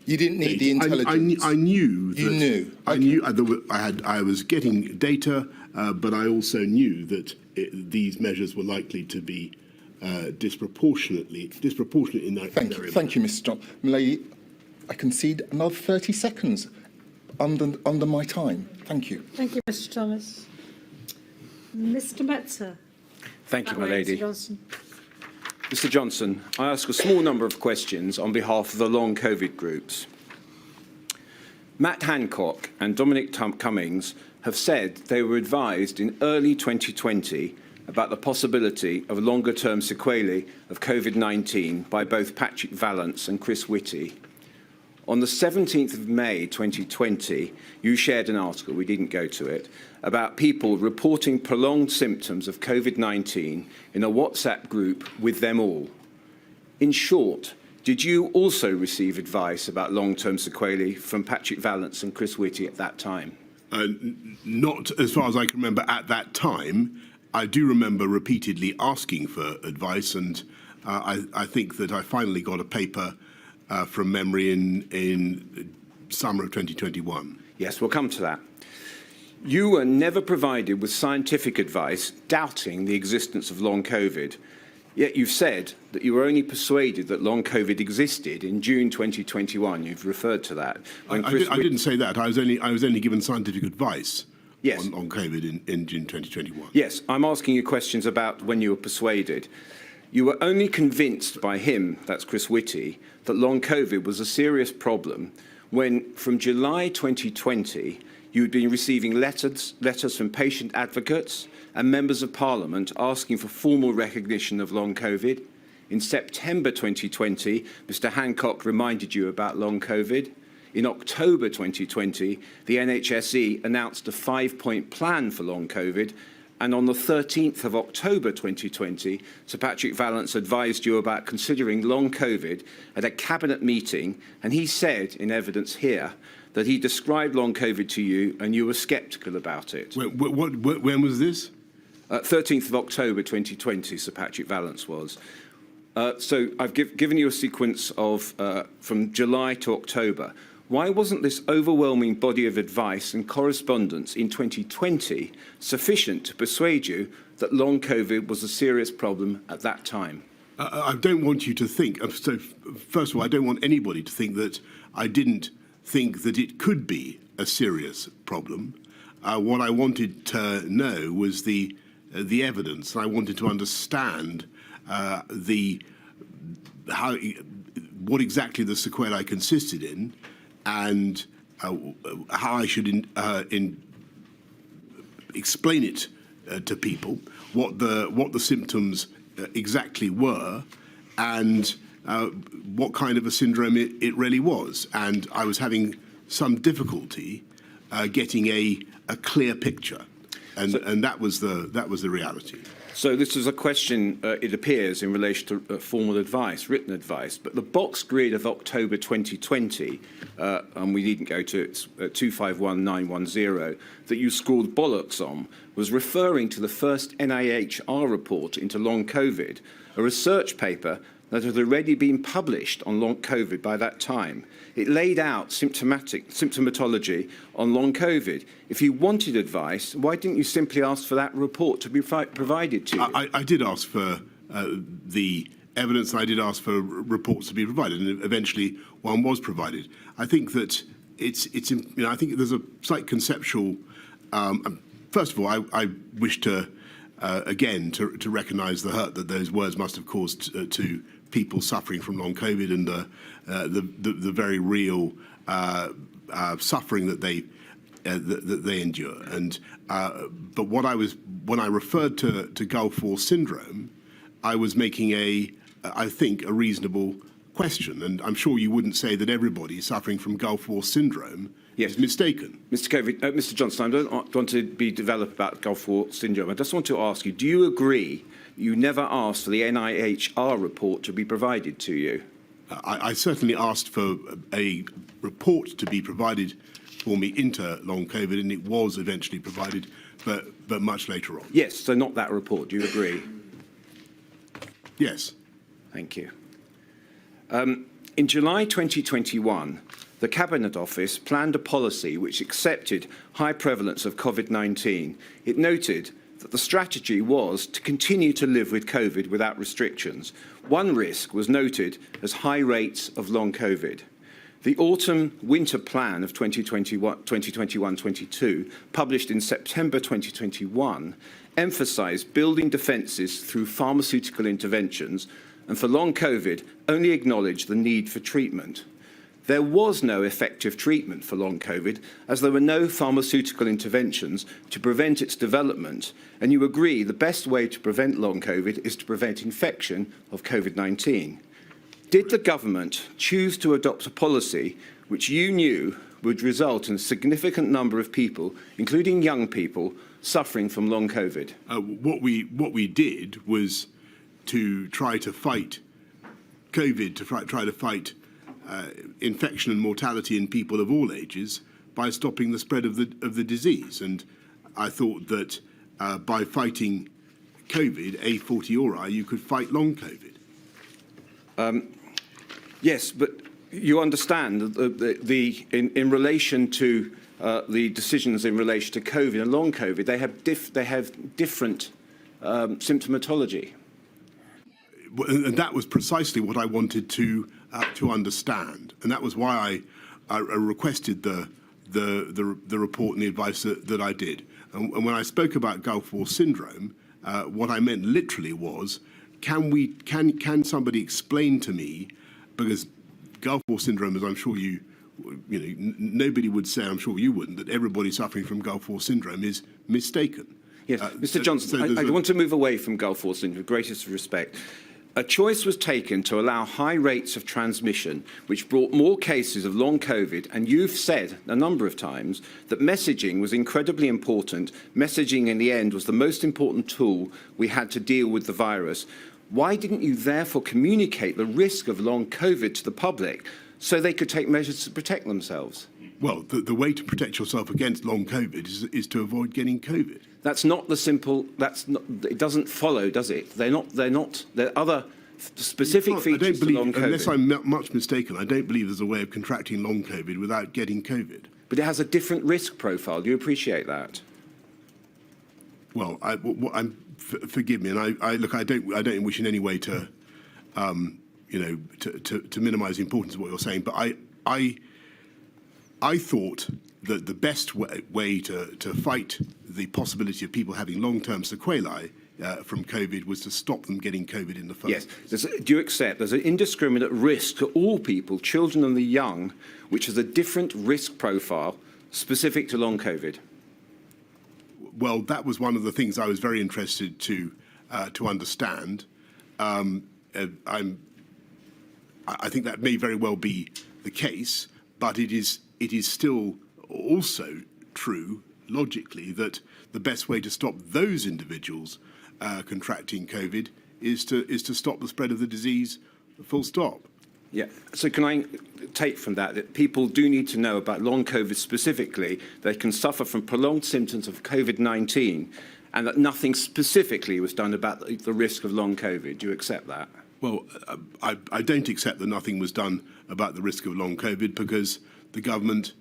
You didn't need the intelligence. I knew. You knew. I knew. I was getting data, but I also knew that these measures were likely to be disproportionate in that area. Thank you, Mr. Johnson. Milady, I concede another 30 seconds under my time. Thank you. Thank you, Mr. Thomas. Mr. Metzer. Thank you, my lady. Mr. Johnson. Mr. Johnson, I ask a small number of questions on behalf of the long COVID groups. Matt Hancock and Dominic Cummings have said they were advised in early 2020 about the possibility of longer-term sequelae of COVID-19 by both Patrick Vallance and Chris Whitty. On the 17th of May 2020, you shared an article, we didn't go to it, about people reporting prolonged symptoms of COVID-19 in a WhatsApp group with them all. In short, did you also receive advice about long-term sequelae from Patrick Vallance and Chris Whitty at that time? Not as far as I can remember at that time. I do remember repeatedly asking for advice, and I think that I finally got a paper from memory in summer of 2021. Yes, we'll come to that. You were never provided with scientific advice doubting the existence of long COVID, yet you've said that you were only persuaded that long COVID existed in June 2021. You've referred to that. I didn't say that. I was only given scientific advice. Yes. On COVID in June 2021. Yes, I'm asking you questions about when you were persuaded. You were only convinced by him, that's Chris Whitty, that long COVID was a serious problem when, from July 2020, you had been receiving letters from patient advocates and members of Parliament asking for formal recognition of long COVID. In September 2020, Mr. Hancock reminded you about long COVID. In October 2020, the NHSE announced a 5-point plan for long COVID, and on the 13th of October 2020, Sir Patrick Vallance advised you about considering long COVID at a cabinet meeting, and he said, in evidence here, that he described long COVID to you and you were sceptical about it. When was this? 13th of October 2020, Sir Patrick Vallance was. So I've given you a sequence of from July to October. Why wasn't this overwhelming body of advice and correspondence in 2020 sufficient to persuade you that long COVID was a serious problem at that time? I don't want you to think, so first of all, I don't want anybody to think that I didn't think that it could be a serious problem. What I wanted to know was the evidence. I wanted to understand what exactly the sequelae consisted in, and how I should explain it to people, what the symptoms exactly were, and what kind of a syndrome it really was. And I was having some difficulty getting a clear picture, and that was the reality. So this is a question, it appears, in relation to formal advice, written advice, but the box grid of October 2020, and we needn't go to it, 251910, that you scored bollocks on, was referring to the first NIHR report into long COVID, a research paper that had already been published on long COVID by that time. It laid out symptomatology on long COVID. If you wanted advice, why didn't you simply ask for that report to be provided to you? I did ask for the evidence, and I did ask for reports to be provided, and eventually one was provided. I think that I think there's a slight conceptual. First of all, I wish to again to recognise the hurt that those words must have caused to people suffering from long COVID and the very real suffering that they endure. And but when I referred to Gulf War syndrome, I was making I think a reasonable question, and I'm sure you wouldn't say that everybody suffering from Gulf War syndrome is mistaken. Mr. Johnson, I don't want to be developed about Gulf War syndrome. I just want to ask you: do you agree you never asked for the NIHR report to be provided to you? I certainly asked for a report to be provided for me into long COVID, and it was eventually provided, but much later on. Yes, so not that report. Do you agree? Yes. Thank you. In July 2021, the Cabinet Office planned a policy which accepted high prevalence of COVID-19. It noted that the strategy was to continue to live with COVID without restrictions. One risk was noted as high rates of long COVID. The autumn-winter plan of 2021-22, published in September 2021, emphasised building defences through pharmaceutical interventions, and for long COVID only acknowledged the need for treatment. There was no effective treatment for long COVID, as there were no pharmaceutical interventions to prevent its development, and you agree the best way to prevent long COVID is to prevent infection of COVID-19. Did the government choose to adopt a policy which you knew would result in a significant number of people, including young people, suffering from long COVID? What we did was to try to fight COVID, to try to fight infection and mortality in people of all ages by stopping the spread of the disease. And I thought that by fighting COVID, a fortiori, you could fight long COVID. Yes, but you understand in relation to the decisions in relation to COVID and long COVID, they have different symptomatology. And that was precisely what I wanted to understand, and that was why I requested the report and the advice that I did. And when I spoke about Gulf War syndrome, what I meant literally was, can somebody explain to me, because Gulf War syndrome, as I'm sure nobody would say, I'm sure you wouldn't, that everybody suffering from Gulf War syndrome is mistaken. Yes, Mr. Johnson, I want to move away from Gulf War syndrome with greatest respect. A choice was taken to allow high rates of transmission, which brought more cases of long COVID, and you've said a number of times that messaging was incredibly important. Messaging, in the end, was the most important tool we had to deal with the virus. Why didn't you therefore communicate the risk of long COVID to the public so they could take measures to protect themselves? Well, the way to protect yourself against long COVID is to avoid getting COVID. That's not the simple. That's not. It doesn't follow, does it? They're not. There are other specific features to long COVID. Unless I'm much mistaken, I don't believe there's a way of contracting long COVID without getting COVID. But it has a different risk profile. Do you appreciate that? Well, forgive me, and I don't wish in any way to, to minimise the importance of what you're saying, but I thought that the best way to fight the possibility of people having long-term sequelae from COVID was to stop them getting COVID in the first place. Yes. Do you accept there's an indiscriminate risk to all people, children and the young, which is a different risk profile specific to long COVID? Well, that was one of the things I was very interested to understand. I think that may very well be the case, but it is still also true, logically, that the best way to stop those individuals contracting COVID is to stop the spread of the disease, full stop. Yeah. So can I take from that people do need to know about long COVID specifically? They can suffer from prolonged symptoms of COVID-19, and that nothing specifically was done about the risk of long COVID. Do you accept that? Well, I don't accept that nothing was done about the risk of long COVID, because the government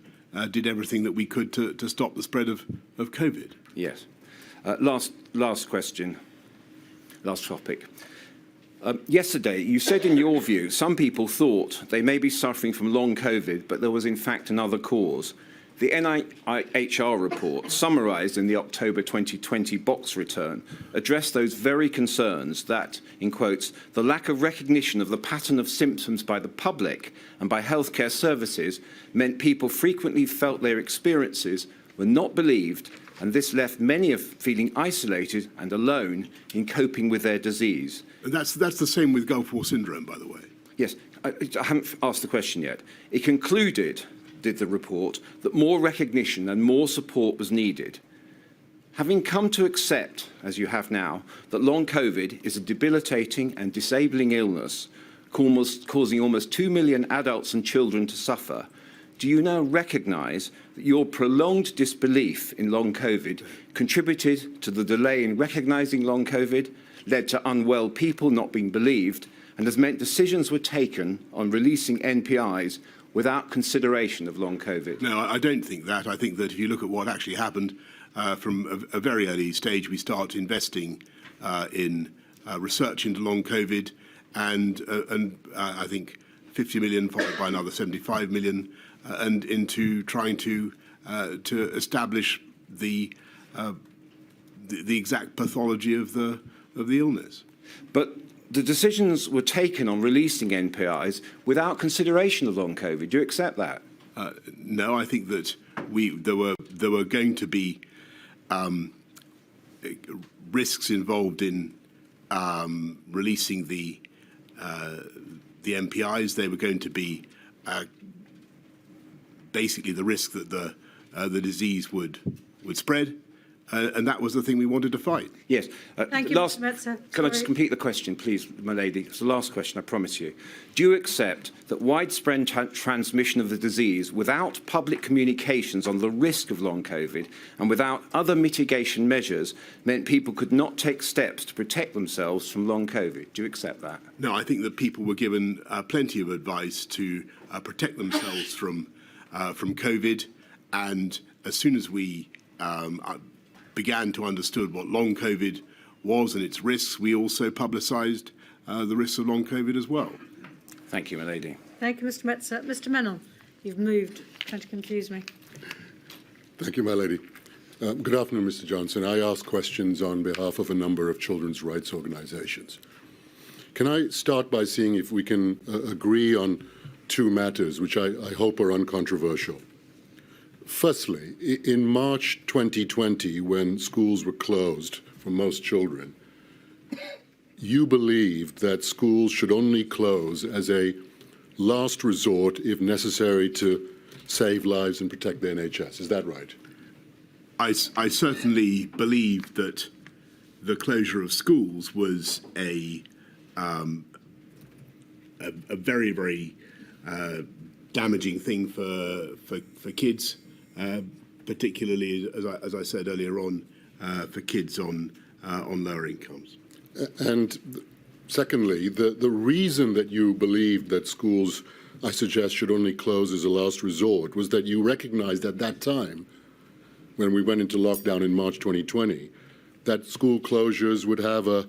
did everything that we could to stop the spread of COVID. Yes. Last question. Last topic. Yesterday, you said in your view, some people thought they may be suffering from long COVID, but there was in fact another cause. The NIHR report, summarised in the October 2020 box return, addressed those very concerns that, in quotes, the lack of recognition of the pattern of symptoms by the public and by healthcare services meant people frequently felt their experiences were not believed, and this left many of feeling isolated and alone in coping with their disease. And that's the same with Gulf War syndrome, by the way. Yes, I haven't asked the question yet. It concluded, did the report, that more recognition and more support was needed. Having come to accept, as you have now, that long COVID is a debilitating and disabling illness, causing almost 2 million adults and children to suffer, do you now recognise that your prolonged disbelief in long COVID contributed to the delay in recognising long COVID, led to unwell people not being believed, and has meant decisions were taken on releasing NPIs without consideration of long COVID? No, I don't think that. I think that if you look at what actually happened from a very early stage, we start investing in research into long COVID, and I think 50 million followed by another 75 million, and into trying to establish the exact pathology of the illness. But the decisions were taken on releasing NPIs without consideration of long COVID. Do you accept that? No, I think that there were going to be risks involved in releasing the NPIs. They were going to be basically the risk that the disease would spread. And that was the thing we wanted to fight. Yes. Thank you, Mr. Metzer. Can I just complete the question, please, my lady? It's the last question, I promise you. Do you accept that widespread transmission of the disease without public communications on the risk of long COVID and without other mitigation measures meant people could not take steps to protect themselves from long COVID? Do you accept that? No, I think that people were given plenty of advice to protect themselves from COVID, and as soon as we began to understand what long COVID was and its risks, we also publicised the risks of long COVID as well. Thank you, my lady. Thank you, Mr. Metzer. Mr. Mennell, you've moved. Trying to confuse me. Thank you, my lady. Good afternoon, Mr. Johnson. I ask questions on behalf of a number of children's rights organisations. Can I start by seeing if we can agree on two matters which I hope are uncontroversial? Firstly, in March 2020, when schools were closed for most children, you believed that schools should only close as a last resort if necessary to save lives and protect the NHS. Is that right? I certainly believed that the closure of schools was a very, very damaging thing for kids. Particularly, as I said earlier on, for kids on lower incomes. And secondly, the reason that you believed that schools, I suggest, should only close as a last resort was that you recognized at that time, when we went into lockdown in March 2020, that school closures would have a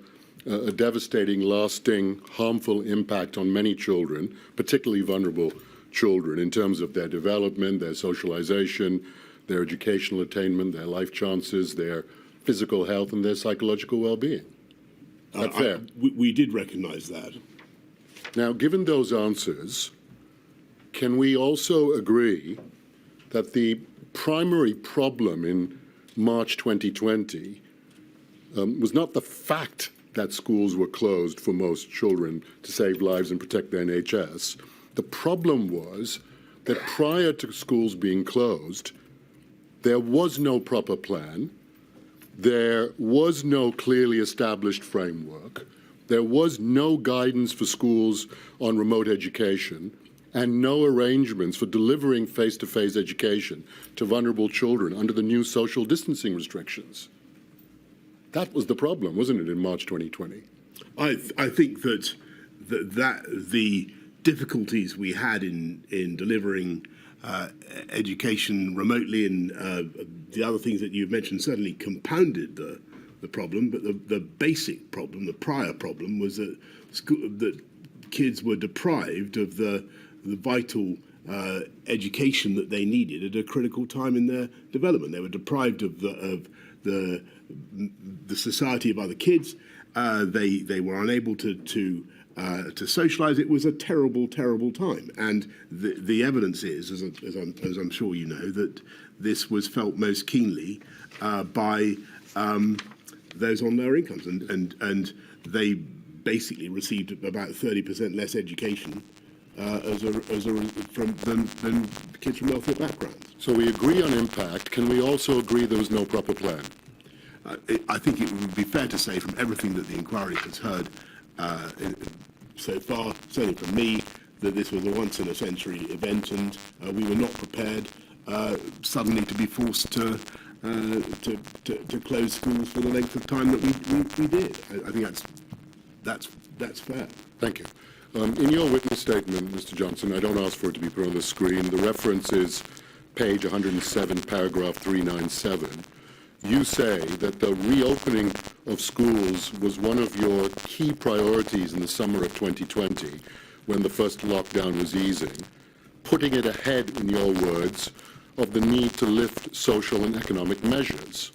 devastating, lasting, harmful impact on many children, particularly vulnerable children, in terms of their development, their socialization, their educational attainment, their life chances, their physical health, and their psychological well-being. Is that fair? We did recognise that. Now, given those answers, can we also agree that the primary problem in March 2020 was not the fact that schools were closed for most children to save lives and protect the NHS? The problem was that prior to schools being closed, there was no proper plan, there was no clearly established framework, there was no guidance for schools on remote education, and no arrangements for delivering face-to-face education to vulnerable children under the new social distancing restrictions. That was the problem, wasn't it, in March 2020? I think that the difficulties we had in delivering education remotely, and the other things that you've mentioned certainly compounded the problem, but the basic problem, the prior problem, was that that kids were deprived of the vital education that they needed at a critical time in their development. They were deprived of the society of other kids. They were unable to socialise. It was a terrible, terrible time, and the evidence is, as I'm sure you know, that this was felt most keenly by those on lower incomes, and they basically received about 30% less education than kids from wealthier backgrounds. So we agree on impact. Can we also agree there was no proper plan? I think it would be fair to say, from everything that the inquiry has heard so far, certainly from me, that this was a once-in-a-century event, and we were not prepared suddenly to be forced to close schools for the length of time that we did. I think that's fair. Thank you. In your witness statement, Mr. Johnson, I don't ask for it to be put on the screen. The reference is page 107, paragraph 397. You say that the reopening of schools was one of your key priorities in the summer of 2020, when the first lockdown was easing, putting it ahead, in your words, of the need to lift social and economic measures.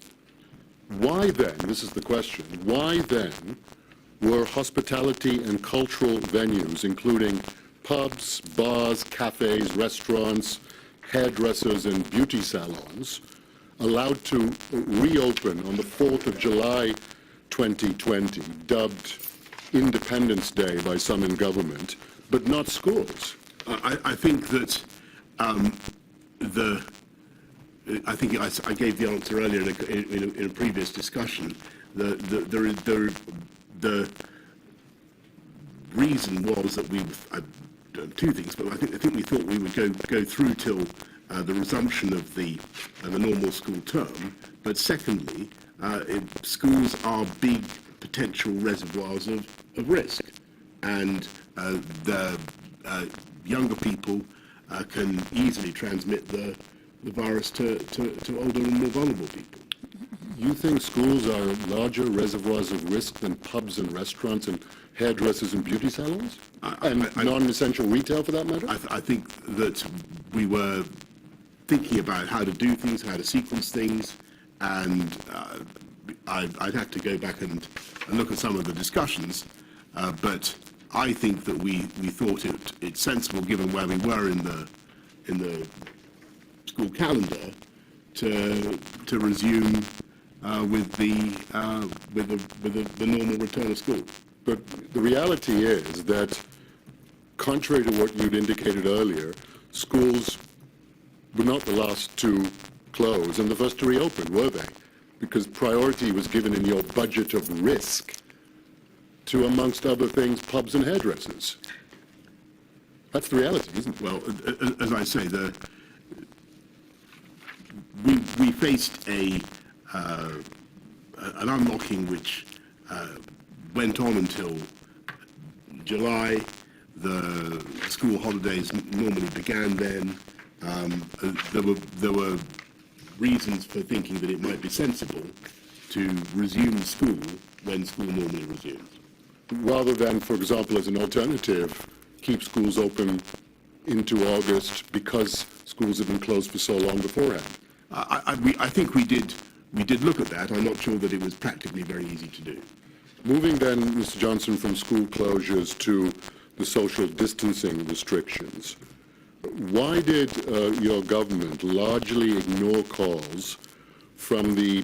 Why then, this is the question, why then were hospitality and cultural venues, including pubs, bars, cafes, restaurants, hairdressers and beauty salons, allowed to reopen on the 4th of July 2020, dubbed Independence Day by some in government, but not schools? I think that I gave the answer earlier in a previous discussion. The reason was that I've done two things, but I think we thought we would go through till the resumption of the normal school term. But secondly, schools are big potential reservoirs of risk, and the younger people can easily transmit the virus to older and more vulnerable people. You think schools are larger reservoirs of risk than pubs and restaurants and hairdressers and beauty salons? And non-essential retail, for that matter? I think that we were thinking about how to do things, how to sequence things, and I'd have to go back and look at some of the discussions, but I think that we thought it's sensible, given where we were in the school calendar, to resume with the normal return of school. But the reality is that, contrary to what you'd indicated earlier, schools were not the last to close and the first to reopen, were they? Because priority was given in your budget of risk to, amongst other things, pubs and hairdressers. That's the reality, isn't it? Well, as I say, we faced an unlocking which went on until July. The school holidays normally began then. There were reasons for thinking that it might be sensible to resume school when school normally resumes. Rather than, for example, as an alternative, keep schools open into August because schools have been closed for so long beforehand. I think we did look at that. I'm not sure that it was practically very easy to do. Moving then, Mr. Johnson, from school closures to the social distancing restrictions, why did your government largely ignore calls from the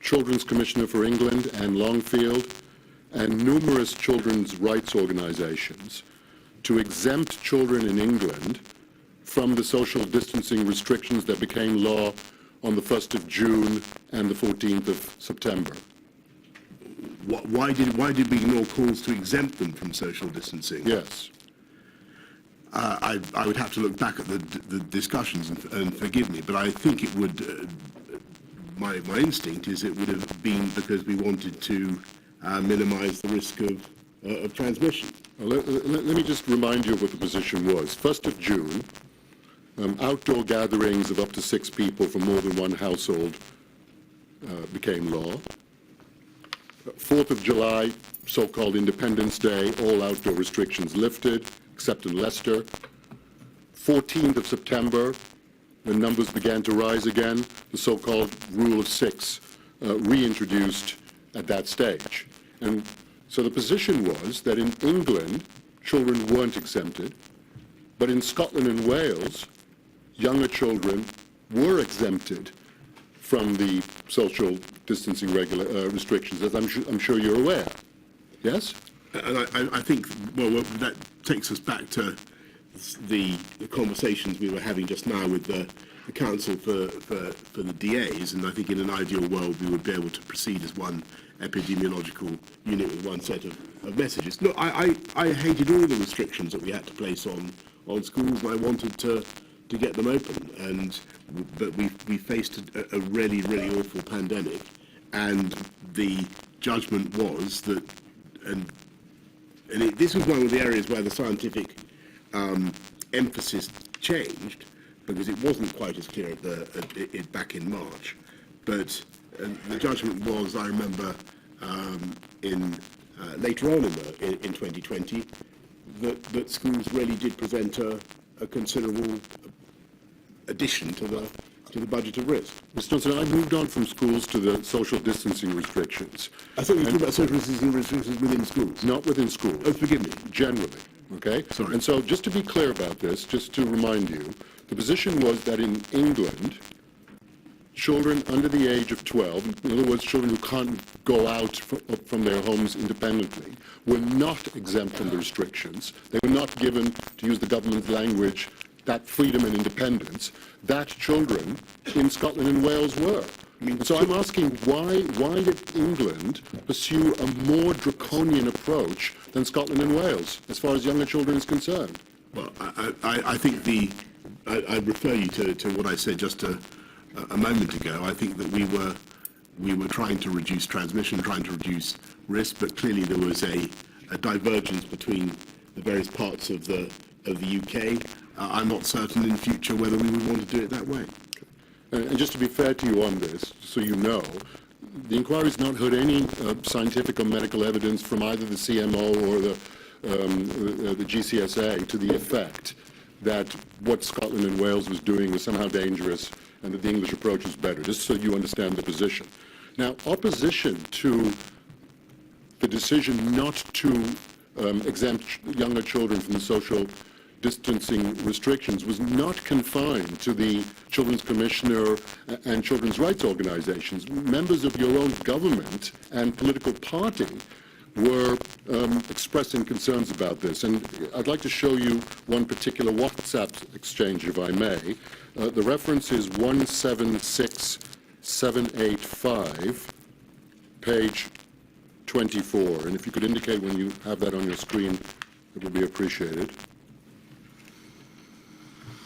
Children's Commissioner for England and Longfield and numerous children's rights organisations to exempt children in England from the social distancing restrictions that became law on the 1st of June and the 14th of September? Why did we ignore calls to exempt them from social distancing? Yes. I would have to look back at the discussions and forgive me, but I think it would. My instinct is it would have been because we wanted to minimise the risk of transmission. Well, let me just remind you of what the position was. 1st of June, outdoor gatherings of up to 6 people from more than one household became law. 4th of July, so-called Independence Day, all outdoor restrictions lifted, except in Leicester. 14th of September, when numbers began to rise again, the so-called Rule of Six reintroduced at that stage. And so the position was that in England, children weren't exempted, but in Scotland and Wales, younger children were exempted from the social distancing restrictions, as I'm sure you're aware. Yes? And I think, well, that takes us back to the conversations we were having just now with the Council for the DAs, and I think in an ideal world we would be able to proceed as one epidemiological unit with one set of messages. Look, I hated all the restrictions that we had to place on schools, and I wanted to get them open, but we faced a really, really awful pandemic, and the judgment was that, this was one of the areas where the scientific emphasis changed, because it wasn't quite as clear back in March. But the judgment was, I remember, later on in 2020, that schools really did present a considerable addition to the budget of risk. Mr. Johnson, I moved on from schools to the social distancing restrictions. I thought you were talking about social distancing restrictions within schools. Not within schools. Oh, forgive me. Generally, okay? Sorry. And so just to be clear about this, just to remind you, the position was that in England, children under the age of 12, in other words, children who can't go out from their homes independently, were not exempt from the restrictions. They were not given, to use the government's language, that freedom and independence that children in Scotland and Wales were. So I'm asking, why did England pursue a more draconian approach than Scotland and Wales, as far as younger children is concerned? Well, I think I refer you to what I said just a moment ago. I think that we were trying to reduce transmission, trying to reduce risk, but clearly there was a divergence between the various parts of the UK. I'm not certain in future whether we would want to do it that way. And just to be fair to you on this, so you know, the inquiry's not heard any scientific or medical evidence from either the CMO or the GCSA to the effect that what Scotland and Wales was doing was somehow dangerous and that the English approach is better, just so you understand the position. Now, opposition to the decision not to exempt younger children from the social distancing restrictions was not confined to the Children's Commissioner and children's rights organizations. Members of your own government and political party were expressing concerns about this. And I'd like to show you one particular WhatsApp exchange, if I may. The reference is 176785, page 24. And if you could indicate when you have that on your screen, it would be appreciated.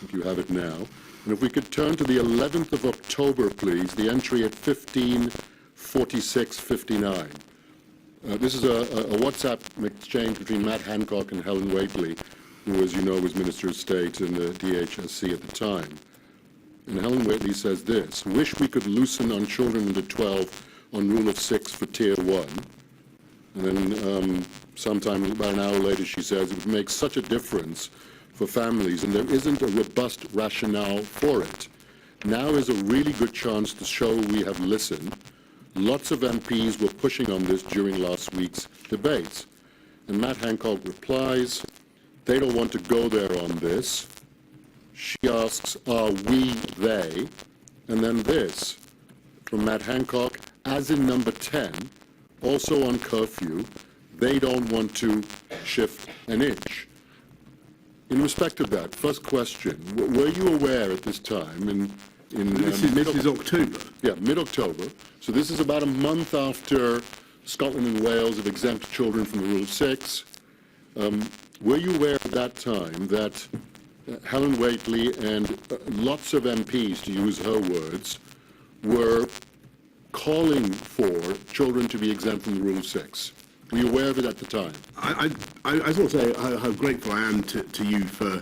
If you have it now. And if we could turn to the 11th of October, please, the entry at 15:46:59. This is a WhatsApp exchange between Matt Hancock and Helen Whately, who, as you know, was Minister of State in the DHSC at the time. And Helen Whately says this: wish we could loosen on children under 12 on Rule of Six for Tier 1. And then sometime about an hour later she says it would make such a difference for families, and there isn't a robust rationale for it. Now is a really good chance to show we have listened. Lots of MPs were pushing on this during last week's debates. And Matt Hancock replies, they don't want to go there on this. She asks, are we they? And then this, from Matt Hancock, as in number 10, also on curfew, they don't want to shift an inch. In respect of that, first question, were you aware at this time this is October? Yeah, mid-October. So this is about a month after Scotland and Wales have exempted children from the Rule of Six. Were you aware at that time that Helen Whately and lots of MPs, to use her words, were calling for children to be exempt from the Rule of Six? Were you aware of it at the time? I just want to say how grateful I am to you for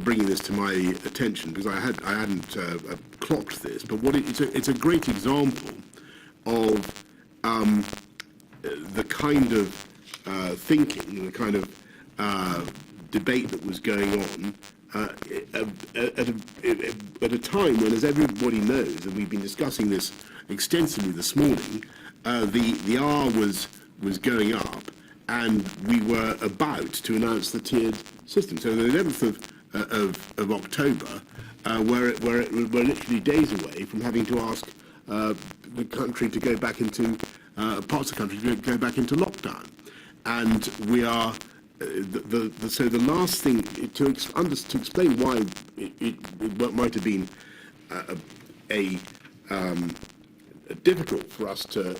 bringing this to my attention, because I hadn't clocked this. But it's a great example of the kind of thinking, the kind of debate that was going on at a time when, as everybody knows, and we've been discussing this extensively this morning, the R was going up, and we were about to announce the tiered system. So the 11th of October, we're literally days away from having to ask the country to go back into parts of the country to go back into lockdown, and we are. So the last thing to explain why it might have been difficult for us to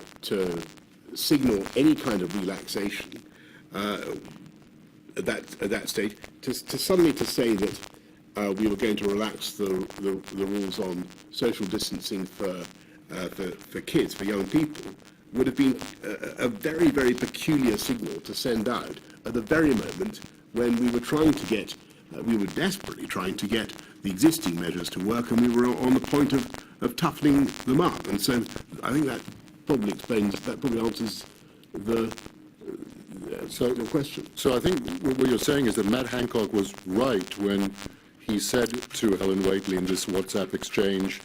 signal any kind of relaxation at that stage, to suddenly say that we were going to relax the rules on social distancing for kids, for young people, would have been a very, very peculiar signal to send out at the very moment when we were we were desperately trying to get the existing measures to work, and we were on the point of toughening them up. And so I think that probably answers the question. So I think what you're saying is that Matt Hancock was right when he said to Helen Whately in this WhatsApp exchange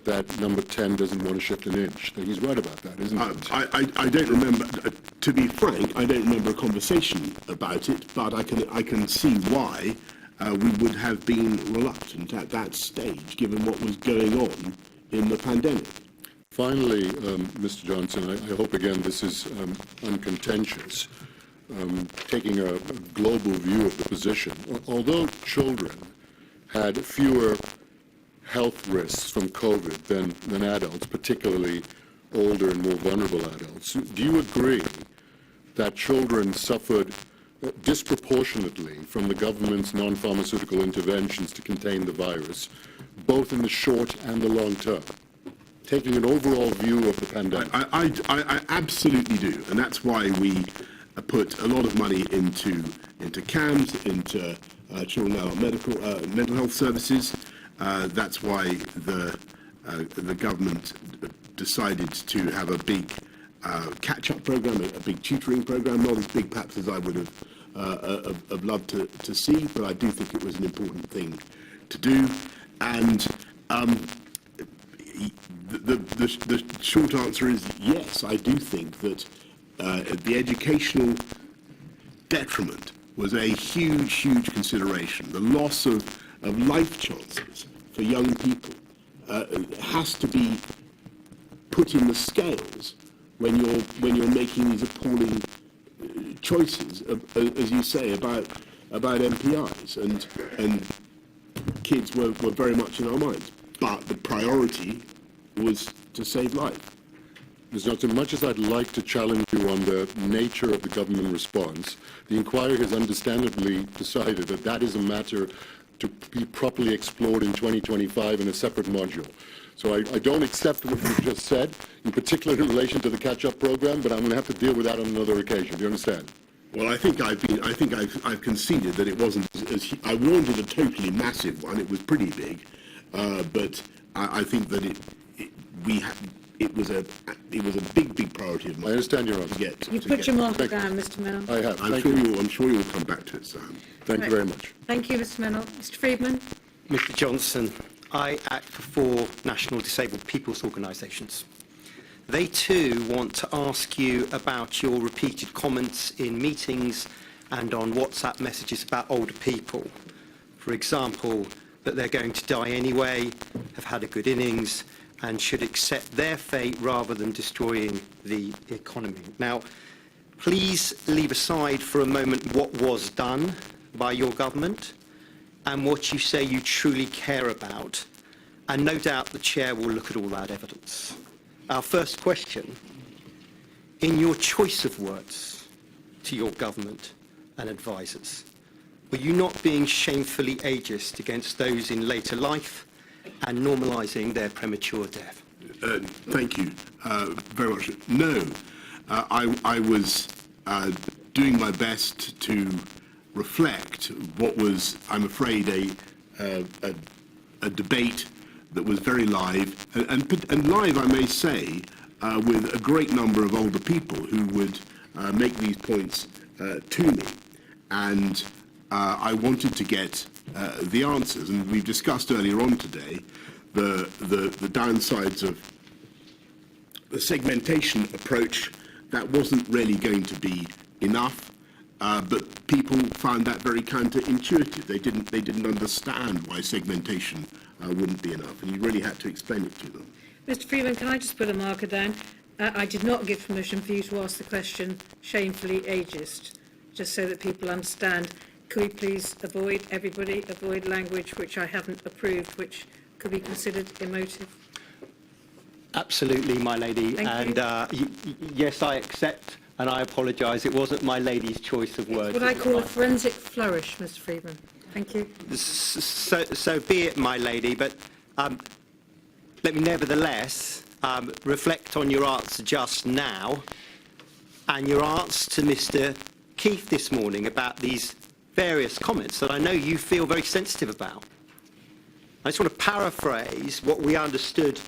that number 10 doesn't want to shift an inch. He's right about that, isn't he? I don't remember, to be frank, I don't remember a conversation about it, but I can see why we would have been reluctant at that stage, given what was going on in the pandemic. Finally, Mr. Johnson, I hope again this is uncontentious, taking a global view of the position. Although children had fewer health risks from COVID than adults, particularly older and more vulnerable adults, do you agree that children suffered disproportionately from the government's non-pharmaceutical interventions to contain the virus, both in the short and the long term, taking an overall view of the pandemic? I absolutely do, and that's why we put a lot of money into CAMS, into children and adult mental health services. That's why the government decided to have a big catch-up program, a big tutoring program, not as big perhaps as I would have loved to see, but I do think it was an important thing to do. And the short answer is yes, I do think that the educational detriment was a huge consideration. The loss of life chances for young people has to be put in the scales when you're making these appalling choices, as you say, about MPIs, and kids were very much in our minds. But the priority was to save life. Mr. Johnson, much as I'd like to challenge you on the nature of the government response, the inquiry has understandably decided that that is a matter to be properly explored in 2025 in a separate module. So I don't accept what you've just said, in particular in relation to the catch-up program, but I'm going to have to deal with that on another occasion. Do you understand? Well, I think I've conceded that it wasn't as I wanted a totally massive one. It was pretty big, but I think that it was a big priority of mine. I understand your answer. You put your marker down, Mr. Mennell. I have. I'm sure you'll come back to it, Sam. Thank you very much. Thank you, Mr. Mennell. Mr. Friedman. Mr. Johnson, I act for 4 national disabled people's organisations. They too want to ask you about your repeated comments in meetings and on WhatsApp messages about older people. For example, that they're going to die anyway, have had a good innings, and should accept their fate rather than destroying the economy. Now, please leave aside for a moment what was done by your government and what you say you truly care about, and no doubt the Chair will look at all that evidence. Our first question, in your choice of words to your government and advisers, were you not being shamefully ageist against those in later life and normalising their premature death? Thank you very much. No, I was doing my best to reflect what was, I'm afraid, a debate that was very live, and live, I may say, with a great number of older people who would make these points to me. And I wanted to get the answers. And we've discussed earlier on today the downsides of the segmentation approach. That wasn't really going to be enough. But people found that very counterintuitive. They didn't understand why segmentation wouldn't be enough, and you really had to explain it to them. Mr. Freeman, can I just put a marker down? I did not give permission for you to ask the question shamefully ageist, just so that people understand. Could we please avoid language which I haven't approved, which could be considered emotive? Absolutely, my lady. Thank you. Yes, I accept. And I apologise, it wasn't my lady's choice of words. What I call a forensic flourish, Mr. Freeman. Thank you. So be it, my lady, but let me nevertheless reflect on your answer just now and your answer to Mr. Keith this morning about these various comments that I know you feel very sensitive about. I just want to paraphrase what we understood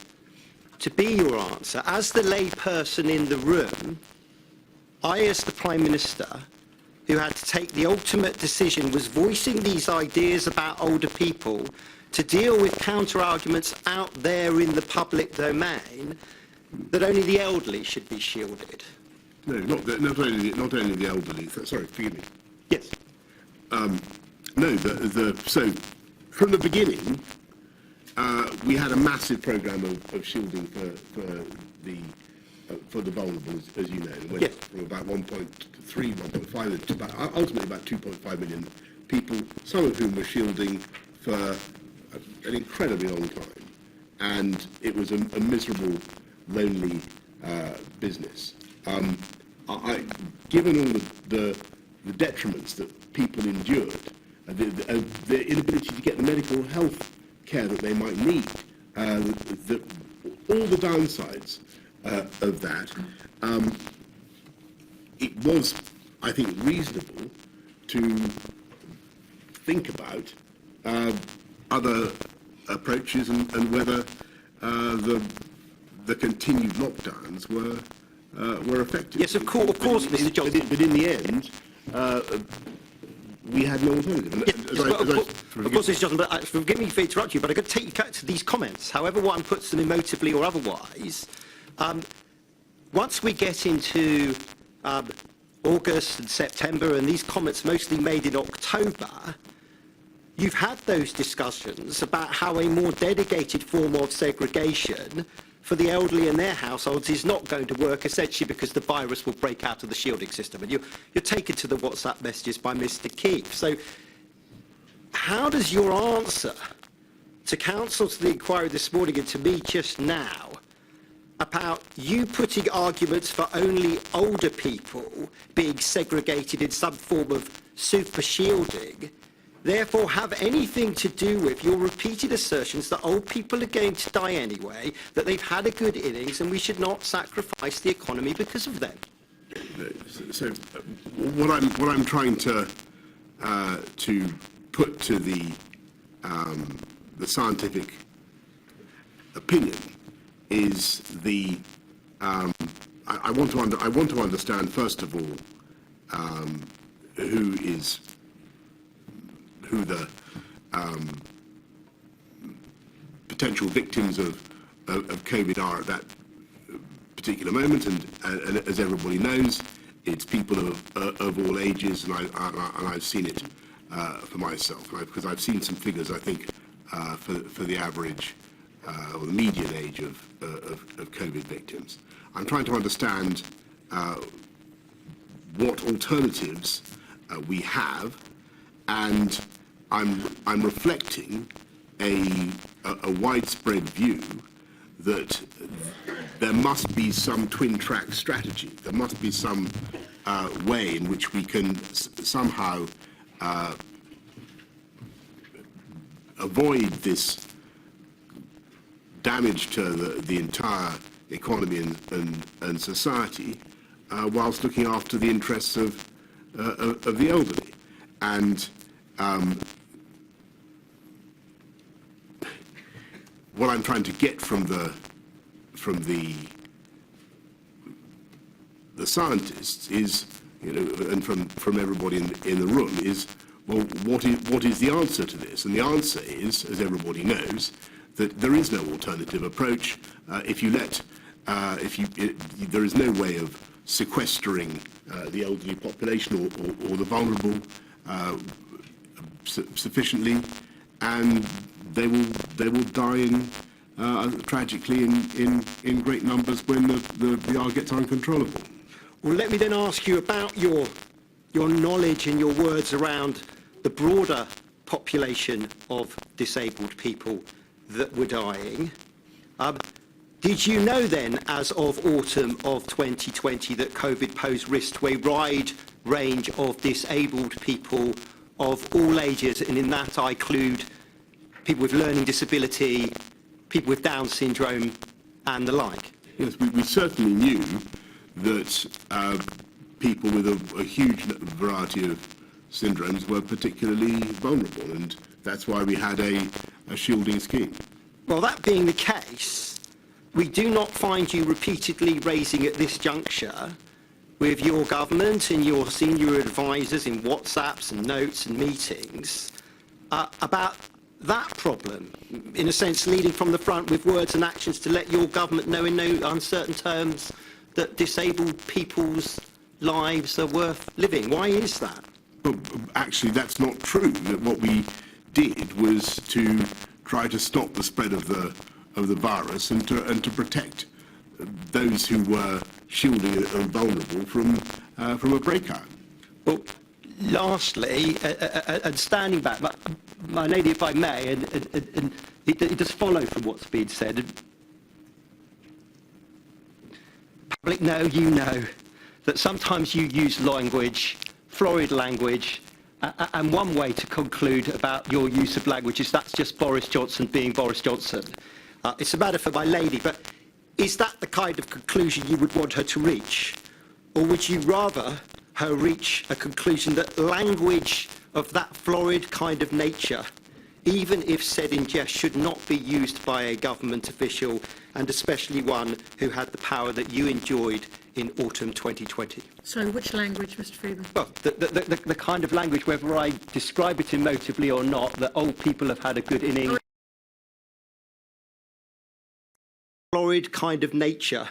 to be your answer. As the layperson in the room, I, as the Prime Minister, who had to take the ultimate decision, was voicing these ideas about older people to deal with counter-arguments out there in the public domain that only the elderly should be shielded. No, not only the elderly. Sorry, forgive me. Yes. So from the beginning, we had a massive programme of shielding for the vulnerable, as you know. It went from about 1.3, 1.5 to ultimately about 2.5 million people, some of whom were shielding for an incredibly long time. And it was a miserable, lonely business. Given all the detriments that people endured, the inability to get the medical health care that they might need, all the downsides of that, it was, I think, reasonable to think about other approaches and whether the continued lockdowns were effective. Yes, of course, Mr. Johnson. But in the end, we had no alternative. Of course, Mr. Johnson, but forgive me for interrupting you, but I've got to take you back to these comments, however one puts them emotively or otherwise. Once we get into August and September, and these comments mostly made in October, you've had those discussions about how a more dedicated form of segregation for the elderly and their households is not going to work, essentially because the virus will break out of the shielding system. And you're taken to the WhatsApp messages by Mr. Keith. So how does your answer to counsel to the inquiry this morning and to me just now about you putting arguments for only older people being segregated in some form of super shielding therefore have anything to do with your repeated assertions that old people are going to die anyway, that they've had a good innings and we should not sacrifice the economy because of them? So what I'm trying to put to the scientific opinion is the I want to understand first of all who the potential victims of COVID are at that particular moment, and as everybody knows, it's people of all ages, and I've seen it for myself, because I've seen some figures, I think, for the average or the median age of COVID victims. I'm trying to understand what alternatives we have, and I'm reflecting a widespread view that there must be some twin-track strategy. There must be some way in which we can somehow avoid this damage to the entire economy and society, whilst looking after the interests of the elderly. And what I'm trying to get from the the scientists is, and from everybody in the room is, well, what is the answer to this? And the answer is, as everybody knows, that there is no alternative approach. There is no way of sequestering the elderly population or the vulnerable sufficiently, and they will die tragically in great numbers when the VR gets uncontrollable. Well, let me then ask you about your knowledge and your words around the broader population of disabled people that were dying. Did you know then, as of autumn of 2020, that COVID posed risk to a wide range of disabled people of all ages, and in that I include people with learning disability, people with Down syndrome, and the like? Yes, we certainly knew that people with a huge variety of syndromes were particularly vulnerable, and that's why we had a shielding scheme. Well, that being the case, we do not find you repeatedly raising at this juncture with your government and your senior advisors in WhatsApps and notes and meetings about that problem, in a sense leading from the front with words and actions to let your government know in no uncertain terms that disabled people's lives are worth living. Why is that? Well, actually, that's not true. That what we did was to try to stop the spread of the virus and to protect those who were shielding and vulnerable from a breakout. Well, lastly, and standing back, my lady, if I may, and it does follow from what's been said. Public know, you know, that sometimes you use language, florid language, and one way to conclude about your use of language is that's just Boris Johnson being Boris Johnson. It's a matter for my lady, but is that the kind of conclusion you would want her to reach? Or would you rather her reach a conclusion that language of that florid kind of nature, even if said in jest, should not be used by a government official, and especially one who had the power that you enjoyed in autumn 2020? So which language, Mr. Freeman? Well, the kind of language, whether I describe it emotively or not, that old people have had a good innings. Florid kind of nature,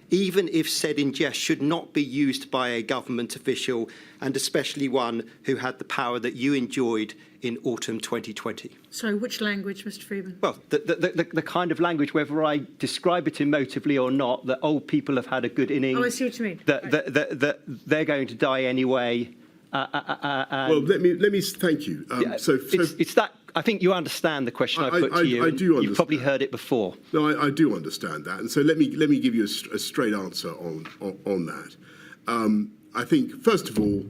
even if said in jest, should not be used by a government official, and especially one who had the power that you enjoyed in autumn 2020. So which language, Mr. Freeman? Well, the kind of language, whether I describe it emotively or not, that old people have had a good innings. Oh, I see what you mean. That they're going to die anyway. Well, let me thank you. It's that. I think you understand the question I put to you. I do understand. You've probably heard it before. No, I do understand that, and so let me give you a straight answer on that. I think first of all,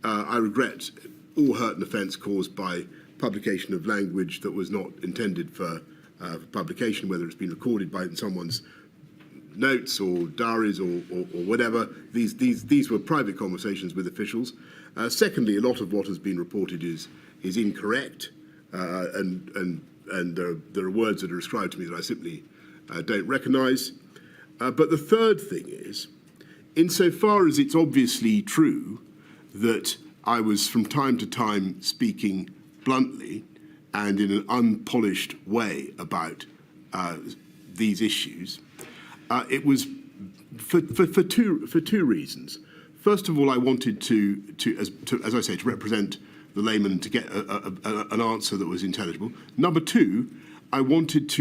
I regret all hurt and offence caused by publication of language that was not intended for publication, whether it's been recorded by someone's notes or diaries or whatever. These were private conversations with officials. Secondly, a lot of what has been reported is incorrect. And there are words that are ascribed to me that I simply don't recognise. But the third thing is, insofar as it's obviously true that I was from time to time speaking bluntly and in an unpolished way about these issues, it was for two reasons. First of all, I wanted to as I say, to represent the layman to get an answer that was intelligible. Number two, I wanted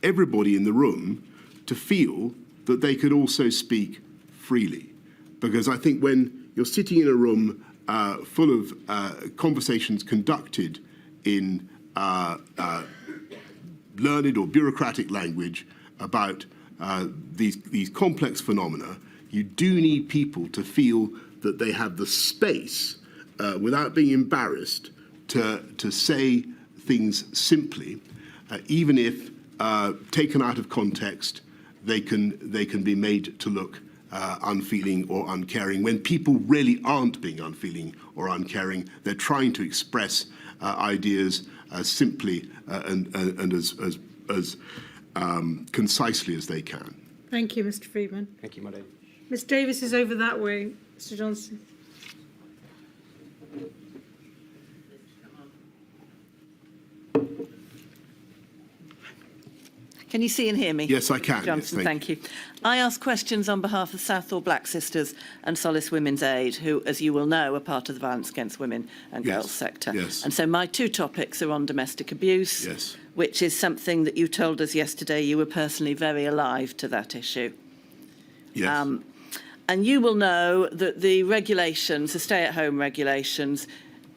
everybody in the room to feel that they could also speak freely. Because I think when you're sitting in a room full of conversations conducted in learned or bureaucratic language about these complex phenomena, you do need people to feel that they have the space without being embarrassed to say things simply, even if taken out of context, they can be made to look unfeeling or uncaring. When people really aren't being unfeeling or uncaring, they're trying to express ideas as simply and as concisely as they can. Thank you, Mr. Freeman. Thank you, my lady. Miss Davis is over that way. Mr Johnson. Can you see and hear me? Yes, I can. Johnson, yes, thank you. I ask questions on behalf of Southall Black Sisters and Solace Women's Aid, who, as you will know, are part of the violence against women and girls sector. Yes. And so my two topics are on domestic abuse, Yes. which is something that you told us yesterday you were personally very alive to that issue. Yes. And you will know that the regulations, the stay-at-home regulations,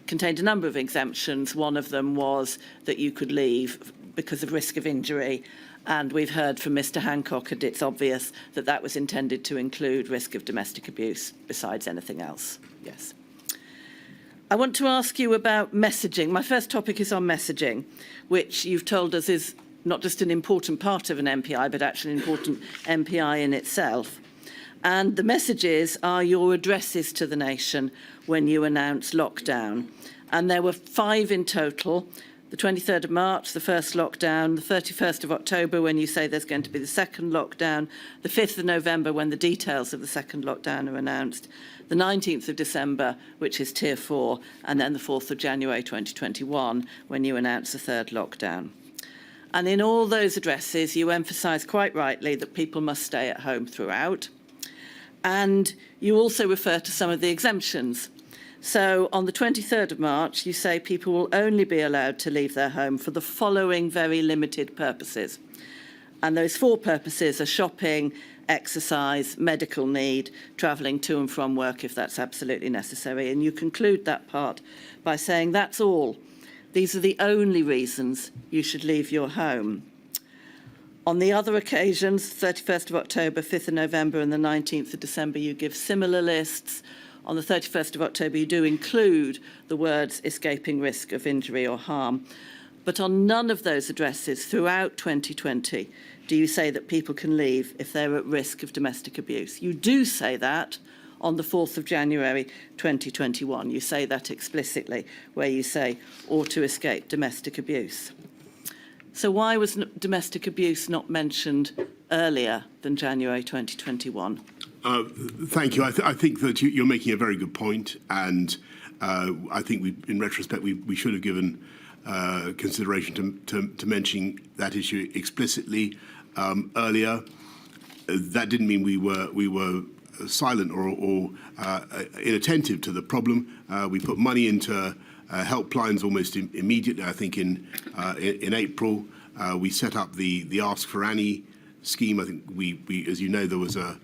contained a number of exemptions. One of them was that you could leave because of risk of injury. And we've heard from Mr Hancock, and it's obvious that that was intended to include risk of domestic abuse besides anything else. Yes. I want to ask you about messaging. My first topic is on messaging, which you've told us is not just an important part of an MPI, but actually an important MPI in itself. And the messages are your addresses to the nation when you announce lockdown. And there were 5 in total. The 23rd of March, the first lockdown, the 31st of October, when you say there's going to be the second lockdown, the 5th of November, when the details of the second lockdown are announced, the 19th of December, which is Tier 4, and then the 4th of January 2021, when you announce the third lockdown. And in all those addresses, you emphasise quite rightly that people must stay at home throughout. And you also refer to some of the exemptions. So on the 23rd of March, you say people will only be allowed to leave their home for the following very limited purposes. And those 4 purposes are shopping, exercise, medical need, travelling to and from work if that's absolutely necessary. And you conclude that part by saying that's all. These are the only reasons you should leave your home. On the other occasions, 31st of October, 5th of November and the 19th of December, you give similar lists. On the 31st of October, you do include the words escaping risk of injury or harm. But on none of those addresses throughout 2020 do you say that people can leave if they're at risk of domestic abuse. You do say that on the 4th of January 2021. You say that explicitly, where you say, or to escape domestic abuse. So why was domestic abuse not mentioned earlier than January 2021? Thank you. I think that you're making a very good point, and I think in retrospect, we should have given consideration to mentioning that issue explicitly earlier. That didn't mean we were silent or inattentive to the problem. We put money into helplines almost immediately. I think in April we set up the Ask for Annie scheme. I think we as you know, there was a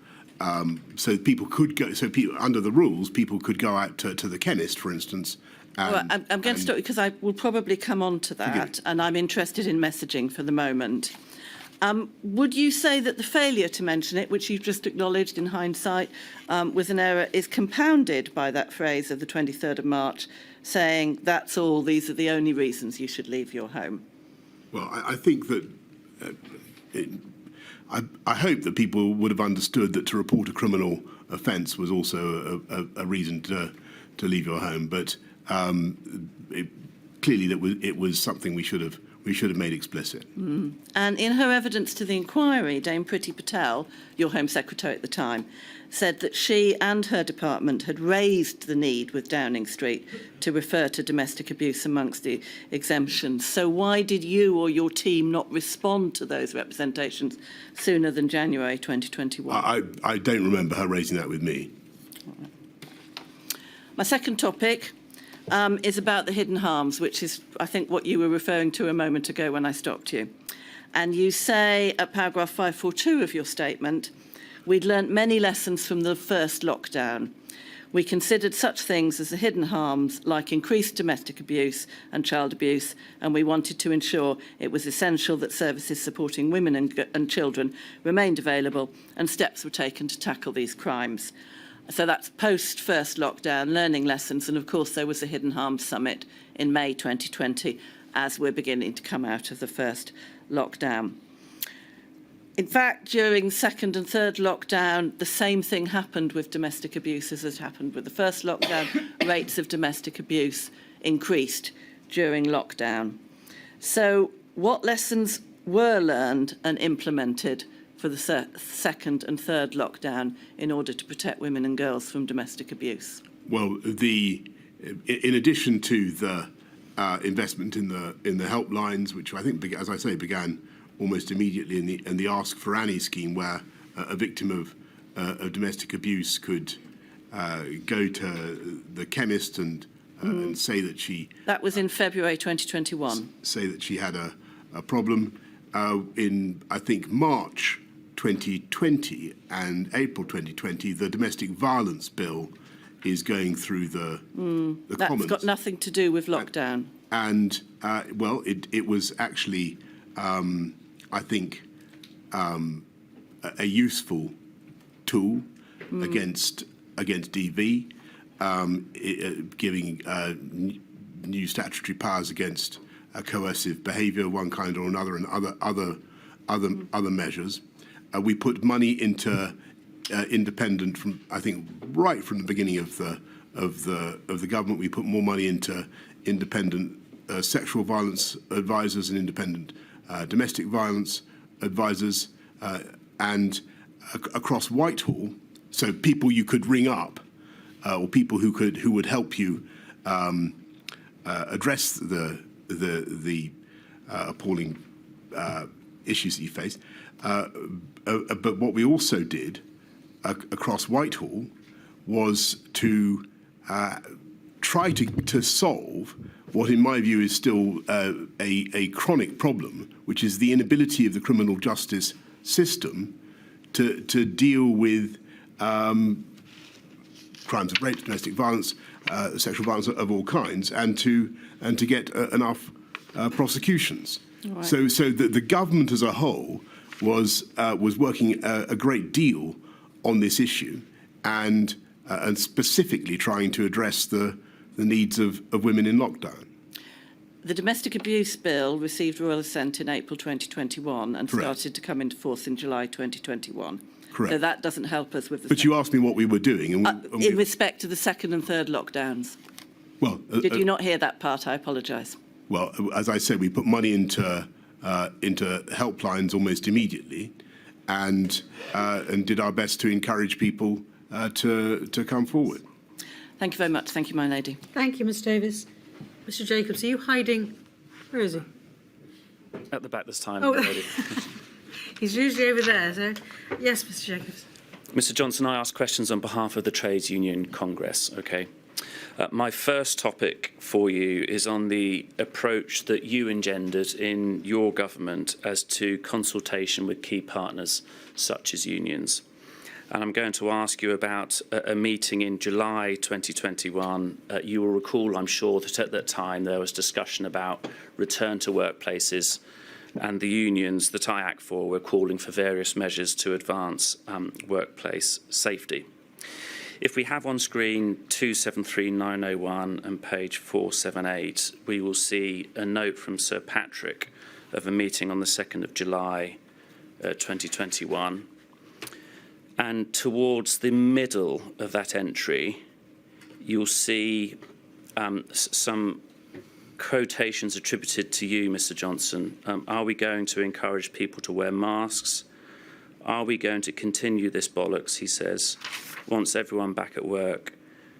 so people could go. So people, under the rules, people could go out to the chemist, for instance. Well, I'm going to stop because I will probably come on to that, and I'm interested in messaging for the moment. Would you say that the failure to mention it, which you've just acknowledged in hindsight, was an error, is compounded by that phrase of the 23rd of March, saying that's all, these are the only reasons you should leave your home? Well, I think that I hope that people would have understood that to report a criminal offence was also a reason to leave your home. But clearly, it was something we should have made explicit. Mm. And in her evidence to the inquiry, Dame Priti Patel, your Home Secretary at the time, said that she and her department had raised the need with Downing Street to refer to domestic abuse amongst the exemptions. So why did you or your team not respond to those representations sooner than January 2021? I don't remember her raising that with me. My second topic is about the hidden harms, which is, I think, what you were referring to a moment ago when I stopped you. And you say at paragraph 542 of your statement, we'd learnt many lessons from the first lockdown. We considered such things as the hidden harms, like increased domestic abuse and child abuse, and we wanted to ensure it was essential that services supporting women and children remained available and steps were taken to tackle these crimes. So that's post-first lockdown, learning lessons, and of course there was a Hidden Harms Summit in May 2020 as we're beginning to come out of the first lockdown. In fact, during second and third lockdown, the same thing happened with domestic abuse as had happened with the first lockdown. Rates of domestic abuse increased during lockdown. So what lessons were learned and implemented for the second and third lockdown in order to protect women and girls from domestic abuse? Well, in addition to the investment in the helplines, which I think, as I say, began almost immediately in the Ask for Annie scheme, where a victim of domestic abuse could go to the chemist and say that she... That was in February 2021. Say that she had a problem. In, I think, March 2020 and April 2020, the domestic violence bill is going through the Commons. That's got nothing to do with lockdown. And well, it was actually, I think, a useful tool against DV, giving new statutory powers against coercive behaviour, one kind or another, and other measures. We put money into independent, from I think right from the beginning of the government. We put more money into independent sexual violence advisors and independent domestic violence advisors, and across Whitehall, so people you could ring up, or people who would help you address the appalling issues that you face. But what we also did across Whitehall was to try to solve what, in my view, is still a chronic problem, which is the inability of the criminal justice system to deal with crimes of rape, domestic violence, sexual violence of all kinds, and to get enough prosecutions. Right. So the government as a whole was working a great deal on this issue, and specifically trying to address the needs of women in lockdown. The domestic abuse bill received royal assent in April 2021 and Correct. started to come into force in July 2021. Correct. So that doesn't help us with the... But you asked me what we were doing. And in respect to the second and third lockdowns. Well, Did you not hear that part? I apologise. Well, as I said, we put money into helplines almost immediately, and did our best to encourage people to come forward. Thank you very much. Thank you, my lady. Thank you, Ms Davis. Mr Jacobs, are you hiding? Where is he? At the back this time. Oh, he's usually over there. So, yes, Mr Jacobs. Mr Johnson, I ask questions on behalf of the Trades Union Congress, OK? My first topic for you is on the approach that you engendered in your government as to consultation with key partners such as unions. And I'm going to ask you about a meeting in July 2021. You will recall, I'm sure, that at that time there was discussion about return to workplaces, and the unions that I act for were calling for various measures to advance workplace safety. If we have on screen 273901 and page 478, we will see a note from Sir Patrick of a meeting on the 2nd of July 2021. And towards the middle of that entry, you'll see some quotations attributed to you, Mr Johnson. Are we going to encourage people to wear masks? Are we going to continue this bollocks, he says, wants everyone back at work.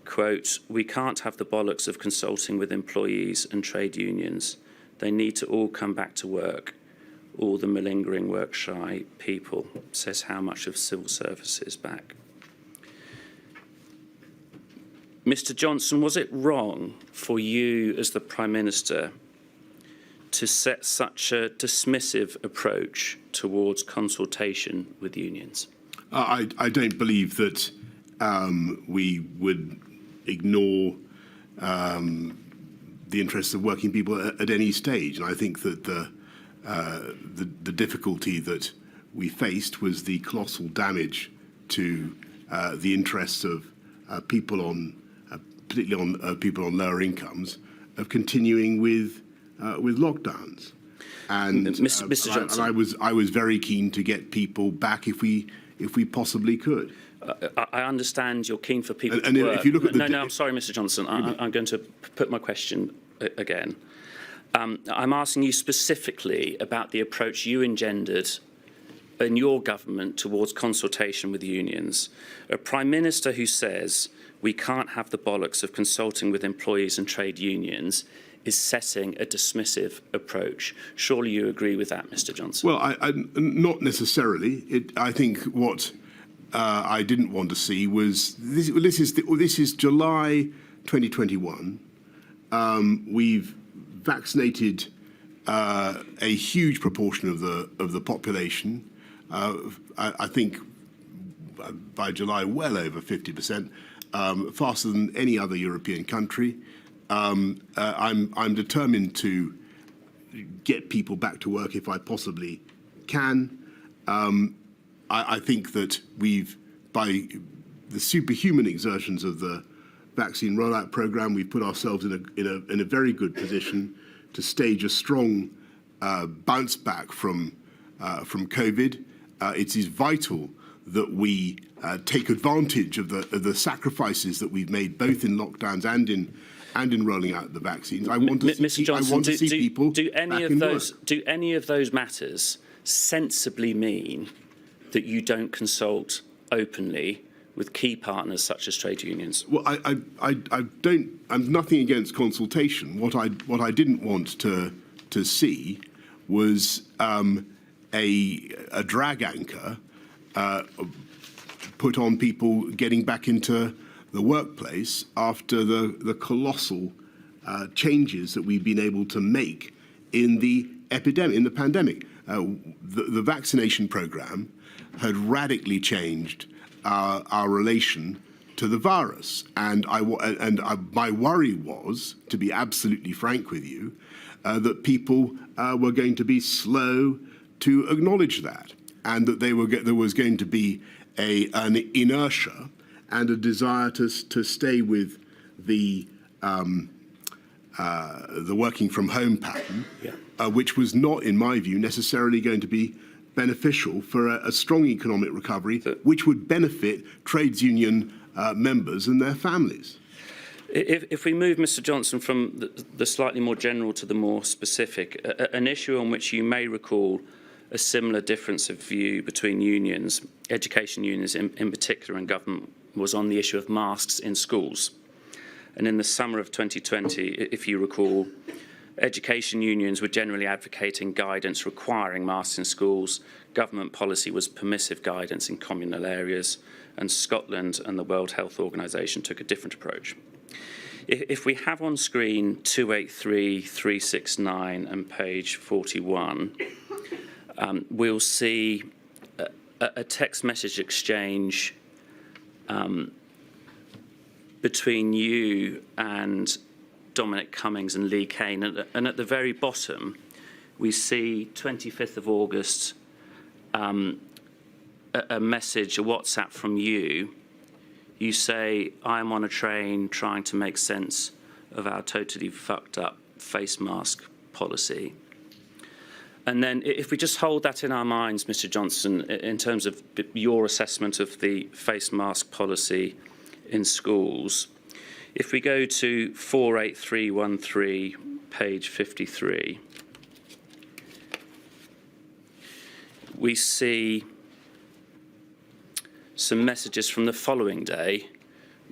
Quote, we can't have the bollocks of consulting with employees and trade unions. They need to all come back to work. All the malingering work-shy people, says how much of civil service is back. Mr Johnson, was it wrong for you as the Prime Minister to set such a dismissive approach towards consultation with unions? I don't believe that we would ignore the interests of working people at any stage, and I think that the difficulty that we faced was the colossal damage to the interests of people on, particularly on people on lower incomes, of continuing with lockdowns. And Mr. Johnson, and I was very keen to get people back if we possibly could. I understand you're keen for people and to work. If you look at I'm sorry, Mr. Johnson. I'm going to put my question again. I'm asking you specifically about the approach you engendered in your government towards consultation with unions. A Prime Minister who says we can't have the bollocks of consulting with employees and trade unions is setting a dismissive approach. Surely you agree with that, Mr. Johnson? Well, I not necessarily. I think what I didn't want to see was this is July 2021. We've vaccinated a huge proportion of the population. I think by July, well over 50%, faster than any other European country. I'm determined to get people back to work if I possibly can. I think that by the superhuman exertions of the vaccine rollout programme, we've put ourselves in a very good position to stage a strong bounce back from COVID. It is vital that we take advantage of the sacrifices that we've made, both in lockdowns and in rolling out the vaccines. I want to see, Johnson, I want to see people do any back of in those work. do any of those matters sensibly mean that you don't consult openly with key partners such as trade unions? Well, I don't. I'm nothing against consultation. What I didn't want to see was a drag anchor put on people getting back into the workplace after the colossal changes that we've been able to make in the pandemic. The vaccination programme had radically changed our relation to the virus, and my worry was, to be absolutely frank with you, that people were going to be slow to acknowledge that, and that there was going to be an inertia and a desire to stay with the working from home pattern, which was not, in my view, necessarily going to be beneficial for a strong economic recovery, which would benefit trades union members and their families. If we move, Mr. Johnson, from the slightly more general to the more specific, an issue on which you may recall a similar difference of view between unions, education unions in particular, and government, was on the issue of masks in schools. And in the summer of 2020, if you recall, education unions were generally advocating guidance requiring masks in schools. Government policy was permissive guidance in communal areas, and Scotland and the World Health Organization took a different approach. If we have on screen 283-369 and page 41, we'll see a text message exchange between you and Dominic Cummings and Lee Kane. And at the very bottom, we see 25th of August, a message, a WhatsApp from you. You say, I'm on a train trying to make sense of our totally fucked up face mask policy. And then if we just hold that in our minds, Mr. Johnson, in terms of your assessment of the face mask policy in schools, if we go to 48313, page 53, we see some messages from the following day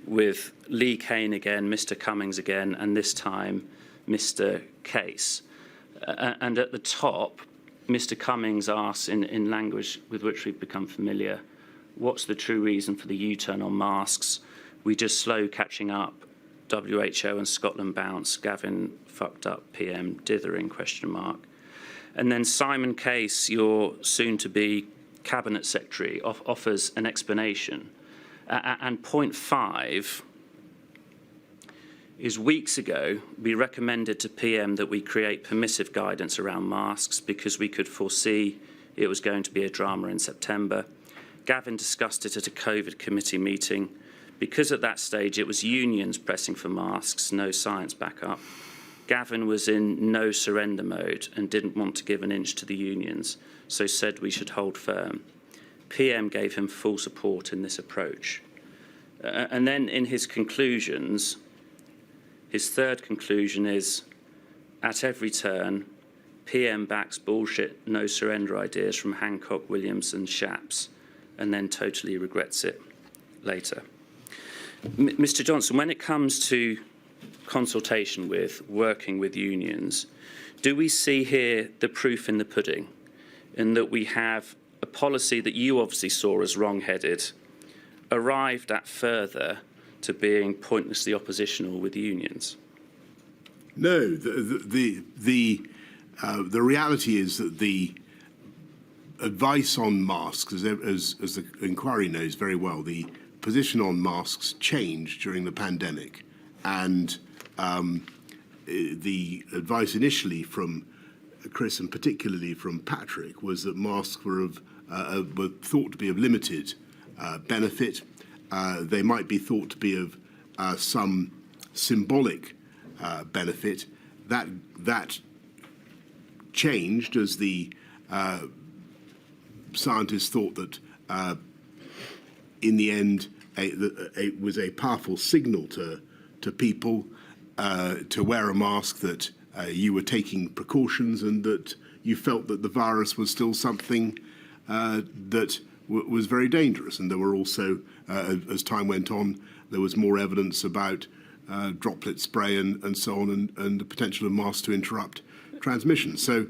with Lee Kane again, Mr. Cummings again, and this time Mr. Case. And at the top, Mr. Cummings asks, in language with which we've become familiar, what's the true reason for the U-turn on masks? We just slow catching up. WHO and Scotland bounce. Gavin fucked up. PM dithering ? And then Simon Case, your soon-to-be Cabinet Secretary, offers an explanation. And point 5 is weeks ago, we recommended to PM that we create permissive guidance around masks because we could foresee it was going to be a drama in September. Gavin discussed it at a COVID committee meeting. Because at that stage it was unions pressing for masks, no science backup. Gavin was in no surrender mode and didn't want to give an inch to the unions, so said we should hold firm. PM gave him full support in this approach. And then in his conclusions, his third conclusion is, at every turn, PM backs bullshit, no surrender ideas from Hancock, Williams and Shapps, and then totally regrets it later. Mr. Johnson, when it comes to consultation with, working with unions, do we see here the proof in the pudding, in that we have a policy that you obviously saw as wrong-headed, arrived at further to being pointlessly oppositional with unions? No, the reality is that the advice on masks, as the inquiry knows very well, the position on masks changed during the pandemic, and the advice initially from Chris and particularly from Patrick was that masks were thought to be of limited benefit. They might be thought to be of some symbolic benefit. That changed as the scientists thought that in the end it was a powerful signal to people to wear a mask, that you were taking precautions and that you felt that the virus was still something that was very dangerous. And there were also, as time went on, there was more evidence about droplet spray and so on, and the potential of masks to interrupt transmission. So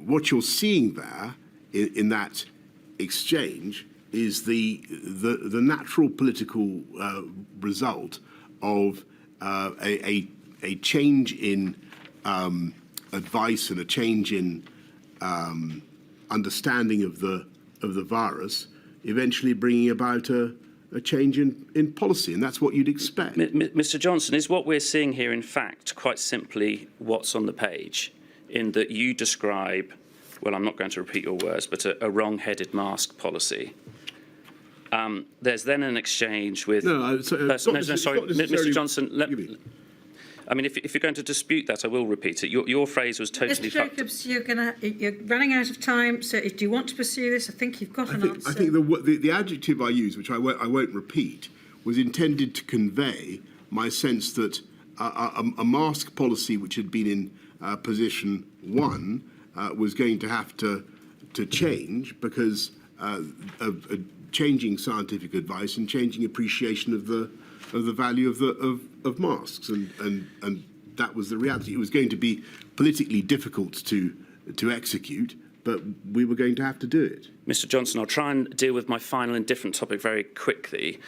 what you're seeing there in that exchange is the natural political result of a change in advice and a change in understanding of the virus, eventually bringing about a change in policy, and that's what you'd expect. Mr. Johnson, is what we're seeing here, in fact, quite simply what's on the page, in that you describe, well, I'm not going to repeat your words, but a wrong-headed mask policy. There's then an exchange with... Mr. Johnson, I mean, if you're going to dispute that, I will repeat it. Your phrase was totally... Mr. Jacobs, you're running out of time, so do you want to pursue this? I think you've got an answer. I think the adjective I used, which I won't repeat, was intended to convey my sense that a mask policy which had been in position one was going to have to change because of changing scientific advice and changing appreciation of the value of masks, and that was the reality. It was going to be politically difficult to execute, but we were going to have to do it. Mr. Johnson, I'll try and deal with my final and different topic very quickly.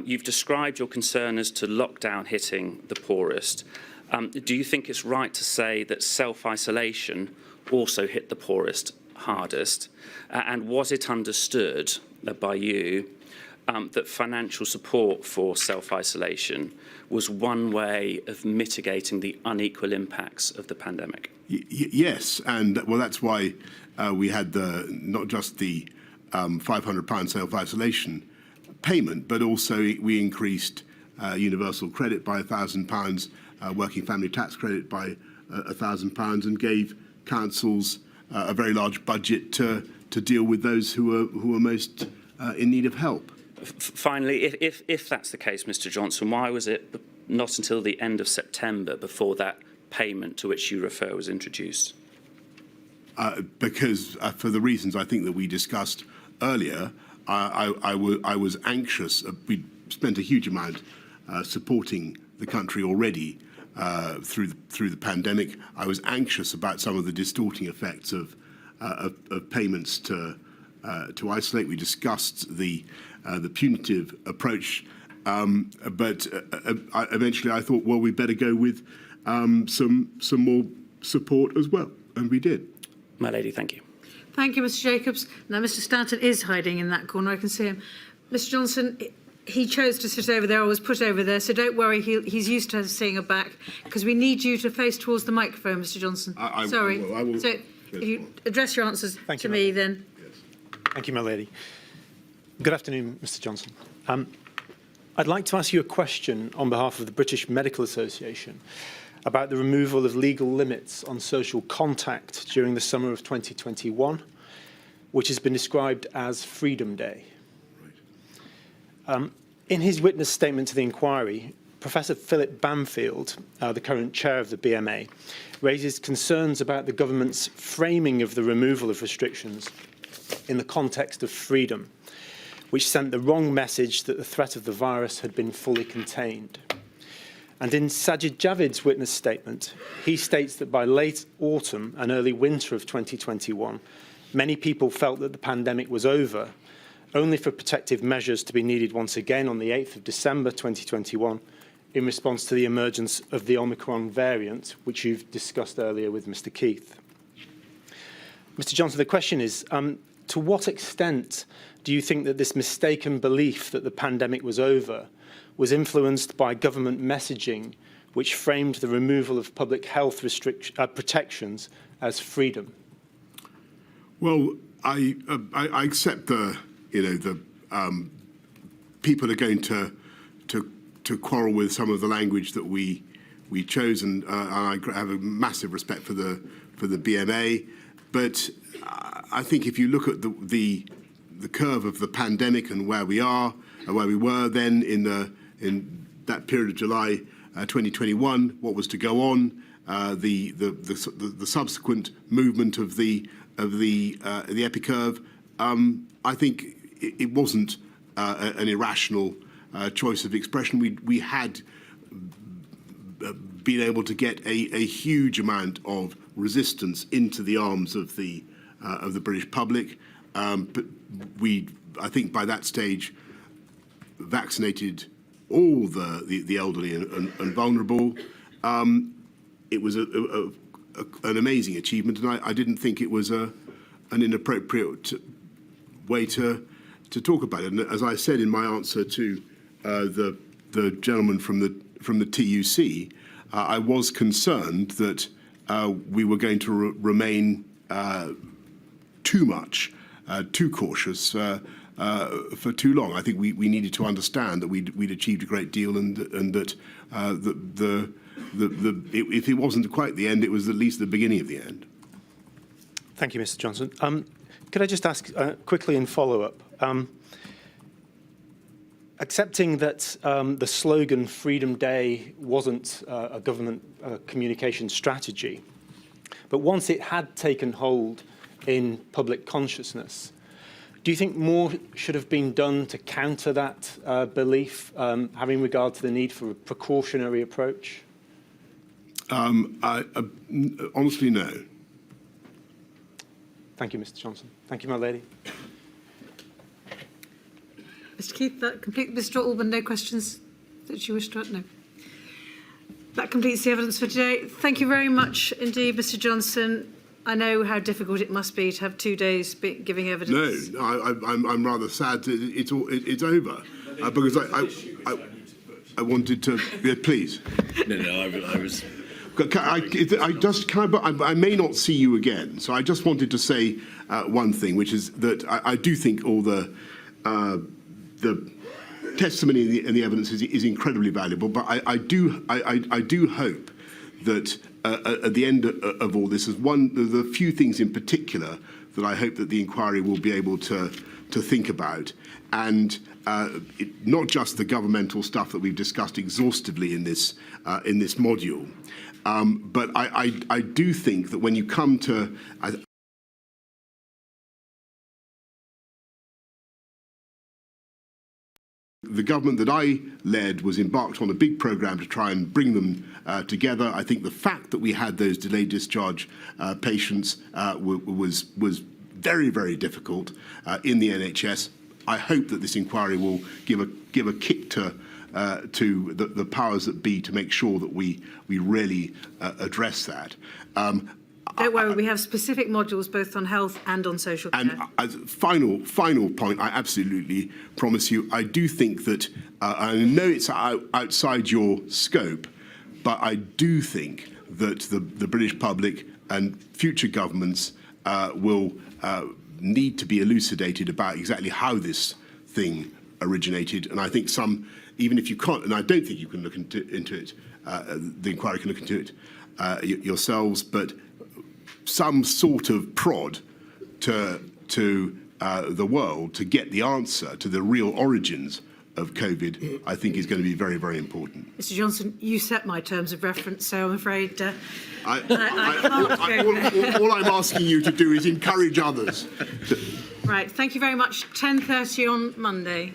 You've described your concern as to lockdown hitting the poorest. Do you think it's right to say that self-isolation also hit the poorest hardest? And was it understood by you that financial support for self-isolation was one way of mitigating the unequal impacts of the pandemic? Yes, and well, that's why we had not just the £500 self-isolation payment, but also we increased universal credit by £1,000, working family tax credit by £1,000, and gave councils a very large budget to deal with those who are most in need of help. Finally, if that's the case, Mr. Johnson, why was it not until the end of September before that payment to which you refer was introduced? Because for the reasons I think that we discussed earlier, I was anxious. We spent a huge amount supporting the country already through the pandemic. I was anxious about some of the distorting effects of payments to isolate. We discussed the punitive approach, but eventually I thought, well, we better go with some more support as well, and we did. My lady, thank you. Thank you, Mr. Jacobs. Now, Mr. Stanton is hiding in that corner. I can see him. Mr. Johnson, he chose to sit over there. I was put over there, so don't worry. He's used to seeing her back, because we need you to face towards the microphone, Mr. Johnson. Sorry. I will. So if you address your answers to me, then. Yes. Thank you, my lady. Good afternoon, Mr. Johnson. I'd like to ask you a question on behalf of the British Medical Association about the removal of legal limits on social contact during the summer of 2021, which has been described as Freedom Day. In his witness statement to the inquiry, Professor Philip Bamfield, the current chair of the BMA, raises concerns about the government's framing of the removal of restrictions in the context of freedom, which sent the wrong message that the threat of the virus had been fully contained. And in Sajid Javid's witness statement, he states that by late autumn and early winter of 2021, many people felt that the pandemic was over, only for protective measures to be needed once again on the 8th of December 2021 in response to the emergence of the Omicron variant, which you've discussed earlier with Mr. Keith. Mr. Johnson, the question is, to what extent do you think that this mistaken belief that the pandemic was over was influenced by government messaging which framed the removal of public health protections as freedom? Well, I accept people are going to quarrel with some of the language that we chose, and I have a massive respect for the BMA. But I think if you look at the curve of the pandemic and where we are and where we were then in that period of July 2021, what was to go on, the subsequent movement of the epicurve, I think it wasn't an irrational choice of expression. We had been able to get a huge amount of resistance into the arms of the British public, but I think by that stage, vaccinated all the elderly and vulnerable. It was an amazing achievement, and I didn't think it was an inappropriate way to talk about it. And as I said in my answer to the gentleman from the TUC, I was concerned that we were going to remain too cautious for too long. I think we needed to understand that we'd achieved a great deal, and that if it wasn't quite the end, it was at least the beginning of the end. Thank you, Mr. Johnson. Could I just ask quickly in follow-up? Accepting that the slogan Freedom Day wasn't a government communication strategy, but once it had taken hold in public consciousness, do you think more should have been done to counter that belief, having regard to the need for a precautionary approach? Honestly, no. Thank you, Mr. Johnson. Thank you, my lady. Mr. Keith, that completes. Mr. Alban, no questions that you wish to add? No. That completes the evidence for today. Thank you very much indeed, Mr. Johnson. I know how difficult it must be to have 2 days giving evidence. No, I'm rather sad that it's over, because I wanted to. Yeah, please. No, I was. I may not see you again, so I just wanted to say one thing, which is that I do think all the testimony and the evidence is incredibly valuable, but I do hope that at the end of all this, is one of the few things in particular that I hope that the inquiry will be able to think about, and not just the governmental stuff that we've discussed exhaustively in this module, but I do think that when you come to the government that I led was embarked on a big programme to try and bring them together. I think the fact that we had those delayed discharge patients was very, very difficult in the NHS. I hope that this inquiry will give a kick to the powers that be to make sure that we really address that. Don't worry, we have specific modules both on health and on social care. And as final point, I absolutely promise you, I do think that, I know it's outside your scope, but I do think that the British public and future governments will need to be elucidated about exactly how this thing originated. And I think even if you can't, and I don't think you can look into it, the inquiry can look into it yourselves, but some sort of prod to the world to get the answer to the real origins of COVID, I think is going to be very, very important. Mr Johnson, you set my terms of reference, so I'm afraid all I'm asking you to do is encourage others. Right, thank you very much. 10:30 on Monday.